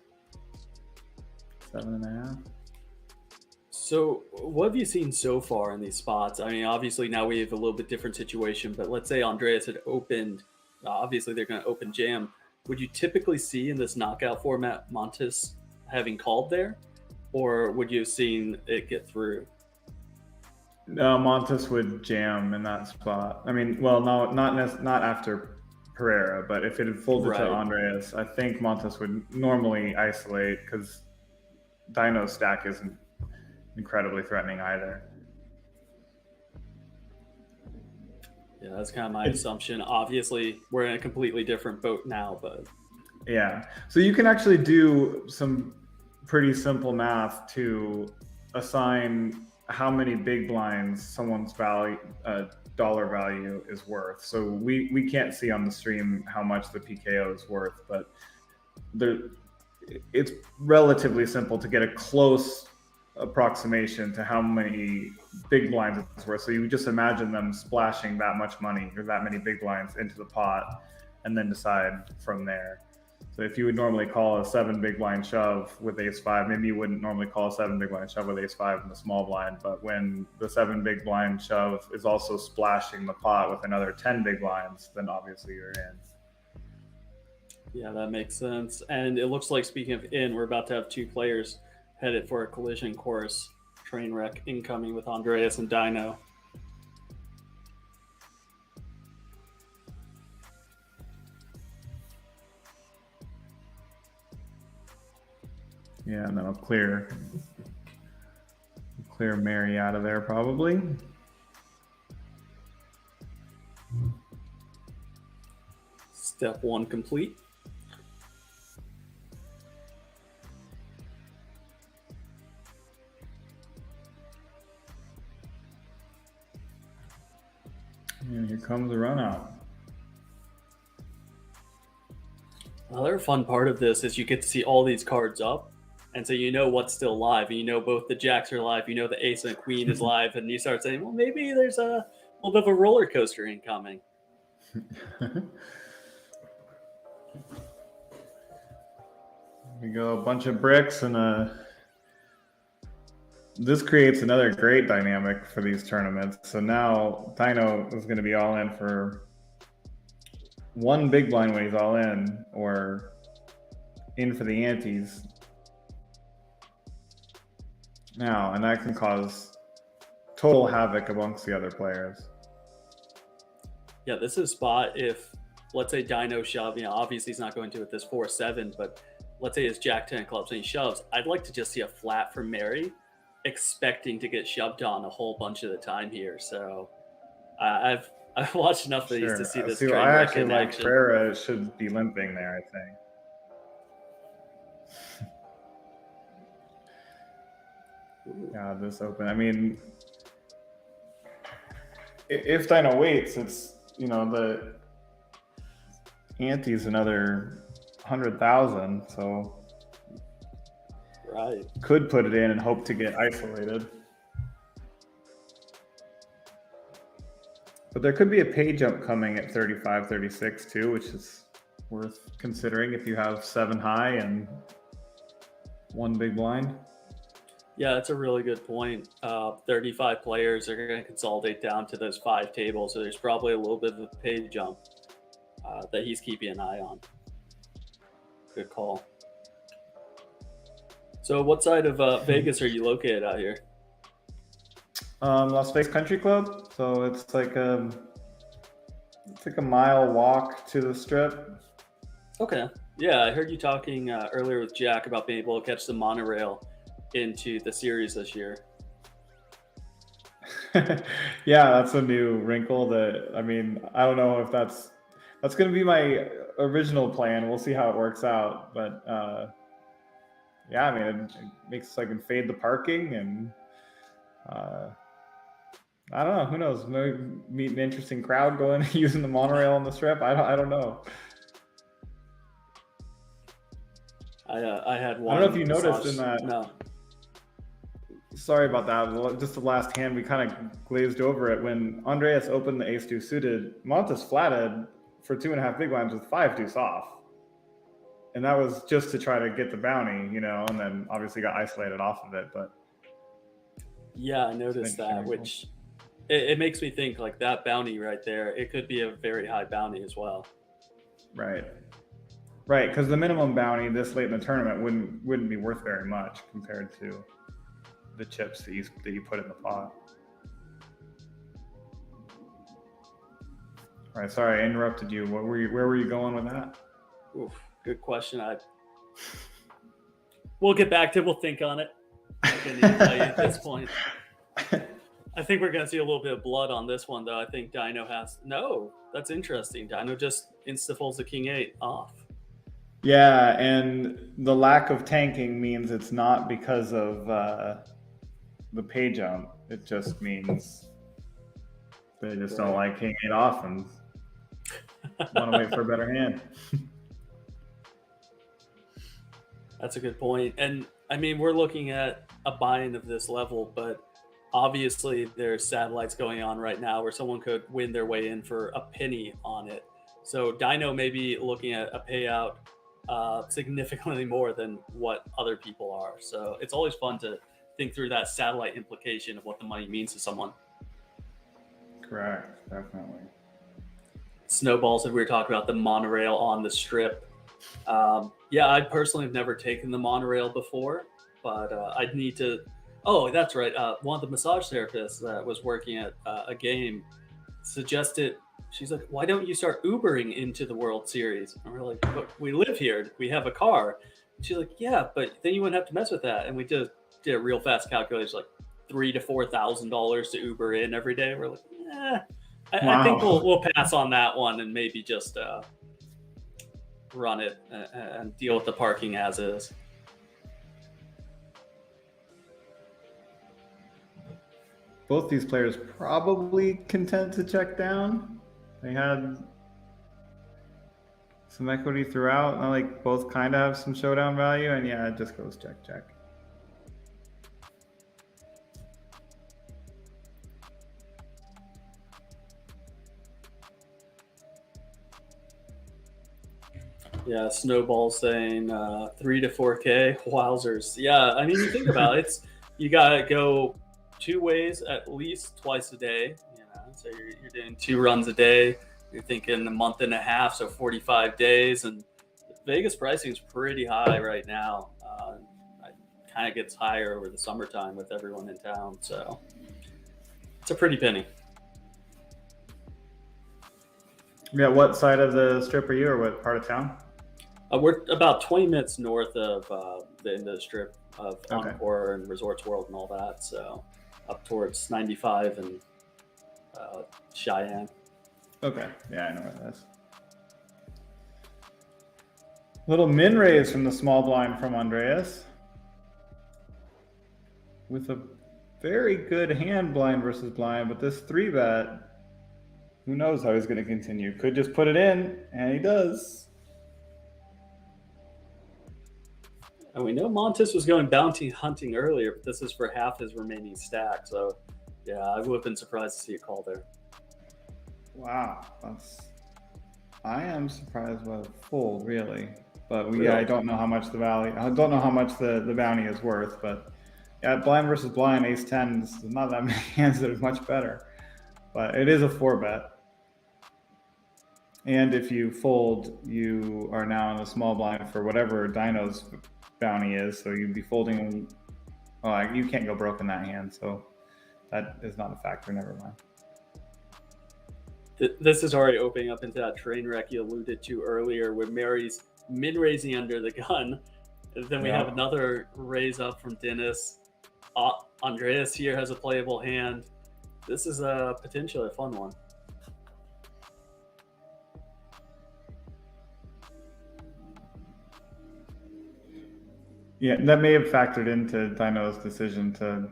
7.5. So what have you seen so far in these spots? I mean, obviously now we have a little bit different situation, but let's say Andreas had opened, obviously they're going to open jam. Would you typically see in this knockout format Montes having called there, or would you have seen it get through? No, Montes would jam in that spot. I mean, well, no, not after Pereira, but if it had folded to Andreas, I think Montes would normally isolate because Dino's stack isn't incredibly threatening either. Yeah, that's kind of my assumption. Obviously, we're in a completely different boat now, but yeah. So you can actually do some pretty simple math to assign how many big blinds someone's value, dollar value is worth. So we can't see on the stream how much the PKO is worth, but it's relatively simple to get a close approximation to how many big blinds it's worth. So you just imagine them splashing that much money or that many big blinds into the pot and then decide from there. So if you would normally call a 7 big blind shove with ace 5, maybe you wouldn't normally call a 7 big blind shove with ace 5 in the small blind, but when the 7 big blind shove is also splashing the pot with another 10 big blinds, then obviously you're in. Yeah, that makes sense. And it looks like, speaking of in, we're about to have 2 players headed for a collision course. Train wreck incoming with Andreas and Dino. Yeah, and then I'll clear Mary out of there probably. Step 1 complete. And here comes the run out. Another fun part of this is you get to see all these cards up, and so you know what's still live, and you know both the jacks are live, you know the ace and queen is live, and you start saying, well, maybe there's a little bit of a roller coaster incoming. We go a bunch of bricks and this creates another great dynamic for these tournaments. So now Dino is going to be all in for 1 big blind when he's all in, or in for the antes. Now, and that can cause total havoc amongst the other players. Yeah, this is a spot if, let's say Dino shove, obviously he's not going to with this 4-7, but let's say it's Jack 10 clubs and he shoves. I'd like to just see a flat from Mary, expecting to get shoved on a whole bunch of the time here. So I've watched enough of these to see this train I wreck actually in like action. Pereira should be limping there, I think. Yeah, this open. I mean, if Dino waits, it's, the ante's another 100,000, so Right. could put it in and hope to get isolated. But there could be a pay jump coming at 35, 36 too, which is worth considering if you have 7 high and 1 big blind. Yeah, that's a really good point. 35 players are going to consolidate down to those 5 tables, so there's probably a little bit of a pay jump that he's keeping an eye on. Good call. So what side of Vegas are you located out here? Las Vegas Country Club. So it's like a mile walk to the strip. Okay. Yeah, I heard you talking earlier with Jack about being able to catch the monorail into the series this year. Yeah, that's a new wrinkle that, I mean, I don't know if that's going to be my original plan. We'll see how it works out. But yeah, I mean, it makes so I can fade the parking and I don't know. Who knows? Maybe meet an interesting crowd going using the monorail on the strip. I don't know. I had one. I don't know if you noticed in that. No. Sorry about that. Just the last hand, we kind of glazed over it. When Andreas opened the ace-2 suited, Montes flatted for 2.5 big blinds with 5 deuce off. And that was just to try to get the bounty, and then obviously got isolated off of it. But yeah, I noticed that, which it makes me think like that bounty right there, it could be a very high bounty as well. Right, because the minimum bounty this late in the tournament wouldn't be worth very much compared to the chips that you put in the pot. All right, sorry I interrupted you. Where were you going with that? Oof, good question. We'll get back to it. We'll think on it. I can't even tell you at this point. I think we're going to see a little bit of blood on this one, though. I think Dino has... No, that's interesting. Dino just insta-folds the king-8 off. Yeah, and the lack of tanking means it's not because of the pay jump. It just means they just don't like king-8 off and want to wait for a better hand. That's a good point. And, I mean, we're looking at a buy-in of this level, but obviously there's satellites going on right now where someone could win their way in for a penny on it. So Dino may be looking at a payout significantly more than what other people are. So it's always fun to think through that satellite implication of what the money means to someone. Correct, definitely. Snowballs, if we were talking about the monorail on the strip. Yeah, I personally have never taken the monorail before, but I'd need to... Oh, that's right. One of the massage therapists that was working at a game suggested, she's like, why don't you start Ubering into the World Series? And we're like, but we live here. We have a car. And she's like, yeah, but then you wouldn't have to mess with that. And we just did a real fast calculation, like $3,000 to $4,000 to Uber in every day. We're like, I think we'll pass on that one and maybe just run it and deal with the parking as is. Both these players probably content to check down. They had some equity throughout. I like both kind of have some showdown value, and yeah, it just goes check, check. Yeah, Snowball saying 3 to 4K. Wowzers. Yeah, I mean, you think about it, you got to go 2 ways at least twice a day. So you're doing 2 runs a day. You're thinking a month and a half, so 45 days. And Vegas pricing is pretty high right now. It kind of gets higher over the summertime with everyone in town. So it's a pretty penny. Yeah, what side of the strip are you, or what part of town? We're about 20 minutes north of the end of the strip of Encore and Resorts World and all that. So up towards 95 and Cheyenne. Okay, yeah, I know where that is. Little min raise from the small blind from Andreas. with a very good hand blind versus blind, but this 3-bet, who knows how he's going to continue. Could just put it in, and he does. And we know Montes was going bounty hunting earlier, but this is for half his remaining stack. So, yeah, I would have been surprised to see a call there. Wow, I am surprised by the fold, really. But Really? I don't know how much the value. I don't know how much the bounty is worth. But yeah, blind versus blind, ace 10 is not that many hands that are much better. But it is a 4-bet. And if you fold, you are now in the small blind for whatever Dino's bounty is. So you'd be folding. Oh, you can't go broke in that hand. So that is not a factor. Never mind. This is already opening up into that train wreck you alluded to earlier, where Mary's min-raising under the gun. And then we have another raise up from Dennis. Andreas here has a playable hand. This is potentially a fun one. Yeah, that may have factored into Dino's decision to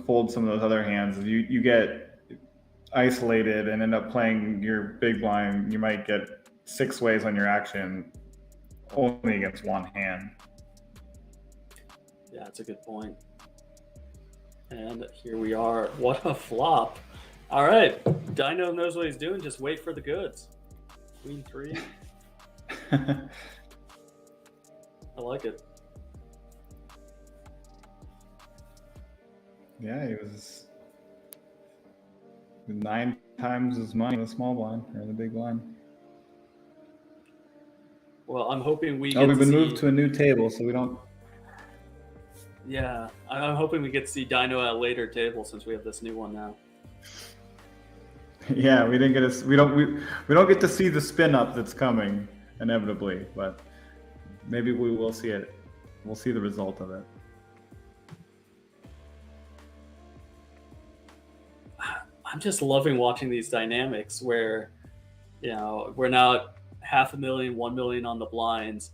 fold some of those other hands. If you get isolated and end up playing your big blind, you might get 6 ways on your action only against one hand. Yeah, that's a good point. And here we are. What a flop. All right. Dino knows what he's doing. Just wait for the goods. Queen 3. I like it. Yeah, he was 9 times as money in the small blind or the big blind. Well, I'm hoping we we've been moved to a new table, so we don't. Yeah, I'm hoping we get to see Dino at a later table since we have this new one now. Yeah, we don't get to see the spin up that's coming inevitably, but maybe we will see it. We'll see the result of it. I'm just loving watching these dynamics where, we're now at 500,000, 1 million on the blinds,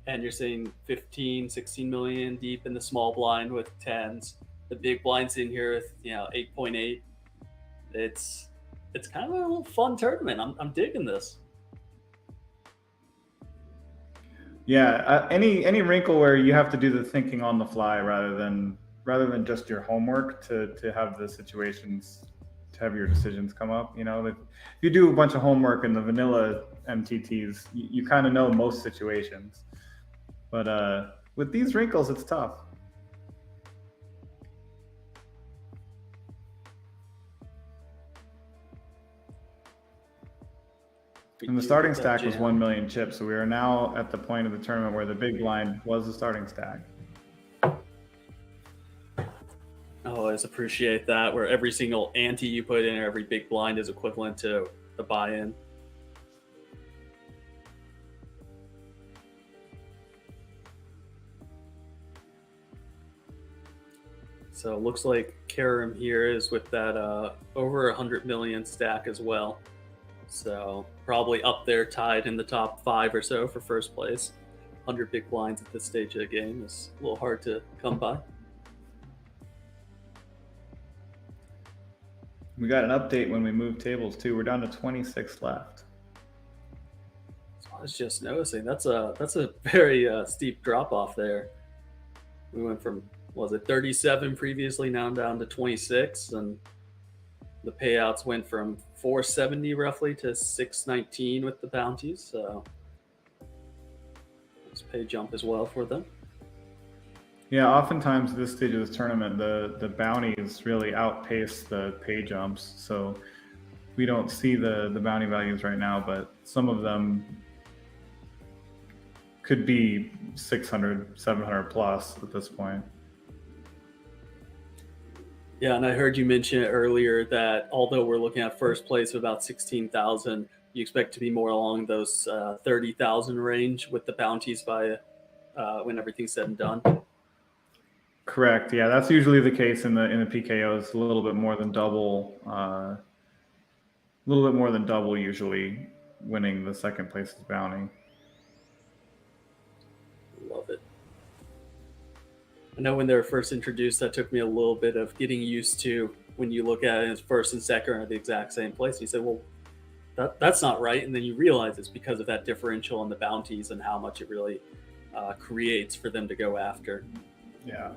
and you're seeing 15, 16 million deep in the small blind with 10s. The big blind's in here with, 8.8. It's kind of a little fun tournament. I'm digging this. Yeah, any wrinkle where you have to do the thinking on the fly rather than just your homework to have the situations, to have your decisions come up. If you do a bunch of homework in the vanilla MTTs, you kind of know most situations. But with these wrinkles, it's tough. And the starting stack was 1 million chips, so we are now at the point of the tournament where the big blind was the starting stack. I always appreciate that, where every single ante you put in or every big blind is equivalent to the buy-in. So it looks like Karam here is with that over 100 million stack as well. So probably up there, tied in the top 5 or so for first place. 100 big blinds at this stage of the game is a little hard to come by. We got an update when we moved tables too. We're down to 26 left. So I was just noticing that's a very steep drop off there. We went from 37 previously, now down to 26, and the payouts went from 470 roughly to 619 with the bounties. So it's pay jump as well for them. Yeah, oftentimes at this stage of this tournament, the bounties really outpace the pay jumps. So we don't see the bounty values right now, but some of them could be 600, 700 plus at this point. Yeah, and I heard you mention earlier that although we're looking at first place of about 16,000, you expect to be more along those 30,000 range with the bounties by when everything's said and done. Correct. Yeah, that's usually the case in the PKOs. A little bit more than double. Usually winning the second place bounty. Love it. I know when they were first introduced, that took me a little bit of getting used to. When you look at it as first and second are the exact same place, you say, well, that's not right. And then you realize it's because of that differential in the bounties and how much it really creates for them to go after. Yeah.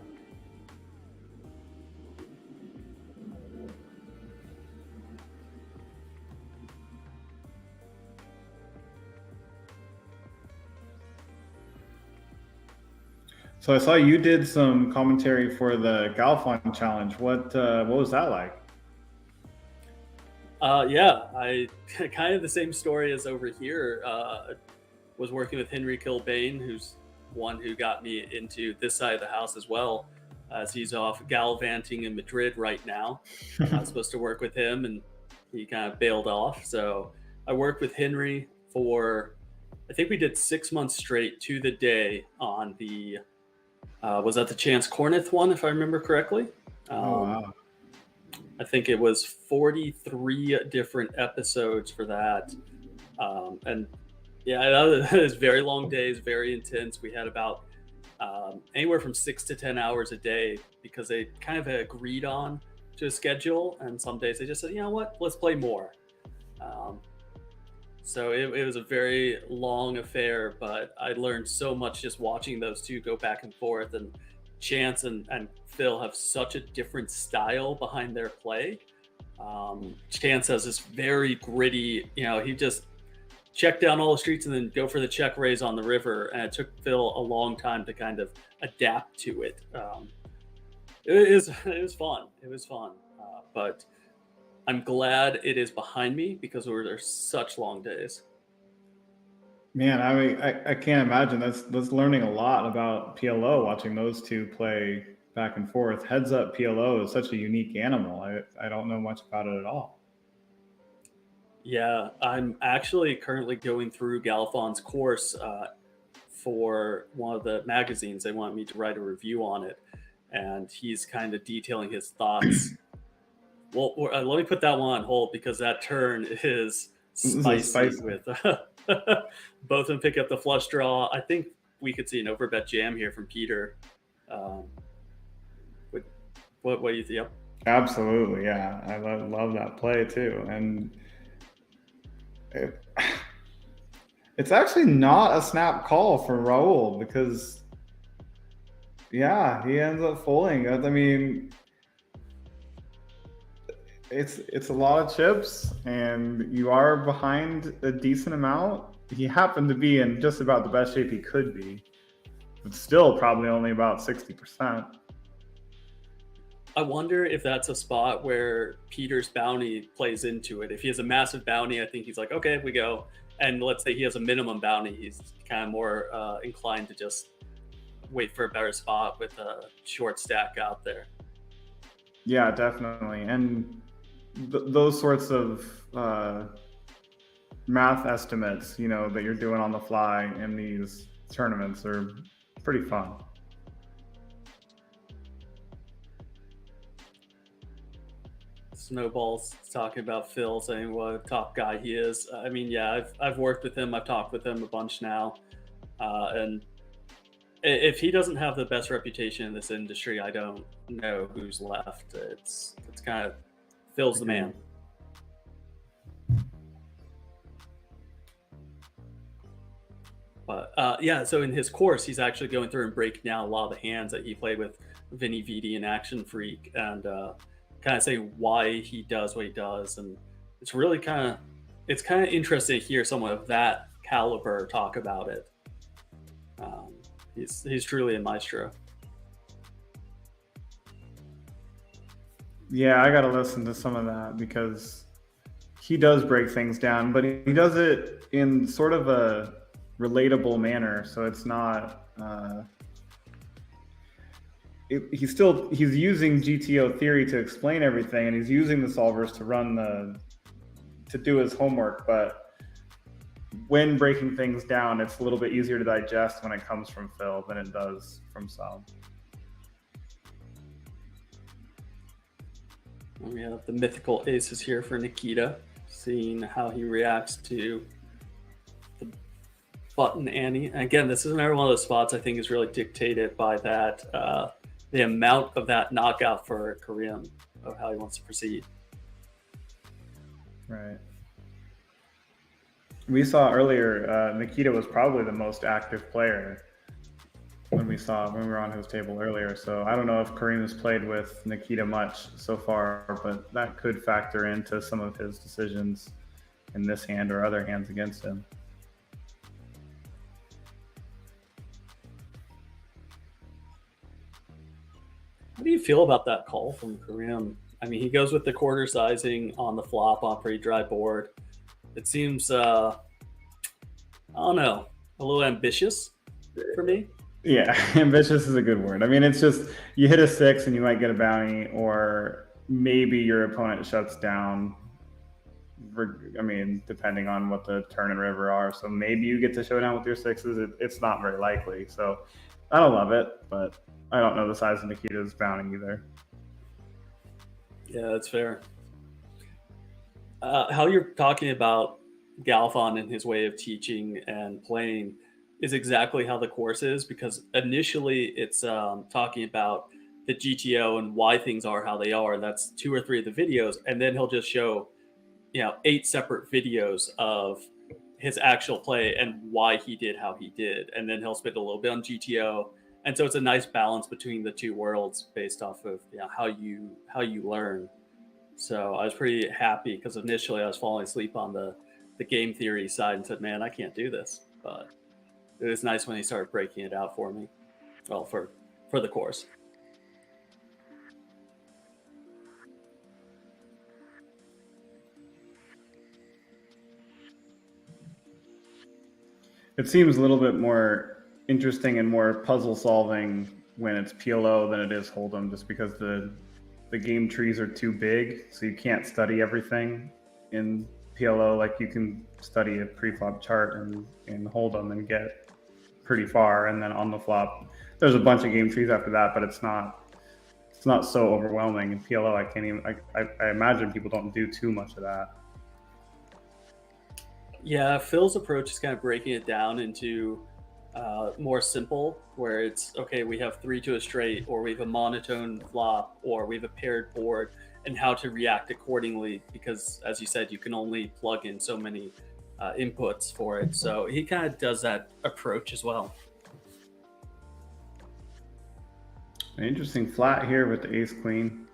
So I saw you did some commentary for the Galfond challenge. What was that like? Yeah, I kind of the same story as over here. Was working with Henry Kilbane, who's one who got me into this side of the house as well, as he's off gallivanting in Madrid right now. I was supposed to work with him, and he kind of bailed off. So I worked with Henry for, I think we did 6 months straight to the day on the, was that the Chance Corneth one, if I remember correctly? Oh, wow. I think it was 43 different episodes for that. And yeah, it was very long days, very intense. We had about anywhere from 6 to 10 hours a day because they kind of agreed on to a schedule. And some days they just said, you know what, let's play more. So it was a very long affair, but I learned so much just watching those two go back and forth. And Chance and Phil have such a different style behind their play. Chance has this very gritty, he just check down all the streets and then go for the check raise on the river. And it took Phil a long time to kind of adapt to it. It was fun. It was fun. But I'm glad it is behind me because there's such long days. Man, I mean, I can't imagine. That's learning a lot about PLO, watching those two play back and forth. Heads up PLO is such a unique animal. I don't know much about it at all. Yeah, I'm actually currently going through Galfond's course for one of the magazines. They want me to write a review on it, and he's kind of detailing his thoughts. Well, let me put that one on hold because that turn is spicy. With both of them pick up the flush draw. I think we could see an overbet jam here from Peter. What do you think? Yep. Absolutely, yeah. I love that play too, and it's actually not a snap call for Raul because, yeah, he ends up folding. I mean, it's a lot of chips, and you are behind a decent amount. He happened to be in just about the best shape he could be, but still probably only about 60%. I wonder if that's a spot where Peter's bounty plays into it. If he has a massive bounty, I think he's like, okay, we go. And let's say he has a minimum bounty, he's kind of more inclined to just wait for a better spot with a short stack out there. Yeah, definitely. And those sorts of math estimates, that you're doing on the fly in these tournaments are pretty fun. Snowball's talking about Phil, saying what a top guy he is. I mean, yeah, I've worked with him. I've talked with him a bunch now. And if he doesn't have the best reputation in this industry, I don't know who's left. It's kind of Phil's the man. But yeah, so in his course, he's actually going through and breaking down a lot of the hands that he played with Vinny Vidi and Action Freak, and kind of saying why he does what he does. And it's really kind of interesting to hear someone of that caliber talk about it. He's truly a maestro. Yeah, I got to listen to some of that because he does break things down, but he does it in sort of a relatable manner. So it's not, he's using GTO theory to explain everything, and he's using the solvers to do his homework. But when breaking things down, it's a little bit easier to digest when it comes from Phil than it does from some. We have the mythical aces here for Nikita, seeing how he reacts to the button ante. And again, this is another one of those spots I think is really dictated by that the amount of that knockout for Kareem of how he wants to proceed. Right. We saw earlier, Nikita was probably the most active player when we were on his table earlier. So I don't know if Kareem has played with Nikita much so far, but that could factor into some of his decisions in this hand or other hands against him. How do you feel about that call from Kareem? I mean, he goes with the quarter sizing on the flop on a pretty dry board. It seems, I don't know, a little ambitious for me. Yeah, ambitious is a good word. I mean, it's just you hit a 6 and you might get a bounty, or maybe your opponent shuts down. I mean, depending on what the turn and river are. So maybe you get to showdown with your 6s. It's not very likely. So I don't love it, but I don't know the size of Nikita's bounty either. Yeah, that's fair. How you're talking about Galfon and his way of teaching and playing is exactly how the course is, because initially it's talking about the GTO and why things are how they are. That's 2 or 3 of the videos, and then he'll just show 8 separate videos of his actual play and why he did how he did, and then he'll spend a little bit on GTO. And so it's a nice balance between the two worlds based off of how you learn. So I was pretty happy because initially I was falling asleep on the game theory side and said, man, I can't do this. But it was nice when he started breaking it out for me. Well, for the course. It seems a little bit more interesting and more puzzle solving when it's PLO than it is Hold'em, just because the game trees are too big, so you can't study everything in PLO. Like you can study a pre-flop chart and Hold'em and get pretty far, and then on the flop there's a bunch of game trees after that, but it's not so overwhelming. In PLO, I imagine people don't do too much of that. Yeah, Phil's approach is kind of breaking it down into more simple, where it's, okay, we have 3 to a straight, or we have a monotone flop, or we have a paired board, and how to react accordingly, because as you said, you can only plug in so many inputs for it. So he kind of does that approach as well. An interesting flat here with the ace queen.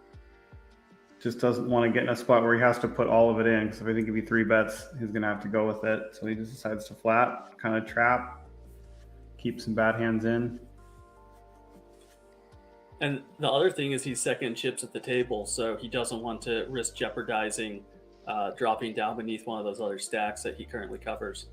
Just doesn't want to get in a spot where he has to put all of it in, because if I think if he 3 bets, he's going to have to go with it. So he just decides to flat, kind of trap, keep some bad hands in. And the other thing is he's second chips at the table, so he doesn't want to risk jeopardizing dropping down beneath one of those other stacks that he currently covers.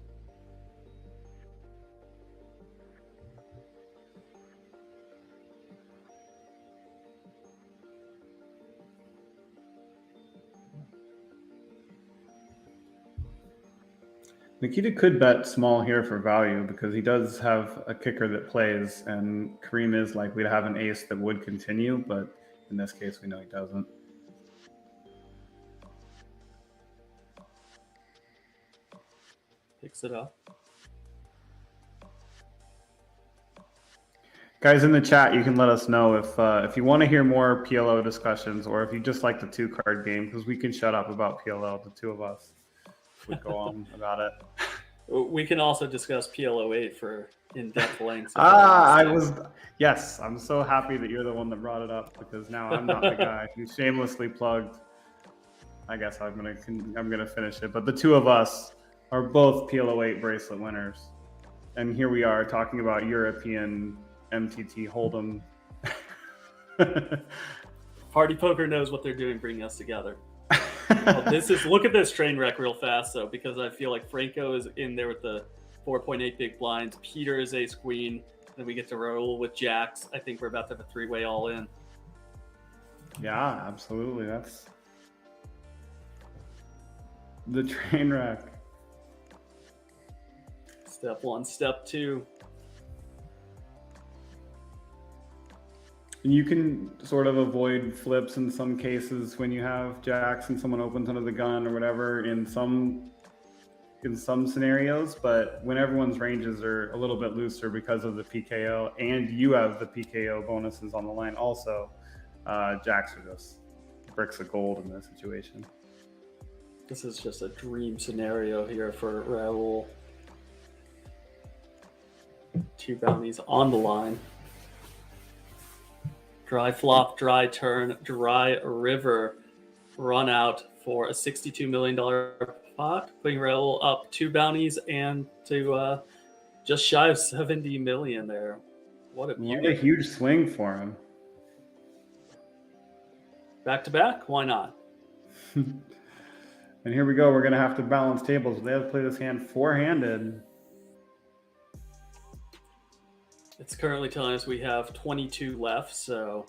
Nikita could bet small here for value because he does have a kicker that plays, and Kareem is likely to have an ace that would continue, but in this case we know he doesn't. Picks it up. Guys in the chat, you can let us know if you want to hear more PLO discussions, or if you just like the 2-card game, because we can shut up about PLO, the 2 of us. We go on about it. We can also discuss PLO 8 for in-depth lengths. Yes, I'm so happy that you're the one that brought it up, because now I'm not the guy who shamelessly plugged. I guess I'm gonna finish it, but the 2 of us are both PLO 8 bracelet winners, and here we are talking about European MTT Hold'em. Party Poker knows what they're doing, bringing us together. Look at this train wreck real fast, though, because I feel like Franco is in there with the 4.8 big blinds. Peter is ace queen. Then we get to roll with jacks. I think we're about to have a 3-way all in. Yeah, absolutely. That's the train wreck. Step 1, step 2. And you can sort of avoid flips in some cases when you have jacks and someone opens under the gun or whatever. In some in some scenarios, but when everyone's ranges are a little bit looser because of the PKO, and you have the PKO bonuses on the line also, jacks are just bricks of gold in this situation. This is just a dream scenario here for Raul. 2 bounties on the line. Dry flop, dry turn, dry river, run out for a $62 million pot, putting Raul up 2 bounties and to just shy of 70 million there. What a beauty. What a huge swing for him. Back to back? Why not? And here we go. We're going to have to balance tables. They have to play this hand four-handed. It's currently telling us we have 22 left, so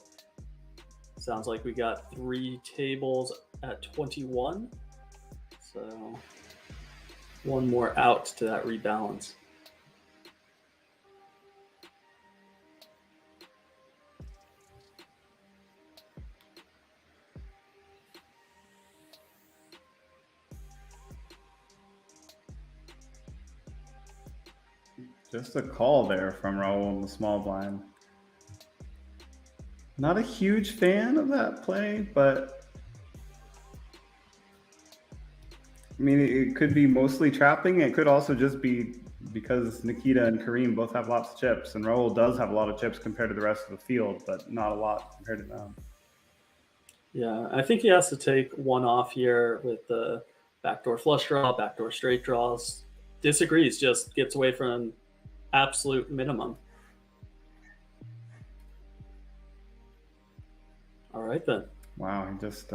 sounds like we got 3 tables at 21. So 1 more out to that rebalance. Just a call there from Raul in the small blind. Not a huge fan of that play, but I mean, it could be mostly trapping. It could also just be because Nikita and Kareem both have lots of chips, and Raul does have a lot of chips compared to the rest of the field, but not a lot compared to them. Yeah, I think he has to take one off here with the backdoor flush draw, backdoor straight draws. Disagrees, just gets away from absolute minimum. All right, then. Wow, he just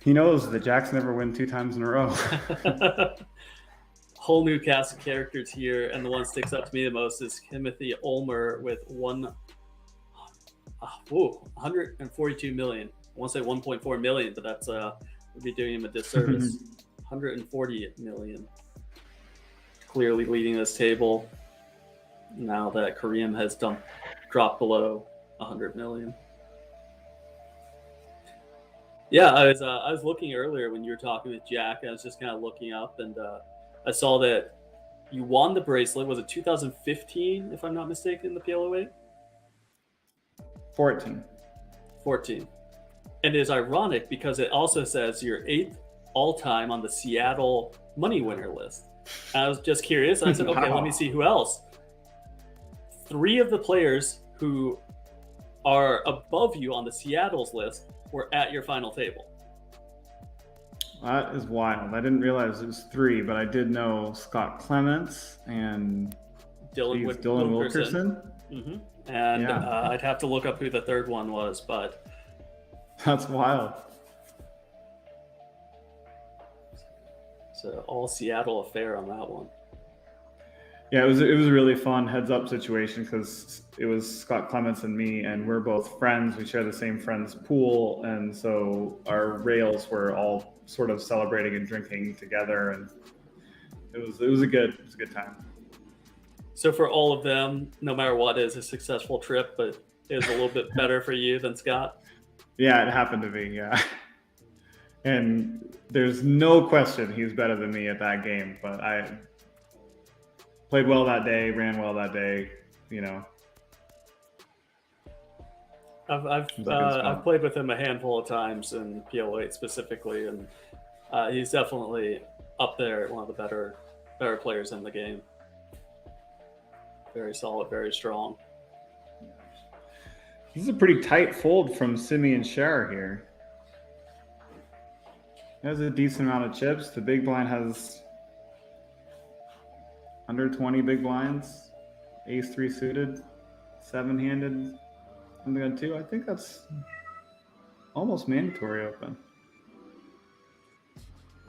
he knows that jacks never win 2 times in a row. Whole new cast of characters here, and the one that sticks out to me the most is Timothy Ulmer with 142 million. I want to say 1.4 million, but that's would be doing him a disservice. 140 million. Clearly leading this table now that Kareem has dropped below 100 million. Yeah, I was looking earlier when you were talking with Jack. I was just kind of looking up, and I saw that you won the bracelet. Was it 2015, if I'm not mistaken, the PLO8? 14. And it is ironic because it also says you're 8th all-time on the Seattle money winner list. And I was just curious. I said, okay, let me see who else. 3 of the players who are above you on the Seattle's list were at your final table. That is wild. I didn't realize it was 3, but I did know Scott Clements and Dylan Wilkerson. Mm-hmm. And Yeah. I'd have to look up who the 3rd one was, but That's wild. it's an all Seattle affair on that one. Yeah, it was a really fun heads-up situation because it was Scott Clements and me, and we're both friends. We share the same friends pool, and so our rails were all sort of celebrating and drinking together, and it was a good time. So for all of them, no matter what, is a successful trip, but it was a little bit better for you than Scott. Yeah, it happened to be, yeah. And there's no question he was better than me at that game, but I played well that day, ran well that day, you know. I've played with him a handful of times in PL8 specifically, and he's definitely up there, one of the better players in the game. Very solid, very strong. This is a pretty tight fold from Simeon Scherer here. He has a decent amount of chips. The big blind has under 20 big blinds. Ace-3 suited, 7-handed. I'm going 2. I think that's almost mandatory open.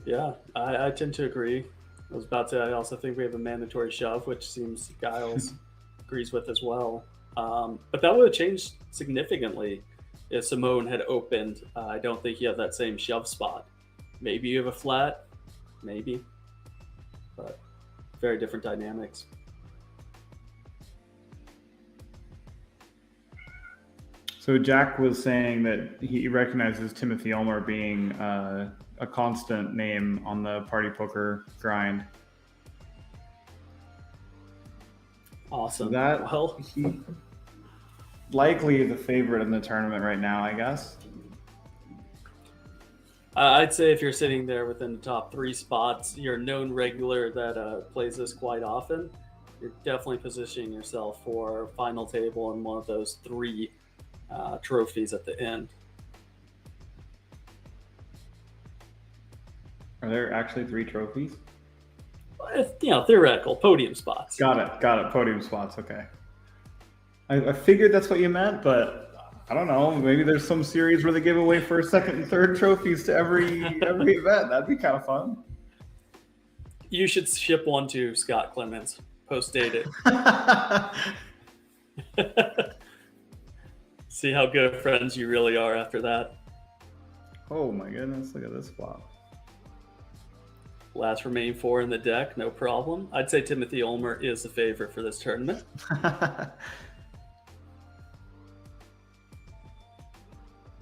Yeah, I tend to agree. I was about to say, I also think we have a mandatory shove, which seems Giles agrees with as well. But that would have changed significantly if Simone had opened. I don't think you have that same shove spot. Maybe you have a flat, maybe, but very different dynamics. So Jack was saying that he recognizes Timothy Ulmer being a constant name on the party poker grind. Awesome. That Well, he likely the favorite in the tournament right now, I guess. I'd say if you're sitting there within the top 3 spots, you're a known regular that plays this quite often. You're definitely positioning yourself for final table and one of those 3 trophies at the end. Are there actually 3 trophies? Theoretical podium spots. Got it. Podium spots. Okay. I figured that's what you meant, but I don't know. Maybe there's some series where they give away first, second, and third trophies to every event. That'd be kind of fun. You should ship one to Scott Clements. Post-date it. See how good friends you really are after that. Oh my goodness! Look at this flop. Last remaining 4 in the deck, no problem. I'd say Timothy Ulmer is the favorite for this tournament.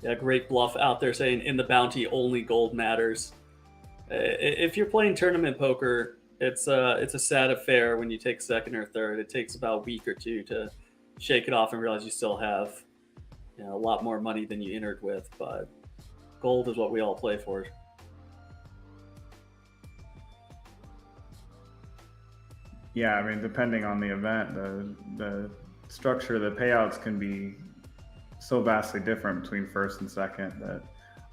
Yeah, great bluff out there saying in the bounty only gold matters. If you're playing tournament poker, it's a sad affair when you take second or third. It takes about a week or 2 to shake it off and realize you still have a lot more money than you entered with. But gold is what we all play for. Yeah, I mean, depending on the event, the structure, the payouts can be so vastly different between first and second that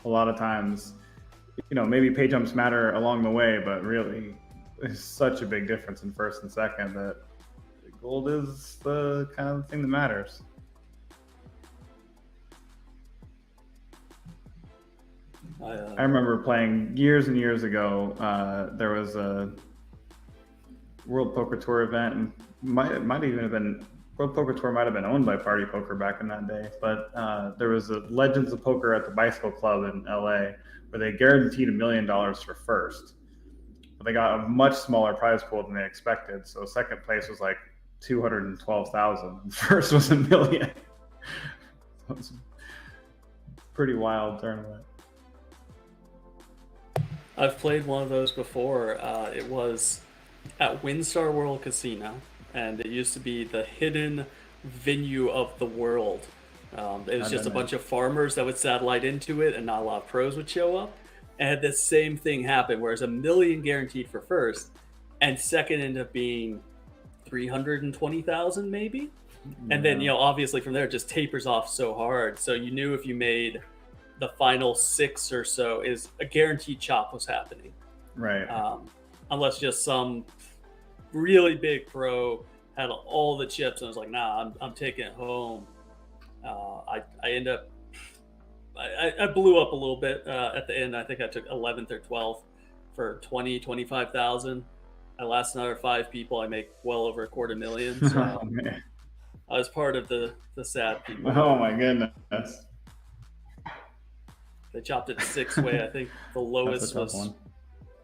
a lot of times, maybe pay jumps matter along the way, but really there's such a big difference in first and second that gold is the kind of thing that matters. I remember playing years and years ago. There was a World Poker Tour event, and might even have been World Poker Tour might have been owned by Party Poker back in that day. But there was a Legends of Poker at the Bicycle Club in LA where they guaranteed $1 million for first, but they got a much smaller prize pool than they expected. So second place was like 212,000, and first was $1 million. So it's a pretty wild tournament. I've played one of those before. It was at WinStar World Casino, and it used to be the hidden venue of the world. It was just a bunch of farmers that would satellite into it, and not a lot of pros would show up. And the same thing happened, whereas $1 million guaranteed for first, and second ended up being 320,000 maybe. Yeah. And then obviously from there it just tapers off so hard. So you knew if you made the final 6 or so, is a guaranteed chop was happening. Right. Unless just some really big pro had all the chips and was like, nah, I'm taking it home. I end up, I blew up a little bit at the end. I think I took 11th or 12th for 25,000. I last another 5 people. I make well over $250,000. So Oh, I was part of the sad people. oh my goodness. They chopped it 6-way. I think the lowest was one.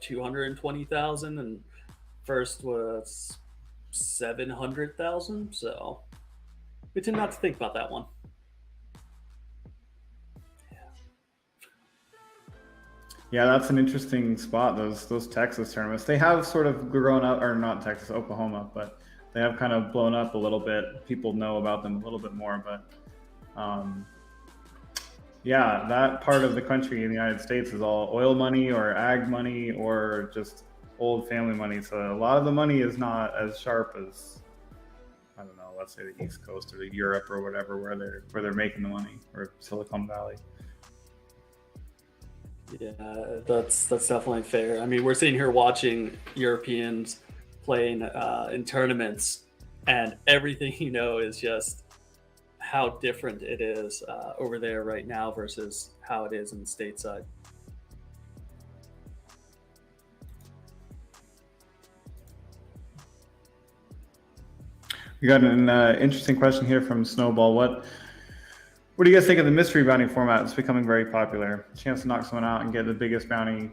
220,000 and first was 700,000. So we tend not to think about that one. Yeah, that's an interesting spot. Those Texas tournaments, they have sort of grown up, or not Texas, Oklahoma, but they have kind of blown up a little bit. People know about them a little bit more, but yeah, that part of the country in the United States is all oil money or ag money or just old family money. So a lot of the money is not as sharp as, I don't know, let's say the East Coast or Europe or whatever, where they're making the money, or Silicon Valley. Yeah, that's definitely fair. I mean, we're sitting here watching Europeans playing in tournaments, and everything is just how different it is over there right now versus how it is in the stateside. We got an interesting question here from Snowball. What do you guys think of the mystery bounty format? It's becoming very popular. Chance to knock someone out and get the biggest bounty.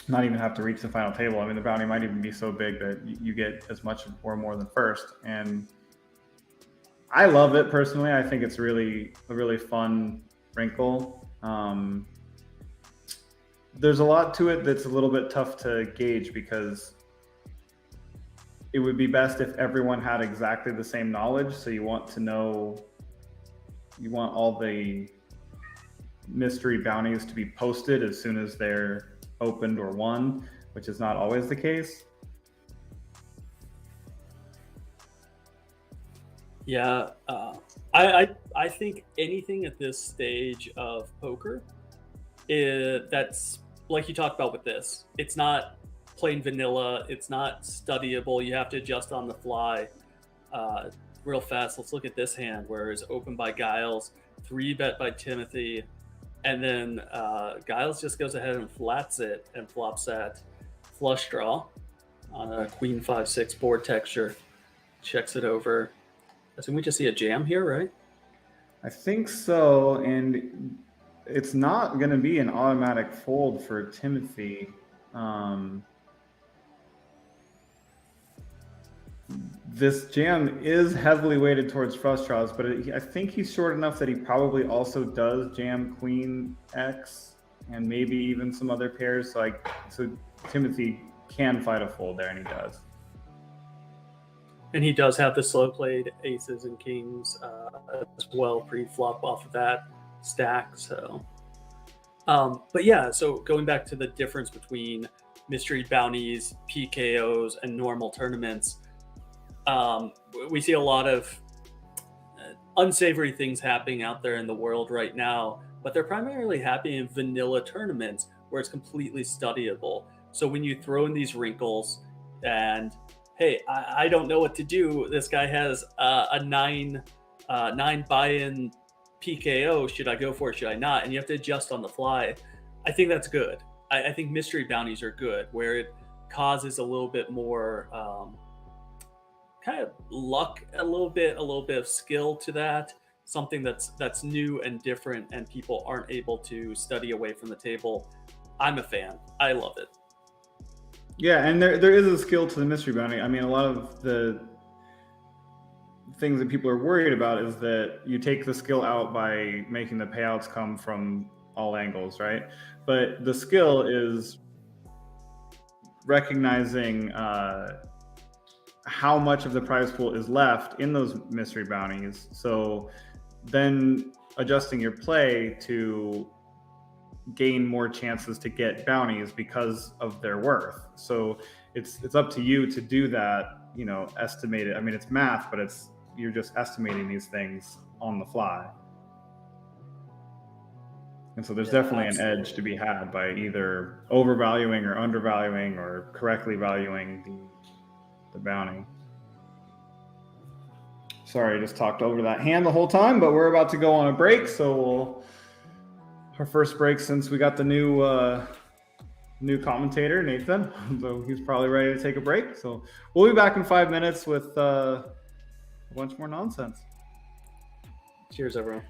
Not even have to reach the final table. I mean, the bounty might even be so big that you get as much or more than first. And I love it personally. I think it's a really fun wrinkle. There's a lot to it that's a little bit tough to gauge because it would be best if everyone had exactly the same knowledge. So you want all the mystery bounties to be posted as soon as they're opened or won, which is not always the case. Yeah, I think anything at this stage of poker, that's like you talked about with this. It's not plain vanilla. It's not studyable. You have to adjust on the fly. Real fast, let's look at this hand where it's opened by Giles, 3-bet by Timothy, and then Giles just goes ahead and flats it and flops that flush draw on a queen 5-6 board texture. Checks it over. I think we just see a jam here, right? I think so, and it's not going to be an automatic fold for Timothy. This jam is heavily weighted towards flush draws, but I think he's short enough that he probably also does jam Queen X and maybe even some other pairs. So Timothy can fight a fold there, and he does. And he does have the slow played aces and kings as well, pre-flop off of that stack. So, but yeah, so going back to the difference between mystery bounties, PKOs, and normal tournaments, we see a lot of unsavory things happening out there in the world right now, but they're primarily happening in vanilla tournaments where it's completely studyable. So when you throw in these wrinkles and hey, I don't know what to do. This guy has a 9 buy-in PKO. Should I go for it? Should I not? And you have to adjust on the fly. I think that's good. I think mystery bounties are good, where it causes a little bit more kind of luck, a little bit of skill to that. Something that's new and different, and people aren't able to study away from the table. I'm a fan. I love it. Yeah, and there is a skill to the mystery bounty. I mean, a lot of the things that people are worried about is that you take the skill out by making the payouts come from all angles, right? But the skill is recognizing how much of the prize pool is left in those mystery bounties. So then adjusting your play to gain more chances to get bounties because of their worth. So it's up to you to do that, estimate it. I mean, it's math, but you're just estimating these things on the fly. And so there's definitely an edge to be had by either overvaluing or undervaluing or correctly valuing the bounty. Sorry, I just talked over that hand the whole time, but we're about to go on a break, so our first break since we got the new commentator, Nathan. So he's probably ready to take a break. So we'll be back in 5 minutes with a bunch more nonsense. Cheers, everyone.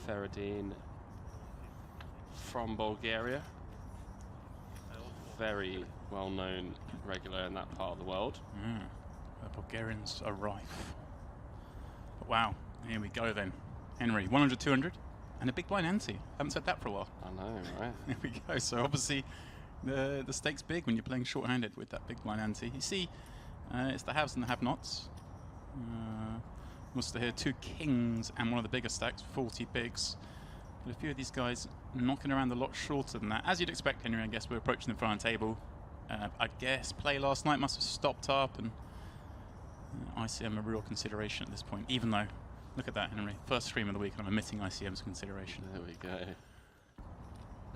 Feridine from Bulgaria. Very well-known regular in that part of the world. The Bulgarians are rife. But wow, here we go then. Henry, 100, 200, and a big blind ante. Haven't said that for a while. I know, right? There we go. So obviously the stakes big when you're playing short-handed with that big blind ante. You see, it's the haves and the have-nots. Muster here, 2 kings and one of the bigger stacks, 40 bigs. But a few of these guys knocking around a lot shorter than that. As you'd expect, Henry, I guess we're approaching the front table. I guess play last night must have stopped up, and ICM a real consideration at this point, even though, look at that, Henry, first stream of the week and I'm omitting ICM's consideration. There we go.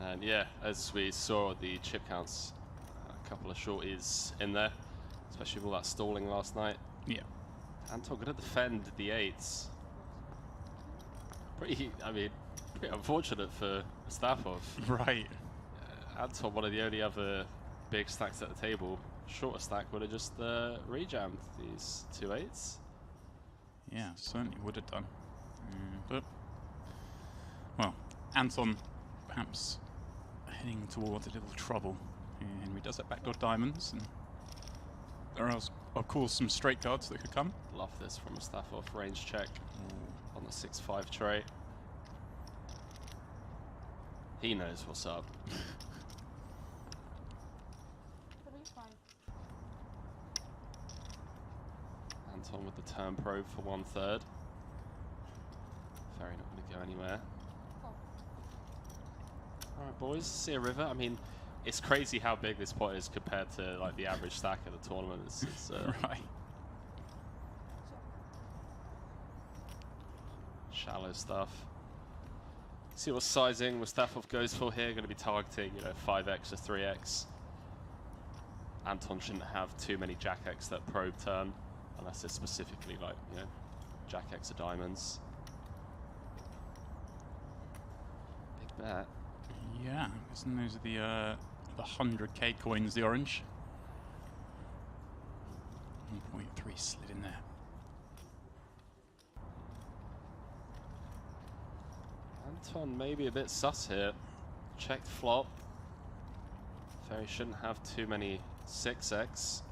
And yeah, as we saw, the chip counts couple of shorties in there, especially with all that stalling last night. Yeah. Anton gonna defend the 8s. Pretty unfortunate for Mustafa. Right. Anton, one of the only other big stacks at the table. Shorter stack would have just rejammed these 2 8s. Yeah, certainly would have done. But, well, Anton perhaps heading towards a little trouble. Henry does have backdoor diamonds, and there are, of course, some straight cards that could come. Love this from Mustafa. Range check on the 6-5 tray. He knows what's up. 3-5. Anton with the turn probe for 1/3. Ferry not going to go anywhere. Alright boys, see a river. I mean, it's crazy how big this pot is compared to like the average stack at the tournament. It's Right. shallow stuff. See what sizing Mustafov goes for here. Going to be targeting, 5x or 3x. Anton shouldn't have too many Jack X that probe turn, unless it's specifically like, Jack X of diamonds. Big bet. Yeah, isn't those are the 100k coins, the orange. 1.3 slid in there. Anton maybe a bit sus here. Checked flop. Ferry shouldn't have too many 6x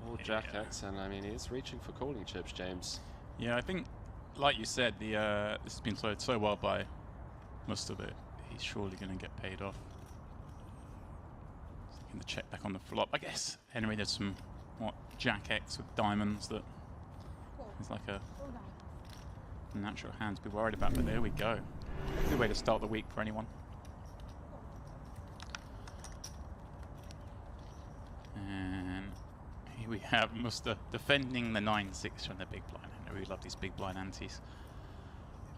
or Jack X, and I mean he's reaching for calling chips, James. Yeah, I think, like you said, the this has been played so well by most of it. He's surely going to get paid off. Taking the check back on the flop. I guess Henry does some Jack X with diamonds that is like a natural hand to be worried about. But there we go. Good way to start the week for anyone. And here we have Musta defending the 9-6 from the big blind. I really love these big blind antes.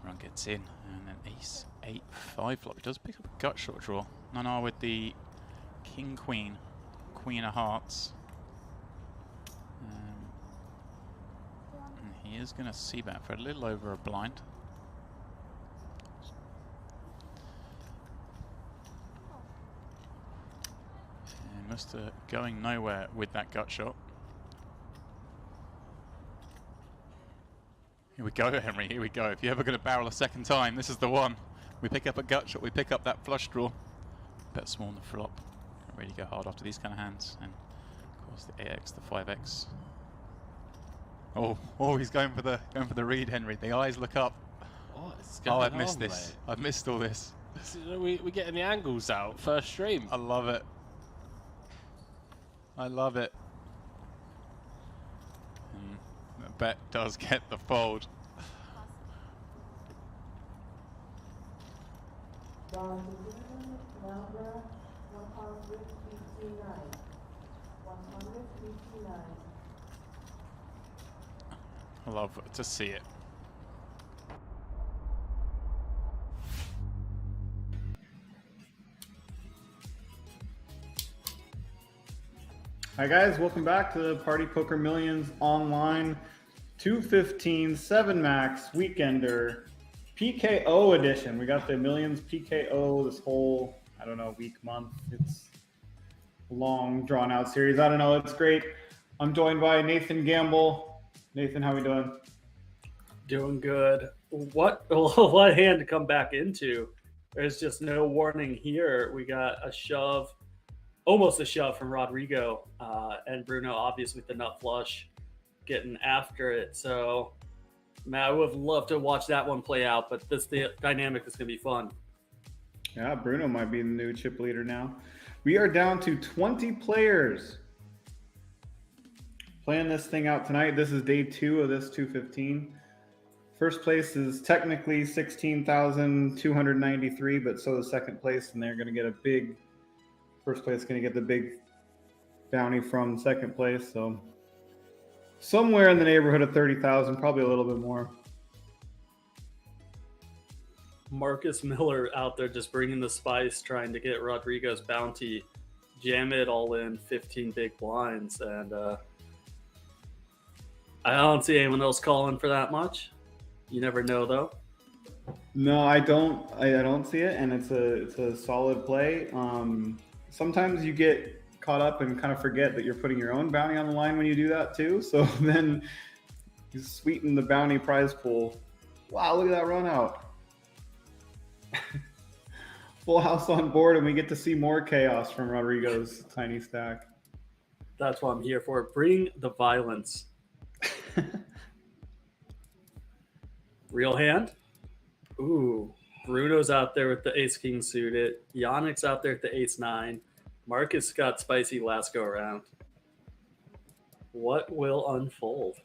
Everyone gets in, and then ace 8-5 flop. He does pick up a gut shot draw. No, with the king queen, queen of hearts. And he is going to see bet for a little over a blind. And Musta going nowhere with that gut shot. Here we go, Henry, here we go. If you're ever going to barrel a second time, this is the one. We pick up a gut shot, we pick up that flush draw. Bet small on the flop. Can't really go hard after these kind of hands. And of course the 8x, the 5x. Oh, he's going for the read, Henry. The eyes look up. Oh, I've missed this. Mate. I've missed all this. We're getting the angles out first stream. I love it. I love it. And the bet does get the fold. I love to see it. Hi guys, welcome back to the Party Poker Millions online 215 7 max weekender PKO edition. We got the Millions PKO this whole, I don't know, week, month. It's a long drawn out series. I don't know, it's great. I'm joined by Nathan Gamble. Nathan, how we doing? Doing good. What hand to come back into? There's just no warning here. We got a shove. Almost a shove from Rodrigo, and Bruno obviously with the nut flush getting after it. So, man, I would have loved to watch that one play out, but the dynamic is going to be fun. Yeah, Bruno might be the new chip leader now. We are down to 20 players playing this thing out tonight. This is day 2 of this 215. First place is technically 16,293, but so is second place, and they're going to get a big... First place is going to get the big bounty from second place, so somewhere in the neighborhood of 30,000, probably a little bit more. Marcus Miller out there just bringing the spice, trying to get Rodrigo's bounty jam it all in 15 big blinds, and I don't see anyone else calling for that much. You never know, though. No, I don't. I don't see it, and it's a solid play. Sometimes you get caught up and kind of forget that you're putting your own bounty on the line when you do that too. So then you sweeten the bounty prize pool. Wow, look at that run out. Full house on board, and we get to see more chaos from Rodrigo's tiny stack. That's what I'm here for. Bring the violence. Real hand. Ooh, Bruno's out there with the ace-king suited. Yannick's out there with the ace-9. Marcus got spicy last go-around. What will unfold?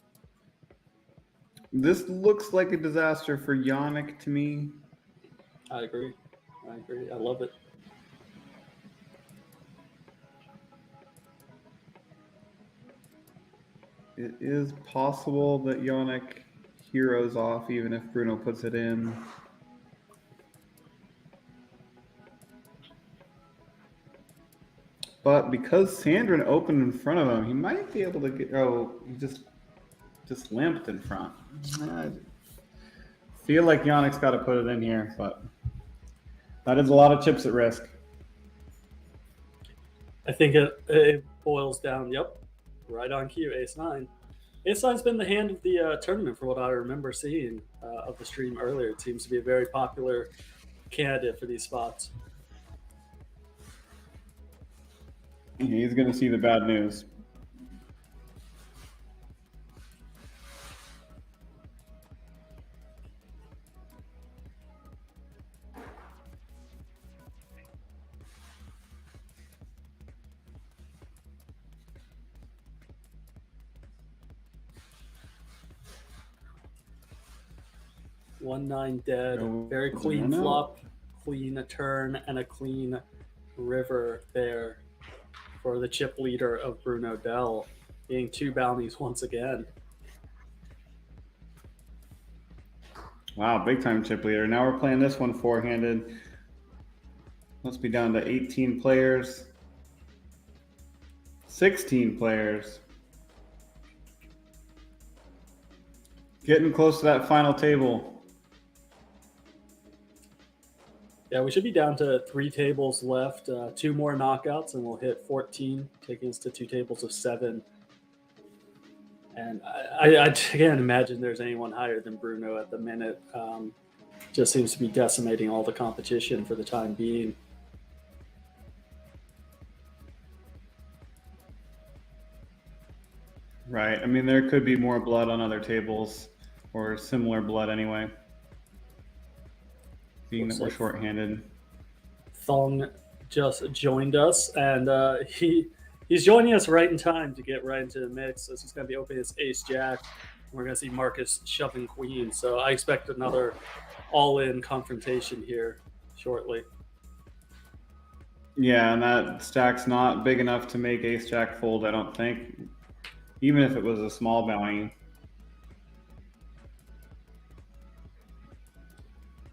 This looks like a disaster for Yannick to me. I agree. I love it. It is possible that Yannick heroes off even if Bruno puts it in. But because Sandrin opened in front of him, he might be able to get. Oh, he just limped in front. I feel like Yannick's got to put it in here, but that is a lot of chips at risk. I think it boils down. Yep, right on cue. Ace-9. Ace-9's been the hand of the tournament for what I remember seeing of the stream earlier. It seems to be a very popular candidate for these spots. He's going to see the bad news. One 9 dead. No, Very clean no. flop, clean turn, and a clean river there for the chip leader of Bruno Dell, being 2 bounties once again. Wow, big time chip leader. Now we're playing this one four-handed. Must be down to 18 players. 16 players. Getting close to that final table. Yeah, we should be down to 3 tables left, 2 more knockouts, and we'll hit 14, taking us to 2 tables of 7. And I can't imagine there's anyone higher than Bruno at the minute. Just seems to be decimating all the competition for the time being. Right. I mean, there could be more blood on other tables, or similar blood anyway. Being that we're shorthanded. Thong just joined us, and he's joining us right in time to get right into the mix. So he's going to be opening his ace-jack. We're going to see Marcus shoving queen. So I expect another all-in confrontation here shortly. Yeah, and that stack's not big enough to make ace-jack fold, I don't think. Even if it was a small bounty.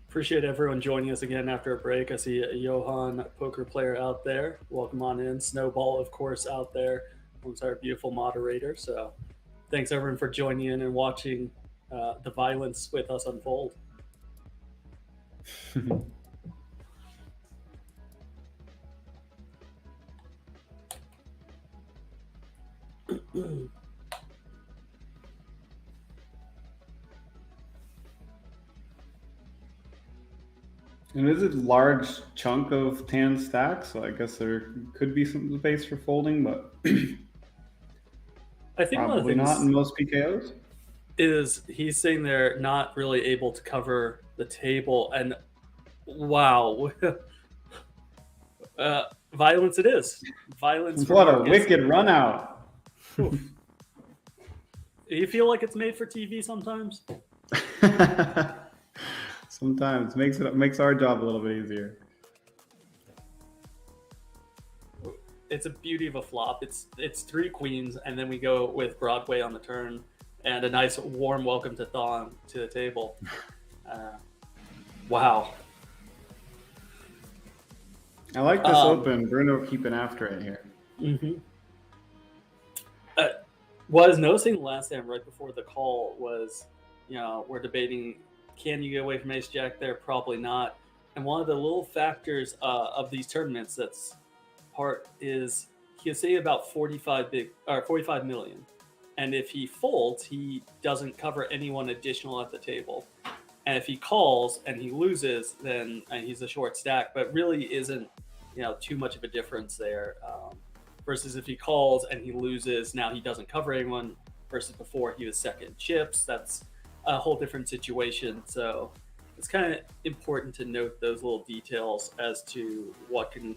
Appreciate everyone joining us again after a break. I see a Johan poker player out there. Welcome on in. Snowball, of course, out there. Who's our beautiful moderator. So thanks everyone for joining in and watching the violence with us unfold. And it is a large chunk of tan stack, so I guess there could be some space for folding, but I think one of the probably things not in most PKOs. is he's saying they're not really able to cover the table, and wow, violence it is. Violence. What a wicked run out. You feel like it's made for TV sometimes? Sometimes makes our job a little bit easier. It's a beauty of a flop. It's 3 queens, and then we go with Broadway on the turn, and a nice warm welcome to Thong to the table. Wow. I like this open. Bruno keeping after it here. Mm-hmm. What I was noticing last time right before the call was, we're debating, can you get away from ace jack there? Probably not. And one of the little factors of these tournaments that's part is he'll say about 45 million. And if he folds, he doesn't cover anyone additional at the table. And if he calls and he loses, then he's a short stack, but really isn't, too much of a difference there. Versus if he calls and he loses, now he doesn't cover anyone. Versus before he was second chips, that's a whole different situation. So it's kind of important to note those little details as to what can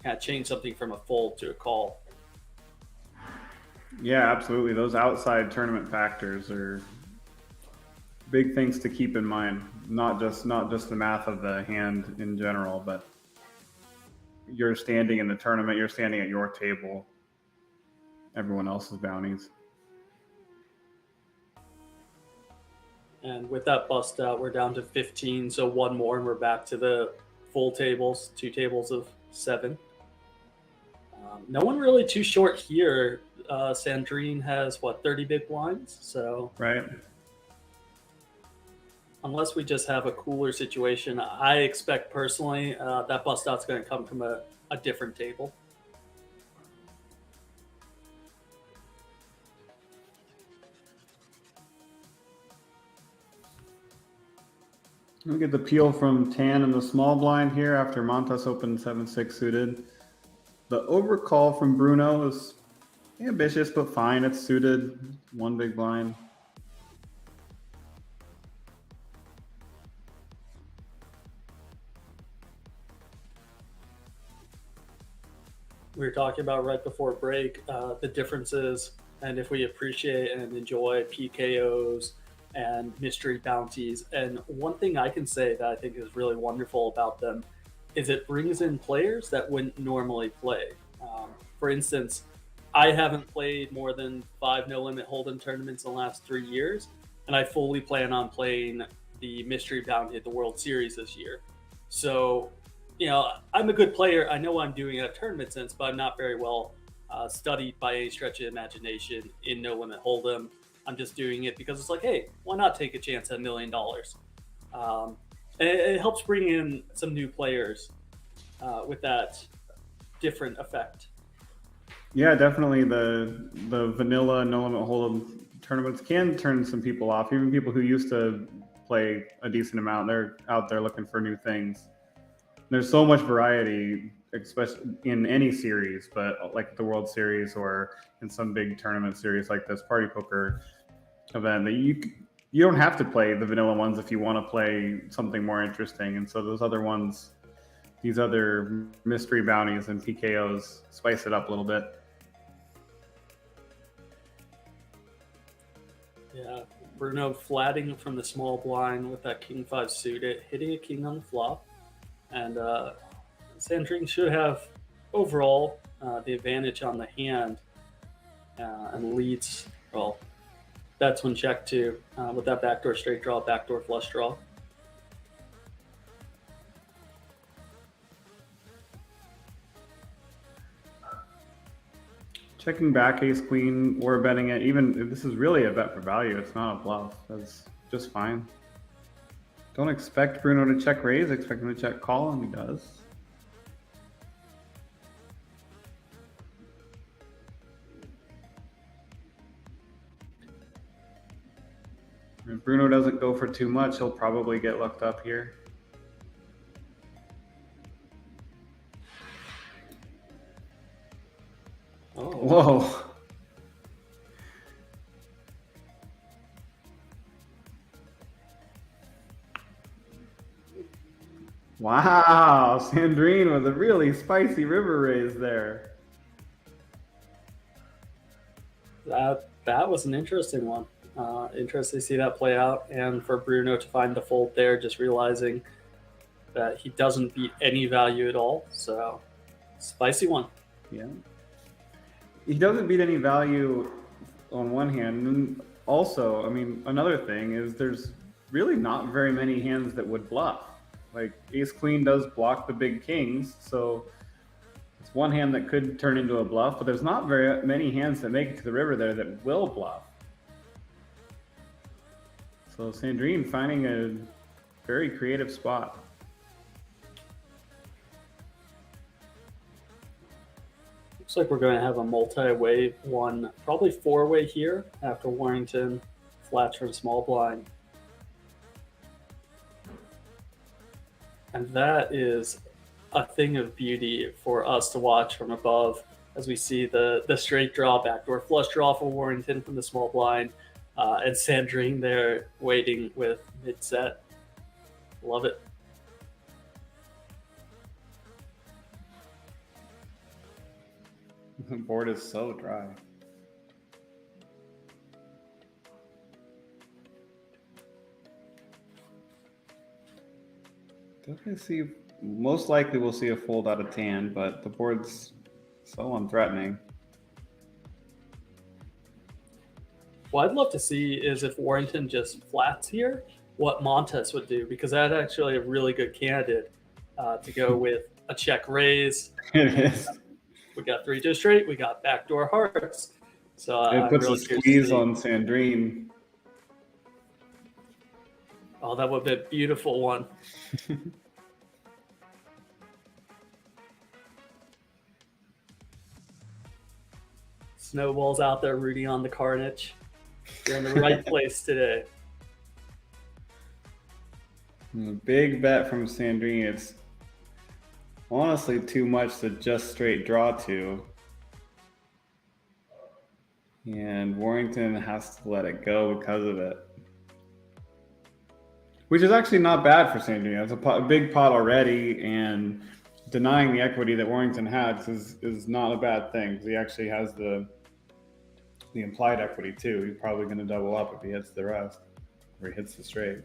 kind of change something from a fold to a call. Yeah, absolutely. Those outside tournament factors are big things to keep in mind. Not just the math of the hand in general, but you're standing in the tournament, you're standing at your table, everyone else's bounties. And with that bust out, we're down to 15, so one more, and we're back to the full tables, 2 tables of 7. No one really too short here. Sandrine has, 30 big blinds? So right. Unless we just have a cooler situation, I expect personally that bust out's going to come from a different table. We get the peel from Tan in the small blind here after Montas opened 7-6 suited. The overcall from Bruno is ambitious, but fine. It's suited. 1 big blind. We were talking about right before break the differences, and if we appreciate and enjoy PKOs and mystery bounties. And one thing I can say that I think is really wonderful about them is it brings in players that wouldn't normally play. For instance, I haven't played more than 5 no limit hold'em tournaments in the last 3 years, and I fully plan on playing the mystery bounty at the World Series this year. So, I'm a good player. I know what I'm doing at a tournament sense, but I'm not very well studied by any stretch of imagination in no limit hold'em. I'm just doing it because it's like, hey, why not take a chance at $1 million? And it helps bring in some new players with that different effect. Yeah, definitely. The vanilla no limit hold'em tournaments can turn some people off. Even people who used to play a decent amount, they're out there looking for new things. There's so much variety, especially in any series, but like the World Series or in some big tournament series like this party poker event, that you don't have to play the vanilla ones if you want to play something more interesting. And so those other ones, these other mystery bounties and PKOs spice it up a little bit. Yeah, Bruno flatting from the small blind with that king 5 suited, hitting a king on the flop. And Sandrine should have overall the advantage on the hand and leads. Well, that's when check too with that backdoor straight draw, backdoor flush draw. Checking back ace queen or betting it. Even if this is really a bet for value, it's not a bluff. That's just fine. Don't expect Bruno to check raise, expect him to check call, and he does. If Bruno doesn't go for too much, he'll probably get looked up here. Oh. Whoa. Wow, Sandrine with a really spicy river raise there. That was an interesting one. Interesting to see that play out, and for Bruno to find the fold there, just realizing that he doesn't beat any value at all. So, spicy one. Yeah. He doesn't beat any value on one hand. And also, I mean, another thing is there's really not very many hands that would bluff. Like ace queen does block the big kings, so it's one hand that could turn into a bluff, but there's not very many hands that make it to the river there that will bluff. So Sandrine finding a very creative spot. Looks like we're going to have a multi-way one, probably 4-way here after Warrington flats from small blind. And that is a thing of beauty for us to watch from above as we see the straight draw backdoor flush draw for Warrington from the small blind, and Sandrine there waiting with mid-set. Love it. The board is so dry. Definitely see, most likely we'll see a fold out of tan, but the board's so unthreatening. What I'd love to see is if Warrington just flats here, what Montes would do, because that's actually a really good candidate to go with a check raise. It is. We got 3-2 straight. We got backdoor hearts. So It puts really a squeeze on Sandrine. Oh, that would be a beautiful one. Snowball's out there rooting on the Carnage. You're in the right place today. A big bet from Sandrine. It's honestly too much to just straight draw to. And Warrington has to let it go because of it. Which is actually not bad for Sandrine. It's a big pot already, and denying the equity that Warrington has is not a bad thing, because he actually has the implied equity too. He's probably going to double up if he hits the rest, or he hits the straight.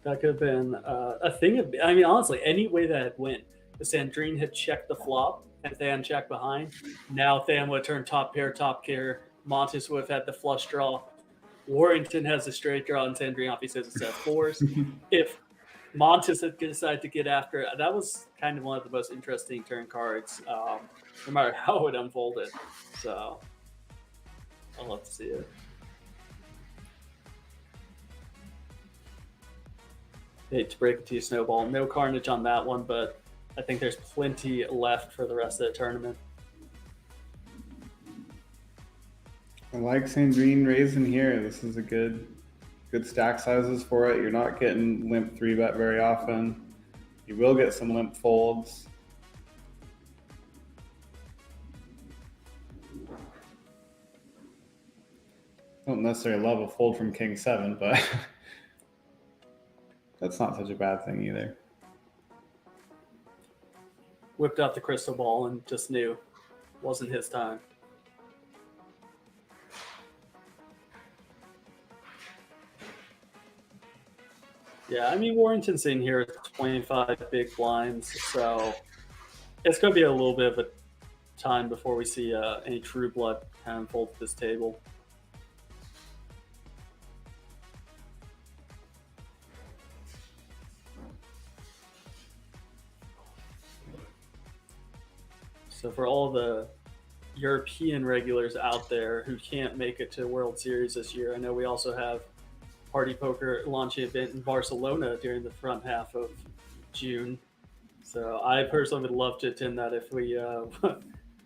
That could have been a thing of, I mean, honestly, any way that it went, the Sandrine had checked the flop and Than checked behind. Now Than would have turned top pair. Montes would have had the flush draw. Warrington has a straight draw, and Sandrine obviously has a set of fours. If Montes had decided to get after it, that was kind of one of the most interesting turn cards, no matter how it unfolded. So I'll love to see it. Hate to break it to you, Snowball. No Carnage on that one, but I think there's plenty left for the rest of the tournament. I like Sandrine raising here. This is a good stack sizes for it. You're not getting limp 3-bet very often. You will get some limp folds. Don't necessarily love a fold from King 7, but that's not such a bad thing either. Whipped out the crystal ball and just knew wasn't his time. Yeah, I mean, Warrington's in here at 25 big blinds, so it's going to be a little bit of a time before we see any true blood kind of fold to this table. So for all the European regulars out there who can't make it to World Series this year, I know we also have Party Poker launching event in Barcelona during the front half of June. So I personally would love to attend that if we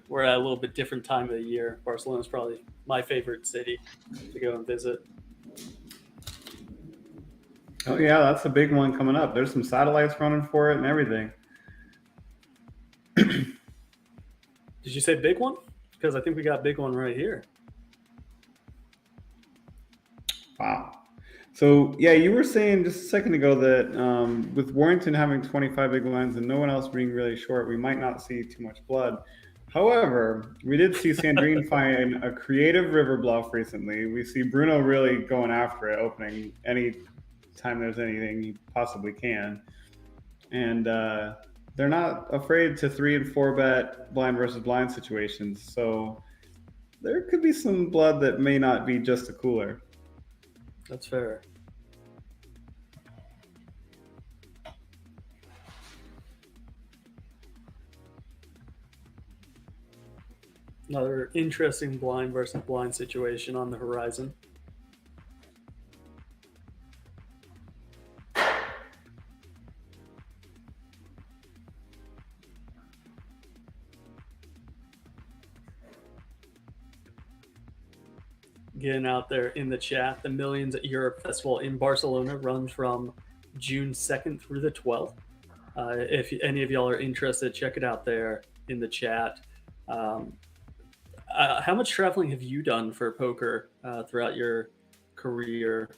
were at a little bit different time of the year. Barcelona is probably my favorite city to go and visit. Oh yeah, that's a big one coming up. There's some satellites running for it and everything. Did you say big one? Because I think we got a big one right here. Wow. So yeah, you were saying just a second ago that with Warrington having 25 big blinds and no one else being really short, we might not see too much blood. However, we did see Sandrine find a creative river bluff recently. We see Bruno really going after it, opening any time there's anything he possibly can. And they're not afraid to 3 and 4 bet blind versus blind situations. So there could be some blood that may not be just a cooler. That's fair. Another interesting blind versus blind situation on the horizon. Getting out there in the chat, the Millions at Europe Festival in Barcelona runs from June 2nd through the 12th. If any of y'all are interested, check it out there in the chat. How much traveling have you done for poker throughout your career?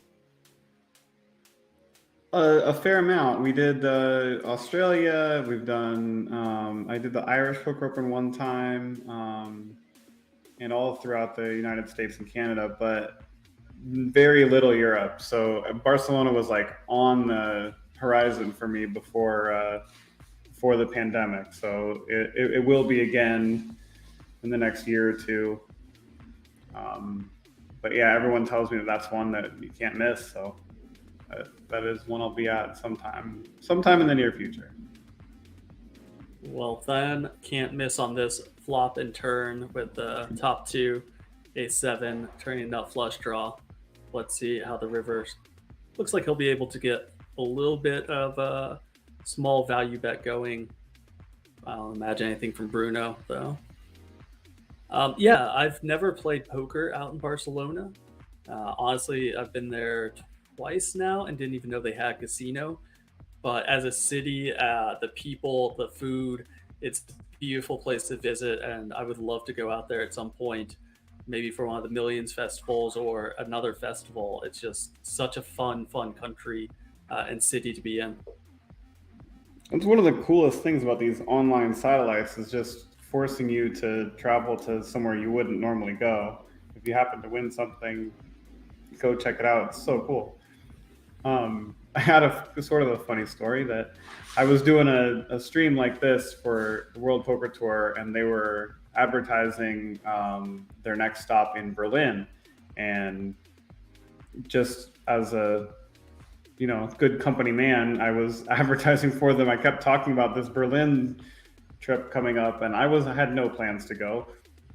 A fair amount. We did Australia. We've done. I did the Irish Poker Open one time, and all throughout the United States and Canada, but very little Europe. So Barcelona was like on the horizon for me before the pandemic. So it will be again in the next year or two. But yeah, everyone tells me that that's one that you can't miss. So that is one I'll be at sometime in the near future. Well, then can't miss on this flop and turn with the top two, A7, turning nut flush draw. Let's see how the river looks like. He'll be able to get a little bit of a small value bet going. I don't imagine anything from Bruno though. Yeah, I've never played poker out in Barcelona. Honestly, I've been there twice now and didn't even know they had a casino. But as a city, the people, the food, it's a beautiful place to visit, and I would love to go out there at some point, maybe for one of the Millions festivals or another festival. It's just such a fun country and city to be in. It's one of the coolest things about these online satellites is just forcing you to travel to somewhere you wouldn't normally go. If you happen to win something, go check it out. It's so cool. I had a sort of a funny story that I was doing a stream like this for the World Poker Tour, and they were advertising their next stop in Berlin. And just as a good company man, I was advertising for them. I kept talking about this Berlin trip coming up, and I had no plans to go.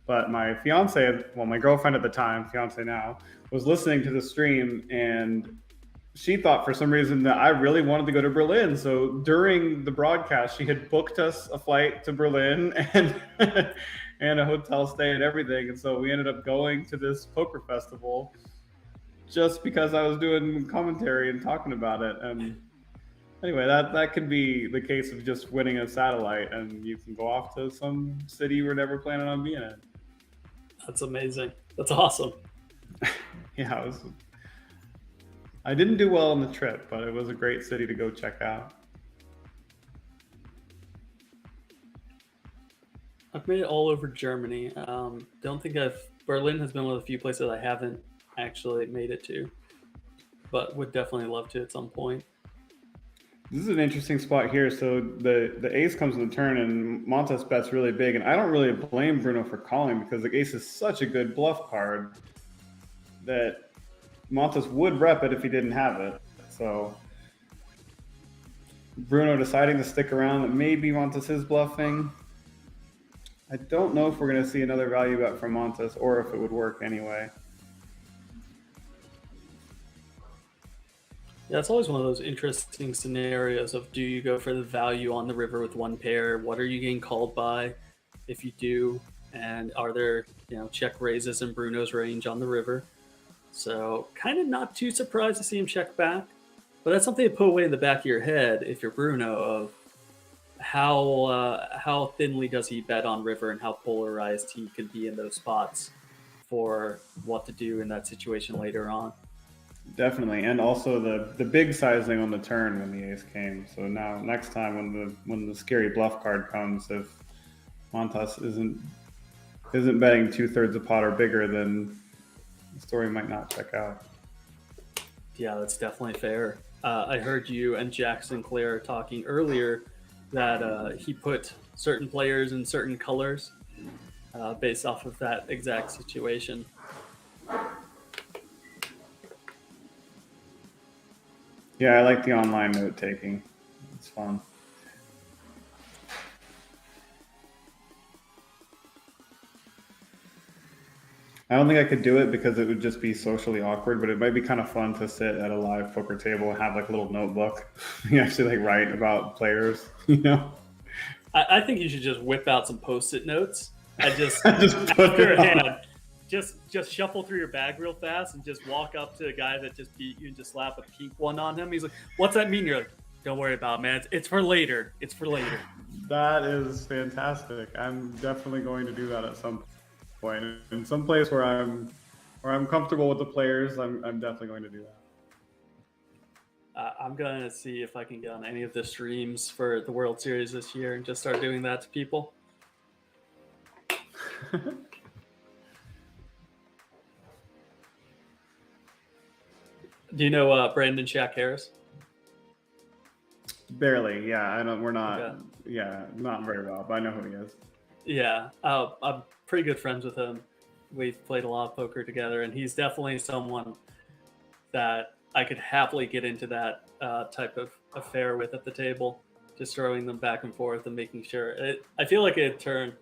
But my fiance, well, my girlfriend at the time, fiance now, was listening to the stream, and she thought for some reason that I really wanted to go to Berlin. So during the broadcast, she had booked us a flight to Berlin and and a hotel stay and everything. And so we ended up going to this poker festival just because I was doing commentary and talking about it. And anyway, that could be the case of just winning a satellite, and you can go off to some city you were never planning on being in. That's amazing. That's awesome. Yeah, I didn't do well on the trip, but it was a great city to go check out. I've made it all over Germany. Don't think Berlin has been one of the few places I haven't actually made it to, but would definitely love to at some point. This is an interesting spot here. So the ace comes in the turn, and Montes bets really big, and I don't really blame Bruno for calling because the ace is such a good bluff card that Montes would rep it if he didn't have it. So Bruno deciding to stick around, that maybe Montes is bluffing. I don't know if we're going to see another value bet from Montes or if it would work anyway. Yeah, it's always one of those interesting scenarios of, do you go for the value on the river with one pair? What are you getting called by if you do? And are there, check raises in Bruno's range on the river? So kind of not too surprised to see him check back, but that's something to put away in the back of your head if you're Bruno, of how thinly does he bet on river and how polarized he could be in those spots for what to do in that situation later on. Definitely, and also the big sizing on the turn when the ace came. So now next time when the scary bluff card comes, if Montes isn't betting 2/3 a pot or bigger, then the story might not check out. Yeah, that's definitely fair. I heard you and Jack Sinclair talking earlier that he put certain players in certain colors based off of that exact situation. Yeah, I like the online note taking. It's fun. I don't think I could do it because it would just be socially awkward, but it might be kind of fun to sit at a live poker table and have like a little notebook. You actually like write about players, you know? I think you should just whip out some Post-it notes and just put your it on. hand. Just shuffle through your bag real fast and just walk up to a guy that just beat you and just slap a pink one on him. He's like, "What's that mean?" You're like, "Don't worry about it, man. It's for later. It's for later." That is fantastic. I'm definitely going to do that at some point. In some place where I'm comfortable with the players, I'm definitely going to do that. I'm gonna see if I can get on any of the streams for the World Series this year and just start doing that to people. Do you know Brandon Shaq Harris? Barely, yeah. I don't. We're not. Okay. Yeah, not very well, but I know who he is. Yeah, I'm pretty good friends with him. We've played a lot of poker together, and he's definitely someone that I could happily get into that type of affair with at the table, just throwing them back and forth and making sure. I feel like it'd turn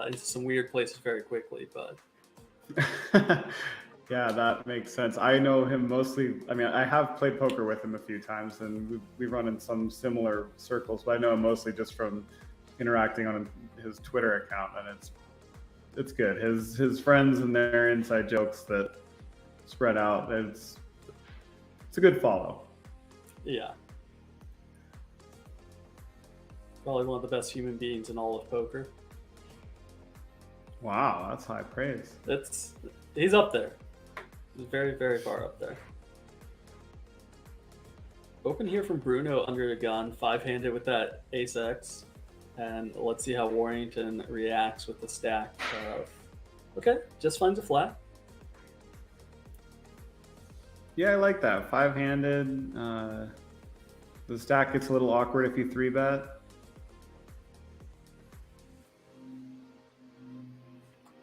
into some weird places very quickly, but Yeah, that makes sense. I know him mostly. I mean, I have played poker with him a few times, and we run in some similar circles. But I know him mostly just from interacting on his Twitter account, and it's good. His friends and their inside jokes that spread out. It's a good follow. yeah. Probably one of the best human beings in all of poker. Wow, that's high praise. He's up there. He's very, very far up there. Open here from Bruno under the gun, 5-handed with that ace X. And let's see how Warrington reacts with the stack of... Okay, just finds a flat. Yeah, I like that. 5-handed. The stack gets a little awkward if you 3-bet.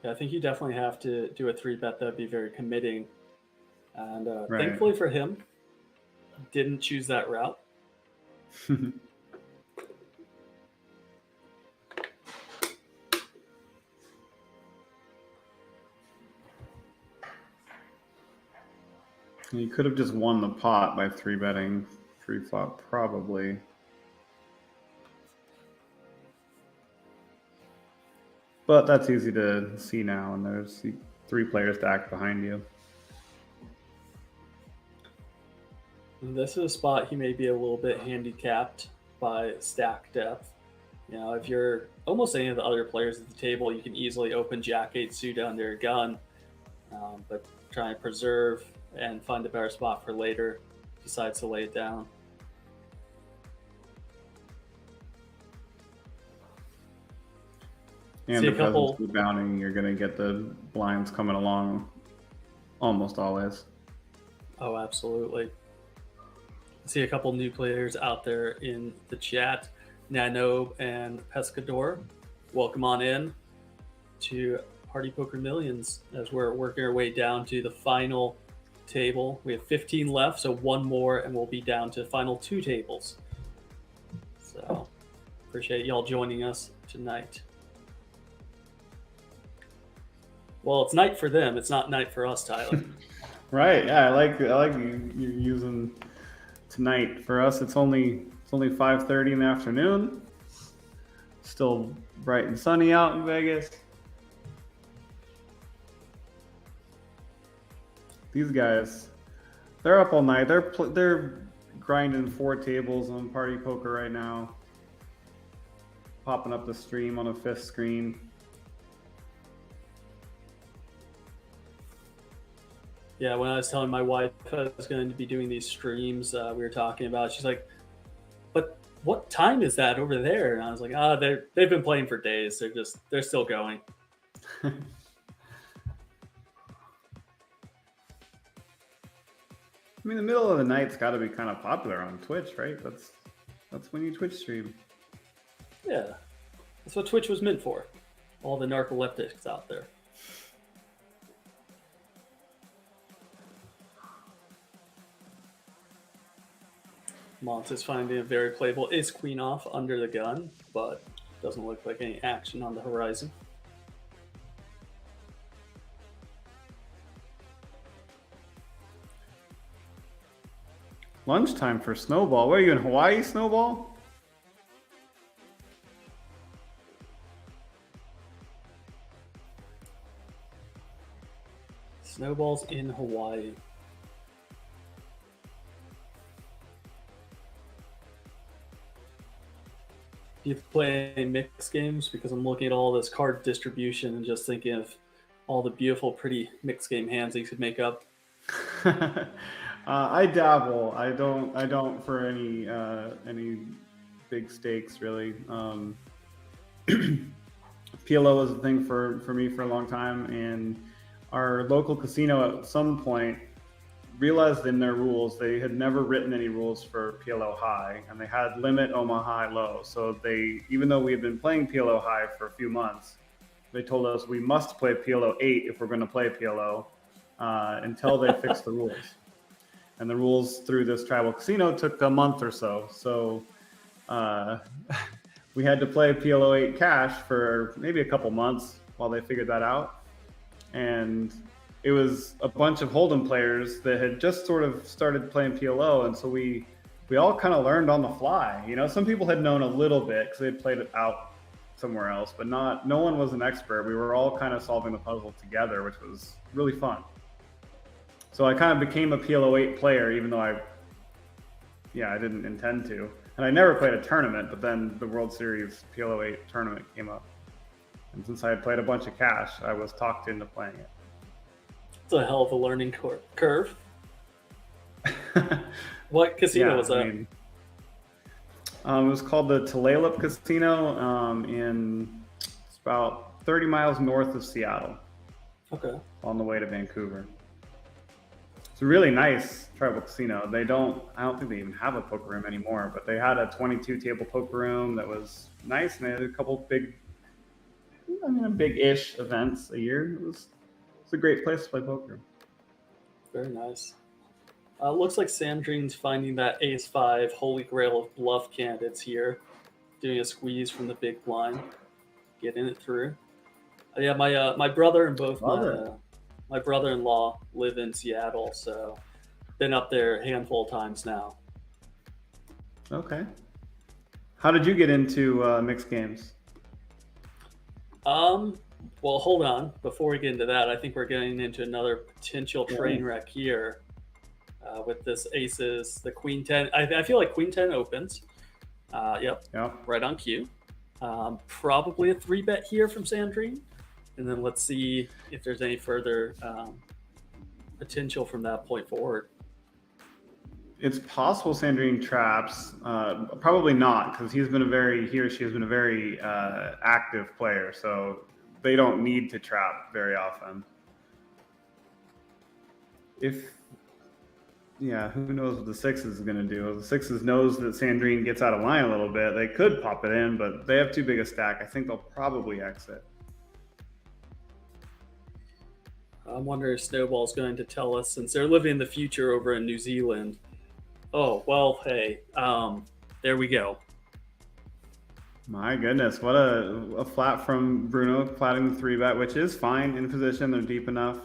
Yeah, I think you definitely have to do a 3-bet. That'd be very committing. And Right. thankfully for him, didn't choose that route. You could have just won the pot by 3-betting pre-flop, probably. But that's easy to see now, and there's 3 players stacked behind you. And this is a spot he may be a little bit handicapped by stack depth. You know, if you're almost any of the other players at the table, you can easily open Jack-8 suited under a gun, but try and preserve and find a better spot for later, decides to lay it down. And See a because couple- it's rebounding, you're going to get the blinds coming along almost always. Oh, absolutely. See a couple new players out there in the chat. Nano and Pescador, welcome on in to Party Poker Millions as we're working our way down to the final table. We have 15 left, so one more and we'll be down to the final 2 tables. So appreciate y'all joining us tonight. Well, it's night for them. It's not night for us, Tyler. Right? Yeah, I like you using tonight. For us, it's only 5:30 in the afternoon. Still bright and sunny out in Vegas. These guys, they're up all night. They're grinding 4 tables on Party Poker right now. Popping up the stream on a 5th screen. Yeah, when I was telling my wife I was going to be doing these streams, we were talking about, she's like, but what time is that over there? And I was like, they've been playing for days. They're still going. I mean, the middle of the night's got to be kind of popular on Twitch, right? That's when you Twitch stream. Yeah, that's what Twitch was meant for. All the narcoleptics out there. Mons is finding it very playable. Is queen off under the gun, but doesn't look like any action on the horizon. Lunchtime for Snowball. Where are you in Hawaii, Snowball? Snowball's in Hawaii. Do you play any mixed games? Because I'm looking at all this card distribution and just thinking of all the beautiful, pretty mixed game hands that you could make up. I dabble. I don't for any big stakes really. PLO was a thing for me for a long time, and our local casino at some point realized in their rules they had never written any rules for PLO high, and they had limit OMA high low. So they, even though we had been playing PLO high for a few months, they told us we must play PLO 8 if we're going to play PLO until they fixed the rules. And the rules through this tribal casino took a month or so. So we had to play PLO 8 cash for maybe a couple months while they figured that out. And it was a bunch of Hold'em players that had just sort of started playing PLO. And so we all kind of learned on the fly. You know, some people had known a little bit because they had played it out somewhere else, but no one was an expert. We were all kind of solving the puzzle together, which was really fun. So I kind of became a PLO 8 player, even though I didn't intend to. And I never played a tournament, but then the World Series PLO 8 tournament came up. And since I had played a bunch of cash, I was talked into playing it. It's a hell of a learning curve. What casino was that? it was called the Tulalip Casino it's about 30 miles north of Seattle. Okay. On the way to Vancouver. It's a really nice tribal casino. I don't think they even have a poker room anymore, but they had a 22 table poker room that was nice, and they had a couple big-ish events a year. It's a great place to play poker. Very nice. Looks like Sandrine's finding that ace-5 holy grail of bluff candidates here, doing a squeeze from the big blind, getting it through. Yeah, my brother and both my brother-in-law live in Seattle, so been up there a handful of times now. Okay. How did you get into mixed games? Well, hold on. Before we get into that, I think we're getting into another potential train wreck here with this aces, the queen 10. I feel like queen 10 opens. Yep. Right on cue. Probably a 3-bet here from Sandrine. And then let's see if there's any further potential from that point forward. It's possible Sandrine traps. Probably not, because he or she has been a very active player. So they don't need to trap very often. Who knows what the sixes is going to do? The sixes knows that Sandrine gets out of line a little bit. They could pop it in, but they have too big a stack. I think they'll probably exit. I wonder if Snowball's going to tell us, since they're living in the future over in New Zealand. Oh, well, hey, there we go. My goodness, what a flat from Bruno, flatting the 3-bet, which is fine in position. They're deep enough.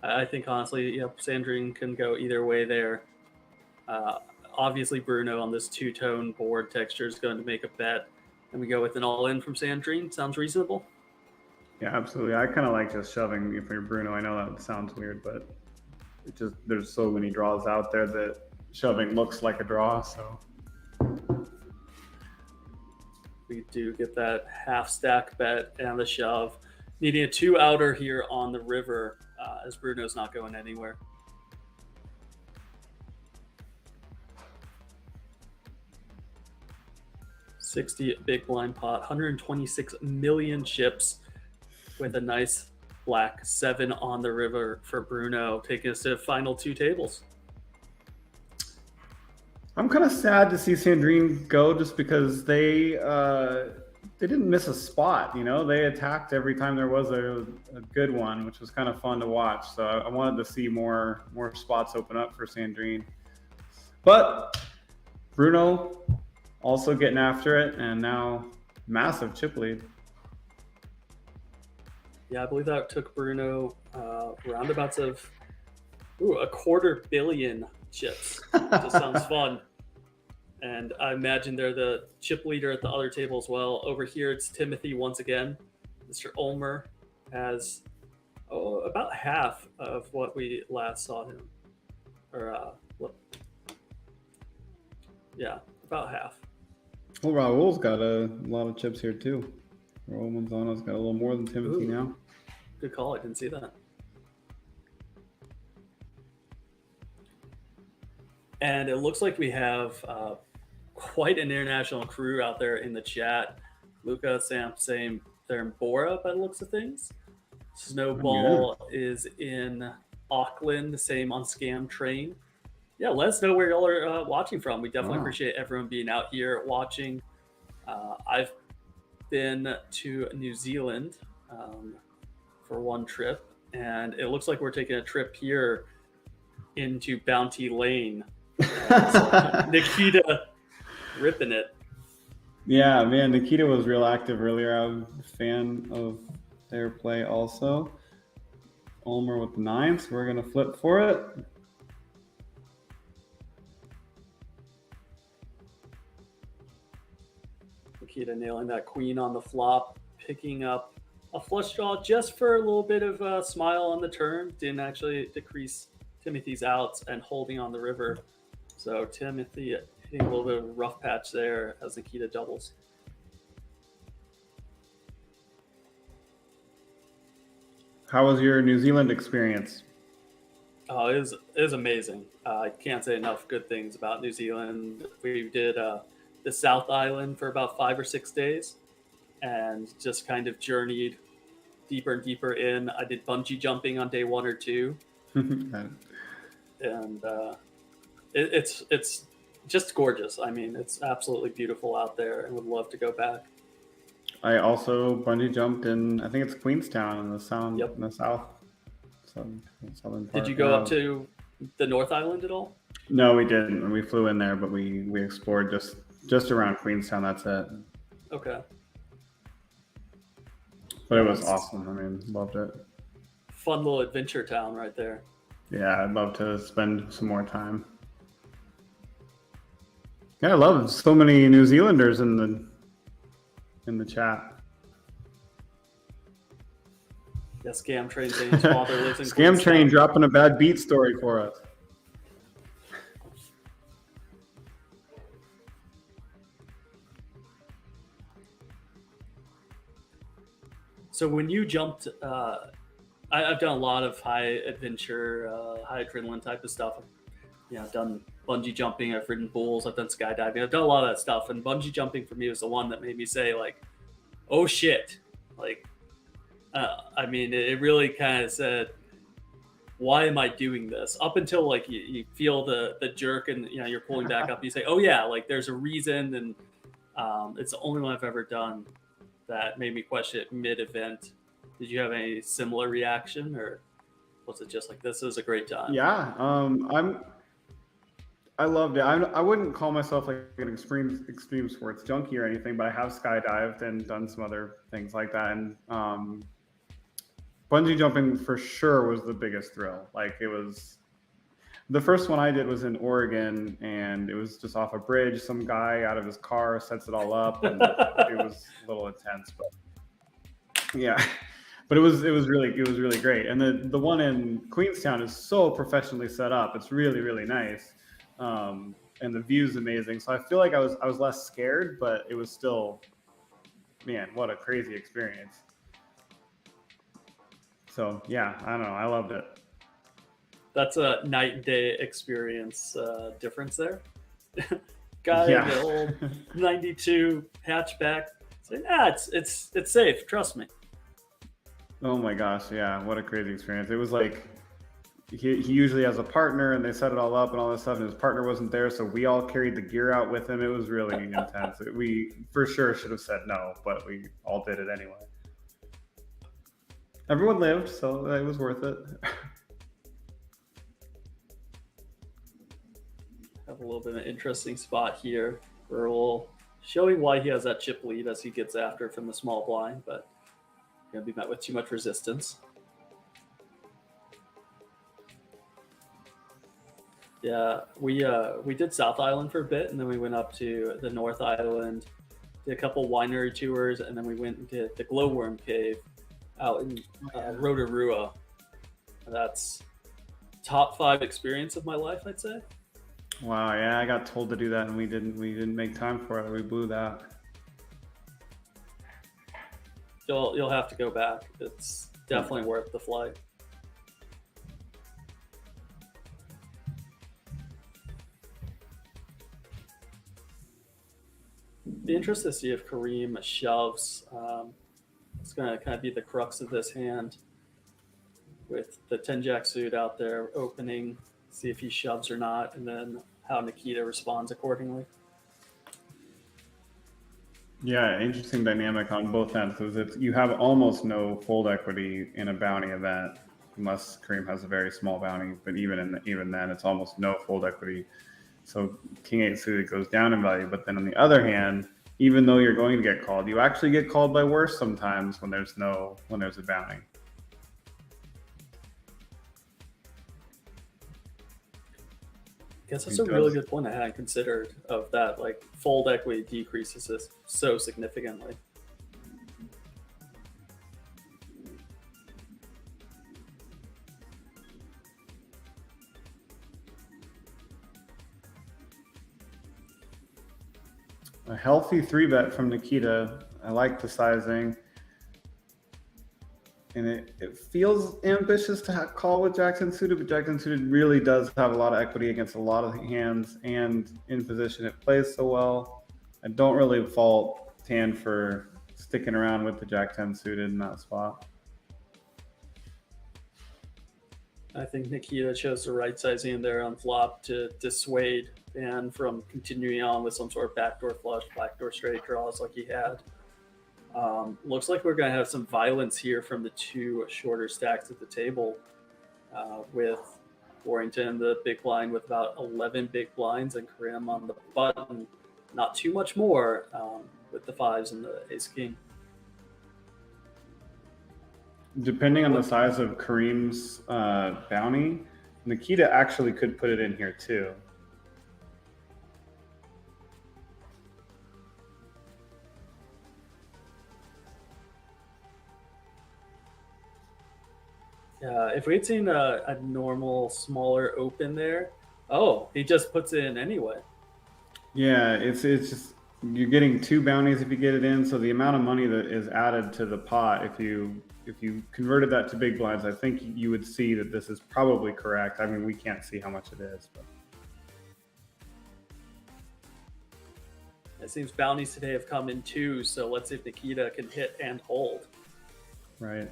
I think, honestly, Sandrine can go either way there. Obviously, Bruno on this two-tone board texture is going to make a bet, and we go with an all-in from Sandrine. Sounds reasonable? Yeah, absolutely. I kind of like just shoving if you're Bruno. I know that sounds weird, but there's so many draws out there that shoving looks like a draw. So we do get that half-stack bet and the shove. Needing a 2-outer here on the river as Bruno's not going anywhere. $60 big blind pot, 126 million chips with a nice black 7 on the river for Bruno, taking us to the final 2 tables. I'm kind of sad to see Sandrine go, just because they didn't miss a spot. You know, they attacked every time there was a good one, which was kind of fun to watch. So I wanted to see more spots open up for Sandrine. But Bruno also getting after it, and now massive chip lead. Yeah, I believe that took Bruno roundabouts of a 250 million chips. Just sounds fun. And I imagine they're the chip leader at the other table as well. Over here, it's Timothy once again. Mr. Ulmer has about half of what we last saw him. Yeah, about half. Well, Raul's got a lot of chips here too. Raul Manzano's got a little more than Timothy now. Good call. I didn't see that. And it looks like we have quite an international crew out there in the chat. Luca, Sam, same. They're in Bora by the looks of things. Snowball is in Auckland, the same on Scam Train. Yeah, let us know where y'all are watching from. We definitely appreciate everyone being out here watching. I've been to New Zealand for one trip, and it looks like we're taking a trip here into Bounty Lane. Nikita ripping it. Yeah, man, Nikita was real active earlier. I was a fan of their play also. Ulmer with the 9, so we're going to flip for it. Nikita nailing that queen on the flop, picking up a flush draw just for a little bit of a smile on the turn. Didn't actually decrease Timothy's outs and holding on the river. So Timothy hitting a little bit of a rough patch there as Nikita doubles. How was your New Zealand experience? Oh, it was amazing. I can't say enough good things about New Zealand. We did the South Island for about 5 or 6 days and just kind of journeyed deeper and deeper in. I did bungee jumping on day 1 or 2. And it's just gorgeous. I mean, it's absolutely beautiful out there and would love to go back. I also bungee jumped in, I think it's Queenstown in the south. Yep. In the south. Southern part. Did you go up to the North Island at all? No, we didn't. We flew in there, but we explored just around Queenstown. That's it. Okay. But it was awesome. I mean, loved it. Fun little adventure town right there. Yeah, I'd love to spend some more time. Yeah, I love so many New Zealanders in the chat. Yeah, Scam Train saying his father lives in Scam Queenstown. Train dropping a bad beat story for us. So when you jumped, I've done a lot of high adventure, high adrenaline type of stuff. You know, I've done bungee jumping, I've ridden bulls, I've done skydiving, I've done a lot of that stuff. And bungee jumping for me was the one that made me say, like, oh shit. Like, I mean, it really kind of said, why am I doing this? Up until like you feel the jerk and you know you're pulling back up, you say, oh yeah, like there's a reason, and it's the only one I've ever done that made me question it mid-event. Did you have any similar reaction, or was it just like this is a great time? Yeah, I loved it. I wouldn't call myself like an extreme sports junkie or anything, but I have skydived and done some other things like that. And bungee jumping for sure was the biggest thrill. Like it was, the first one I did was in Oregon, and it was just off a bridge. Some guy out of his car sets it all up, and it was a little intense, but yeah. But it was really great. And the one in Queenstown is so professionally set up. It's really, really nice. And the view's amazing. So I feel like I was less scared, but it was still, man, what a crazy experience. So yeah, I don't know. I loved it. That's a night and day experience difference there. Guy in the old 92 hatchback saying, it's safe. Trust me. Oh my gosh, yeah, what a crazy experience. It was like he usually has a partner and they set it all up and all this stuff, and his partner wasn't there, so we all carried the gear out with him. It was really intense. We for sure should have said no, but we all did it anyway. Everyone lived, so it was worth it. Have a little bit of an interesting spot here for a little showing why he has that chip lead as he gets after from the small blind, but going to be met with too much resistance. Yeah, we did South Island for a bit, and then we went up to the North Island, did a couple winery tours, and then we went and did the Glowworm Cave out in Rotorua. That's top 5 experience of my life, I'd say. Wow, yeah, I got told to do that, and we didn't make time for it. We blew that. You'll have to go back. It's definitely worth the flight. Be interested to see if Kareem shoves. It's going to kind of be the crux of this hand with the 10-jack suit out there opening, see if he shoves or not, and then how Nikita responds accordingly. Yeah, interesting dynamic on both ends because you have almost no fold equity in a bounty event unless Kareem has a very small bounty, but even then it's almost no fold equity. So King 8 suited goes down in value, but then on the other hand, even though you're going to get called, you actually get called by worse sometimes when there's a bounty. I guess that's a really good point I hadn't considered of that. Like fold equity decreases this so significantly. A healthy 3-bet from Nikita. I like the sizing. And it feels ambitious to call with Jack-10 suited, but Jack-10 suited really does have a lot of equity against a lot of hands, and in position it plays so well. I don't really fault Tan for sticking around with the Jack-10 suited in that spot. I think Nikita chose the right sizing there on flop to dissuade Van from continuing on with some sort of backdoor flush, backdoor straight draws like he had. Looks like we're going to have some violence here from the 2 shorter stacks at the table with Warrington, the big blind with about 11 big blinds, and Kareem on the button. Not too much more with the 5s and the ace-king. Depending on the size of Kareem's bounty, Nikita actually could put it in here too. If we had seen a normal, smaller open there, oh, he just puts it in anyway. Yeah, it's just you're getting 2 bounties if you get it in. So the amount of money that is added to the pot, if you converted that to big blinds, I think you would see that this is probably correct. I mean, we can't see how much it is, but it seems bounties today have come in 2. So let's see if Nikita can hit and hold. right.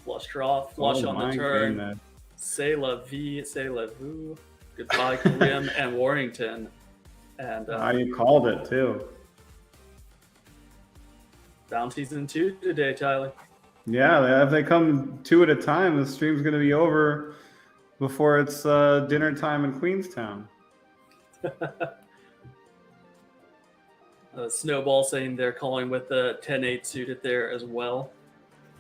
Flush draw, flush on the turn. Goodness. C'est la vie, c'est la vous. Goodbye, Kareem and Warrington. And You called it too. bounties in 2 today, Tyler. Yeah, if they come 2 at a time, the stream's going to be over before it's dinner time in Queenstown. Snowball saying they're calling with the 10-8 suited there as well.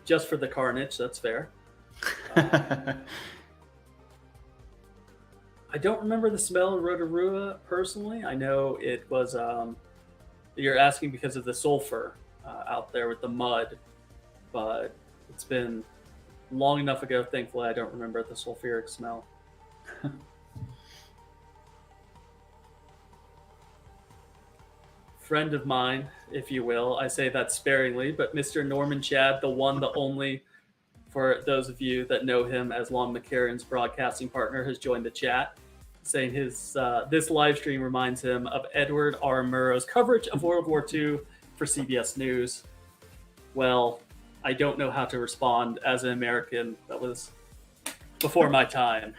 Just for the carnage, that's fair. I don't remember the smell of Rotorua personally. I know it was, you're asking because of the sulfur out there with the mud, but it's been long enough ago, thankfully, I don't remember the sulfuric smell. Friend of mine, if you will, I say that sparingly, but Mr. Norman Chad, the one, the only, for those of you that know him as Lon McCarron's broadcasting partner, has joined the chat, saying his this live stream reminds him of Edward R. Murrow's coverage of World War II for CBS News. Well, I don't know how to respond as an American. That was before my time.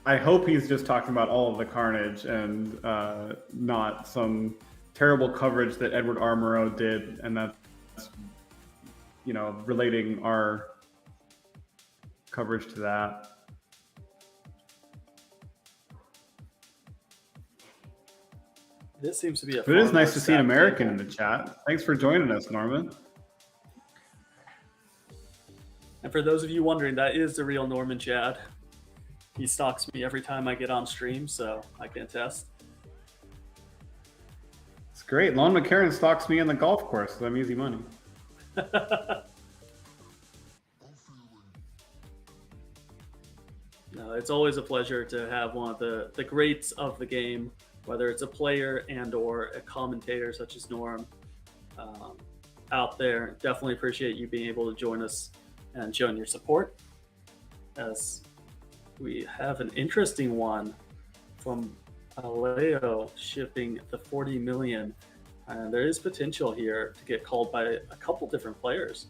I hope he's just talking about all of the carnage and not some terrible coverage that Edward R. Murrow did, and that's, relating our coverage to that. This seems to be a. But it is far nice more to see an stacked American table. in the chat. Thanks for joining us, Norman. And for those of you wondering, that is the real Norman Chad. He stalks me every time I get on stream, so I can attest. It's great. Lon McCarron stalks me on the golf course, so I'm easy money. No, it's always a pleasure to have one of the greats of the game, whether it's a player and or a commentator such as Norm, out there. Definitely appreciate you being able to join us and showing your support, as we have an interesting one from Aleo shipping the 40 million. And there is potential here to get called by a couple different players.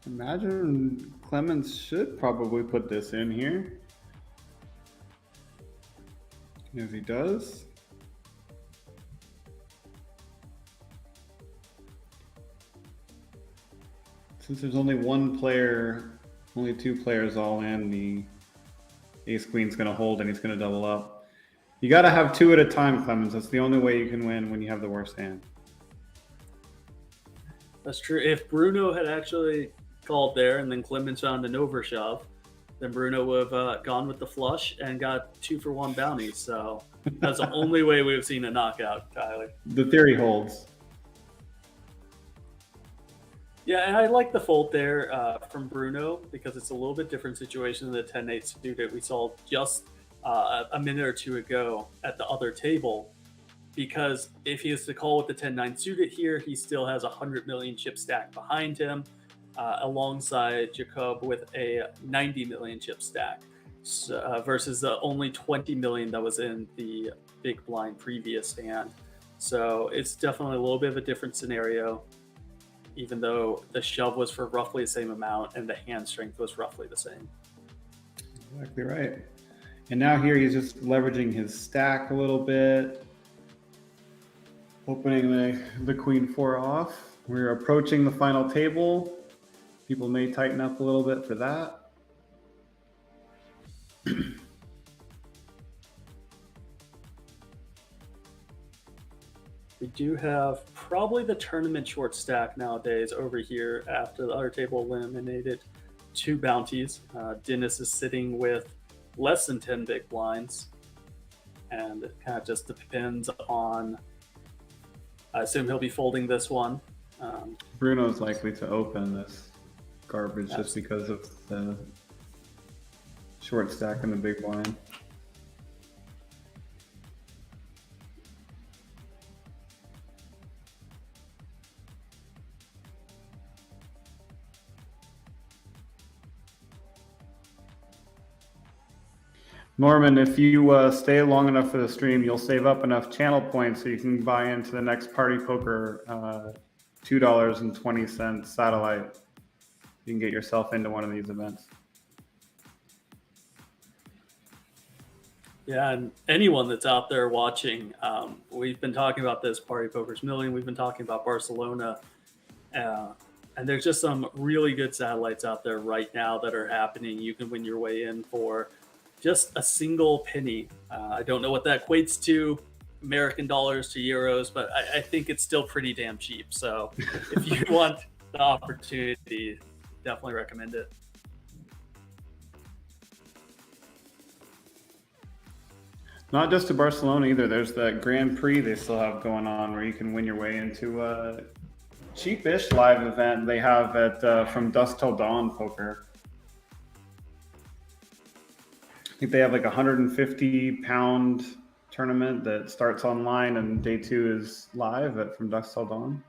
Imagine Clemens should probably put this in here. As he does. Since there's only one player, only two players all in, the ace queen's going to hold and he's going to double up. You got to have two at a time, Clemens. That's the only way you can win when you have the worst hand. That's true. If Bruno had actually called there and then Clemens found an overshove, then Bruno would have gone with the flush and got 2-for-1 bounties. So that's the only way we've seen a knockout, Tyler. The theory holds. Yeah, and I like the fold there from Bruno because it's a little bit different situation than the 10-8 suited we saw just a minute or two ago at the other table. Because if he is to call with the 10-9 suited here, he still has 100 million chip stack behind him, alongside Jacob with a 90 million chip stack, versus the only 20 million that was in the big blind previous hand. So it's definitely a little bit of a different scenario, even though the shove was for roughly the same amount and the hand strength was roughly the same. Exactly right. And now here he's just leveraging his stack a little bit. Opening the queen 4 off. We're approaching the final table. People may tighten up a little bit for that. We do have probably the tournament short stack nowadays over here after the other table eliminated 2 bounties. Dennis is sitting with less than 10 big blinds. And it kind of just depends on, I assume he'll be folding this one. Bruno's likely to open this garbage just because of the short stack and the big blind. Norman, if you stay long enough for the stream, you'll save up enough channel points so you can buy into the next Party Poker $2.20 satellite. You can get yourself into one of these events. Yeah, and anyone that's out there watching, we've been talking about this Party Poker's Million. We've been talking about Barcelona. And there's just some really good satellites out there right now that are happening. You can win your way in for just a single penny. I don't know what that equates to, American dollars to euros, but I think it's still pretty damn cheap. So if you want the opportunity, definitely recommend it. Not just to Barcelona either. There's that Grand Prix they still have going on where you can win your way into a cheapish live event they have at From Dusk Till Dawn Poker. I think they have like a 150-pound tournament that starts online and day 2 is live at From Dusk Till Dawn.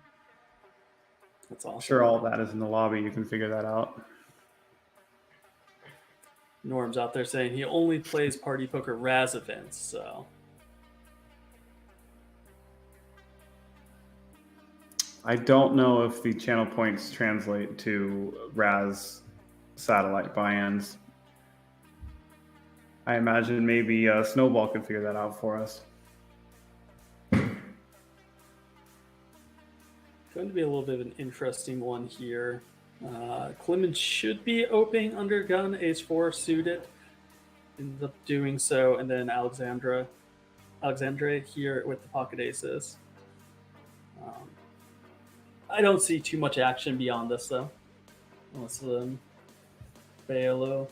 That's awesome. I'm sure all that is in the lobby. You can figure that out. Norm's out there saying he only plays Party Poker Raz events, so. I don't know if the channel points translate to Raz satellite buy-ins. I imagine maybe Snowball could figure that out for us. to be a little bit of an interesting one here. Clemens should be opening under gun, ace 4 suited. Ends up doing so, and then Alexandre here with the pocket aces. I don't see too much action beyond this, though. Unless Bailo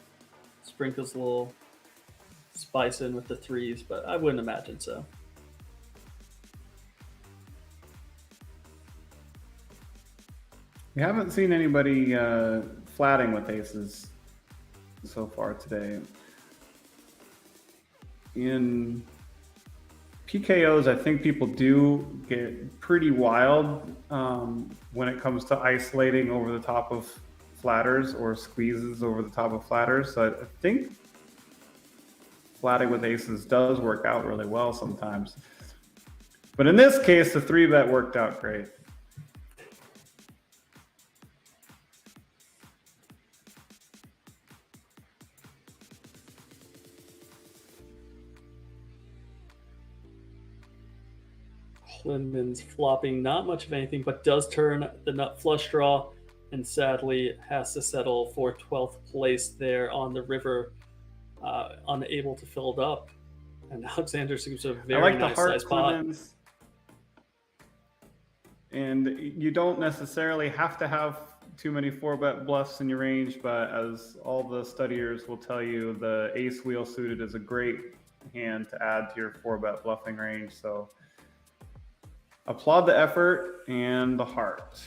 sprinkles a little spice in with the threes, but I wouldn't imagine so. We haven't seen anybody flatting with aces so far today. In PKOs, I think people do get pretty wild when it comes to isolating over the top of flatters or squeezes over the top of flatters. So I think flatting with aces does work out really well sometimes. But in this case, the 3-bet worked out great. Clemens flopping not much of anything, but does turn the nut flush draw, and sadly has to settle for 12th place there on the river, unable to fill it up. And Alexander seems a very I like nice the heart size pot. Clemens. And you don't necessarily have to have too many 4-bet bluffs in your range, but as all the studiers will tell you, the ace wheel suited is a great hand to add to your 4-bet bluffing range. So applaud the effort and the heart.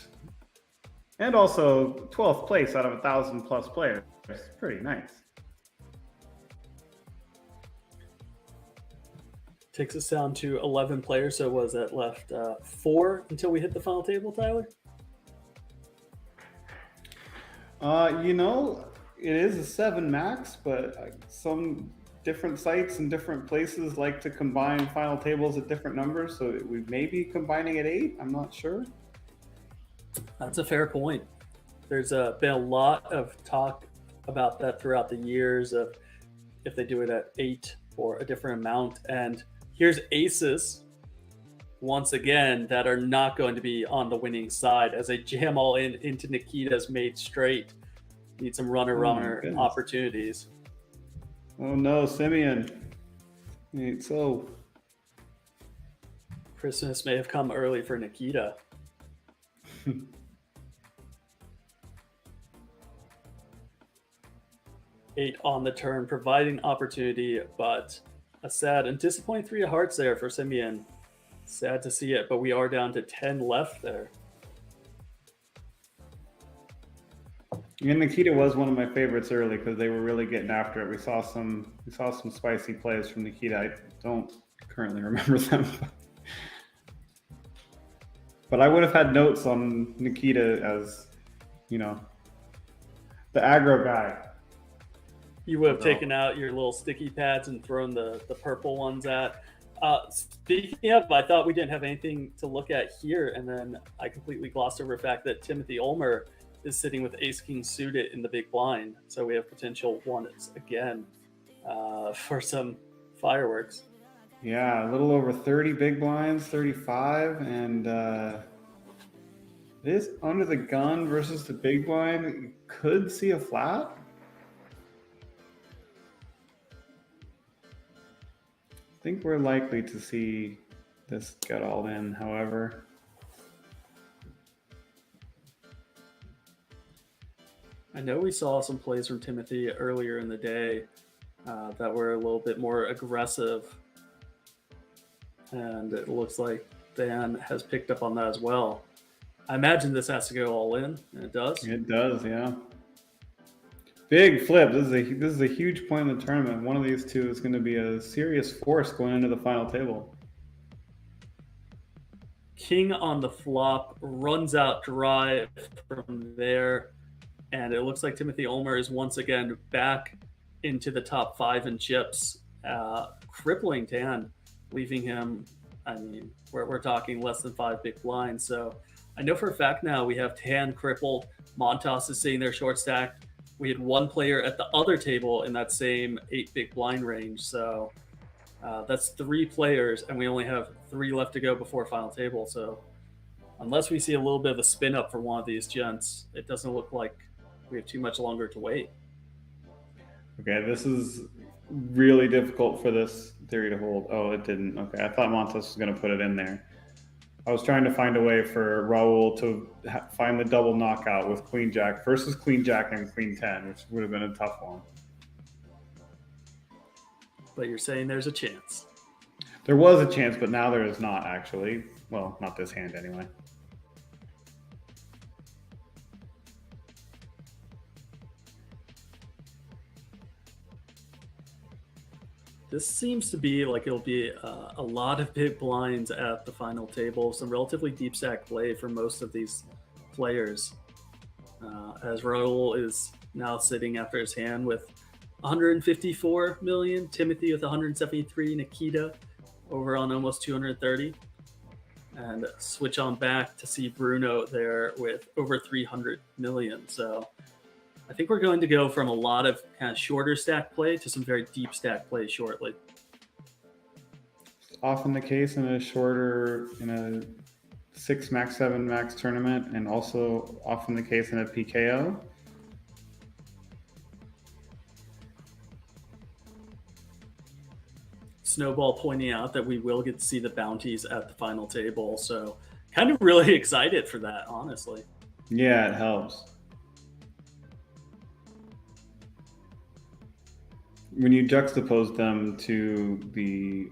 And also 12th place out of 1,000+ players. Pretty nice. Takes us down to 11 players. So was that left 4 until we hit the final table, Tyler? It is a 7 max, but some different sites and different places like to combine final tables at different numbers. So we may be combining at 8. I'm not sure. That's a fair point. There's been a lot of talk about that throughout the years of if they do it at 8 or a different amount. And here's aces, once again, that are not going to be on the winning side as they jam all into Nikita's made straight. Need some runner opportunities. Oh no, Simeon. So Christmas may have come early for Nikita. 8 on the turn, providing opportunity, but a sad and disappointing 3 of hearts there for Simeon. Sad to see it, but we are down to 10 left there. And Nikita was one of my favorites early because they were really getting after it. We saw some spicy plays from Nikita. I don't currently remember them, but I would have had notes on Nikita as, the aggro guy. You would have taken out your little sticky pads and thrown the purple ones at. Speaking of, I thought we didn't have anything to look at here, and then I completely glossed over the fact that Timothy Ulmer is sitting with ace-king suited in the big blind. So we have potential ones again for some fireworks. Yeah, a little over 30 big blinds, 35, and this under the gun versus the big blind. You could see a flat. I think we're likely to see this get all in, however. I know we saw some plays from Timothy earlier in the day that were a little bit more aggressive, and it looks like Dan has picked up on that as well. I imagine this has to go all in, and it does. It does, yeah. Big flip. This is a huge point in the tournament. One of these two is going to be a serious force going into the final table. King on the flop, runs out dry from there. And it looks like Timothy Ulmer is once again back into the top 5 in chips, crippling Dan, leaving him, we're talking less than 5 big blinds. So I know for a fact now we have Dan crippled. Montas is sitting there short stacked. We had one player at the other table in that same 8 big blind range. So that's 3 players, and we only have 3 left to go before final table. So unless we see a little bit of a spin up for one of these gents, it doesn't look like we have too much longer to wait. Okay, this is really difficult for this theory to hold. Oh, it didn't. Okay, I thought Montes was going to put it in there. I was trying to find a way for Raul to find the double knockout with Queen Jack versus Queen Jack and Queen 10, which would have been a tough one. But you're saying there's a chance. There was a chance, but now there is not, actually. Well, not this hand anyway. This seems to be like it'll be a lot of big blinds at the final table. Some relatively deep stack play for most of these players. As Raul is now sitting after his hand with 154 million, Timothy with 173, Nikita over on almost 230. And switch on back to see Bruno there with over 300 million. So I think we're going to go from a lot of kind of shorter stack play to some very deep stack play shortly. Often the case in a 6 max 7 max tournament, and also often the case in a PKO. Snowball pointing out that we will get to see the bounties at the final table, so kind of really excited for that, honestly. Yeah, it helps. When you juxtapose them to the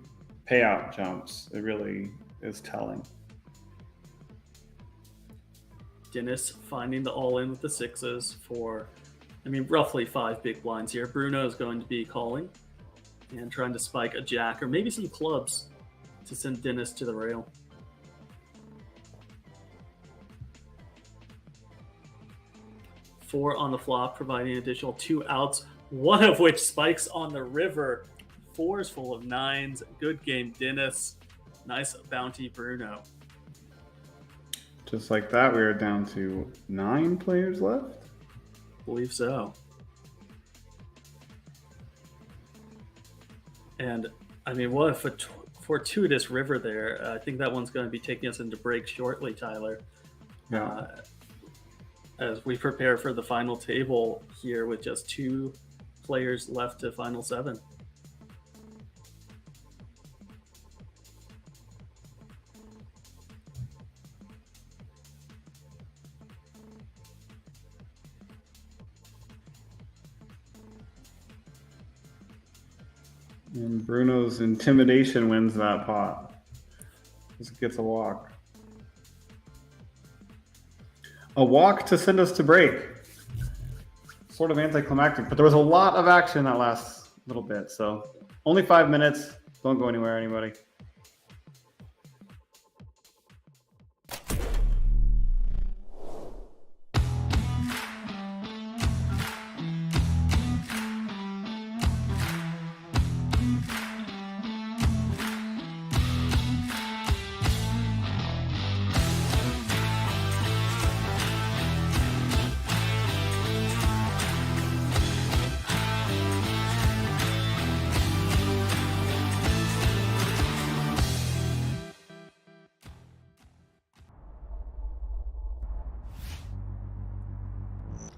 payout jumps, it really is telling. Dennis finding the all-in with the sixes for, roughly 5 big blinds here. Bruno is going to be calling and trying to spike a jack or maybe some clubs to send Dennis to the rail. Four on the flop, providing additional 2 outs, one of which spikes on the river. 4's full of 9s. Good game, Dennis. Nice bounty, Bruno. Just like that, we are down to 9 players left. Believe so. And what a fortuitous river there. I think that one's going to be taking us into break shortly, Tyler. Yeah. As we prepare for the final table here with just 2 players left to final 7. And Bruno's intimidation wins that pot. Just gets a walk. A walk to send us to break. Sort of anticlimactic, but there was a lot of action that last little bit. So only 5 minutes. Don't go anywhere, anybody.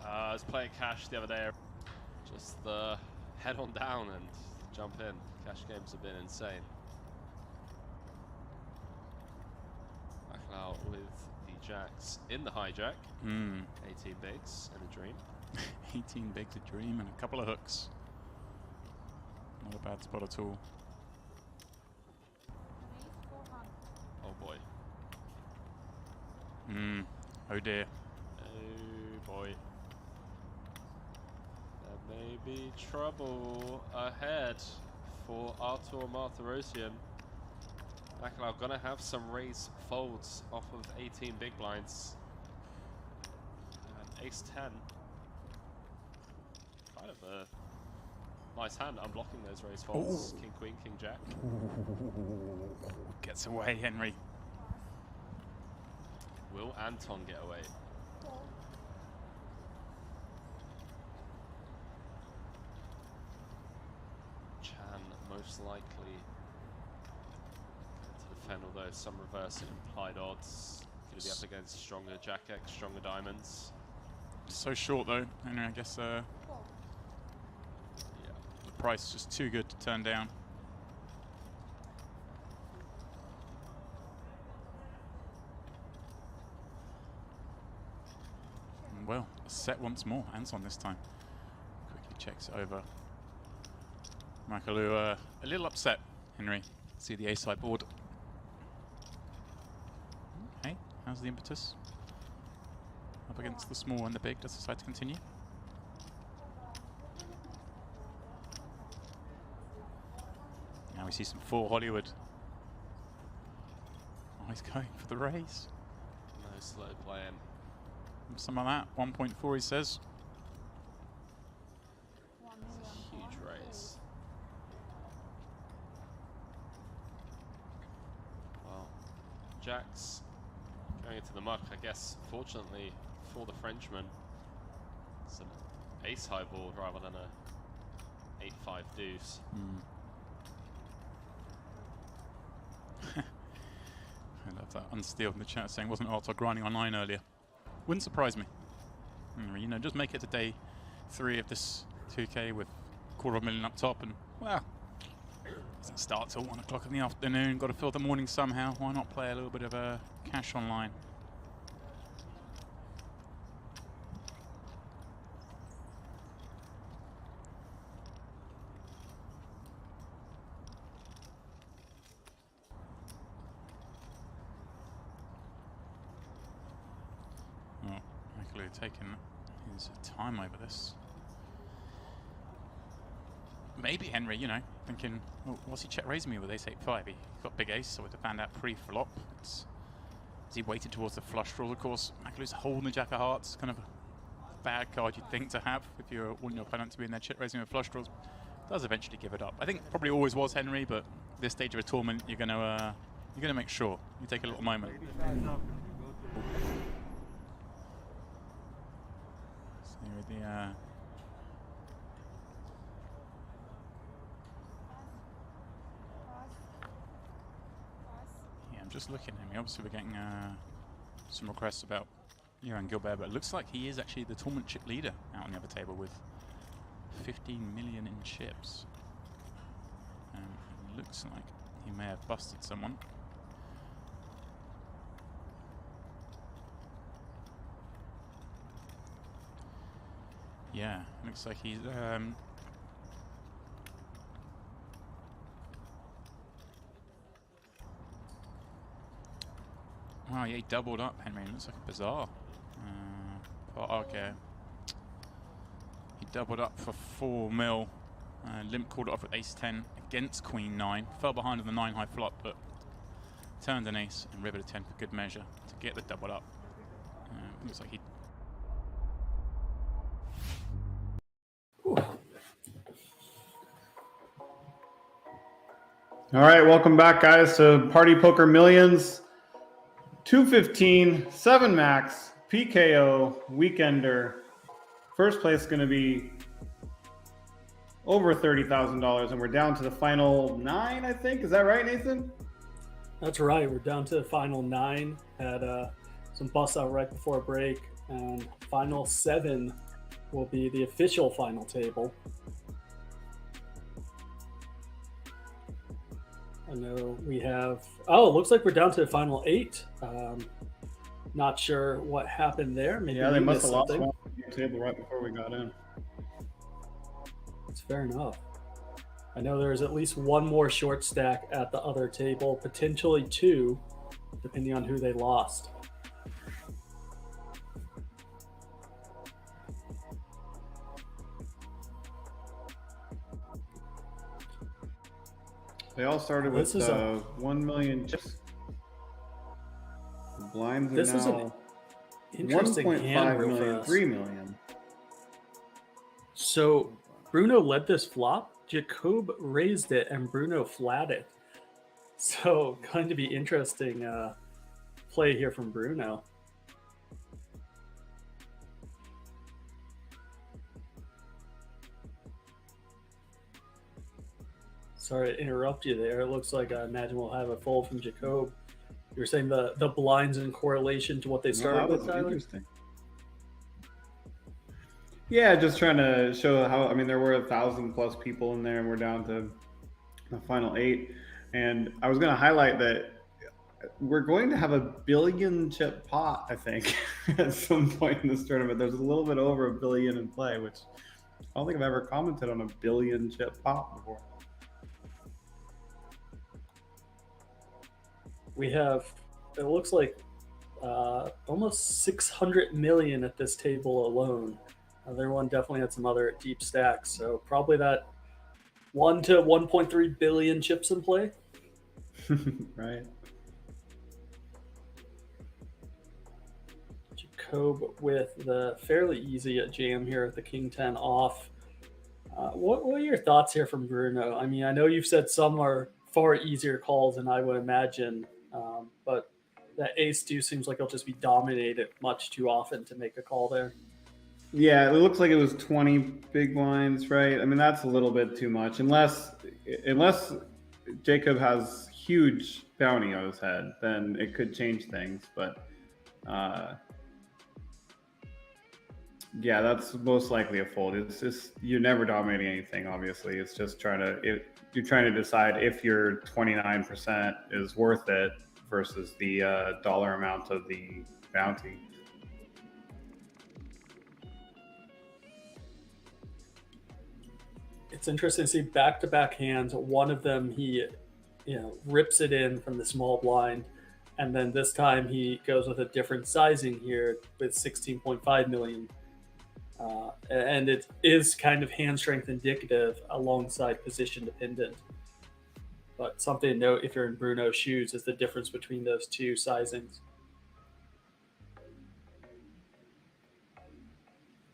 I was playing cash the other day. Just head on down and jump in. Cash games have been insane. Back out with the jacks in the hijack. 18 bigs and a dream. 18 bigs, a dream, and a couple of hooks. Not a bad spot at all. Oh boy. Oh dear. Oh boy. There may be trouble ahead for Artur Martirosyan. Bacalao gonna have some raise folds off of 18 big blinds. And ace 10. Kind of a nice hand unblocking those raise folds. King queen, king jack. Gets away, Henry. Will Anton get away? Chan most likely to defend, although some reverse implied odds. Going to be up against stronger Jack X, stronger diamonds. So short though, and I guess Yeah. the price is just too good to turn down. And well, a set once more. Anton this time quickly checks it over. Makalu a little upset. Henry, see the ace high board. Okay, how's the impetus? Up against the small and the big. Does decide to continue? Now we see some 4 Hollywood. Oh, he's going for the raise. No slow playing. Some of that. 1.4 he says. It's a huge raise. Well, Jack's going into the muck, I guess, fortunately for the Frenchman. Some ace high board rather than a 8-5 deuce. I love that unsteal in the chat saying wasn't Arthur grinding online earlier. Wouldn't surprise me. You know, just make it to day 3 of this 2K with $250,000 up top, and well, doesn't start till 1 o'clock in the afternoon. Got to fill the morning somehow. Why not play a little bit of cash online? Oh, Michael taking his time over this. Maybe Henry, you know, thinking, oh, what's he check raising me with ace 8-5? He got big ace, so we had to found out pre-flop. As he waited towards the flush draws, of course, Makalu's holding the jack of hearts, kind of a bad card you'd think to have if you're wanting your opponent to be in there check raising with flush draws. Does eventually give it up. I think probably always was Henry, but this stage of a tournament, you're gonna make sure you take a little moment. So with the I'm just looking at him. Obviously, we're getting some requests about Johan Gilbert, but it looks like he is actually the tournament chip leader out on the other table with 15 million in chips. It looks like he may have busted someone. Yeah, looks like he's wow, yeah, he doubled up, Henry. It looks like a bizarre. Okay. He doubled up for 4 mil. Limp called it off with ace-10 against queen-9. Fell behind on the 9 high flop, but turned an ace and riveted 10 for good measure to get the double up. Looks like he... All right, welcome back, guys, to Party Poker Millions. 215, 7 max, PKO, weekender. First place is going to be over $30,000, and we're down to the final 9, I think. Is that right, Nathan? That's right. We're down to the final 9. Had some busts out right before break, and final 7 will be the official final table. I know we have, oh, it looks like we're down to the final 8. Not sure what happened there. Maybe yeah, they must have lost something. one on the table right before we got in. It's fair enough. I know there's at least one more short stack at the other table, potentially 2, depending on who they lost. They all started with 1 million chips. The blinds are This is an now interesting hand 1.5 real million, fast. 3 million. So Bruno led this flop. Jacob raised it and Bruno flatted. So going to be interesting play here from Bruno. Sorry to interrupt you there. It looks like I imagine we'll have a fold from Jacob You were saying the blinds in correlation to what they Well, started that with, was Tyler? interesting. Yeah, just trying to show how. I mean, there were 1,000+ people in there, and we're down to the final 8. And I was going to highlight that we're going to have a 1 billion chip pot, I think, at some point in this tournament. There's a little bit over 1 billion in play, which I don't think I've ever commented on a 1 billion chip pot before. We have, it looks like almost 600 million at this table alone. Everyone definitely had some other deep stacks, so probably that 1 to 1.3 billion chips in play. Right. Jacob with the fairly easy jam here at the King 10 off. What are your thoughts here from Bruno? I mean, I know you've said some are far easier calls than I would imagine, but that ace deuce seems like he'll just be dominated much too often to make a call there. Yeah, it looks like it was 20 big blinds, right? I mean, that's a little bit too much, unless Jacob has huge bounty on his head, then it could change things. But yeah, that's most likely a fold. It's just you're never dominating anything. Obviously, it's just you're trying to decide if your 29% is worth it versus the dollar amount of the bounty. It's interesting to see back-to-back hands. One of them he, rips it in from the small blind, and then this time he goes with a different sizing here with 16.5 million. And it is kind of hand strength indicative alongside position dependent. But something to note if you're in Bruno's shoes is the difference between those two sizings.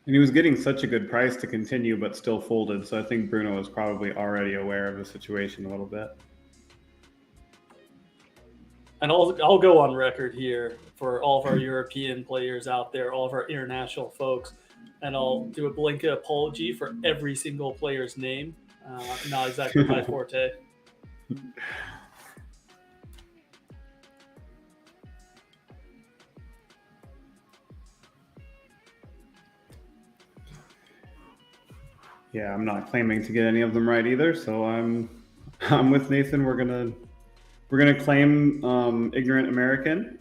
And he was getting such a good price to continue, but still folded. So I think Bruno was probably already aware of the situation a little bit. And I'll go on record here for all of our European players out there, all of our international folks, and I'll do a blanket apology for every single player's name. Not exactly my forte. Yeah, I'm not claiming to get any of them right either, so I'm with Nathan. We're gonna claim ignorant American.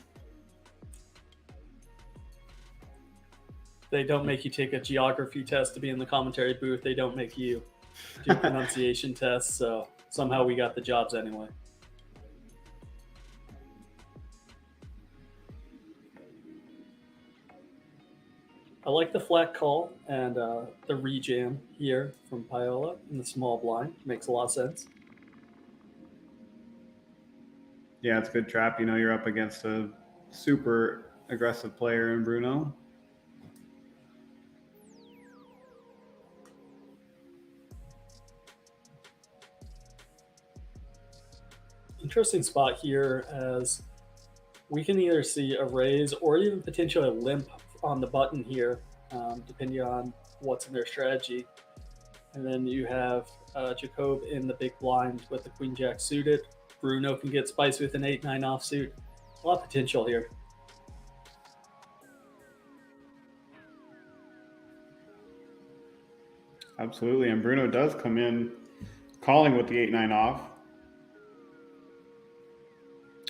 They don't make you take a geography test to be in the commentary booth. They don't make you do pronunciation tests. So somehow we got the jobs anyway. I like the flat call and the rejam here from Paola in the small blind. Makes a lot of sense. Yeah, it's a good trap. You're up against a super aggressive player in Bruno. Interesting spot here as we can either see a raise or even potentially a limp on the button here, depending on what's in their strategy. And then you have Jacob in the big blind with the Queen Jack suited. Bruno can get spicy with an 8-9 offsuit. A lot of potential here. Absolutely, and Bruno does come in calling with the 8-9 off.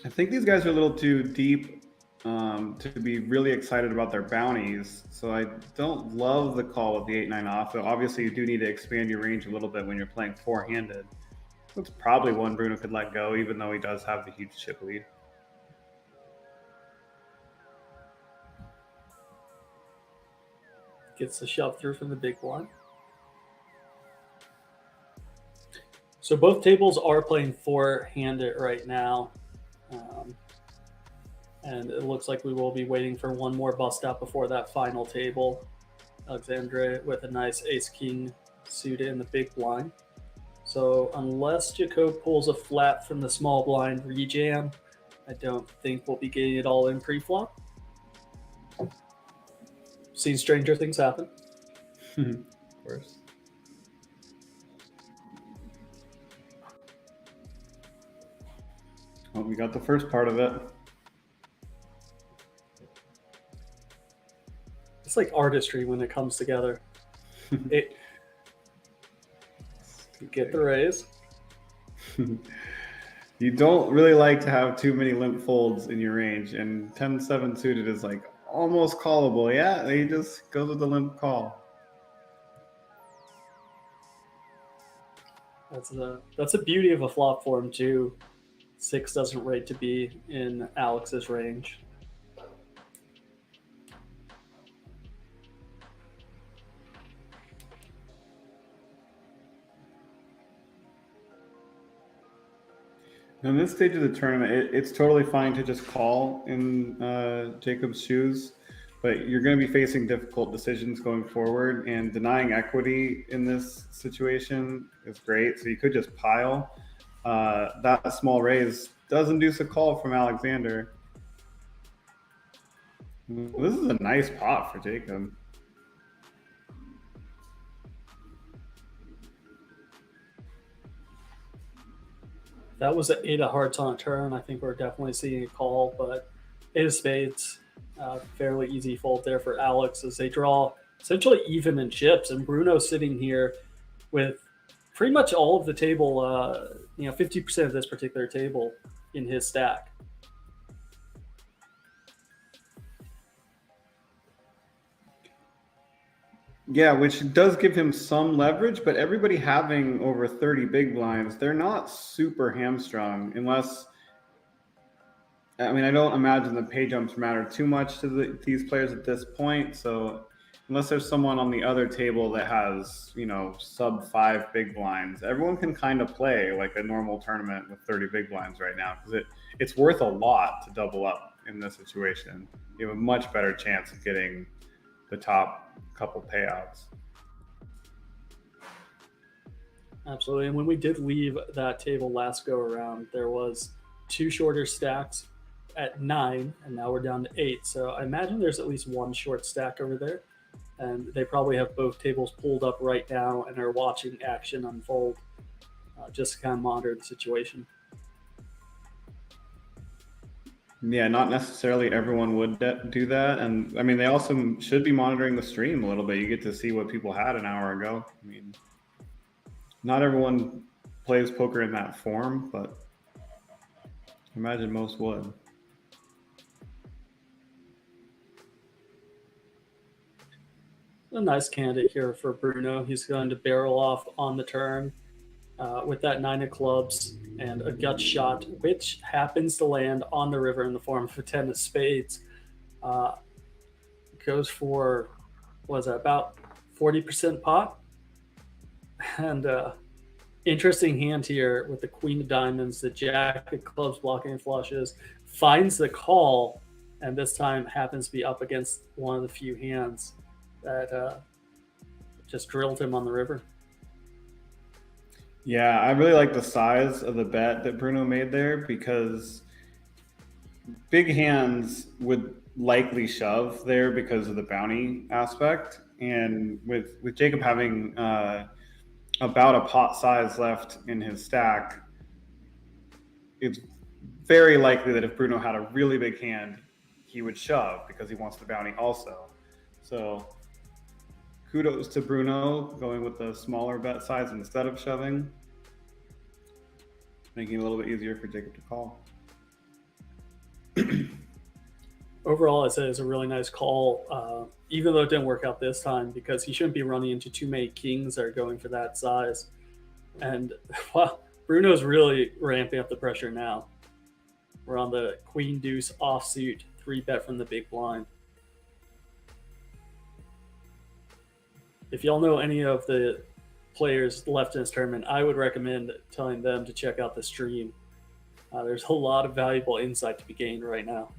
I think these guys are a little too deep to be really excited about their bounties, so I don't love the call with the 8-9 off. But obviously, you do need to expand your range a little bit when you're playing four-handed. That's probably one Bruno could let go, even though he does have the huge chip lead. Gets the shove through from the big blind. So both tables are playing four-handed right now. And it looks like we will be waiting for one more bust out before that final table. Alexandre with a nice ace-king suited in the big blind. So unless Jacob pulls a flat from the small blind rejam, I don't think we'll be getting it all in pre-flop. Seen stranger things happen. Of course. Well, we got the first part of it. It's like artistry when it comes together. You get the raise. You don't really like to have too many limp folds in your range, and 10-7 suited is like almost callable. Yeah, he just goes with the limp call. That's the beauty of a flop form too. 6 doesn't rate to be in Alex's range. In this stage of the tournament, it's totally fine to just call in Jacob's shoes, but you're going to be facing difficult decisions going forward, and denying equity in this situation is great. So you could just pile. That small raise does induce a call from Alexander. This is a nice pot for Jacob. That was an 8 of hearts on a turn. I think we're definitely seeing a call, but 8 of spades, fairly easy fold there for Alex as they draw essentially even in chips. And Bruno sitting here with pretty much all of the table, 50% of this particular table in his stack. Yeah, which does give him some leverage, but everybody having over 30 big blinds, they're not super hamstrung unless, I mean, I don't imagine the pay jumps matter too much to these players at this point. So unless there's someone on the other table that has, sub 5 big blinds, everyone can kind of play like a normal tournament with 30 big blinds right now, because it's worth a lot to double up in this situation. You have a much better chance of getting the top couple payouts. Absolutely. And when we did leave that table last go around, there was 2 shorter stacks at 9, and now we're down to 8. So I imagine there's at least 1 short stack over there, and they probably have both tables pulled up right now and are watching action unfold, just to kind of monitor the situation. Yeah, not necessarily everyone would do that. And I mean, they also should be monitoring the stream a little bit. You get to see what people had an hour ago. I mean, not everyone plays poker in that form, but I imagine most would. A nice candidate here for Bruno. He's going to barrel off on the turn with that 9 of clubs and a gut shot, which happens to land on the river in the form of a 10 of spades. Goes for, about 40% pot? And interesting hand here with the queen of diamonds, the jack of clubs blocking flushes, finds the call, and this time happens to be up against one of the few hands that just drilled him on the river. Yeah, I really like the size of the bet that Bruno made there, because big hands would likely shove there because of the bounty aspect. And with Jacob having about a pot size left in his stack, it's very likely that if Bruno had a really big hand, he would shove because he wants the bounty also. So kudos to Bruno going with the smaller bet size instead of shoving, making it a little bit easier for Jacob to call. Overall, I'd say it's a really nice call, even though it didn't work out this time, because he shouldn't be running into too many kings that are going for that size. And well, Bruno's really ramping up the pressure now. We're on the queen deuce offsuit, 3-bet from the big blind. If y'all know any of the players left in this tournament, I would recommend telling them to check out the stream. There's a lot of valuable insight to be gained right now.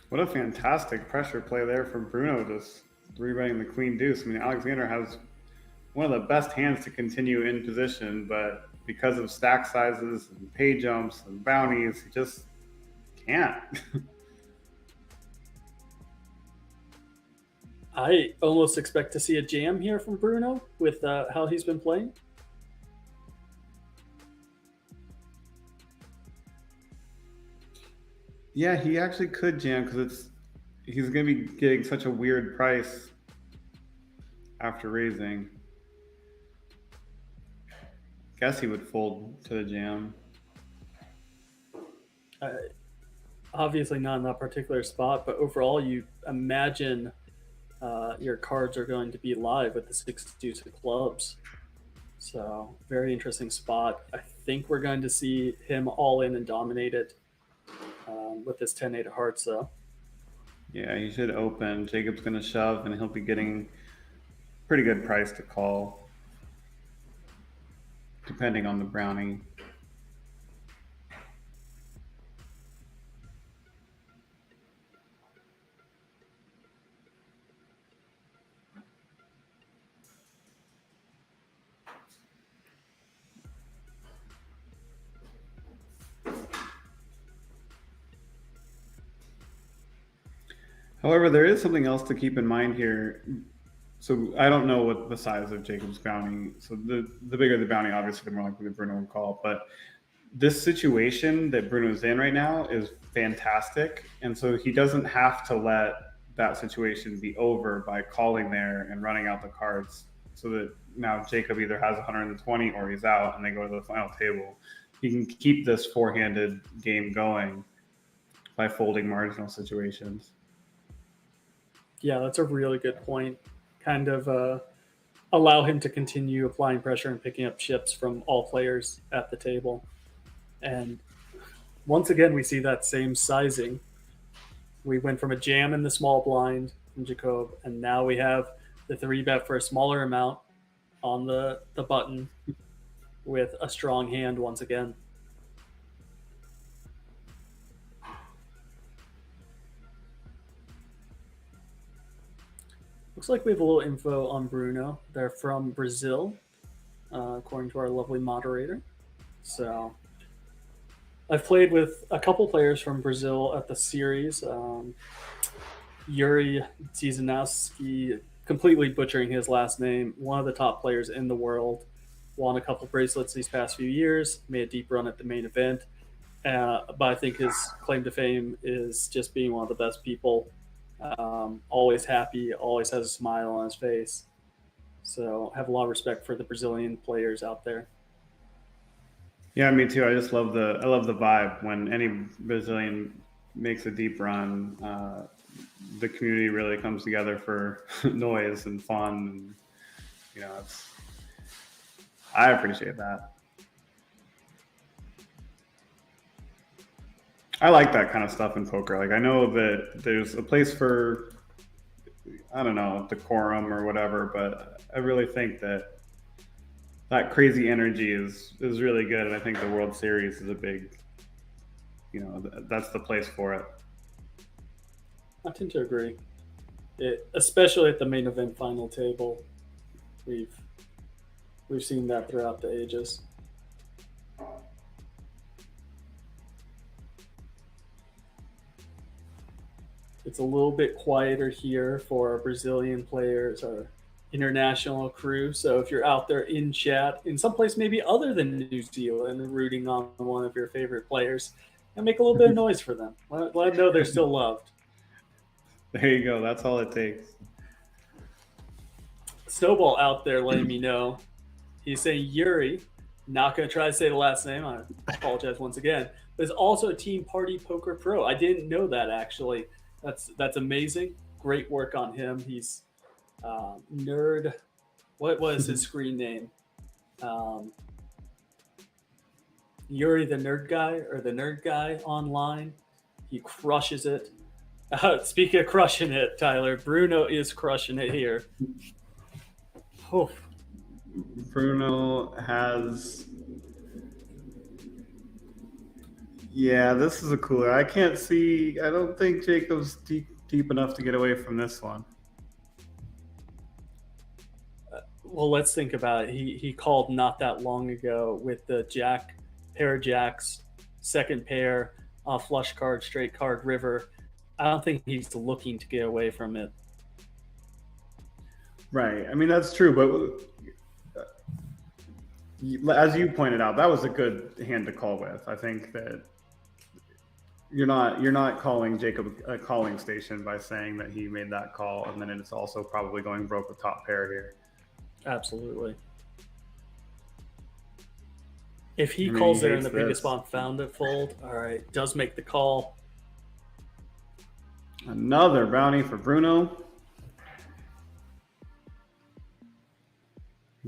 What a fantastic pressure play there from Bruno, just 3-betting the queen deuce. I mean, Alexander has one of the best hands to continue in position, but because of stack sizes and pay jumps and bounties, he just can't. I almost expect to see a jam here from Bruno with how he's been playing. Yeah, he actually could jam, because he's going to be getting such a weird price after raising. Guess he would fold to the jam. Obviously not in that particular spot, but overall, you imagine your cards are going to be live with the 6 deuce of clubs. So very interesting spot. I think we're going to see him all in and dominate it with this 10-8 of hearts, though. Yeah, he should open. Jacob's going to shove, and he'll be getting pretty good price to call, depending on the brownie. However, there is something else to keep in mind here. So I don't know what the size of Jacob's bounty. So the bigger the bounty, obviously, the more likely Bruno will call. But this situation that Bruno's in right now is fantastic. And so he doesn't have to let that situation be over by calling there and running out the cards, so that now Jacob either has 120 or he's out and they go to the final table. He can keep this four-handed game going by folding marginal situations. Yeah, that's a really good point. Kind of allow him to continue applying pressure and picking up chips from all players at the table. And once again, we see that same sizing. We went from a jam in the small blind from Jacob, and now we have the 3-bet for a smaller amount on the button with a strong hand once again. Looks like we have a little info on Bruno. They're from Brazil, according to our lovely moderator. So I've played with a couple players from Brazil at the series. Yuri Tizanowski, completely butchering his last name, one of the top players in the world, won a couple bracelets these past few years, made a deep run at the main event. But I think his claim to fame is just being one of the best people. Always happy, always has a smile on his face. So I have a lot of respect for the Brazilian players out there. Yeah, me too. I just love the vibe when any Brazilian makes a deep run. The community really comes together for noise and fun, and I appreciate that. I like that kind of stuff in poker. Like, I know that there's a place for, I don't know, decorum or whatever, but I really think that crazy energy is really good, and I think the World Series is a big, that's the place for it. I tend to agree. Especially at the main event final table, we've seen that throughout the ages. It's a little bit quieter here for our Brazilian players, our international crew. So if you're out there in chat, in some place maybe other than New Zealand, rooting on one of your favorite players, and make a little bit of noise for them. Let them know they're still loved. There you go. That's all it takes. Snowball out there letting me know. He's saying Yuri, not going to try to say the last name. I apologize once again. But is also a Team Party Poker Pro. I didn't know that, actually. That's amazing. Great work on him. He's nerd. What was his screen name? Yuri the Nerd Guy, or the Nerd Guy online. He crushes it. Speaking of crushing it, Tyler, Bruno is crushing it here. Oh. Bruno has... Yeah, this is a cooler. I can't see... I don't think Jacob's deep enough to get away from this one. Well, let's think about it. He called not that long ago with the pair of jacks, second pair, flush card, straight card, river. I don't think he's looking to get away from it. Right. I mean, that's true, but as you pointed out, that was a good hand to call with. I think that you're not calling Jacob a calling station by saying that he made that call, and then it's also probably going broke with top pair here. Absolutely. If he I mean, calls he there in the hates biggest this. spot, found it, fold. All right, does make the call. Another bounty for Bruno.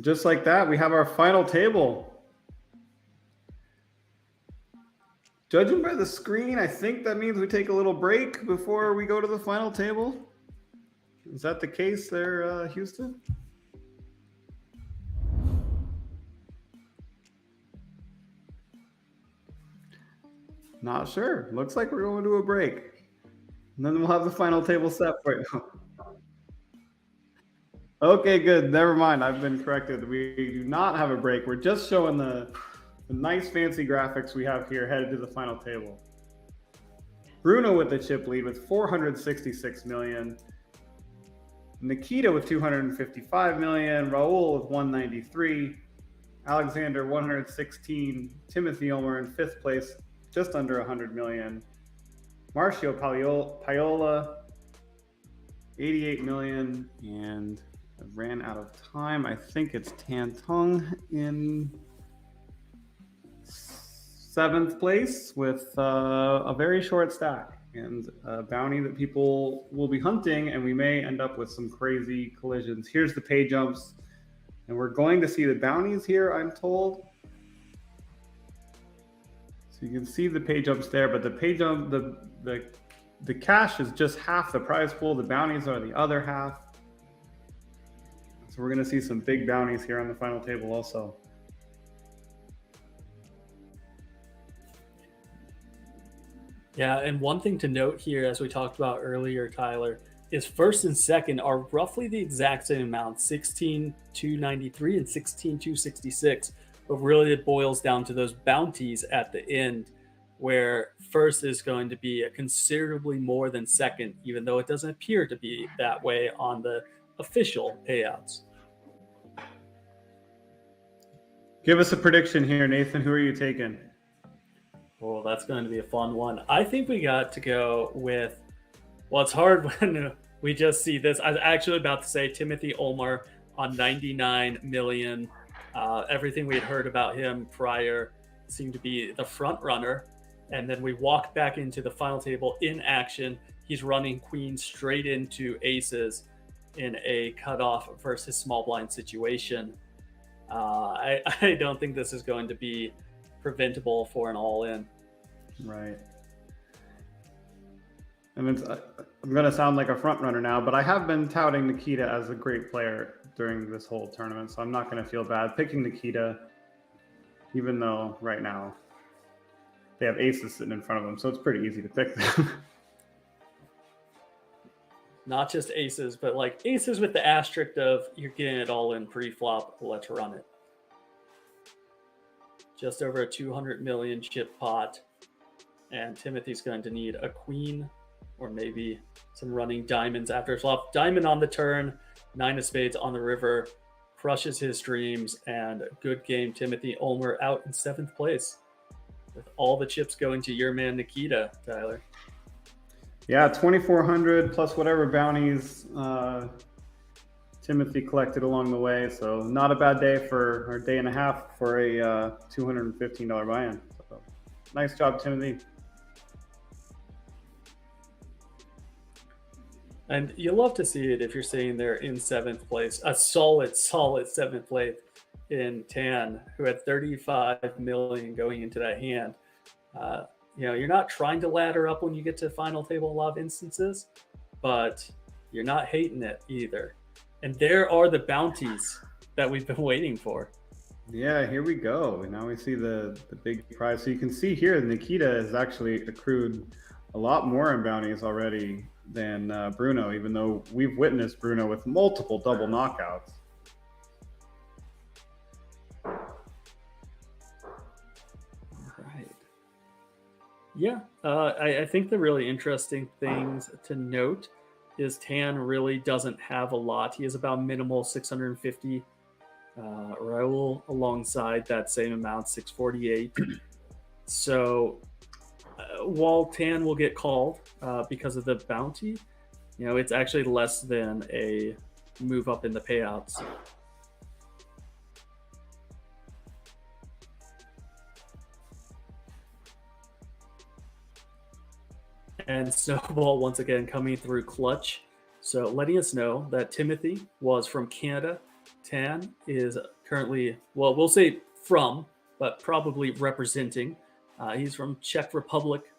Just like that, we have our final table. Judging by the screen, I think that means we take a little break before we go to the final table. Is that the case there, Houston? Not sure. Looks like we're going to a break. And then we'll have the final table set for you. Okay, good. Never mind. I've been corrected. We do not have a break. We're just showing the nice fancy graphics we have here headed to the final table. Bruno with the chip lead with 466 million. Nikita with 255 million. Raul with 193. Alexander 116. Timothy Ulmer in 5th place, just under 100 million. Marcio Paiola 88 million. And I ran out of time. I think it's Tan Tung in 7th place with a very short stack and a bounty that people will be hunting, and we may end up with some crazy collisions. Here's the pay jumps, and we're going to see the bounties here, I'm told. So you can see the pay jumps there, but the pay jump, the cash is just half the prize pool. The bounties are the other half. So we're going to see some big bounties here on the final table also. Yeah, and one thing to note here, as we talked about earlier, Tyler, is first and second are roughly the exact same amount, 16,293 and 16,266. But really it boils down to those bounties at the end, where first is going to be considerably more than second, even though it doesn't appear to be that way on the official payouts. Give us a prediction here, Nathan. Who are you taking? Well, that's going to be a fun one. I think we got to go with, well, it's hard when we just see this. I was actually about to say Timothy Ulmer on 99 million. Everything we had heard about him prior seemed to be the front runner. And then we walk back into the final table in action. He's running queen straight into aces in a cutoff versus small blind situation. I don't think this is going to be preventable for an all-in. Right. And I'm going to sound like a front runner now, but I have been touting Nikita as a great player during this whole tournament, so I'm not going to feel bad picking Nikita, even though right now they have aces sitting in front of them, so it's pretty easy to pick them. Not just aces, but like aces with the asterisk of you're getting it all in pre-flop, let's run it. Just over a 200 million chip pot, and Timothy's going to need a queen or maybe some running diamonds after flop. Diamond on the turn, 9 of spades on the river, crushes his dreams, and good game. Timothy Ulmer out in 7th place with all the chips going to your man Nikita, Tyler. Yeah, 2,400 plus whatever bounties Timothy collected along the way. So not a bad day for, or day and a half for a $215 buy-in. So nice job, Timothy. And you love to see it if you're sitting there in 7th place, a solid 7th place in Tan, who had 35 million going into that hand. You know, you're not trying to ladder up when you get to final table in a lot of instances, but you're not hating it either. And there are the bounties that we've been waiting for. Yeah, here we go. Now we see the big prize. So you can see here, Nikita has actually accrued a lot more in bounties already than Bruno, even though we've witnessed Bruno with multiple double knockouts. Right. Yeah, I think the really interesting things to note is Tan really doesn't have a lot. He has about minimal 650. Raul alongside that same amount, 648. So while tan will get called because of the bounty, it's actually less than a move up in the payouts. And Snowball once again coming through clutch. So letting us know that Timothy was from Canada. Tan is currently, well, we'll say from, but probably representing. He's from Czech Republic.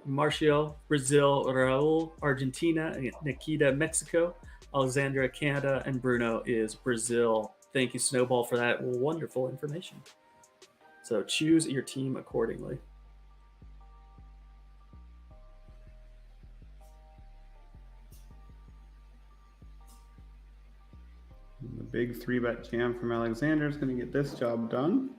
Marcio, Brazil. Raul, Argentina. Nikita, Mexico. Alexandra, Canada. And Bruno is Brazil. Thank you, Snowball, for that wonderful information. So choose your team accordingly. The big 3-bet jam from Alexander is going to get this job done.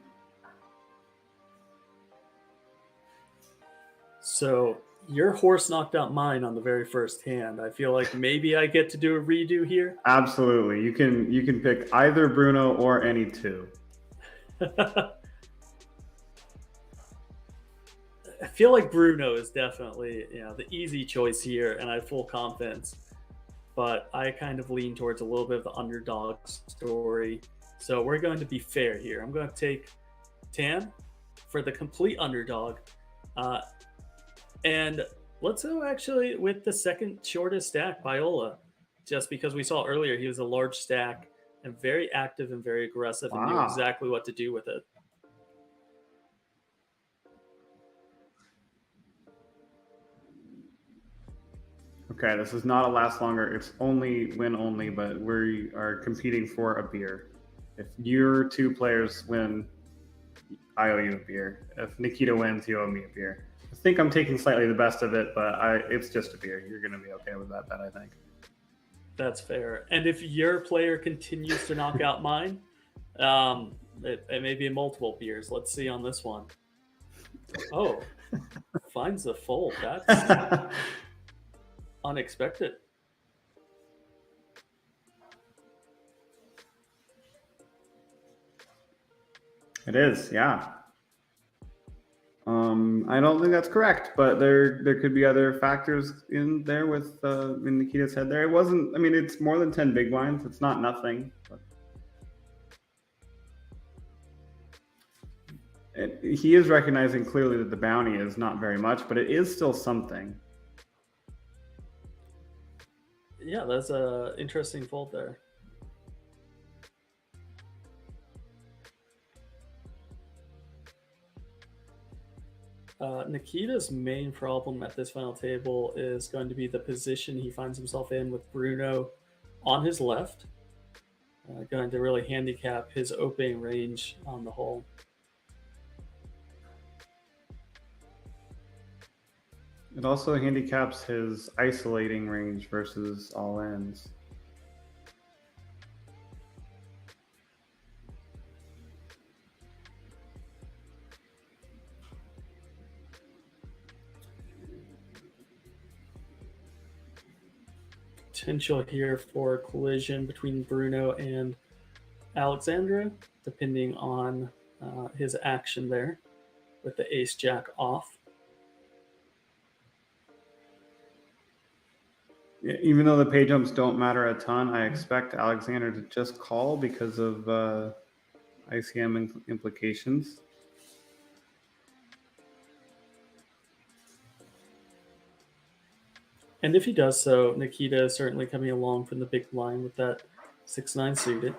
So your horse knocked out mine on the very first hand. I feel like maybe I get to do a redo here. Absolutely. You can pick either Bruno or any two. I feel like Bruno is definitely the easy choice here, and I have full confidence. But I kind of lean towards a little bit of the underdog story. So we're going to be fair here. I'm going to take Tan for the complete underdog. And let's go actually with the second shortest stack, Viola. Just because we saw earlier he was a large stack and very active and very aggressive and knew exactly what to do with it. Okay, this is not a last longer. It's only win only, but we are competing for a beer. If your two players win, I owe you a beer. If Nikita wins, you owe me a beer. I think I'm taking slightly the best of it, but it's just a beer. You're going to be okay with that bet, I think. That's fair. And if your player continues to knock out mine, it may be multiple beers. Let's see on this one. Oh, finds the fold. That's unexpected. It is, yeah. I don't think that's correct, but there could be other factors in there with in Nikita's head there. It wasn't, I mean, it's more than 10 big blinds. It's not nothing. But he is recognizing clearly that the bounty is not very much, but it is still something. Yeah, that's an interesting fold there. Nikita's main problem at this final table is going to be the position he finds himself in with Bruno on his left. Going to really handicap his opening range on the hole. It also handicaps his isolating range versus all ends. Potential here for collision between Bruno and Alexandra, depending on his action there with the ace-jack off. Even though the pay jumps don't matter a ton, I expect Alexander to just call because of ICM implications. And if he does so, Nikita is certainly coming along from the big blind with that 6-9 suited.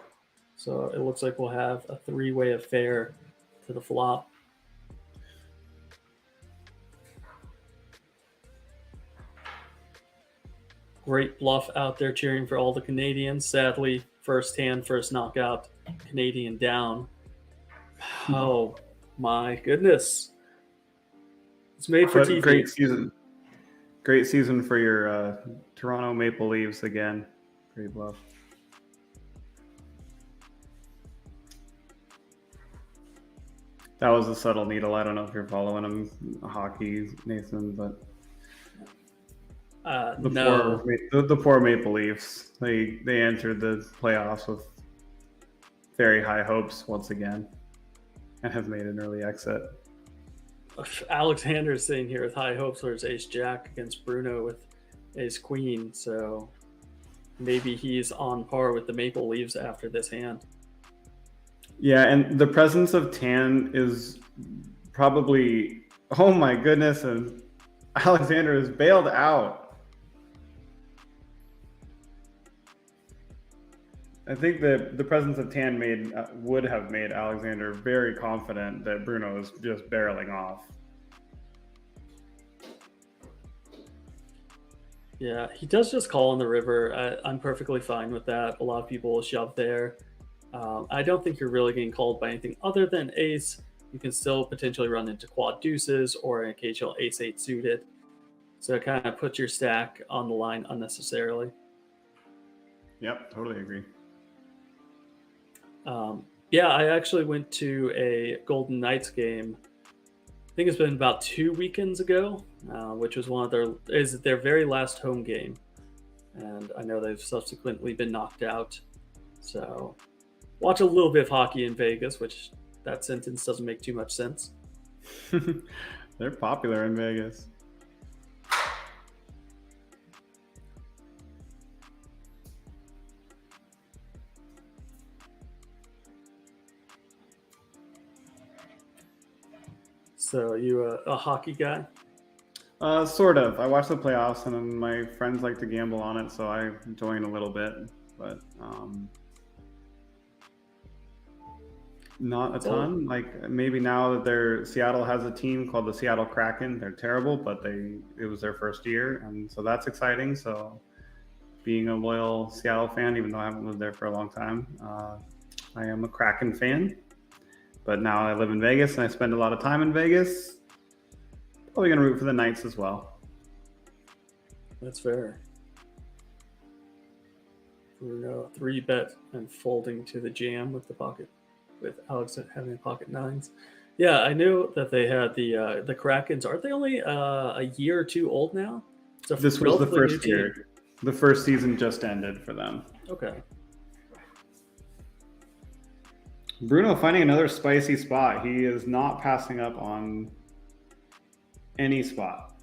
So it looks like we'll have a three-way affair to the flop. Great bluff out there cheering for all the Canadians. Sadly, first hand, first knockout, Canadian down. Oh my goodness. It's made for TV. Great season. Great season for your Toronto Maple Leafs again. Great bluff. That was a subtle needle. I don't know if you're following him hockey, Nathan, but the poor Maple Leafs. They entered the playoffs with very high hopes once again, and have made an early exit. Alexander's sitting here with high hopes for his ace jack against Bruno with ace queen, so maybe he's on par with the maple leaves after this hand. Yeah, and the presence of tan is probably, oh my goodness, and Alexander is bailed out. I think that the presence of tan would have made Alexander very confident that Bruno is just barreling off. Yeah, he does just call on the river. I'm perfectly fine with that. A lot of people will shove there. I don't think you're really getting called by anything other than ace. You can still potentially run into quad deuces or an occasional ace-8 suited. So it kind of puts your stack on the line unnecessarily. Yep, totally agree. Yeah, I actually went to a Golden Knights game. I think it's been about 2 weekends ago, which was their very last home game. And I know they've subsequently been knocked out. So watch a little bit of hockey in Vegas, which that sentence doesn't make too much sense. They're popular in Vegas. So you a hockey guy? Sort of. I watch the playoffs, and my friends like to gamble on it, so I join a little bit, but not a ton. Like maybe now that Seattle has a team called the Seattle Kraken. They're terrible, but it was their first year, and so that's exciting. So being a loyal Seattle fan, even though I haven't lived there for a long time, I am a Kraken fan. But now I live in Vegas and I spend a lot of time in Vegas. Probably going to root for the Knights as well. That's fair. Bruno 3-bet and folding to the jam with Alex having pocket nines. Yeah, I knew that they had the Krakens. Aren't they only a year or two old now? This was the first year. The first season just ended for them. Okay. Bruno finding another spicy spot. He is not passing up on any spot.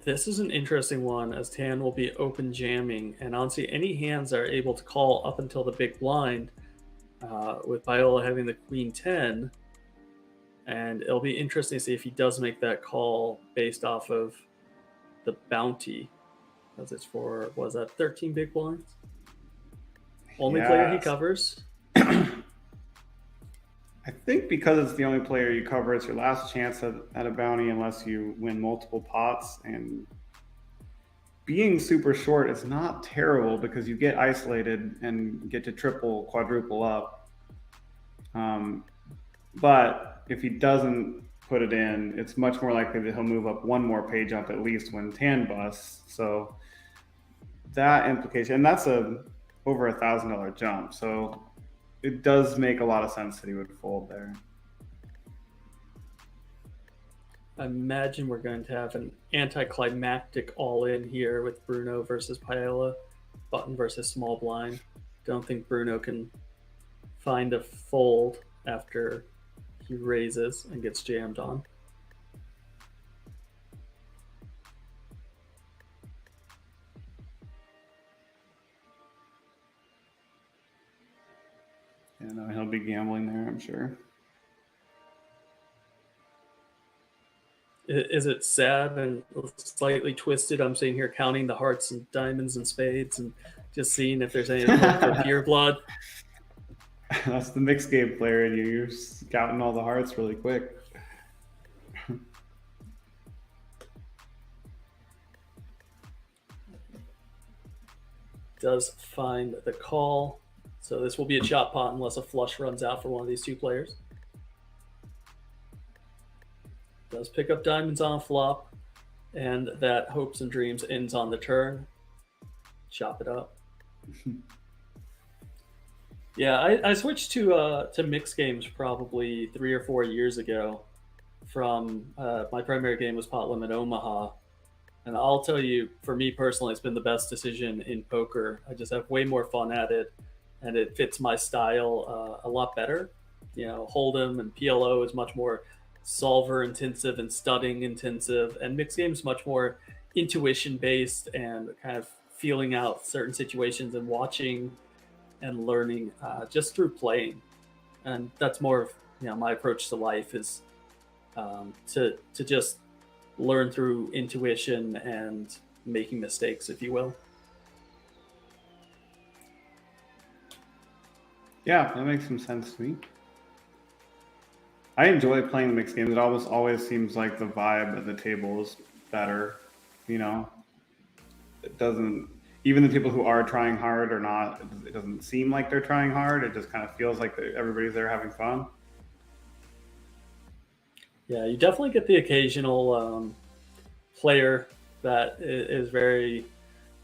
This is an interesting one, as Tan will be open jamming, and honestly, any hands that are able to call up until the big blind, with Viola having the queen 10, and it'll be interesting to see if he does make that call based off of the bounty, as it's for, was that 13 big blinds? Only player he covers. I think because it's the only player you cover, it's your last chance at a bounty unless you win multiple pots. And being super short is not terrible because you get isolated and get to triple, quadruple up. But if he doesn't put it in, it's much more likely that he'll move up one more page up at least when Tan busts. So that implication, and that's over $1,000 jump. So it does make a lot of sense that he would fold there. I imagine we're going to have an anticlimactic all-in here with Bruno versus Paella, button versus small blind. Don't think Bruno can find a fold after he raises and gets jammed on. Yeah, no, he'll be gambling there, I'm sure. Is it sad and slightly twisted? I'm sitting here counting the hearts and diamonds and spades and just seeing if there's any for pure blood. That's the mixed game player in you. You're counting all the hearts really quick. Does find the call. So this will be a chop pot unless a flush runs out for one of these two players. Does pick up diamonds on flop, and that hopes and dreams ends on the turn. Chop it up. Yeah, I switched to mixed games probably 3 or 4 years ago. From my primary game was Pot Limit Omaha, and I'll tell you, for me personally, it's been the best decision in poker. I just have way more fun at it, and it fits my style a lot better. Hold'em and PLO is much more solver intensive and studying intensive, and mixed games much more intuition based and kind of feeling out certain situations and watching and learning just through playing. And that's more of my approach to life is to just learn through intuition and making mistakes, if you will. Yeah, that makes some sense to me. I enjoy playing the mixed games. It always seems like the vibe at the table is better. It doesn't. Even the people who are trying hard or not, it doesn't seem like they're trying hard. It just kind of feels like everybody's there having fun. Yeah, you definitely get the occasional player that is very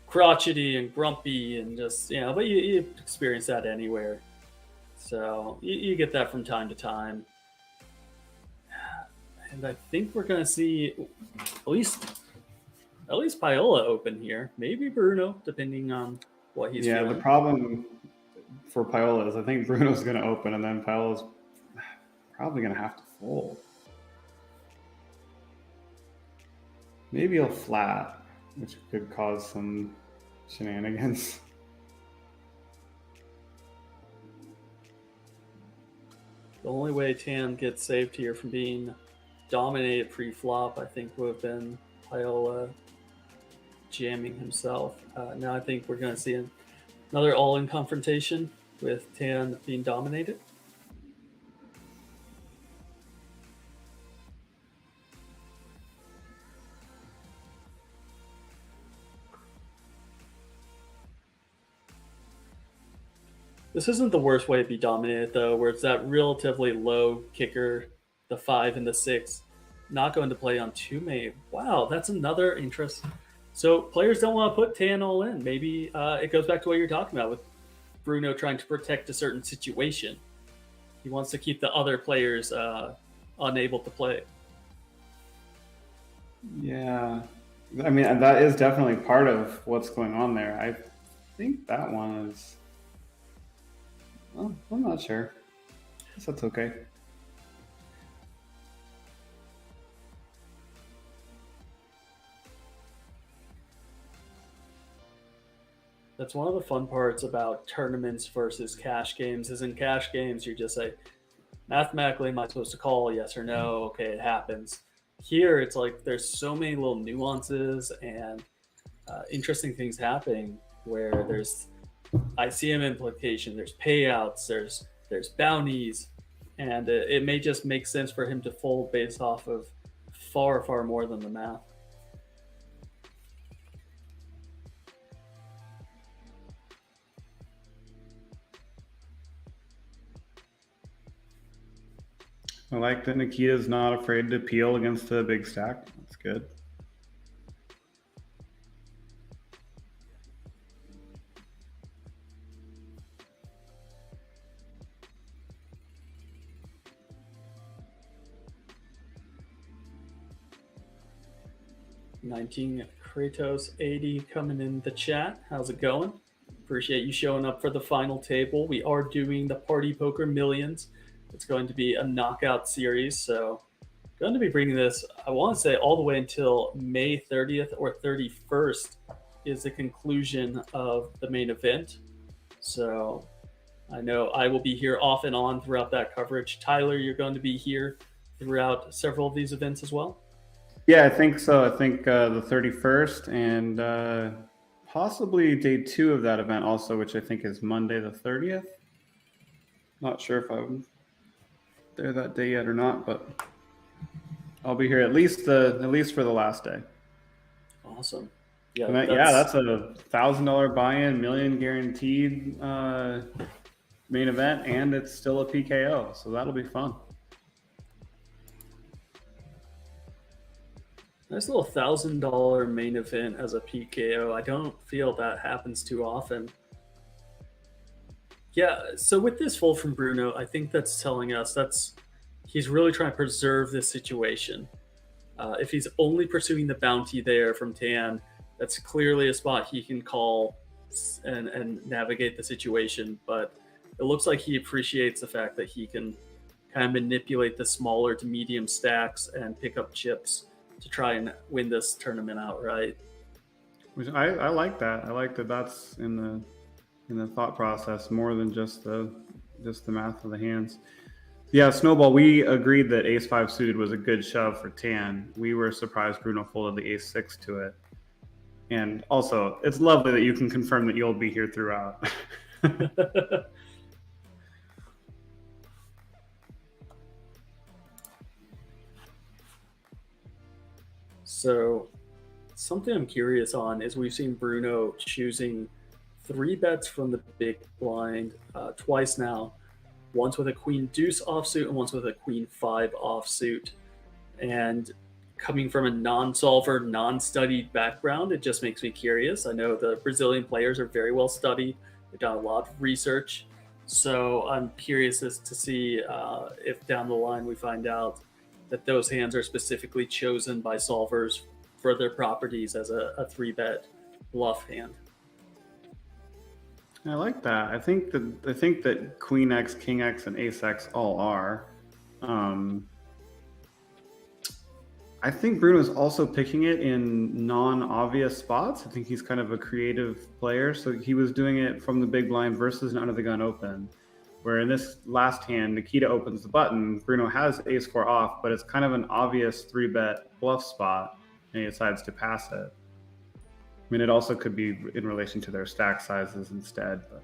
crotchety and grumpy and just, but you experience that anywhere. So you get that from time to time. And I think we're going to see at least Paola open here. Maybe Bruno, depending on what he's feeling. The problem for Paola is I think Bruno's going to open and then Paola's probably going to have to fold. Maybe he'll flat, which could cause some shenanigans. The only way Tan gets saved here from being dominated pre-flop, I think, would have been Paola jamming himself. Now I think we're going to see another all-in confrontation with Tan being dominated. This isn't the worst way to be dominated, though, where it's that relatively low kicker, the 5 and the 6, not going to play on 2-mate. Wow, that's another interest. So players don't want to put Tan all in. Maybe it goes back to what you're talking about with Bruno trying to protect a certain situation. He wants to keep the other players unable to play. Yeah. I mean, that is definitely part of what's going on there. I think that one is... Well, I'm not sure. I guess that's okay. That's one of the fun parts about tournaments versus cash games. Is in cash games, you just say, mathematically, am I supposed to call yes or no? Okay, it happens. Here, it's like there's so many little nuances and interesting things happening where there's ICM implication, there's payouts, there's bounties, and it may just make sense for him to fold based off of far, far more than the math. I like that Nikita's not afraid to peel against the big stack. That's good. Kratos 80 coming in the chat. How's it going? Appreciate you showing up for the final table. We are doing the Party Poker Millions. It's going to be a knockout series, so going to be bringing this, I want to say, all the way until May 30th or 31st is the conclusion of the main event. So I know I will be here off and on throughout that coverage. Tyler, you're going to be here throughout several of these events as well? Yeah, I think so. I think the 31st and possibly day 2 of that event also, which I think is Monday the 30th. Not sure if I'm there that day yet or not, but I'll be here at least for the last day. Awesome. Yeah, that's a $1,000 buy-in, million guaranteed main event, and it's still a PKO, so that'll be fun. Nice little $1,000 main event as a PKO. I don't feel that happens too often. Yeah, so with this fold from Bruno, I think that's telling us he's really trying to preserve this situation. If he's only pursuing the bounty there from Tan, that's clearly a spot he can call and navigate the situation. But it looks like he appreciates the fact that he can kind of manipulate the smaller to medium stacks and pick up chips to try and win this tournament outright. Which I like that. I like that that's in the thought process more than just the math of the hands. Yeah, Snowball, we agreed that ace-5 suited was a good shove for Tan. We were surprised Bruno folded the ace-6 to it. And also, it's lovely that you can confirm that you'll be here throughout. So something I'm curious on is we've seen Bruno choosing 3 bets from the big blind twice now. Once with a queen deuce offsuit and once with a queen 5 offsuit. And coming from a non-solver, non-studied background, it just makes me curious. I know the Brazilian players are very well studied. They've done a lot of research. So I'm curious as to see if down the line we find out that those hands are specifically chosen by solvers for their properties as a 3-bet bluff hand. I like that. I think that Queen X, King X, and Ace X all are. I think Bruno's also picking it in non-obvious spots. I think he's kind of a creative player. So he was doing it from the big blind versus an under the gun open. Where in this last hand, Nikita opens the button. Bruno has ace-4 off, but it's kind of an obvious 3-bet bluff spot, and he decides to pass it. I mean, it also could be in relation to their stack sizes instead. But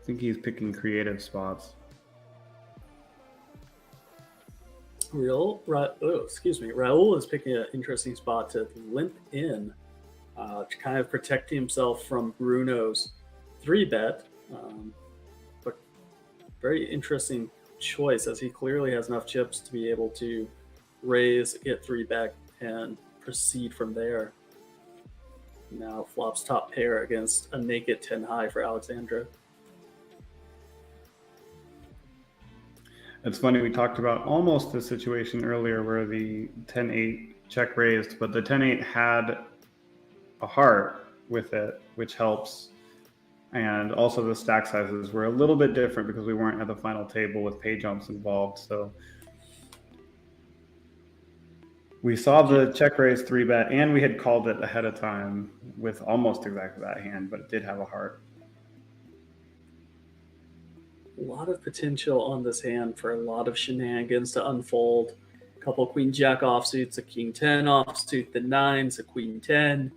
I think he's picking creative spots. Raul is picking an interesting spot to limp in to kind of protect himself from Bruno's 3-bet. But very interesting choice, as he clearly has enough chips to be able to raise, get 3-bet, and proceed from there. Now flops top pair against a naked 10 high for Alexandra. It's funny, we talked about almost the situation earlier where the 10-8 check raised, but the 10-8 had a heart with it, which helps. And also the stack sizes were a little bit different because we weren't at the final table with pay jumps involved. So we saw the check raise 3-bet, and we had called it ahead of time with almost exactly that hand, but it did have a heart. A lot of potential on this hand for a lot of shenanigans to unfold. A couple queen jack offsuits, a king 10 offsuit, the 9s, a queen 10.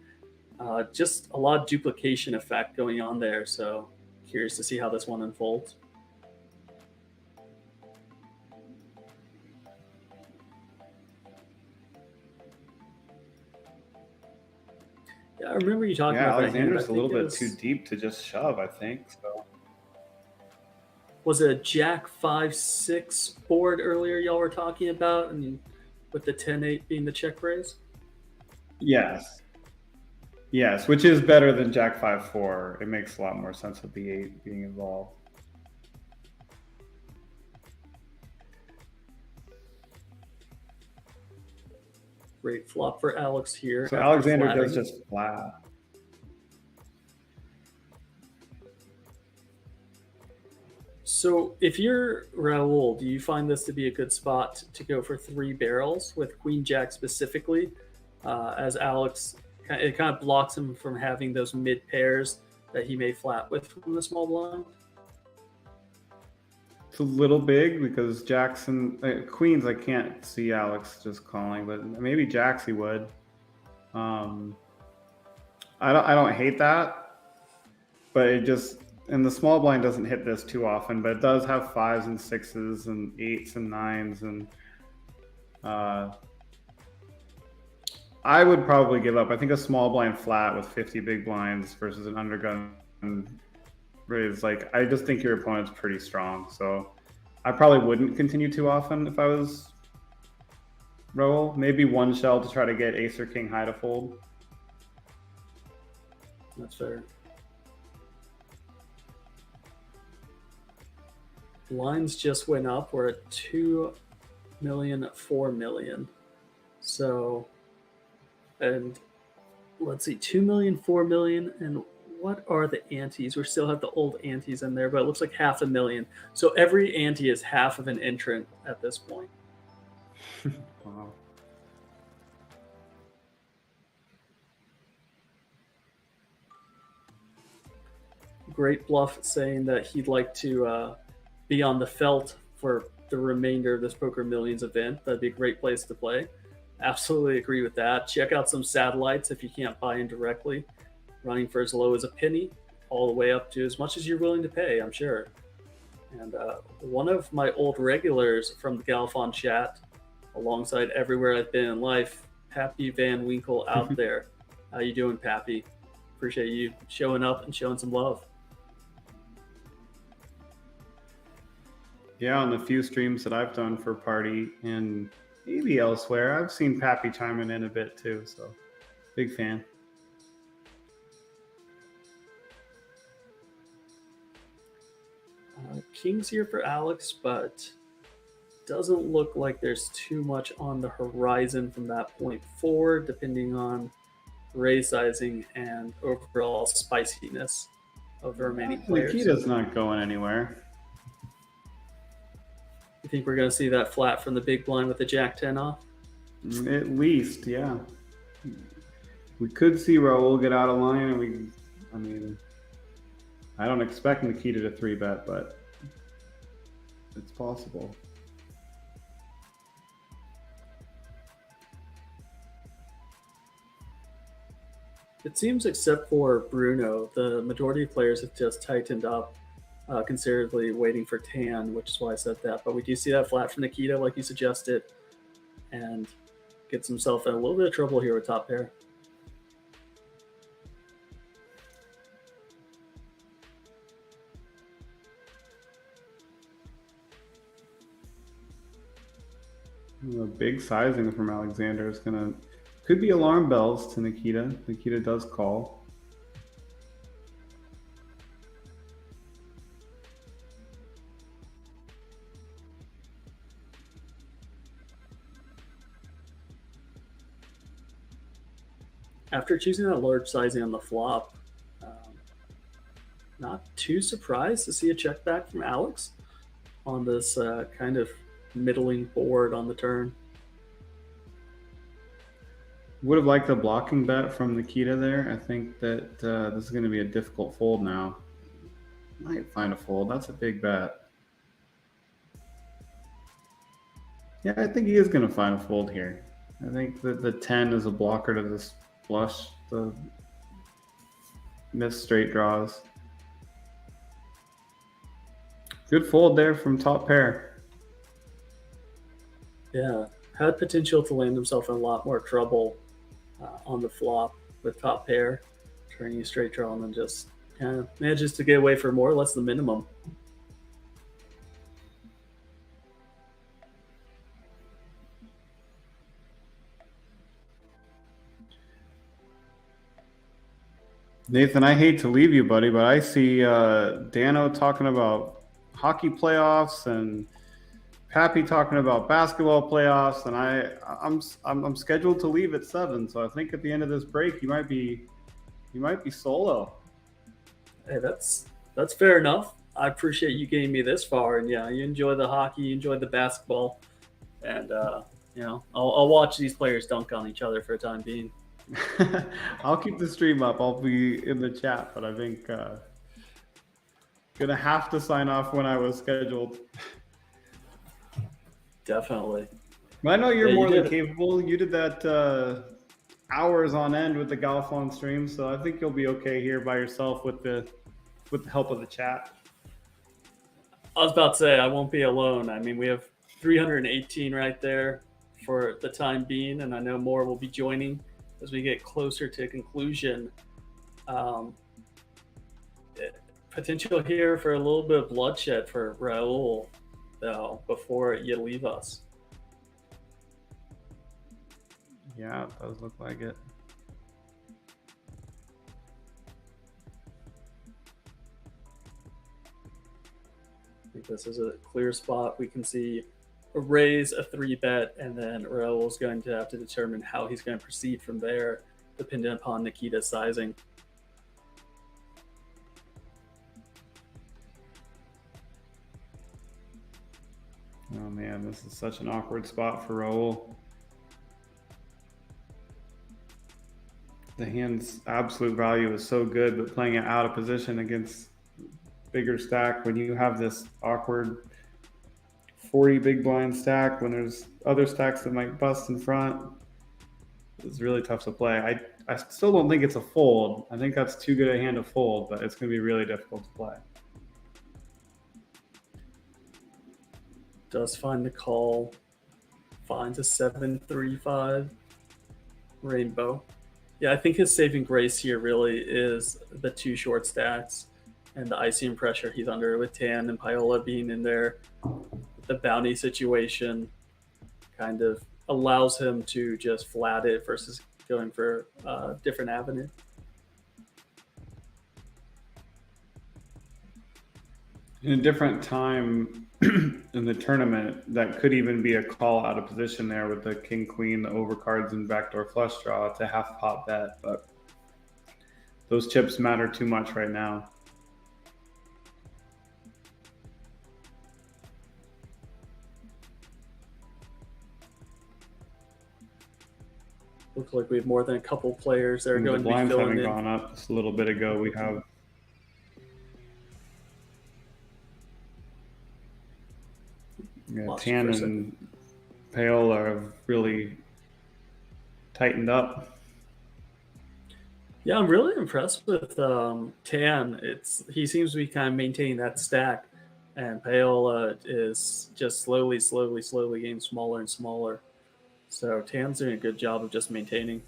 Just a lot of duplication effect going on there. So curious to see how this one unfolds. Yeah, I remember you talking about Alexander's that hand. a little bit too deep to just shove, I think. So. Was it a Jack 5-6 board earlier y'all were talking about, and with the 10-8 being the check raise? Yes, which is better than Jack 5-4. It makes a lot more sense with the 8 being involved. Great flop for Alex here. So Alexander does just flat. So if you're Raul, do you find this to be a good spot to go for 3 barrels with Queen Jack specifically? As Alex, it kind of blocks him from having those mid pairs that he may flat with from the small blind. It's a little big because Queens, I can't see Alex just calling, but maybe Jacks he would. I don't hate that, but it just, and the small blind doesn't hit this too often, but it does have 5s and 6s and 8s and 9s, and I would probably give up. I think a small blind flat with 50 big blinds versus an undergun raise, like, I just think your opponent's pretty strong. So I probably wouldn't continue too often if I was Raul. Maybe one shell to try to get ace or king high to fold. That's fair. Lines just went up. We're at 2 million, 4 million. So, and let's see, 2 million, 4 million, and what are the antes? We still have the old antes in there, but it looks like 500,000. So every ante is half of an entrant at this point. Wow. Great Bluff saying that he'd like to be on the felt for the remainder of this Poker Millions event. That'd be a great place to play. Absolutely agree with that. Check out some satellites if you can't buy in directly. Running for as low as a penny, all the way up to as much as you're willing to pay, I'm sure. And one of my old regulars from the Galfon chat, alongside everywhere I've been in life, Pappy Van Winkle out there. How you doing, Pappy? Appreciate you showing up and showing some love. Yeah, on the few streams that I've done for Party and maybe elsewhere, I've seen Pappy chiming in a bit too, so big fan. King's here for Alex, but doesn't look like there's too much on the horizon from that point forward, depending on raise sizing and overall spiciness of the remaining players. Nikita's not going anywhere. You think we're going to see that flat from the big blind with the Jack 10 off? At least, yeah. We could see Raul get out of line, and I don't expect Nikita to 3-bet, but it's possible. It seems, except for Bruno, the majority of players have just tightened up considerably, waiting for tan, which is why I said that. But we do see that flat from Nikita, like you suggested, and gets himself in a little bit of trouble here with top pair. A big sizing from Alexander is could be alarm bells to Nikita. Nikita does call. After choosing that large sizing on the flop, not too surprised to see a check back from Alex on this kind of middling board on the turn. Would have liked a blocking bet from Nikita there. I think that this is going to be a difficult fold now. Might find a fold. That's a big bet. Yeah, I think he is going to find a fold here. I think that the 10 is a blocker to this flush, the missed straight draws. Good fold there from top pair. Yeah, had potential to land himself in a lot more trouble on the flop with top pair, turning a straight draw, and then just kind of manages to get away for more or less the minimum. Nathan, I hate to leave you, buddy, but I see Dano talking about hockey playoffs and Pappy talking about basketball playoffs, and I'm scheduled to leave at 7, so I think at the end of this break you might be solo. Hey, that's fair enough. I appreciate you getting me this far, and yeah, you enjoy the hockey, you enjoy the basketball, and I'll watch these players dunk on each other for a time being. I'll keep the stream up. I'll be in the chat, but I think gonna have to sign off when I was scheduled. Definitely. But I know you're more than it. capable. You did that hours on end with the Galfon stream, so I think you'll be okay here by yourself with the help of the chat. I was about to say I won't be alone. I mean, we have 318 right there for the time being, and I know more will be joining as we get closer to conclusion. Potential here for a little bit of bloodshed for Raul, though, before you leave us. Yeah, it does look like it. I think this is a clear spot. We can see a raise, a 3-bet, and then Raul's going to have to determine how he's going to proceed from there, depending upon Nikita's sizing. Oh man, this is such an awkward spot for Raul. The hand's absolute value is so good, but playing it out of position against bigger stack when you have this awkward 40 big blind stack when there's other stacks that might bust in front, it's really tough to play. I still don't think it's a fold. I think that's too good a hand to fold, but it's going to be really difficult to play. Does find the call, finds a 7-3-5 rainbow. Yeah, I think his saving grace here really is the two short stacks and the icing pressure he's under with Tan and Paola being in there. The bounty situation kind of allows him to just flat it versus going for a different avenue. In a different time in the tournament, that could even be a call out of position there with the king, queen, the overcards, and backdoor flush draw to half pot bet. But those chips matter too much right now. Looks like we have more than a couple players that are going The to be blinds filling haven't in. gone up. Just a little bit ago, we have Lost Tan for a and second. Paola have really tightened up. Yeah, I'm really impressed with Tan. He seems to be kind of maintaining that stack, and Paola is just slowly getting smaller and smaller. So Tan's doing a good job of just maintaining.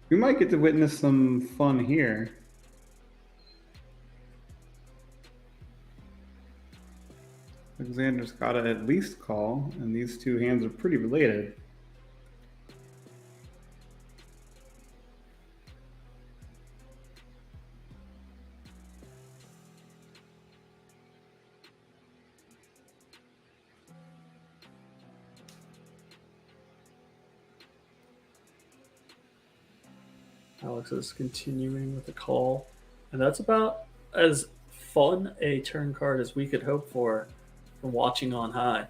We might get to witness some fun here. Alexander's got to at least call, and these two hands are pretty related. Alex is continuing with the call, and that's about as fun a turn card as we could hope for from watching on high.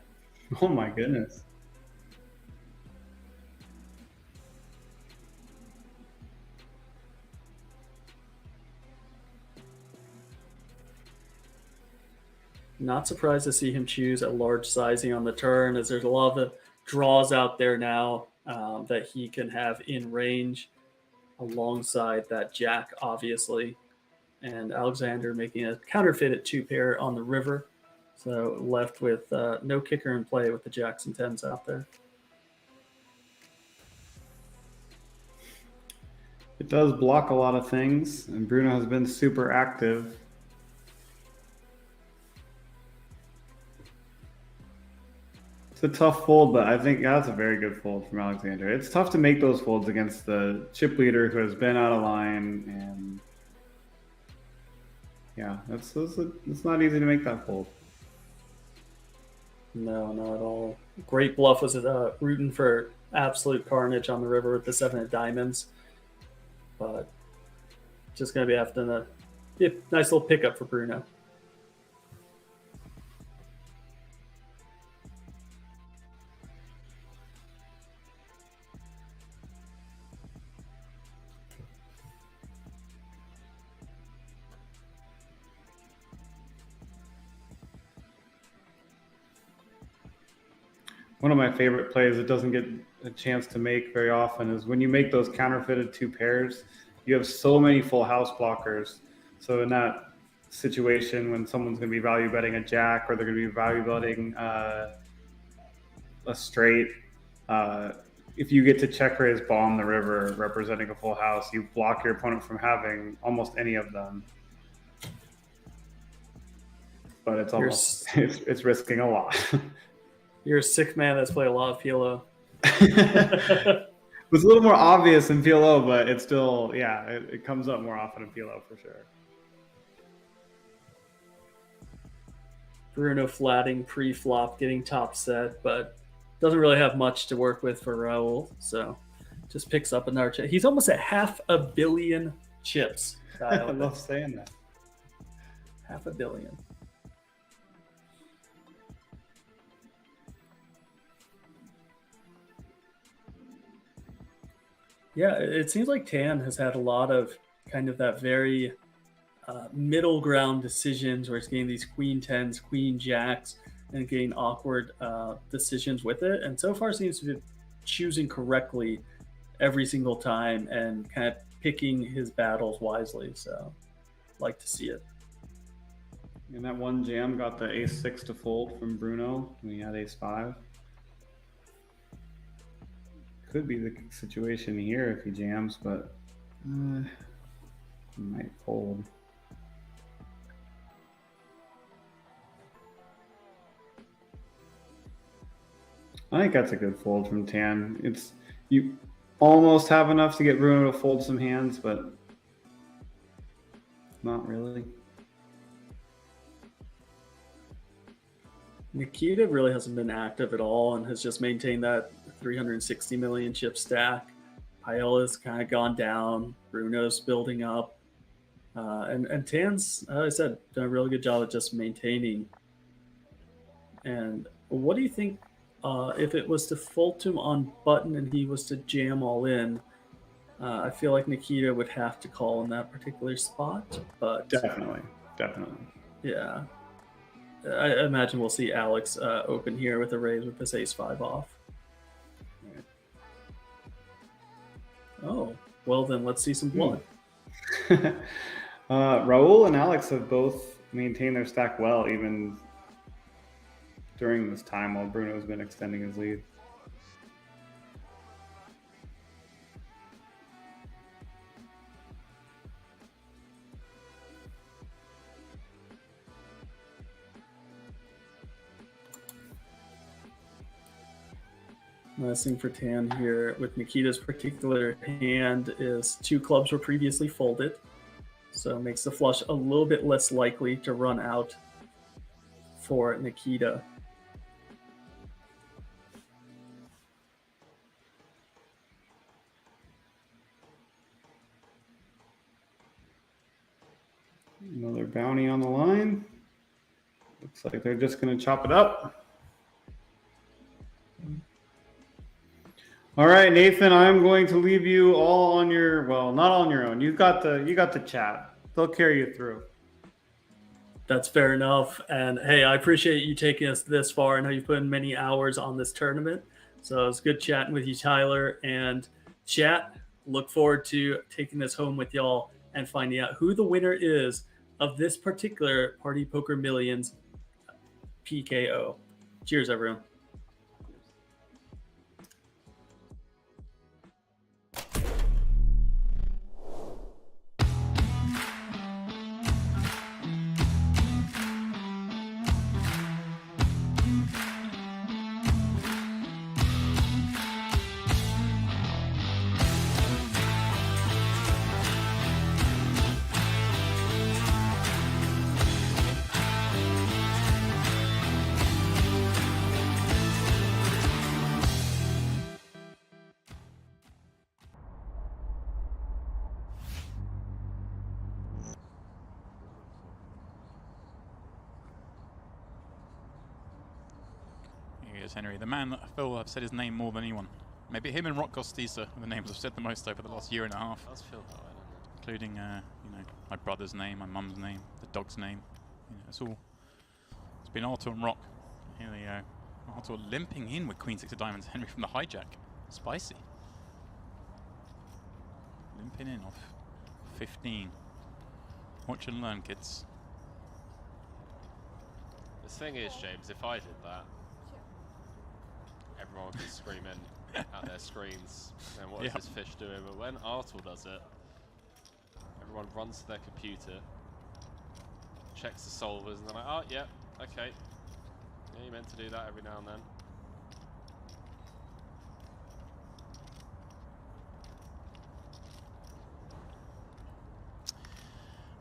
Oh my goodness. Not surprised to see him choose a large sizing on the turn, as there's a lot of draws out there now that he can have in range alongside that jack, obviously. And Alexander making a counterfeit at 2-pair on the river. So left with no kicker in play with the jacks and 10s out there. It does block a lot of things, and Bruno has been super active. It's a tough fold, but I think that's a very good fold from Alexander. It's tough to make those folds against the chip leader who has been out of line, and yeah, it's not easy to make that fold. No, not at all. Great bluff was rooting for absolute carnage on the river with the 7 of diamonds. But just going to be having a nice little pickup for Bruno. One of my favorite plays that doesn't get a chance to make very often is when you make those counterfeited 2 pairs, you have so many full house blockers. So in that situation, when someone's going to be value betting a jack or they're going to be value betting a straight, if you get to check raise bomb the river representing a full house, you block your opponent from having almost any of them. But it's almost it's risking a lot. You're a sick man that's played a lot of PLO. It was a little more obvious in PLO, but it's still, yeah, it comes up more often in PLO for sure. Bruno flatting pre-flop, getting top set, but doesn't really have much to work with for Raul. So just picks up another chip. He's almost at 500 million chips. I love saying that. 500 million. Yeah, it seems like Tan has had a lot of kind of that very middle ground decisions where he's getting these queen tens, queen jacks, and getting awkward decisions with it. And so far seems to be choosing correctly every single time and kind of picking his battles wisely. So, like to see it. And that one jam got the ace 6 to fold from Bruno when he had ace 5. Could be the situation here if he jams, but he might fold. I think that's a good fold from Tan. It's you almost have enough to get Bruno to fold some hands, but not really. Nikita really hasn't been active at all and has just maintained that 360 million chip stack. Paela's kind of gone down. Bruno's building up. And Tan's, as I said, done a really good job at just maintaining. And what do you think if it was to fold to him on button and he was to jam all in? I feel like Nikita would have to call in that particular spot. But Definitely. yeah. I imagine we'll see Alex open here with a raise with this ace 5 off. Oh, well then let's see some blood. Raul and Alex have both maintained their stack well, even during this time while Bruno's been extending his lead. Nice thing for Tan here with Nikita's particular hand is 2 clubs were previously folded, so it makes the flush a little bit less likely to run out for Nikita. Another bounty on the line. Looks like they're just going to chop it up. All right, Nathan, I'm going to leave you all on your, well, not on your own. You got the chat. They'll carry you through. That's fair enough. And hey, I appreciate you taking us this far. I know you've put in many hours on this tournament. So it's good chatting with you, Tyler. And chat, look forward to taking this home with y'all and finding out who the winner is of this particular Party Poker Millions PKO. Cheers, everyone. Henry, the man that I feel I've said his name more than anyone. Maybe him and Rock Costisa are the names I've said the most over the last year and a half. It does feel that way, doesn't it? Including, you know, my brother's name, my mum's name, the dog's name. You know, it's been Artur and Rock. Here we go. Artur limping in with Queen 6 of Diamonds. Henry from the hijack. Spicy. Limping in off 15. Watch and learn, kids. The thing is, James, if I did that, everyone would be screaming at their screens, and what is this fish doing? But when Artul does it, everyone runs to their computer, checks the solvers, and they're like, oh, yeah, okay. Yeah, you're meant to do that every now and then.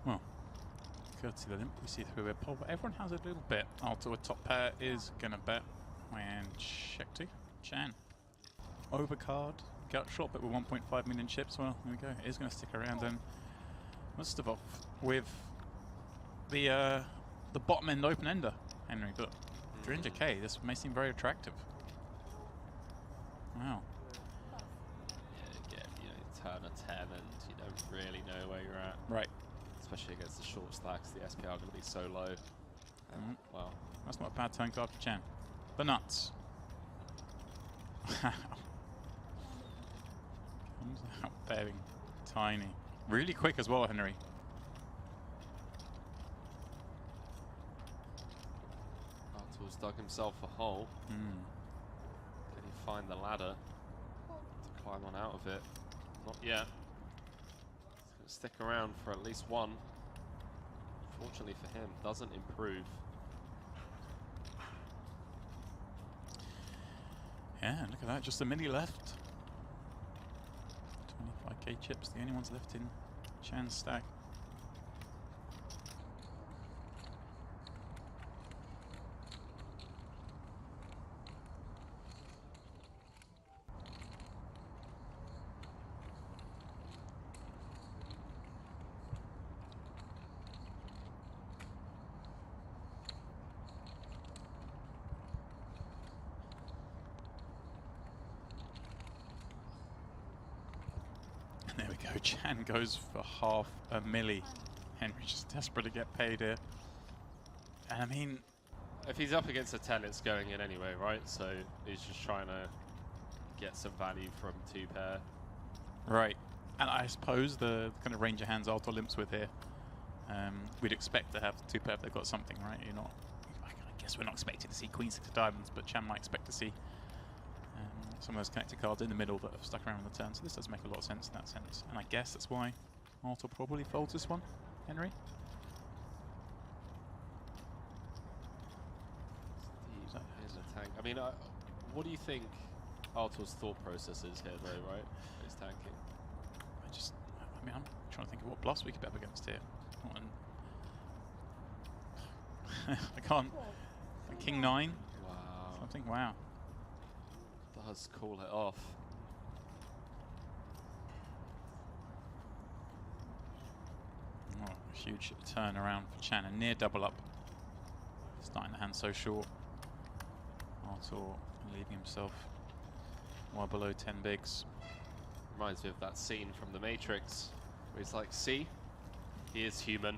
Well, good to see the limp we see through a poll, but everyone has a little bit. Artul, a top pair, is going to bet. And check to Chan. Overcard, gut shot, but with 1.5 million chips. Well, there we go. It is going to stick around, and must have off with the bottom end open ender, Henry. But 300k, this may seem very attractive. Wow. Yeah, don't really know where you're at. Right. Especially against the short stacks, the SPR are going to be so low. Wow. That's not a bad turn card for Chan. The nuts. Comes out betting tiny. Really quick as well, Henry. Artur's dug himself a hole. Can he find the ladder to climb on out of it? Not yet. He's going to stick around for at least one. Fortunately for him, doesn't improve. Yeah, look at that, just a mini left. 25k chips, the only ones left in Chan's stack. There we go, Chan goes for half a milli. Henry's just desperate to get paid here. And I mean, If he's up against a 10, it's going in anyway, right? So he's just trying to get some value from 2-pair. right. And I suppose the kind of range of hands Alto limps with here, we'd expect to have 2-pair if they've got something, right? You're not, I guess we're not expecting to see Queen 6 of diamonds, but Chan might expect to see some of those connected cards in the middle that have stuck around on the turn. So this does make a lot of sense in that sense. And I guess that's why Alto probably folds this one, Henry. Here's a tank. I mean, what do you think Artur's thought process is here, though, right? He's tanking. I mean, I'm trying to think of what bluffs we could bet up against here. I can't. King 9. Wow. Something. Wow. Does call it off. Oh, huge turnaround for Chan. A near double up. Starting the hand so short. Artur leaving himself well below 10 bigs. Reminds me of that scene from The Matrix where he's like, see, he is human.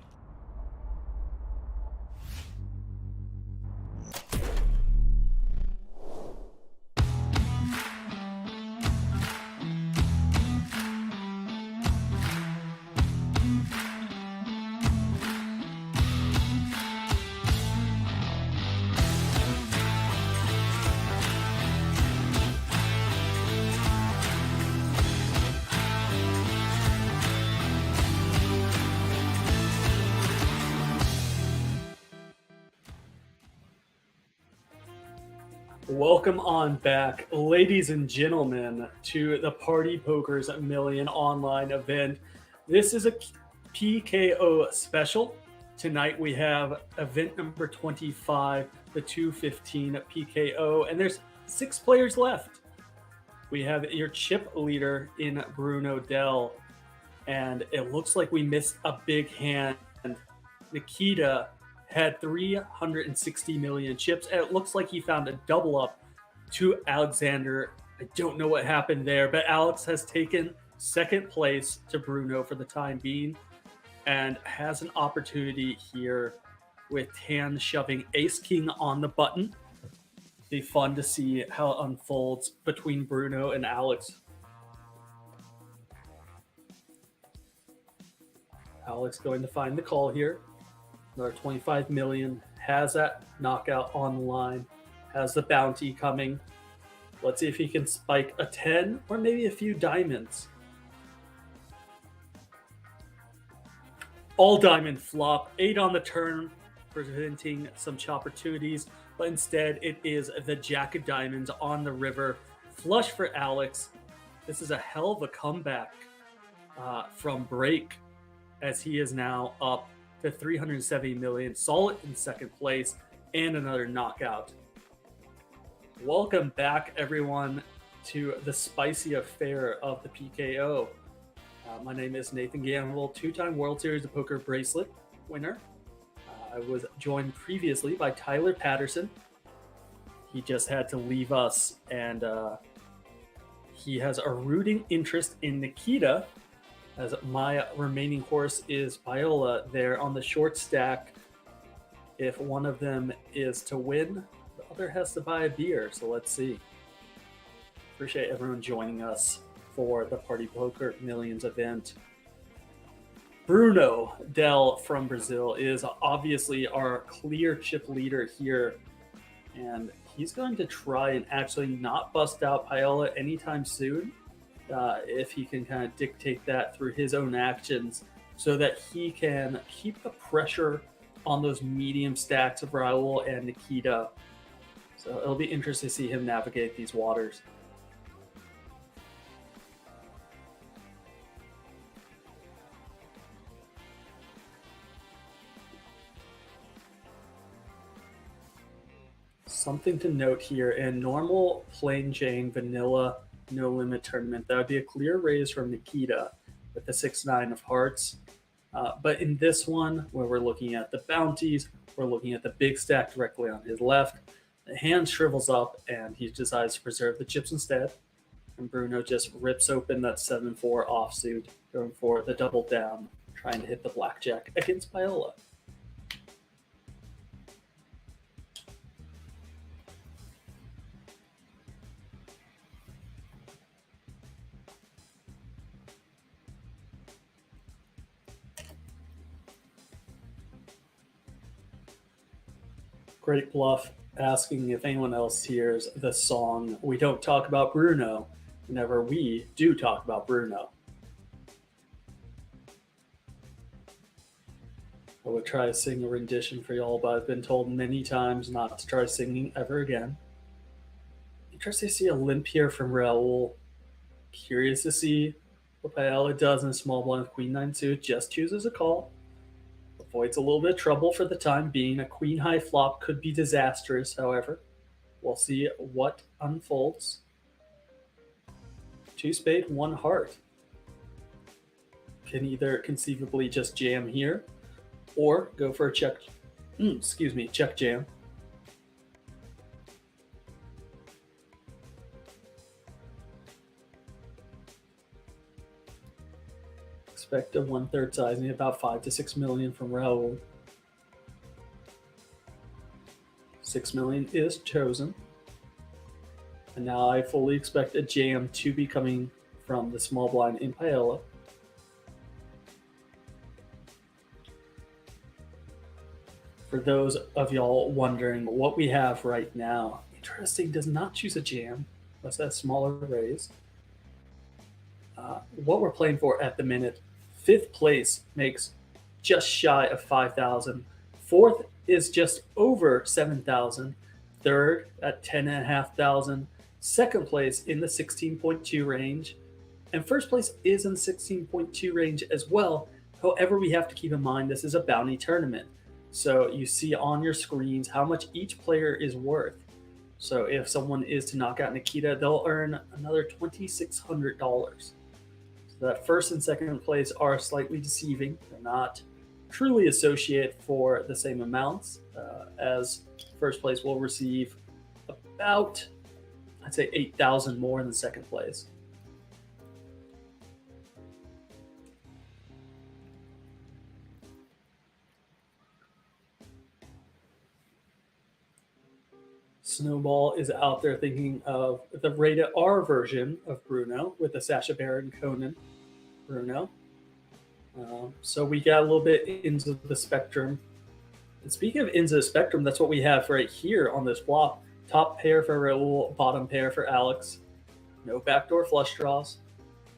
Welcome on back, ladies and gentlemen, to the Party Poker's Million online event. This is a PKO special. Tonight we have event number 25, the 215 PKO, and there's 6 players left. We have your chip leader in Bruno Dell, and it looks like we missed a big hand. Nikita had 360 million chips, and it looks like he found a double up to Alexander. I don't know what happened there, but Alex has taken second place to Bruno for the time being and has an opportunity here with Tan shoving Ace King on the button. Be fun to see how it unfolds between Bruno and Alex. Alex going to find the call here. Another 25 million, has that knockout on the line, has the bounty coming. Let's see if he can spike a 10 or maybe a few diamonds. All diamond flop, 8 on the turn, presenting some opportunities, but instead it is the Jack of Diamonds on the river. Flush for Alex. This is a hell of a comeback from break, as he is now up to 370 million, solid in second place, and another knockout. Welcome back, everyone, to the spicy affair of the PKO. My name is Nathan Gamble, 2-time World Series of Poker bracelet winner. I was joined previously by Tyler Patterson. He just had to leave us, and he has a rooting interest in Nikita, as my remaining horse is Viola there on the short stack. If one of them is to win, the other has to buy a beer. So let's see. Appreciate everyone joining us for the Party Poker Millions event. Bruno Del from Brazil is obviously our clear chip leader here. And he's going to try and actually not bust out Paola anytime soon. If he can kind of dictate that through his own actions so that he can keep the pressure on those medium stacks of Raul and Nikita. So it'll be interesting to see him navigate these waters. Something to note here, in normal plain Jane vanilla no limit tournament, that would be a clear raise from Nikita with the 6-9 of hearts. But in this one, where we're looking at the bounties, we're looking at the big stack directly on his left. The hand shrivels up and he decides to preserve the chips instead. And Bruno just rips open that 7-4 offsuit, going for the double down, trying to hit the blackjack against Paola. Great bluff, asking if anyone else hears the song "We Don't Talk About Bruno" whenever we do talk about Bruno. I would try to sing a rendition for y'all, but I've been told many times not to try singing ever again. Interesting to see a limp here from Raul. Curious to see what Paola does in a small blind with Queen 9 suit. Just chooses a call. Avoids a little bit of trouble for the time being. A queen high flop could be disastrous, however. We'll see what unfolds. 2 spade, 1 heart. Can either conceivably just jam here or go for a check jam. Expect a 1/3 sizing, about 5 to 6 million from Raul. 6 million is chosen. And now I fully expect a jam to be coming from the small blind in Paola. For those of y'all wondering what we have right now, Interesting does not choose a jam. That's a smaller raise. What we're playing for at the minute, 5th place makes just shy of 5,000. 4th is just over 7,000. 3rd at 10,500. 2nd place in the 16.2 range. And 1st place is in the 16.2 range as well. However, we have to keep in mind this is a bounty tournament. So you see on your screens how much each player is worth. So if someone is to knock out Nikita, they'll earn another $2,600. So that 1st and 2nd place are slightly deceiving. They're not truly associated for the same amounts, as 1st place will receive about, I'd say, 8,000 more than 2nd place. Snowball is out there thinking of the rated R version of Bruno with the Sacha Baron Cohen Bruno. So we got a little bit into the spectrum. And speaking of into the spectrum, that's what we have right here on this flop. Top pair for Raul, bottom pair for Alex. No backdoor flush draws.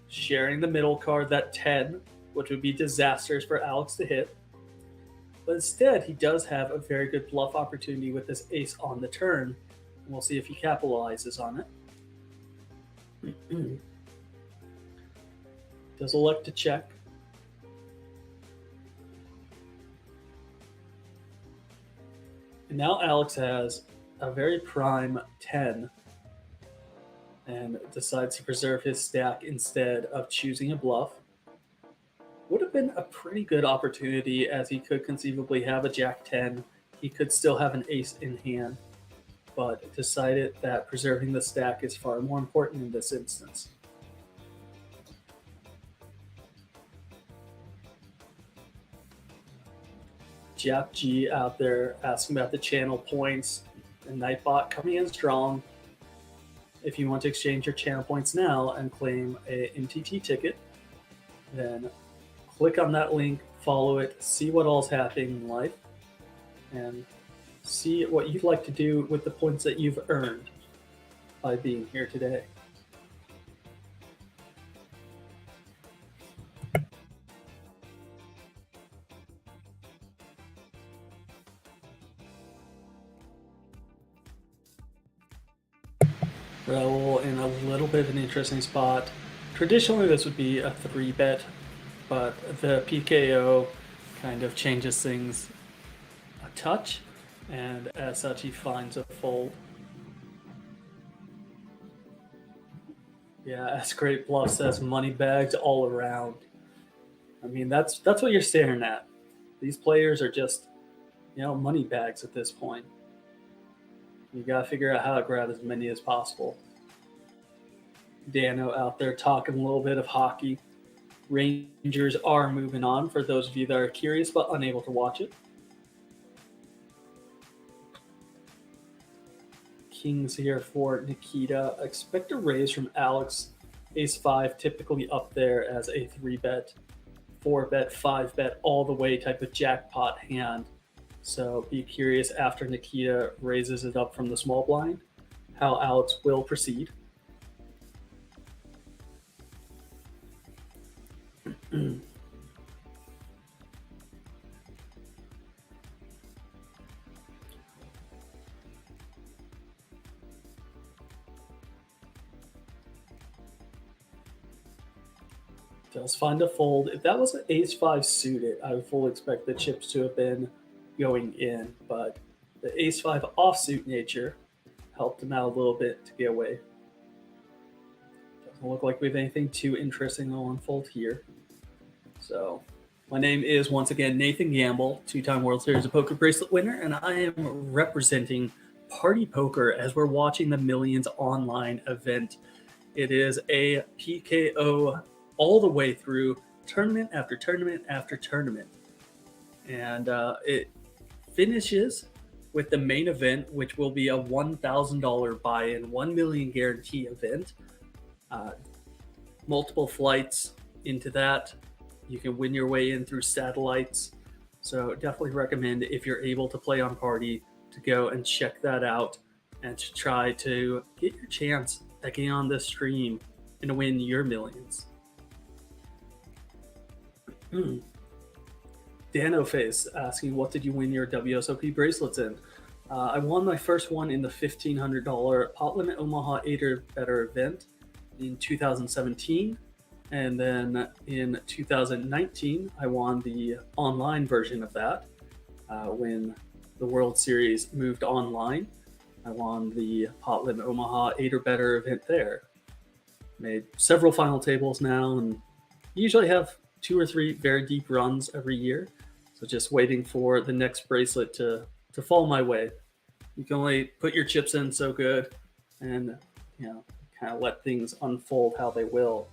Sharing the middle card, that 10, which would be disastrous for Alex to hit. But instead, he does have a very good bluff opportunity with this ace on the turn. And we'll see if he capitalizes on it. Does elect to check. And now Alex has a very prime 10 and decides to preserve his stack instead of choosing a bluff. Would have been a pretty good opportunity, as he could conceivably have a jack 10. He could still have an ace in hand, but decided that preserving the stack is far more important in this instance. Jap G out there asking about the channel points and Nightbot coming in strong. If you want to exchange your channel points now and claim a MTT ticket, then click on that link, follow it, see what all's happening in life, and see what you'd like to do with the points that you've earned by being here today. Raul in a little bit of an interesting spot. Traditionally, this would be a 3-bet, but the PKO kind of changes things a touch, and as such, he finds a fold. Yeah, as Great Bluff says, money bags all around. I mean, that's what you're staring at. These players are just, money bags at this point. You gotta figure out how to grab as many as possible. Dano out there talking a little bit of hockey. Rangers are moving on for those of you that are curious but unable to watch it. Kings here for Nikita. Expect a raise from Alex. Ace-5 typically up there as a 3-bet, 4-bet, 5-bet, all the way type of jackpot hand. So be curious after Nikita raises it up from the small blind, how Alex will proceed. Does find a fold. If that was an ace-5 suited, I would fully expect the chips to have been going in, but the ace-5 offsuit nature helped him out a little bit to get away. Doesn't look like we have anything too interesting to unfold here. So, my name is once again Nathan Gamble, 2-time World Series of Poker bracelet winner, and I am representing Party Poker as we're watching the Millions Online event. It is a PKO all the way through, tournament after tournament after tournament. And it finishes with the main event, which will be a $1,000 buy-in, 1 million guarantee event. Multiple flights into that. You can win your way in through satellites. So definitely recommend, if you're able to play on Party, to go and check that out and to try to get your chance at getting on this stream and to win your millions. Dano Face asking, what did you win your WSOP bracelets in? I won my first one in the $1,500 Pot Limit Omaha 8 or Better event in 2017. And then in 2019, I won the online version of that when the World Series moved online. I won the Pot Limit Omaha 8 or Better event there. Made several final tables now, and usually have 2 or 3 very deep runs every year. So just waiting for the next bracelet to fall my way. You can only put your chips in so good and, kind of let things unfold how they will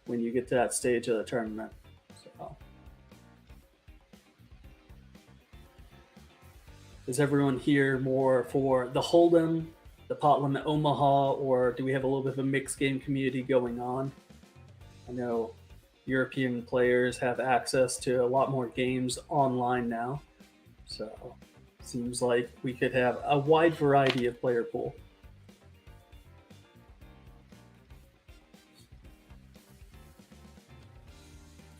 when you get to that stage of the tournament. So, is everyone here more for the Hold'em, the Pot Limit Omaha, or do we have a little bit of a mixed game community going on? I know European players have access to a lot more games online now, so seems like we could have a wide variety of player pool.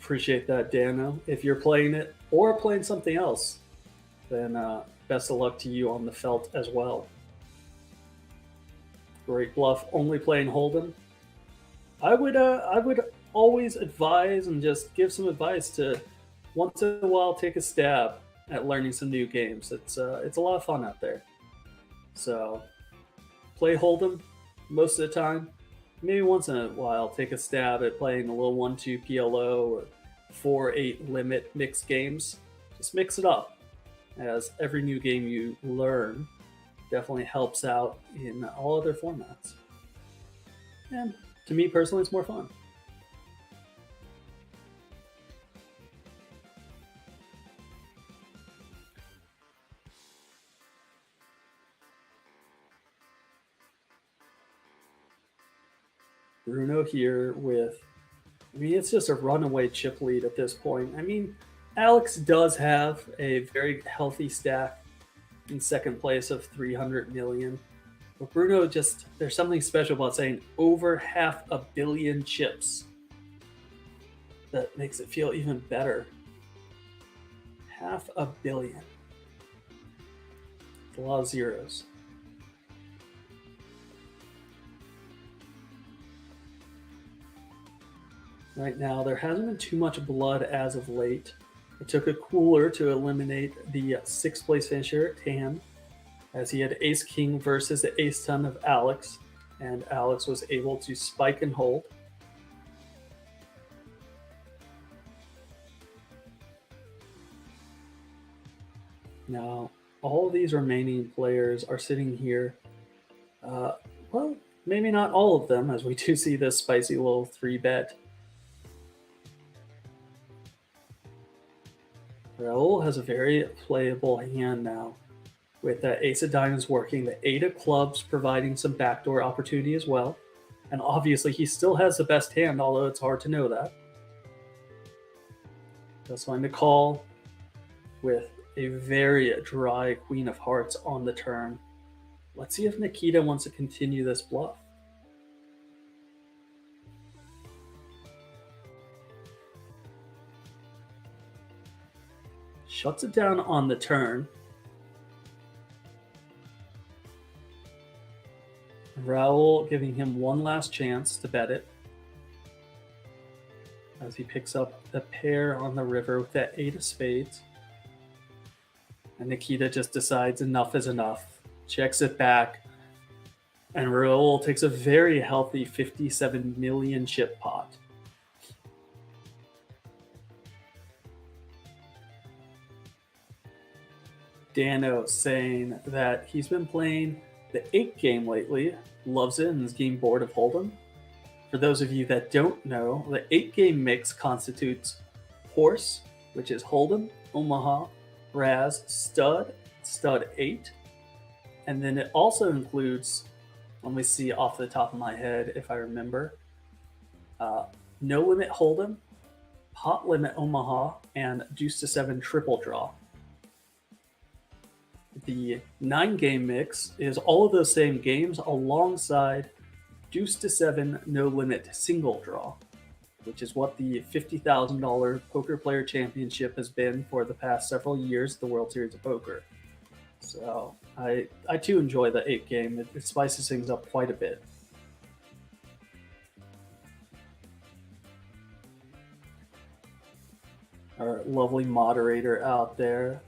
Appreciate that, Dano. If you're playing it or playing something else, then best of luck to you on the felt as well. Great Bluff only playing Hold'em. I would always advise and just give some advice to once in a while take a stab at learning some new games. It's a lot of fun out there. So play Hold'em most of the time. Maybe once in a while take a stab at playing a little 1-2 PLO or 4-8 limit mixed games. Just mix it up, as every new game you learn definitely helps out in all other formats. And to me personally, it's more fun. Bruno here with, I mean, it's just a runaway chip lead at this point. I mean, Alex does have a very healthy stack in second place of 300 million. But Bruno just, there's something special about saying over 500 million chips that makes it feel even better. 500 million. A lot of zeros. Right now, there hasn't been too much blood as of late. It took a cooler to eliminate the 6th place finisher, Tan, as he had Ace King versus the Ace 10 of Alex, and Alex was able to spike and hold. Now, all of these remaining players are sitting here. Well, maybe not all of them, as we do see this spicy little 3-bet. Raul has a very playable hand now, with the Ace of Diamonds working, the 8 of Clubs providing some backdoor opportunity as well. And obviously he still has the best hand, although it's hard to know that. Just going to call with a very dry Queen of Hearts on the turn. Let's see if Nikita wants to continue this bluff. Shuts it down on the turn. Raul giving him one last chance to bet it, as he picks up the pair on the river with that 8 of spades. And Nikita just decides enough is enough, checks it back, and Raul takes a very healthy 57 million chip pot. Dano saying that he's been playing the 8 game lately, loves it, and is getting bored of Hold'em. For those of you that don't know, the 8 game mix constitutes Horse, which is Hold'em, Omaha, Raz, Stud, Stud 8, and then it also includes, let me see off the top of my head if I remember, No Limit Hold'em, Pot Limit Omaha, and Deuce to 7 Triple Draw. The 9 game mix is all of those same games alongside Deuce to 7 No Limit Single Draw, which is what the $50,000 Poker Player Championship has been for the past several years at the World Series of Poker. So I too enjoy the 8 game. It spices things up quite a bit. Our lovely moderator out there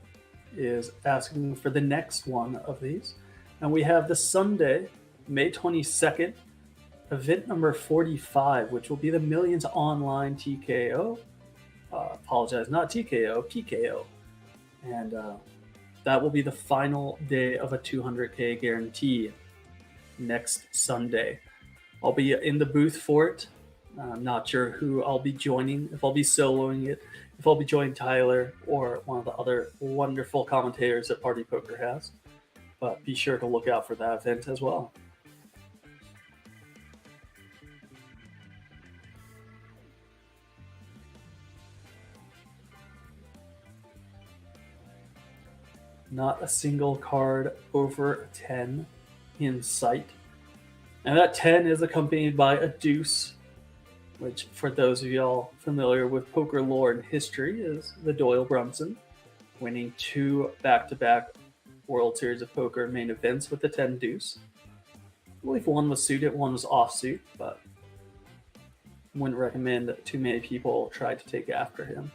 is asking for the next one of these. And we have the Sunday, May 22nd, event number 45, which will be the Millions Online TKO. Apologize, not TKO, PKO. And that will be the final day of a 200K guarantee next Sunday. I'll be in the booth for it. I'm not sure who I'll be joining, if I'll be soloing it, if I'll be joining Tyler or one of the other wonderful commentators that Party Poker has. But be sure to look out for that event as well. Not a single card over 10 in sight. And that 10 is accompanied by a deuce, which for those of y'all familiar with poker lore and history is the Doyle Brunson, winning 2 back-to-back World Series of Poker main events with the 10 deuce. I believe one was suited, one was offsuit, but wouldn't recommend too many people try to take after him.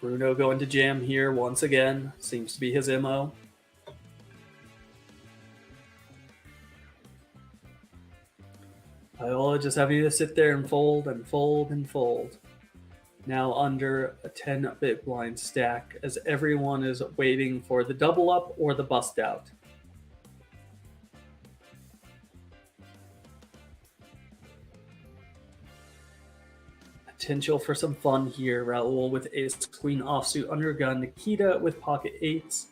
Bruno going to jam here once again, seems to be his MO. Viola just having to sit there and fold and fold and fold. Now under a 10 big blind stack as everyone is waiting for the double up or the bust out. Potential for some fun here. Raul with ace queen offsuit under gun. Nikita with pocket eights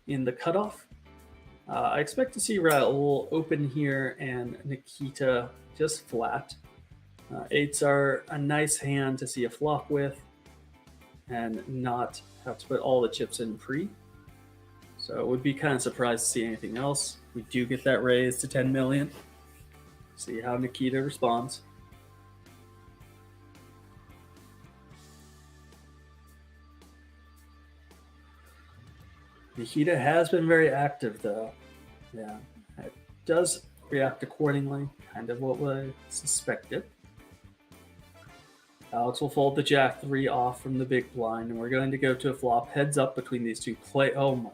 in the cutoff. I expect to see Raul open here and Nikita just flat. Eights are a nice hand to see a flop with and not have to put all the chips in pre. So it would be kind of surprised to see anything else. We do get that raise to 10 million. See how Nikita responds. Nikita has been very active though. Yeah, it does react accordingly, kind of what we suspected. Alex will fold the Jack 3 off from the big blind, and we're going to go to a flop heads up between these two play. Oh my.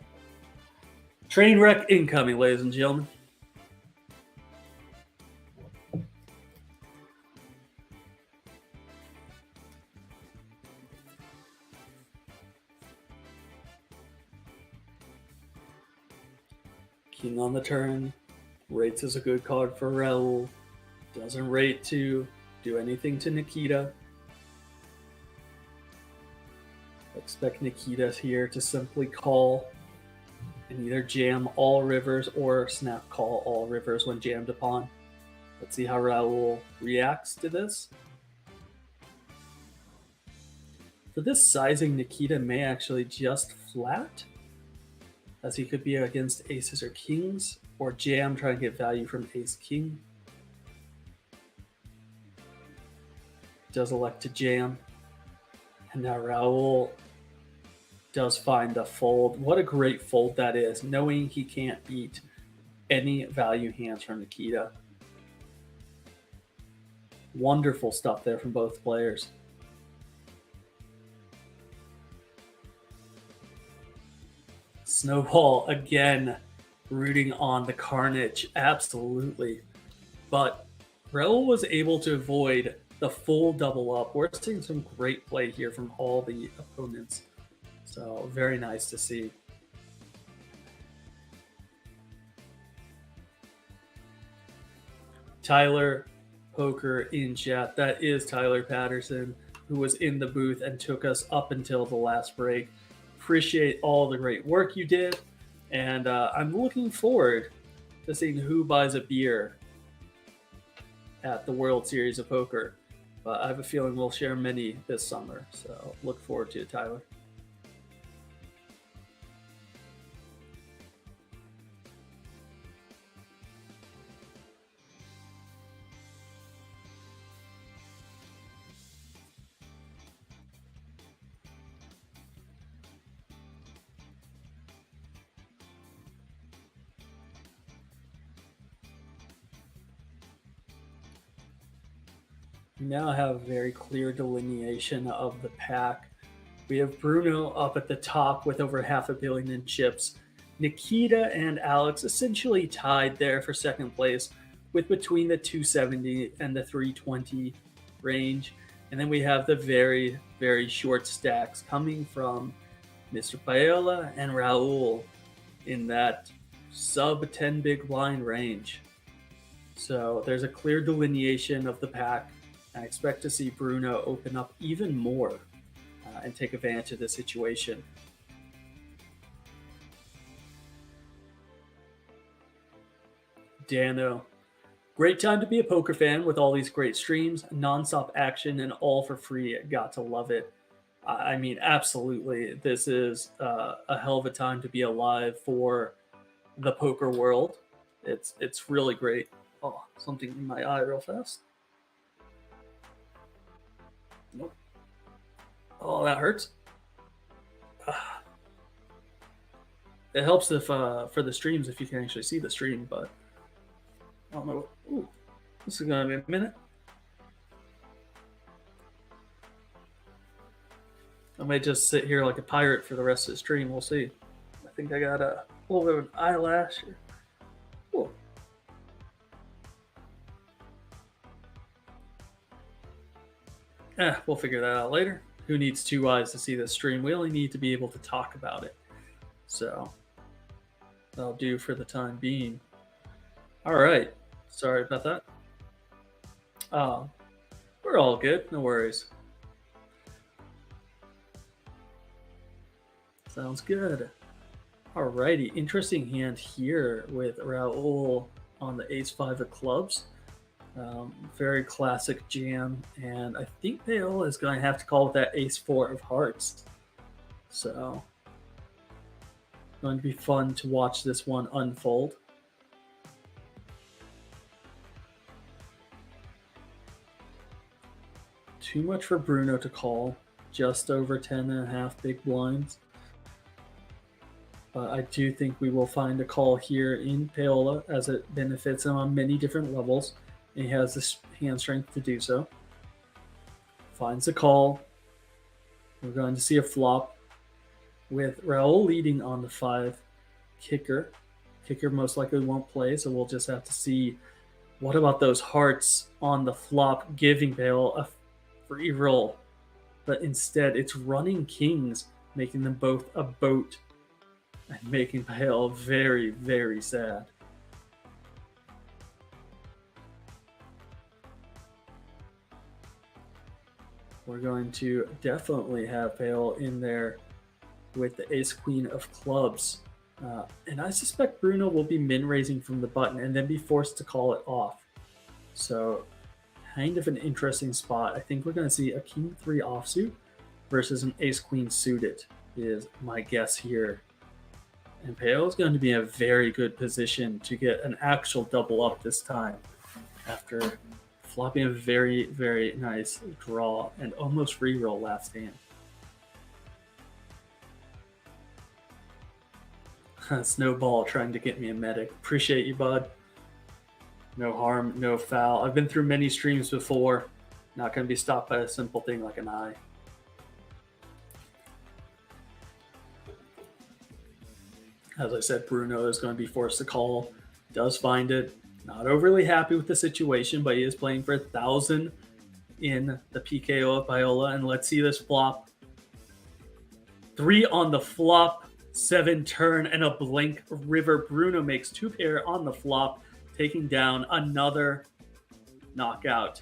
Train wreck incoming, ladies and gentlemen. King on the turn. Rates is a good card for Raul. Doesn't rate to do anything to Nikita. Expect Nikita here to simply call and either jam all rivers or snap call all rivers when jammed upon. Let's see how Raul reacts to this. For this sizing, Nikita may actually just flat, as he could be against aces or kings, or jam, try to get value from ace-king. Does elect to jam. And now Raul does find the fold. What a great fold that is, knowing he can't beat any value hands from Nikita. Wonderful stuff there from both players. Snowball again rooting on the carnage, absolutely. But Raul was able to avoid the full double up. We're seeing some great play here from all the opponents. So very nice to see. Tyler Poker in chat. That is Tyler Patterson, who was in the booth and took us up until the last break. Appreciate all the great work you did. And I'm looking forward to seeing who buys a beer at the World Series of Poker. But I have a feeling we'll share many this summer. So look forward to it, Tyler. We now have a very clear delineation of the pack. We have Bruno up at the top with over $500 million in chips. Nikita and Alex essentially tied there for second place with between the 270 and the 320 range. And then we have the very, very short stacks coming from Mr. Paella and Raul in that sub 10 big blind range. So there's a clear delineation of the pack. I expect to see Bruno open up even more and take advantage of the situation. Dano, great time to be a poker fan with all these great streams, nonstop action, and all for free. Got to love it. I mean, absolutely. This is a hell of a time to be alive for the poker world. It's really great. Oh, something in my eye real fast. Nope. Oh, that hurts. It helps if for the streams if you can actually see the stream, but I don't know. Ooh, this is gonna be a minute. I may just sit here like a pirate for the rest of the stream. We'll see. I think I got a little bit of an eyelash here. Cool. We'll figure that out later. Who needs two eyes to see this stream? We only need to be able to talk about it. So that'll do for the time being. All right. Sorry about that. We're all good. No worries. Sounds good. Alrighty, interesting hand here with Raul on the ace-5 of clubs. Very classic jam, and I think Paola is going to have to call with that ace-4 of hearts. So, going to be fun to watch this one unfold. Too much for Bruno to call, just over 10.5 big blinds. But I do think we will find a call here in Paola, as it benefits him on many different levels. And he has the hand strength to do so. Finds a call. We're going to see a flop with Raul leading on the 5 kicker. Kicker most likely won't play, so we'll just have to see what about those hearts on the flop, giving Paola a free roll. But instead, it's running kings, making them both a boat and making Paola very, very sad. We're going to definitely have Paola in there with the ace-queen of clubs. And I suspect Bruno will be min-raising from the button and then be forced to call it off. So, kind of an interesting spot. I think we're going to see a king-3 offsuit versus an ace-queen suited, is my guess here. And Paola is going to be in a very good position to get an actual double up this time after flopping a very, very nice draw and almost free roll last hand. Snowball trying to get me a medic. Appreciate you, bud. No harm, no foul. I've been through many streams before. Not going to be stopped by a simple thing like an eye. As I said, Bruno is going to be forced to call. Does find it. Not overly happy with the situation, but he is playing for 1,000 in the PKO of Paola. And let's see this flop. 3 on the flop, 7 turn, and a blank river. Bruno makes 2 pair on the flop, taking down another knockout.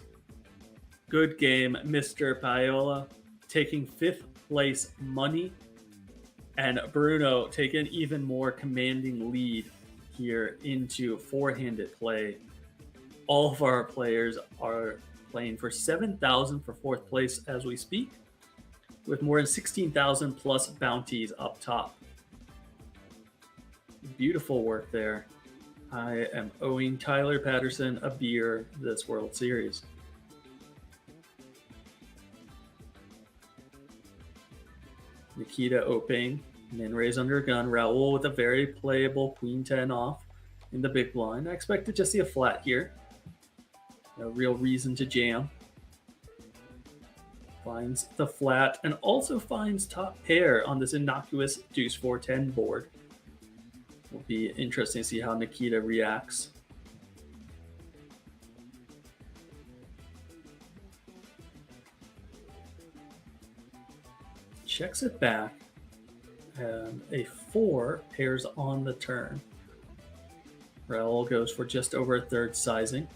Good game, Mr. Paola, taking 5th place money. And Bruno taking an even more commanding lead here into 4-handed play. All of our players are playing for 7,000 for 4th place as we speak, with more than 16,000 plus bounties up top. Beautiful work there. I am owing Tyler Patterson a beer this World Series. Nikita opening, min raise under a gun. Raul with a very playable queen 10 off in the big blind. I expect to just see a flat here. No real reason to jam. Finds the flat and also finds top pair on this innocuous deuce 4-10 board. Will be interesting to see how Nikita reacts. Checks it back, and a 4 pairs on the turn. Raul goes for just over a third sizing.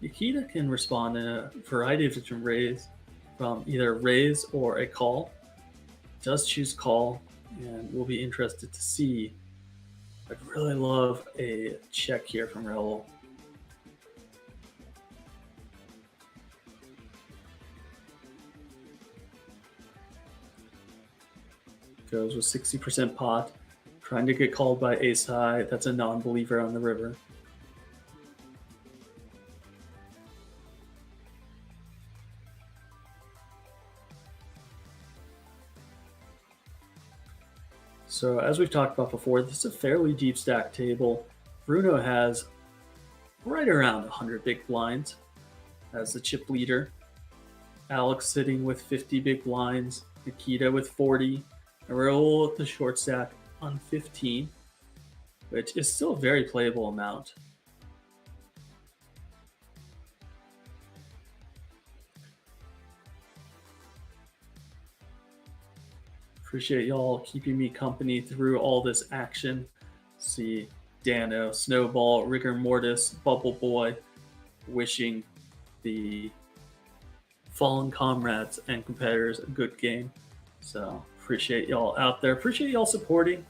Nikita can respond in a variety of different ways, from either raise or a call. Does choose call, and we'll be interested to see. I'd really love a check here from Raul. Goes with 60% pot, trying to get called by ace high. That's a non-believer on the river. So as we've talked about before, this is a fairly deep stack table. Bruno has right around 100 big blinds as the chip leader. Alex sitting with 50 big blinds. Nikita with 40. And Raul with the short stack on 15, which is still a very playable amount. Appreciate y'all keeping me company through all this action. See Dano, Snowball, Rigor Mortis, Bubble Boy, wishing the fallen comrades and competitors a good game. So appreciate y'all out there. Appreciate y'all supporting.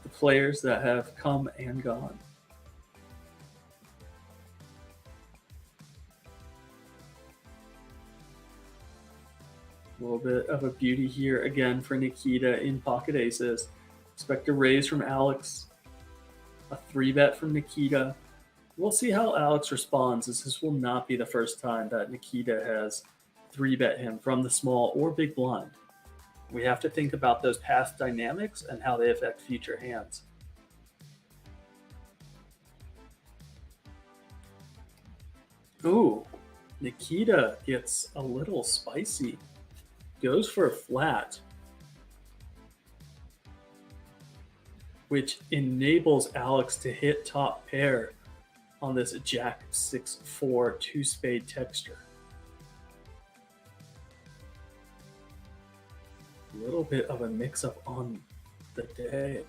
the players that have come and gone. A little bit of a beauty here again for Nikita in pocket aces. Expect a raise from Alex. A 3-bet from Nikita. We'll see how Alex responds, as this will not be the first time that Nikita has 3-bet him from the small or big blind. We have to think about those past dynamics and how they affect future hands. Ooh, Nikita gets a little spicy. Goes for a flat, which enables Alex to hit top pair on this Jack 6-4 2-spade texture. A little bit of a mix-up on the day.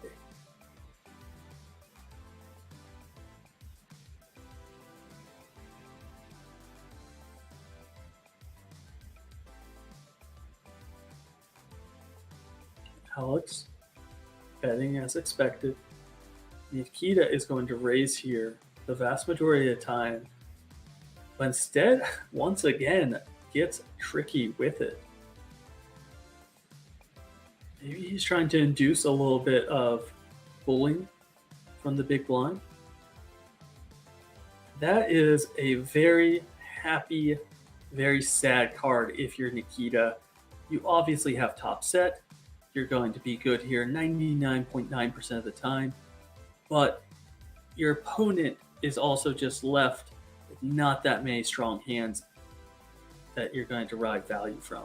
Alex betting as expected. Nikita is going to raise here the vast majority of the time, but instead, once again, gets tricky with it. Maybe he's trying to induce a little bit of bullying from the big blind. That is a very happy, very sad card if you're Nikita. You obviously have top set. You're going to be good here 99.9% of the time, but your opponent is also just left with not that many strong hands that you're going to derive value from.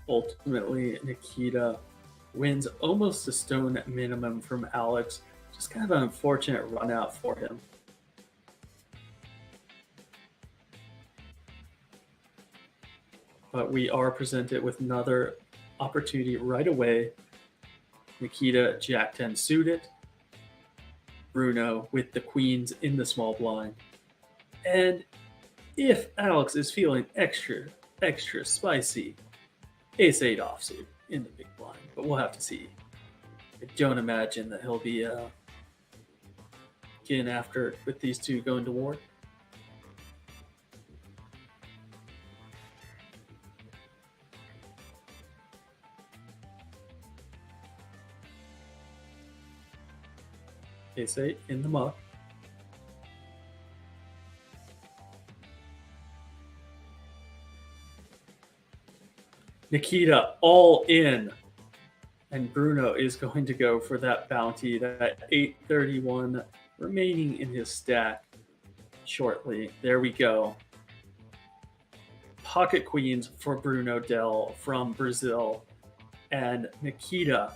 Ultimately, Nikita wins almost a stone minimum from Alex. Just kind of an unfortunate run out for him. But we are presented with another opportunity right away. Nikita Jack 10 suited. Bruno with the queens in the small blind. And if Alex is feeling extra spicy, Ace 8 offsuit in the big blind. But we'll have to see. I don't imagine that he'll be getting after it with these two going to war. Ace 8 in the muck. Nikita all in. And Bruno is going to go for that bounty, that 831 remaining in his stack shortly. There we go. Pocket queens for Bruno Del from Brazil. And Nikita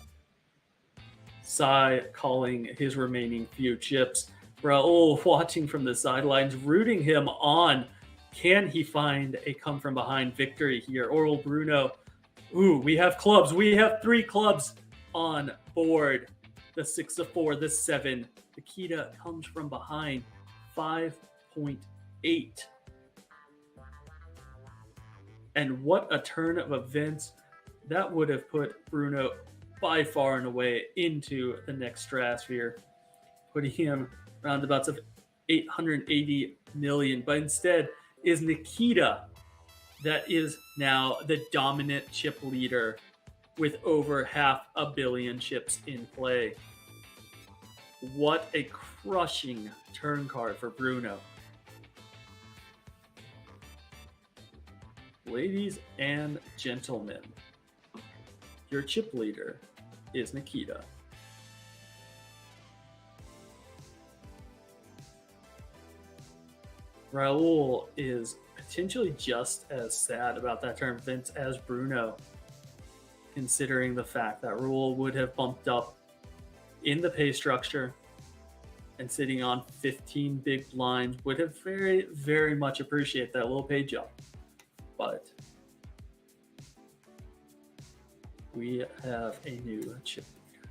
calling his remaining few chips. Raul watching from the sidelines, rooting him on. Can he find a come from behind victory here? Or will Bruno... Ooh, we have clubs. We have 3 clubs on board. The 6 of 4, the 7. Nikita comes from behind 5.8. And what a turn of events. That would have put Bruno by far and away into the next stratosphere, putting him roundabouts of 880 million. But instead is Nikita that is now the dominant chip leader with over 500 million chips in play. What a crushing turn card for Bruno. Ladies and gentlemen, your chip leader is Nikita. Raul is potentially just as sad about that turn of events as Bruno, considering the fact that Raul would have bumped up in the pay structure and sitting on 15 big blinds, would have very, very much appreciate that little pay jump. But we have a new chip leader.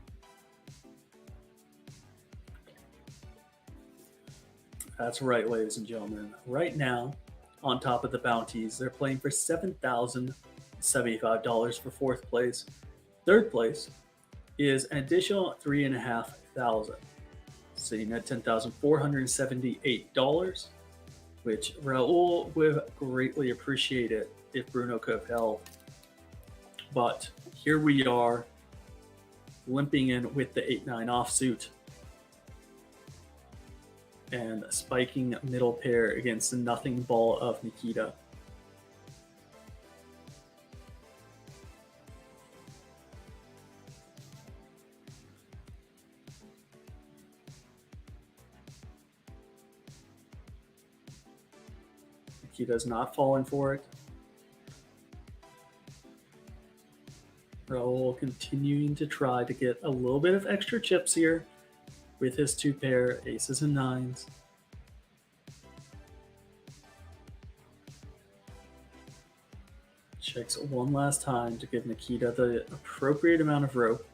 That's right, ladies and gentlemen. Right now, on top of the bounties, they're playing for $7,075 for fourth place. Third place is an additional $3,500, sitting at $10,478, which Raul would greatly appreciate it if Bruno could have held. But here we are, limping in with the 8-9 offsuit and spiking middle pair against the nothing ball of Nikita. Nikita's not falling for it. Raul continuing to try to get a little bit of extra chips here with his two pair, aces and nines. Checks one last time to give Nikita the appropriate amount of rope.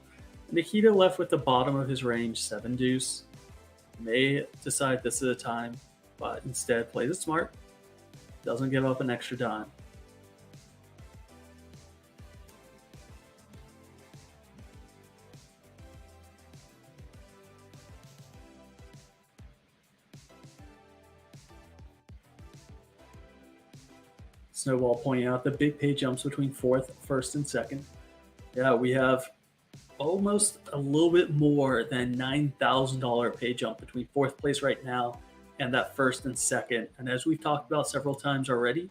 Nikita left with the bottom of his range, 7 deuce. May decide this is a time, but instead plays it smart. Doesn't give up an extra dime. Snowball pointing out the big pay jumps between fourth, first, and second. Yeah, we have almost a little bit more than $9,000 pay jump between fourth place right now and that first and second. And as we've talked about several times already,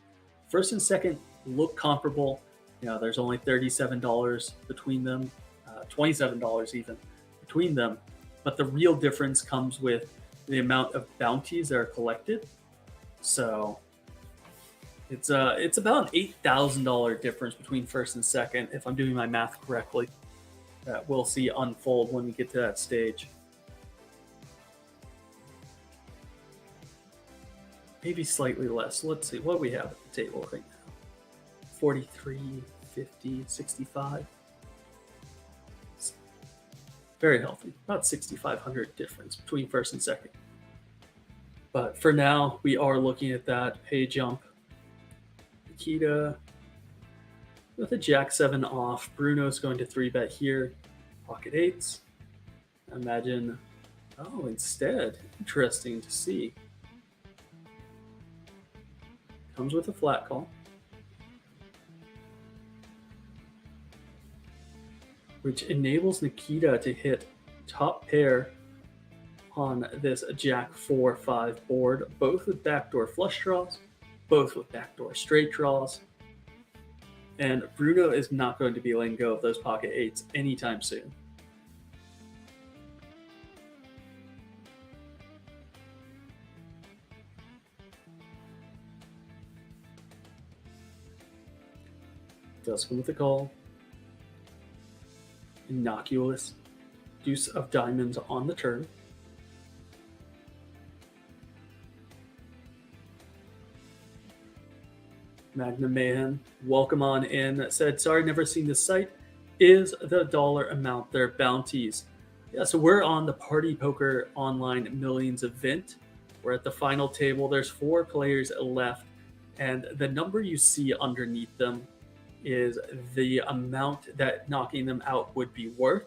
first and second look comparable. You know, there's only $37 between them, $27 even between them. But the real difference comes with the amount of bounties that are collected. So it's about an $8,000 difference between first and second, if I'm doing my math correctly, that we'll see unfold when we get to that stage. Maybe slightly less. Let's see what we have at the table right now. 43, 50, 65. Very healthy. About 6,500 difference between first and second. But for now, we are looking at that pay jump. Nikita with a jack 7 off. Bruno's going to 3-bet here. Pocket eights. Imagine, oh, instead, interesting to see. Comes with a flat call, which enables Nikita to hit top pair on this jack 4-5 board, both with backdoor flush draws, both with backdoor straight draws. And Bruno is not going to be letting go of those pocket eights anytime soon. Does come with a call. Innocuous. Deuce of diamonds on the turn. Magnum Mayhem, welcome on in. Said, sorry, never seen this site. Is the dollar amount their bounties? Yeah, so we're on the Party Poker Online Millions event. We're at the final table. There's 4 players left, and the number you see underneath them is the amount that knocking them out would be worth.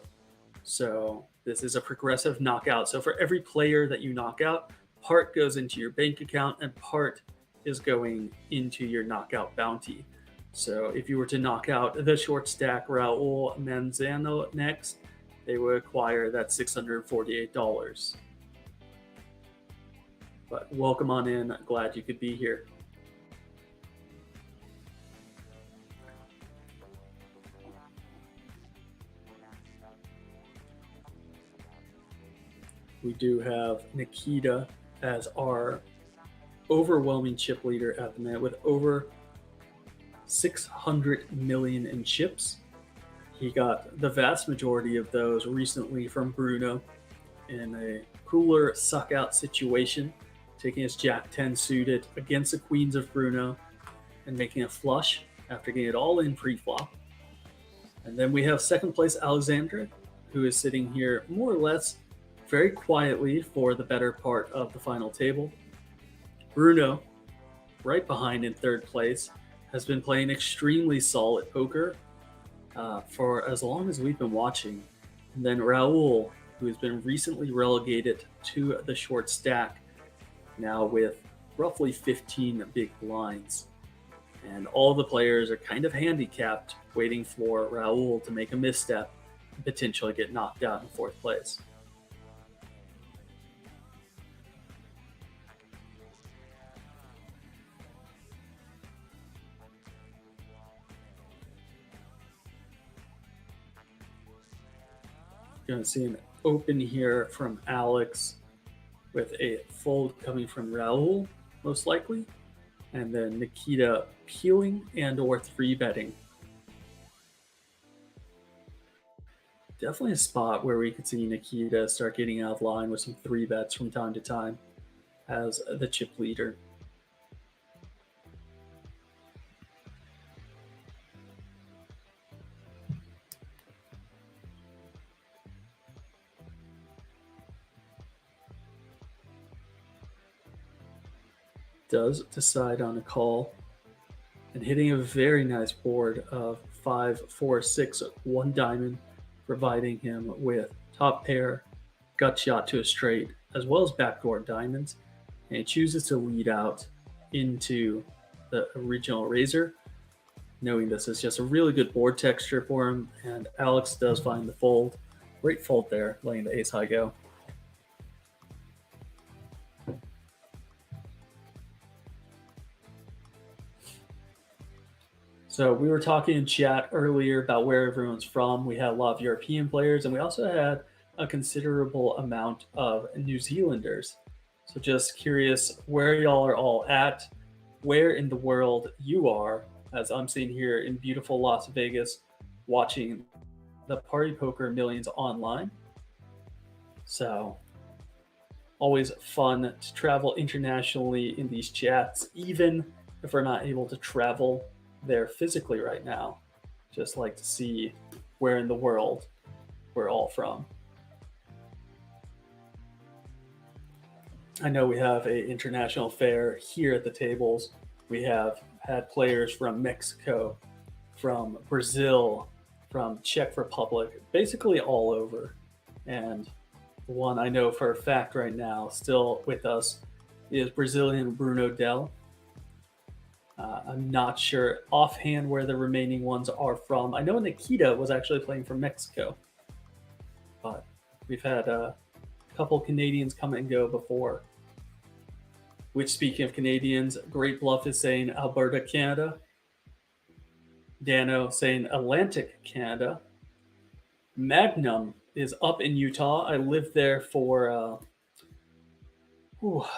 So this is a progressive knockout. So for every player that you knock out, part goes into your bank account and part is going into your knockout bounty. So if you were to knock out the short stack Raul Manzano next, they would acquire that $648. But welcome on in. Glad you could be here. We do have Nikita as our overwhelming chip leader at the minute with over 600 million in chips. He got the vast majority of those recently from Bruno in a cooler suck out situation, taking his jack 10 suited against the queens of Bruno and making a flush after getting it all in pre-flop. And then we have second place Alexandra, who is sitting here more or less very quietly for the better part of the final table. Bruno, right behind in third place, has been playing extremely solid poker for as long as we've been watching. And then Raul, who has been recently relegated to the short stack, now with roughly 15 big blinds. And all the players are kind of handicapped, waiting for Raul to make a misstep and potentially get knocked out in fourth place. Going to see an open here from Alex with a fold coming from Raul, most likely. And then Nikita peeling and or 3-betting. Definitely a spot where we could see Nikita start getting out of line with some 3-bets from time to time as the chip leader. Does decide on a call and hitting a very nice board of 5, 4, 6, 1 diamond, providing him with top pair, gut shot to a straight, as well as backdoor diamonds. And he chooses to lead out into the original razor, knowing this is just a really good board texture for him. And Alex does find the fold. Great fold there, letting the ace high go. So we were talking in chat earlier about where everyone's from. We had a lot of European players, and we also had a considerable amount of New Zealanders. So just curious where y'all are all at, where in the world you are, as I'm sitting here in beautiful Las Vegas watching the Party Poker Millions online. So always fun to travel internationally in these chats, even if we're not able to travel there physically right now. Just like to see where in the world we're all from. I know we have an international fair here at the tables. We have had players from Mexico, from Brazil, from Czech Republic, basically all over. And one I know for a fact right now still with us is Brazilian Bruno Del. I'm not sure offhand where the remaining ones are from. I know Nikita was actually playing from Mexico, but we've had a couple Canadians come and go before. Which, speaking of Canadians, Great Bluff is saying Alberta, Canada. Dano saying Atlantic, Canada. Magnum is up in Utah. I lived there for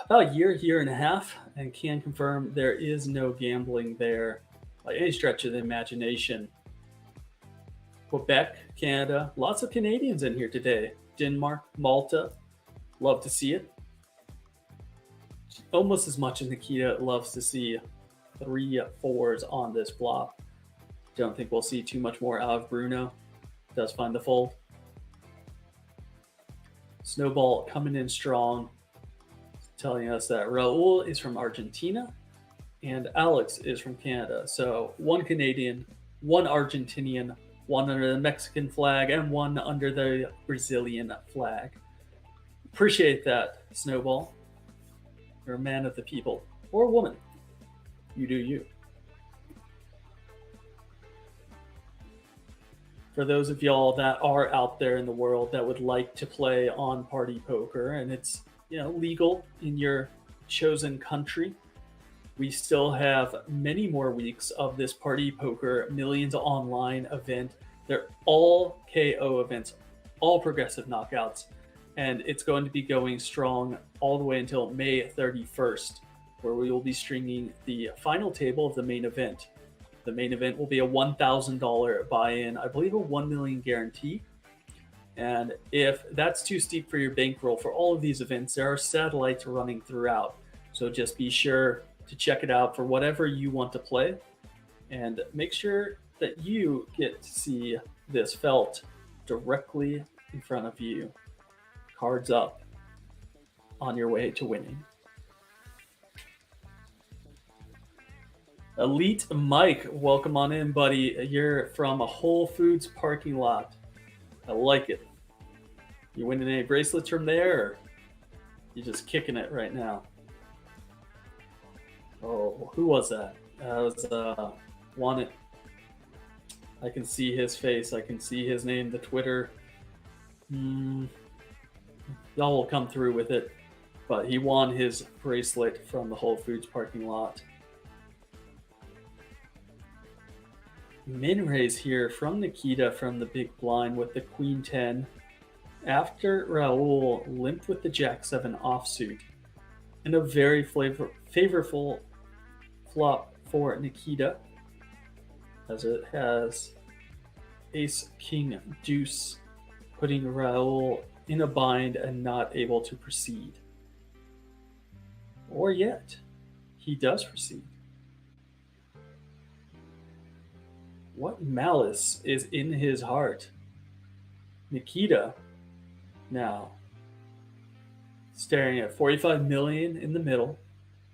about a year and a half, and can confirm there is no gambling there by any stretch of the imagination. Quebec, Canada. Lots of Canadians in here today. Denmark, Malta. Love to see it. Almost as much as Nikita loves to see 3 4s on this flop. Don't think we'll see too much more out of Bruno. Does find the fold. Snowball coming in strong, telling us that Raul is from Argentina and Alex is from Canada. So 1 Canadian, 1 Argentinian, 1 under the Mexican flag, and 1 under the Brazilian flag. Appreciate that, Snowball. You're a man of the people, or a woman. You do you. For those of y'all that are out there in the world that would like to play on Party Poker, and it's legal in your chosen country, we still have many more weeks of this Party Poker Millions Online event. They're all KO events, all progressive knockouts, and it's going to be going strong all the way until May 31st, where we will be streaming the final table of the main event. The main event will be a $1,000 buy-in, I believe a $1 million guarantee. And if that's too steep for your bankroll for all of these events, there are satellites running throughout. So just be sure to check it out for whatever you want to play. And make sure that you get to see this felt directly in front of you. Cards up on your way to winning. Elite Mike, welcome on in, buddy. You're from a Whole Foods parking lot. I like it. You winning any bracelets from there, or you just kicking it right now? Oh, who was that? That was Wanted. I can see his face. I can see his name, the Twitter. Y'all will come through with it. But he won his bracelet from the Whole Foods parking lot. Min raise here from Nikita from the big blind with the Queen 10. After Raul limped with the Jack 7 offsuit. And a very favorable flop for Nikita, as it has Ace, King, Deuce, putting Raul in a bind and not able to proceed. Or yet, he does proceed. What malice is in his heart? Nikita now staring at 45 million in the middle,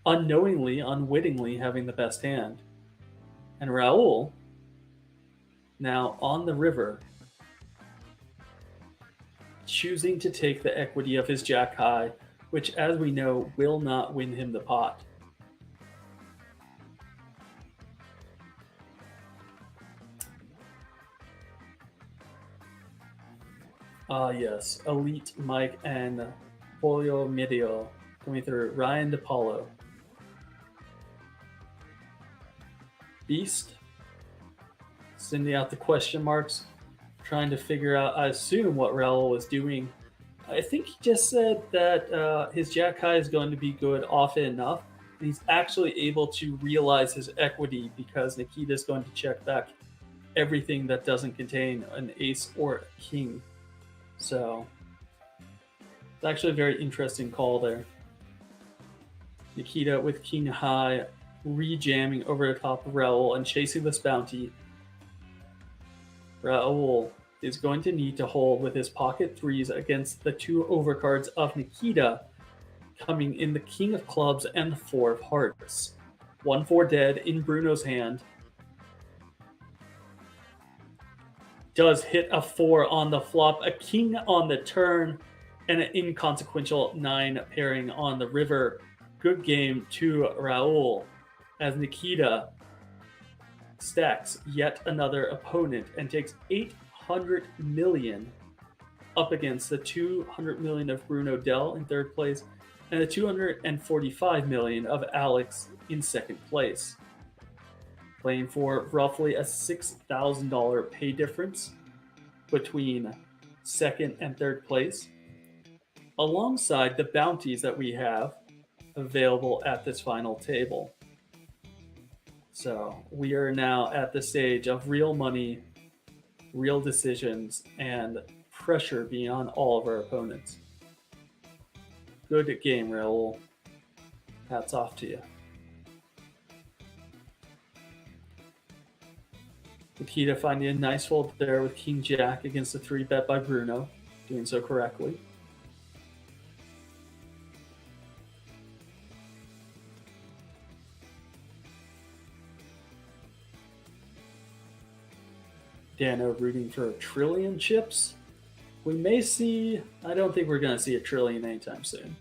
unknowingly, unwittingly having the best hand. And Raul now on the river, choosing to take the equity of his Jack High, which, as we know, will not win him the pot. Yes, Elite Mike and Polio Medio coming through. Ryan DePaulo. Beast. Sending out the question marks, trying to figure out, I assume, what Raul was doing. I think he just said that his Jack High is going to be good often enough, and he's actually able to realize his equity because Nikita's going to check back everything that doesn't contain an ace or a king. So it's actually a very interesting call there. Nikita with King High, re-jamming over the top of Raul and chasing this bounty. Raul is going to need to hold with his pocket threes against the two overcards of Nikita, coming in the King of Clubs and the Four of Hearts. 1-4 dead in Bruno's hand. Does hit a 4 on the flop, a king on the turn, and an inconsequential 9 pairing on the river. Good game to Raul as Nikita stacks yet another opponent and takes 800 million up against the 200 million of Bruno Dell in third place and the 245 million of Alex in second place. Playing for roughly a $6,000 pay difference between second and third place, alongside the bounties that we have available at this final table. So we are now at the stage of real money, real decisions, and pressure beyond all of our opponents. Good game, Raul. Hats off to you. Nikita finding a nice fold there with King Jack against the 3-bet by Bruno, doing so correctly. Dano rooting for a trillion chips. We may see, I don't think we're going to see a trillion anytime soon.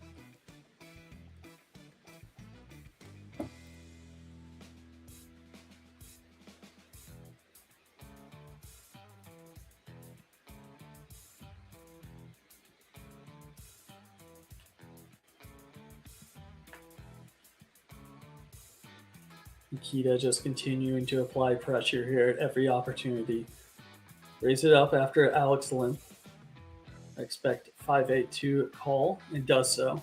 Nikita just continuing to apply pressure here at every opportunity. Raise it up after Alex limp. I expect 5-8 to call, and does so.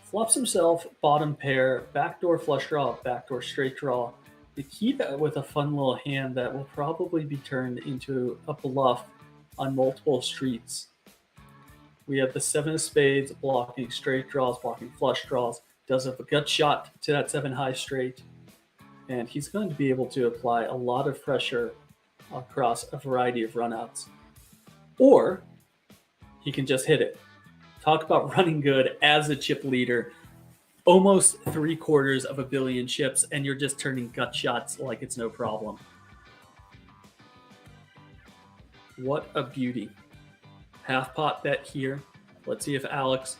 Flops himself, bottom pair, backdoor flush draw, backdoor straight draw. Nikita with a fun little hand that will probably be turned into a bluff on multiple streets. We have the 7 of spades blocking straight draws, blocking flush draws. Does have a gut shot to that 7 high straight. And he's going to be able to apply a lot of pressure across a variety of runouts. Or he can just hit it. Talk about running good as a chip leader. almost 3/4 of a billion chips, and you're just turning gut shots like it's no problem. What a beauty. Half pot bet here. Let's see if Alex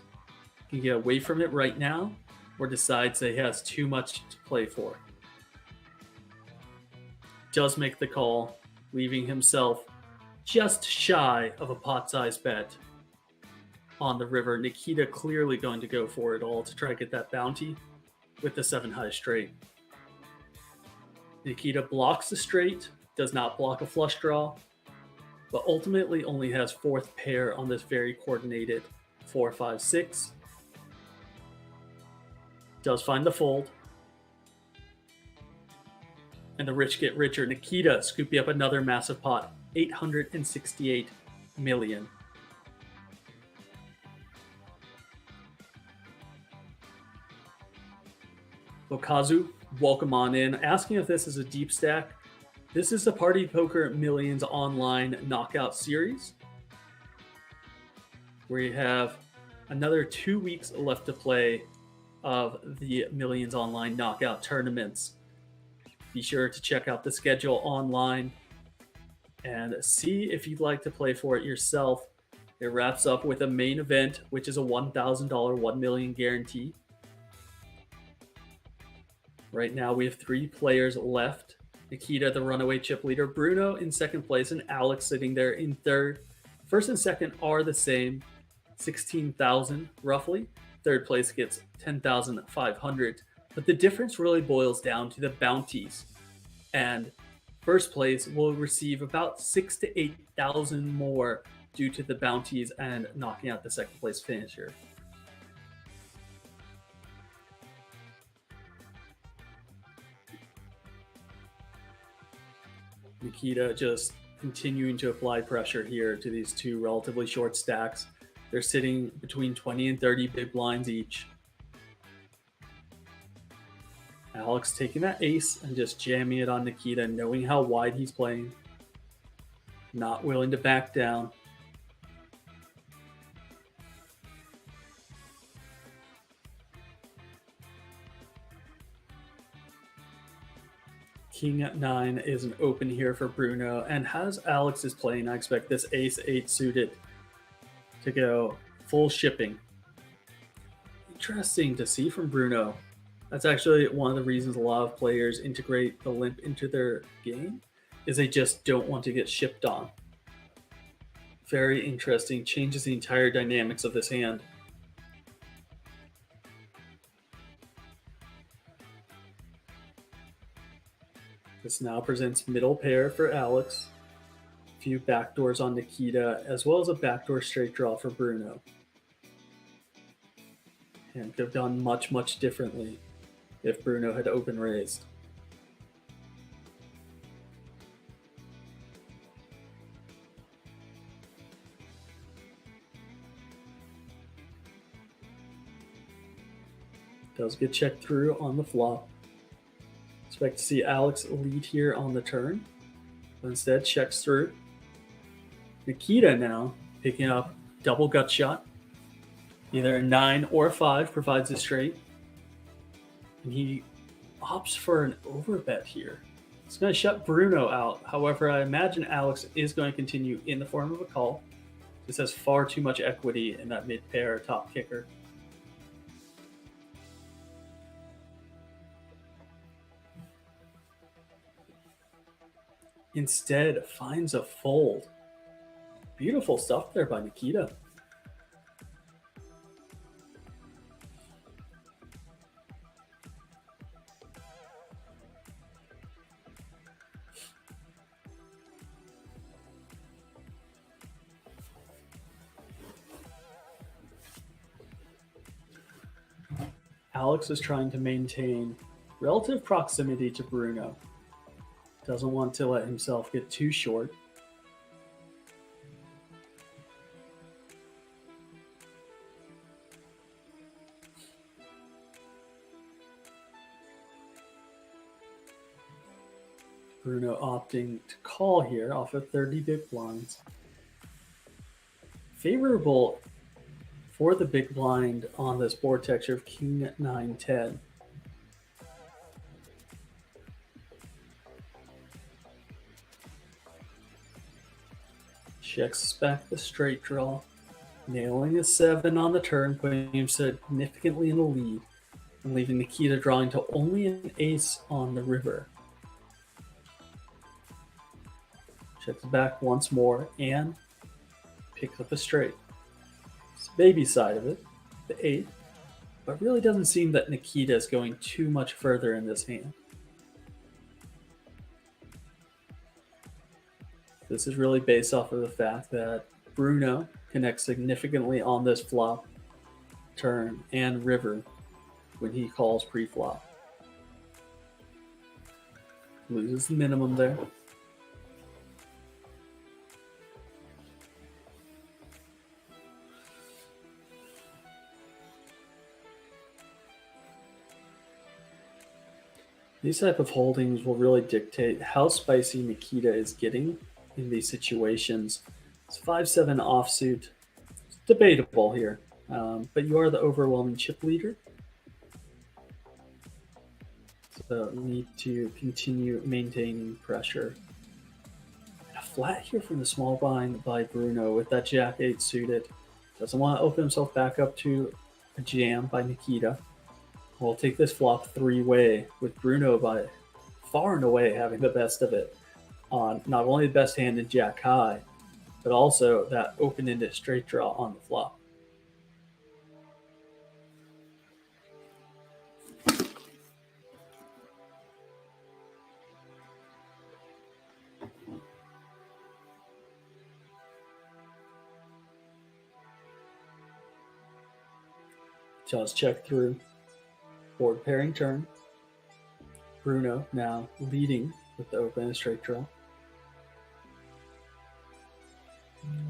can get away from it right now or decides that he has too much to play for. Does make the call, leaving himself just shy of a pot-sized bet on the river. Nikita clearly going to go for it all to try to get that bounty with the 7-high straight. Nikita blocks the straight, does not block a flush draw, but ultimately only has 4th pair on this very coordinated 4, 5, 6. Does find the fold. And the rich get richer. Nikita scooping up another massive pot, 868 million. Okazu, welcome on in. Asking if this is a deep stack. This is the Party Poker Millions Online Knockout Series, where you have another 2 weeks left to play of the Millions Online Knockout tournaments. Be sure to check out the schedule online and see if you'd like to play for it yourself. It wraps up with a main event, which is a $1,000 1 million guarantee. Right now we have 3 players left. Nikita, the runaway chip leader, Bruno in 2nd place, and Alex sitting there in 3rd. 1st and 2nd are the same, 16,000 roughly. 3rd place gets 10,500. But the difference really boils down to the bounties. And 1st place will receive about 6,000 to 8,000 more due to the bounties and knocking out the 2nd place finisher. Nikita just continuing to apply pressure here to these 2 relatively short stacks. They're sitting between 20 and 30 big blinds each. Alex taking that ace and just jamming it on Nikita, knowing how wide he's playing. Not willing to back down. King 9 is an open here for Bruno, and as Alex is playing, I expect this ace 8 suited to go full shipping. Interesting to see from Bruno. That's actually one of the reasons a lot of players integrate the limp into their game, is they just don't want to get shipped on. Very interesting, changes the entire dynamics of this hand. This now presents middle pair for Alex. A few backdoors on Nikita, as well as a backdoor straight draw for Bruno. And could have done much, much differently if Bruno had open raised. Does get checked through on the flop. Expect to see Alex lead here on the turn, but instead checks through. Nikita now picking up double gut shot. Either a 9 or a 5 provides a straight. And he opts for an overbet here. It's going to shut Bruno out. However, I imagine Alex is going to continue in the form of a call. This has far too much equity in that mid-pair top kicker. Instead, finds a fold. Beautiful stuff there by Nikita. Alex is trying to maintain relative proximity to Bruno. Doesn't want to let himself get too short. Bruno opting to call here off of 30 big blinds. Favorable for the big blind on this board texture of King 9-10. Checks back the straight draw, nailing a 7 on the turn, putting him significantly in the lead, and leaving Nikita drawing to only an ace on the river. Checks back once more and picks up a straight. It's the baby side of it, the 8, but really doesn't seem that Nikita is going too much further in this hand. This is really based off of the fact that Bruno connects significantly on this flop, turn, and river when he calls pre-flop. Loses the minimum there. These type of holdings will really dictate how spicy Nikita is getting in these situations. It's 5-7 offsuit. It's debatable here, but you are the overwhelming chip leader. So you need to continue maintaining pressure. And a flat here from the small blind by Bruno with that Jack-8 suited. Doesn't want to open himself back up to a jam by Nikita. We'll take this flop three-way with Bruno by far and away having the best of it on not only the best hand in Jack High, but also that open-ended straight draw on the flop. Just check through. Board pairing turn. Bruno now leading with the open and straight draw.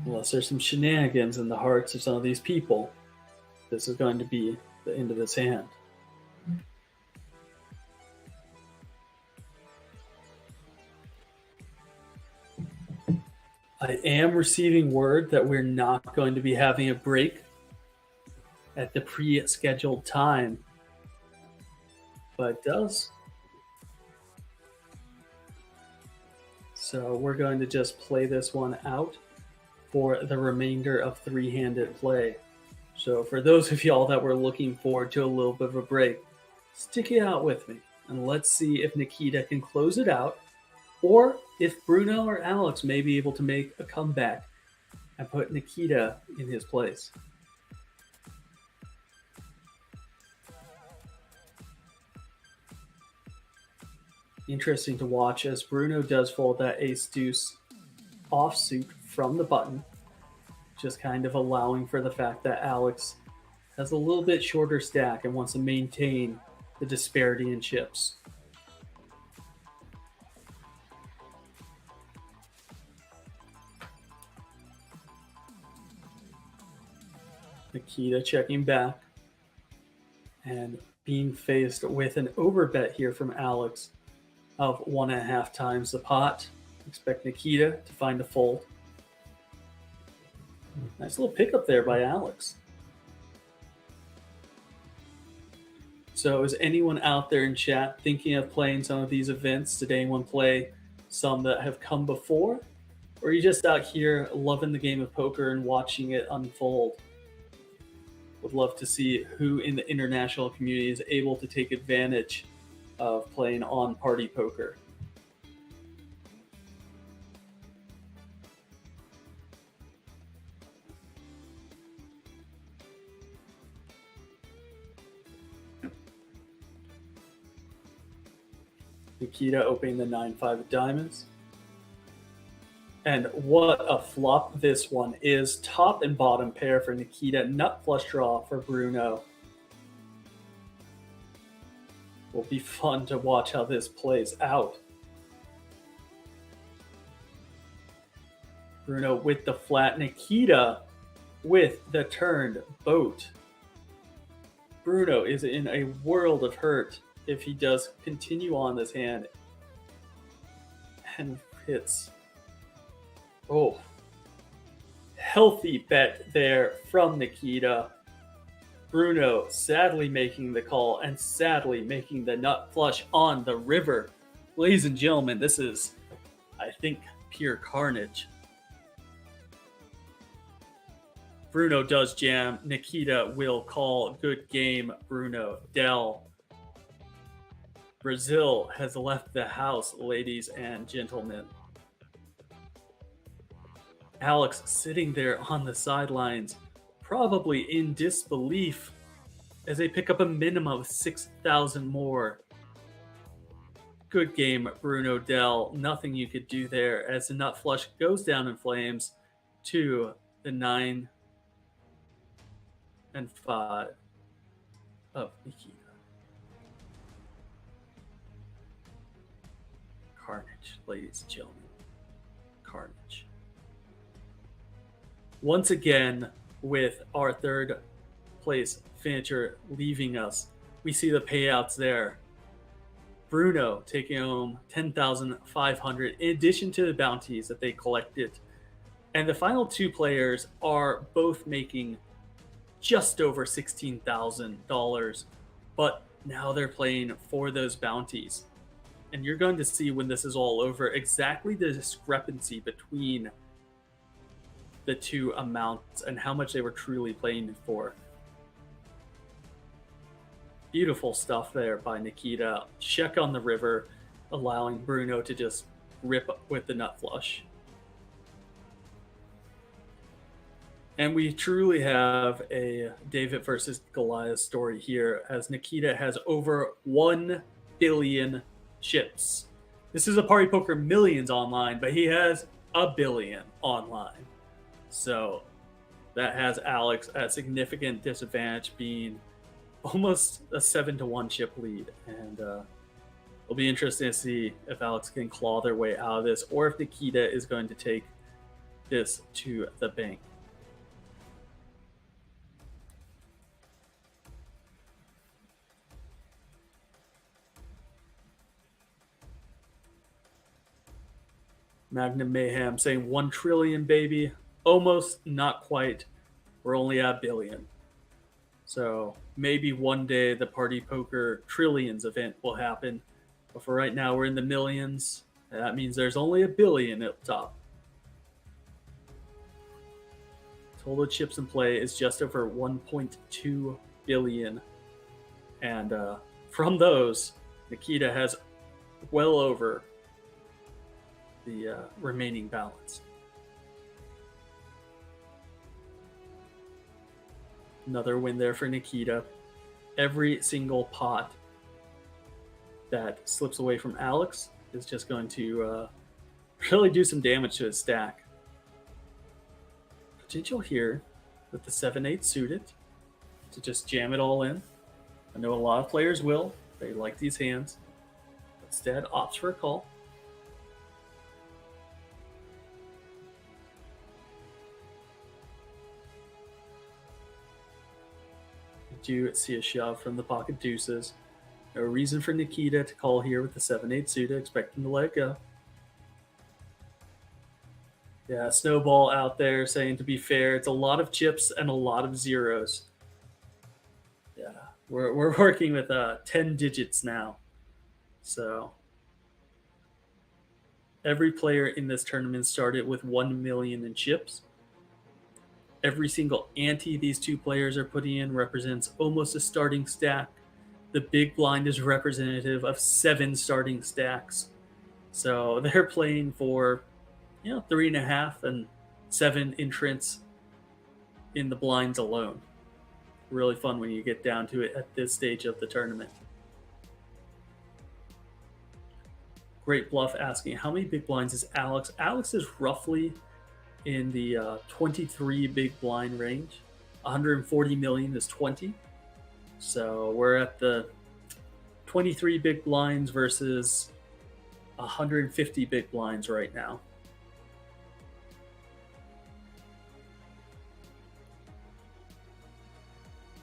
Unless there's some shenanigans in the hearts of some of these people, this is going to be the end of this hand. I am receiving word that we're not going to be having a break at the pre-scheduled time, but it does. So we're going to just play this one out for the remainder of three-handed play. So for those of y'all that were looking forward to a little bit of a break, stick it out with me and let's see if Nikita can close it out, or if Bruno or Alex may be able to make a comeback and put Nikita in his place. Interesting to watch as Bruno does fold that ace-deuce offsuit from the button, just kind of allowing for the fact that Alex has a little bit shorter stack and wants to maintain the disparity in chips. Nikita checking back and being faced with an overbet here from Alex of 1.5 times the pot. Expect Nikita to find a fold. Nice little pickup there by Alex. So is anyone out there in chat thinking of playing some of these events? Did anyone play some that have come before? Or are you just out here loving the game of poker and watching it unfold? Would love to see who in the international community is able to take advantage of playing on party poker. Nikita opening the 9-5 of diamonds. And what a flop this one is. Top and bottom pair for Nikita. Nut flush draw for Bruno. Will be fun to watch how this plays out. Bruno with the flat. Nikita with the turned boat. Bruno is in a world of hurt if he does continue on this hand and hits healthy bet there from Nikita. Bruno sadly making the call and sadly making the nut flush on the river. Ladies and gentlemen, this is, I think, pure carnage. Bruno does jam. Nikita will call. Good game, Bruno. Dell. Brazil has left the house, ladies and gentlemen. Alex sitting there on the sidelines, probably in disbelief, as they pick up a minimum of 6,000 more. Good game, Bruno Dell. Nothing you could do there as the nut flush goes down in flames to the 9 and 5 of Nikita. Carnage, ladies and gentlemen. Carnage. Once again, with our third place finisher leaving us, we see the payouts there. Bruno taking home 10,500 in addition to the bounties that they collected. And the final two players are both making just over $16,000, but now they're playing for those bounties. And you're going to see when this is all over exactly the discrepancy between the two amounts and how much they were truly playing for. Beautiful stuff there by Nikita. Check on the river, allowing Bruno to just rip with the nut flush. And we truly have a David versus Goliath story here, as Nikita has over 1 billion chips. This is a Party Poker Millions online, but he has a billion online. So that has Alex at significant disadvantage, being almost a 7-1 chip lead. And it'll be interesting to see if Alex can claw their way out of this, or if Nikita is going to take this to the bank. Magnum Mayhem saying 1 trillion, baby. Almost, not quite. We're only at billion. So maybe one day the Party Poker Trillions event will happen. But for right now, we're in the millions. And that means there's only a billion up top. Total chips in play is just over 1.2 billion. And from those, Nikita has well over the remaining balance. Another win there for Nikita. Every single pot that slips away from Alex is just going to really do some damage to his stack. Potential here with the 7-8 suited to just jam it all in. I know a lot of players will. They like these hands. Instead, opts for a call. Do see a shove from the pocket deuces. No reason for Nikita to call here with the 7-8 suited, expecting to let it go. Yeah, Snowball out there saying, to be fair, it's a lot of chips and a lot of zeros. Yeah, we're working with 10 digits now. So every player in this tournament started with 1 million in chips. Every single ante these two players are putting in represents almost a starting stack. The big blind is representative of 7 starting stacks. So they're playing for, 3.5 and 7 entrants in the blinds alone. Really fun when you get down to it at this stage of the tournament. Great Bluff asking, how many big blinds is Alex? Alex is roughly in the 23 big blind range. 140 million is 20. So we're at the 23 big blinds versus 150 big blinds right now.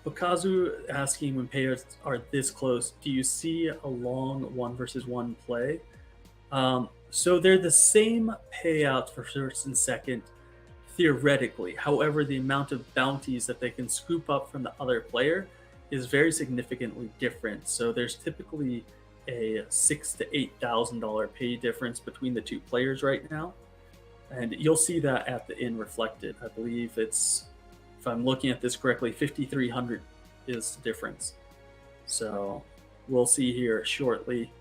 Okazu asking, when payouts are this close, do you see a long 1-versus-1 play? So they're the same payouts for first and second, theoretically. However, the amount of bounties that they can scoop up from the other player is very significantly different. So there's typically a $6,000 to $8,000 pay difference between the two players right now. And you'll see that at the end reflected. I believe it's, if I'm looking at this correctly, 5,300 is the difference. So we'll see here shortly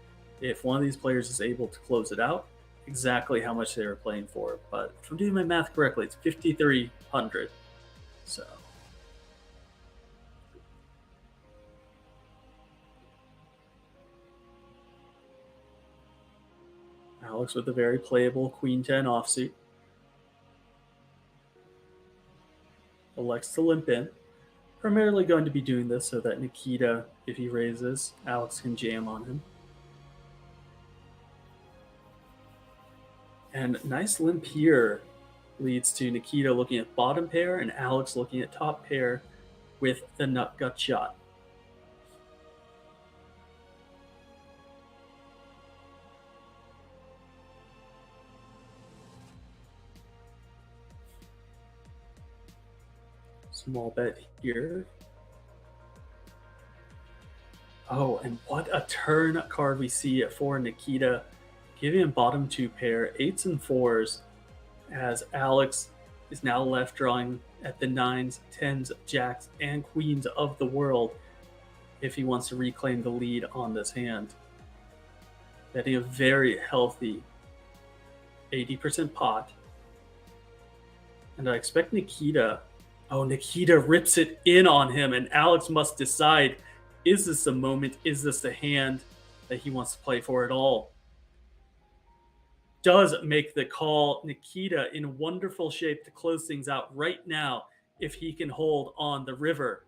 if one of these players is able to close it out, exactly how much they were playing for. But if I'm doing my math correctly, it's 5,300. So Alex with a very playable Queen 10 offsuit. Elects to limp in. Primarily going to be doing this so that Nikita, if he raises, Alex can jam on him. And nice limp here leads to Nikita looking at bottom pair and Alex looking at top pair with the nut gut shot. Small bet here. Oh, and what a turn card we see for Nikita, giving him bottom two pair, 8s and 4s, as Alex is now left drawing at the 9s, 10s, jacks, and queens of the world if he wants to reclaim the lead on this hand. Betting a very healthy 80% pot. And I expect Nikita... Oh, Nikita rips it in on him, and Alex must decide, is this a moment? Is this the hand that he wants to play for at all? Does make the call. Nikita in wonderful shape to close things out right now if he can hold on the river.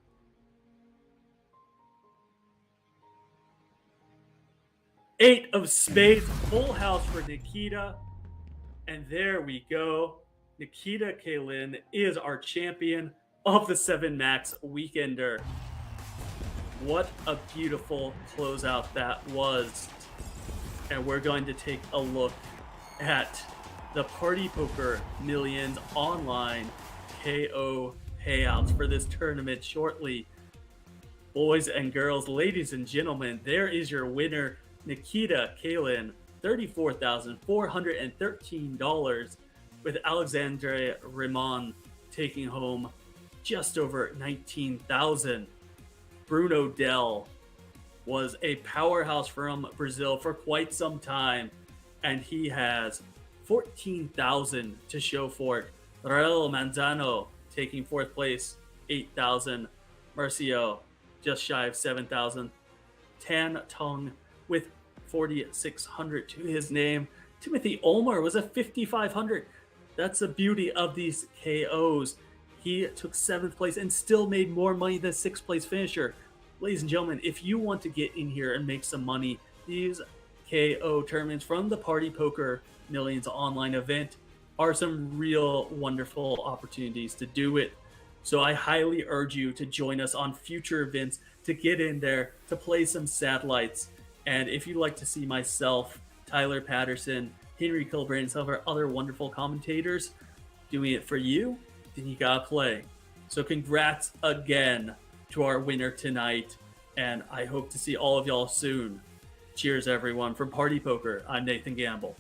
Eight of spades, full house for Nikita. And there we go. Nikita Kalin is our champion of the 7 Max Weekender. What a beautiful closeout that was. And we're going to take a look at the Party Poker Millions Online KO payouts for this tournament shortly. Boys and girls, ladies and gentlemen, there is your winner, Nikita Kalin, $34,413, with Alexandre Raymond taking home just over $19,000. Bruno Del was a powerhouse from Brazil for quite some time, and he has $14,000 to show for it. Raul Manzano taking 4th place, $8,000. Marcio just shy of $7,000. Tan Tong with $4,600 to his name. Timothy Olmar was at $5,500. That's the beauty of these KOs. He took 7th place and still made more money than 6th place finisher. Ladies and gentlemen, if you want to get in here and make some money, these KO tournaments from the Party Poker Millions Online event are some real wonderful opportunities to do it. So I highly urge you to join us on future events, to get in there, to play some satellites. And if you'd like to see myself, Tyler Patterson, Henry Kilbrain, and some of our other wonderful commentators doing it for you, then you gotta play. So congrats again to our winner tonight, and I hope to see all of y'all soon. Cheers, everyone. From Party Poker, I'm Nathan Gamble.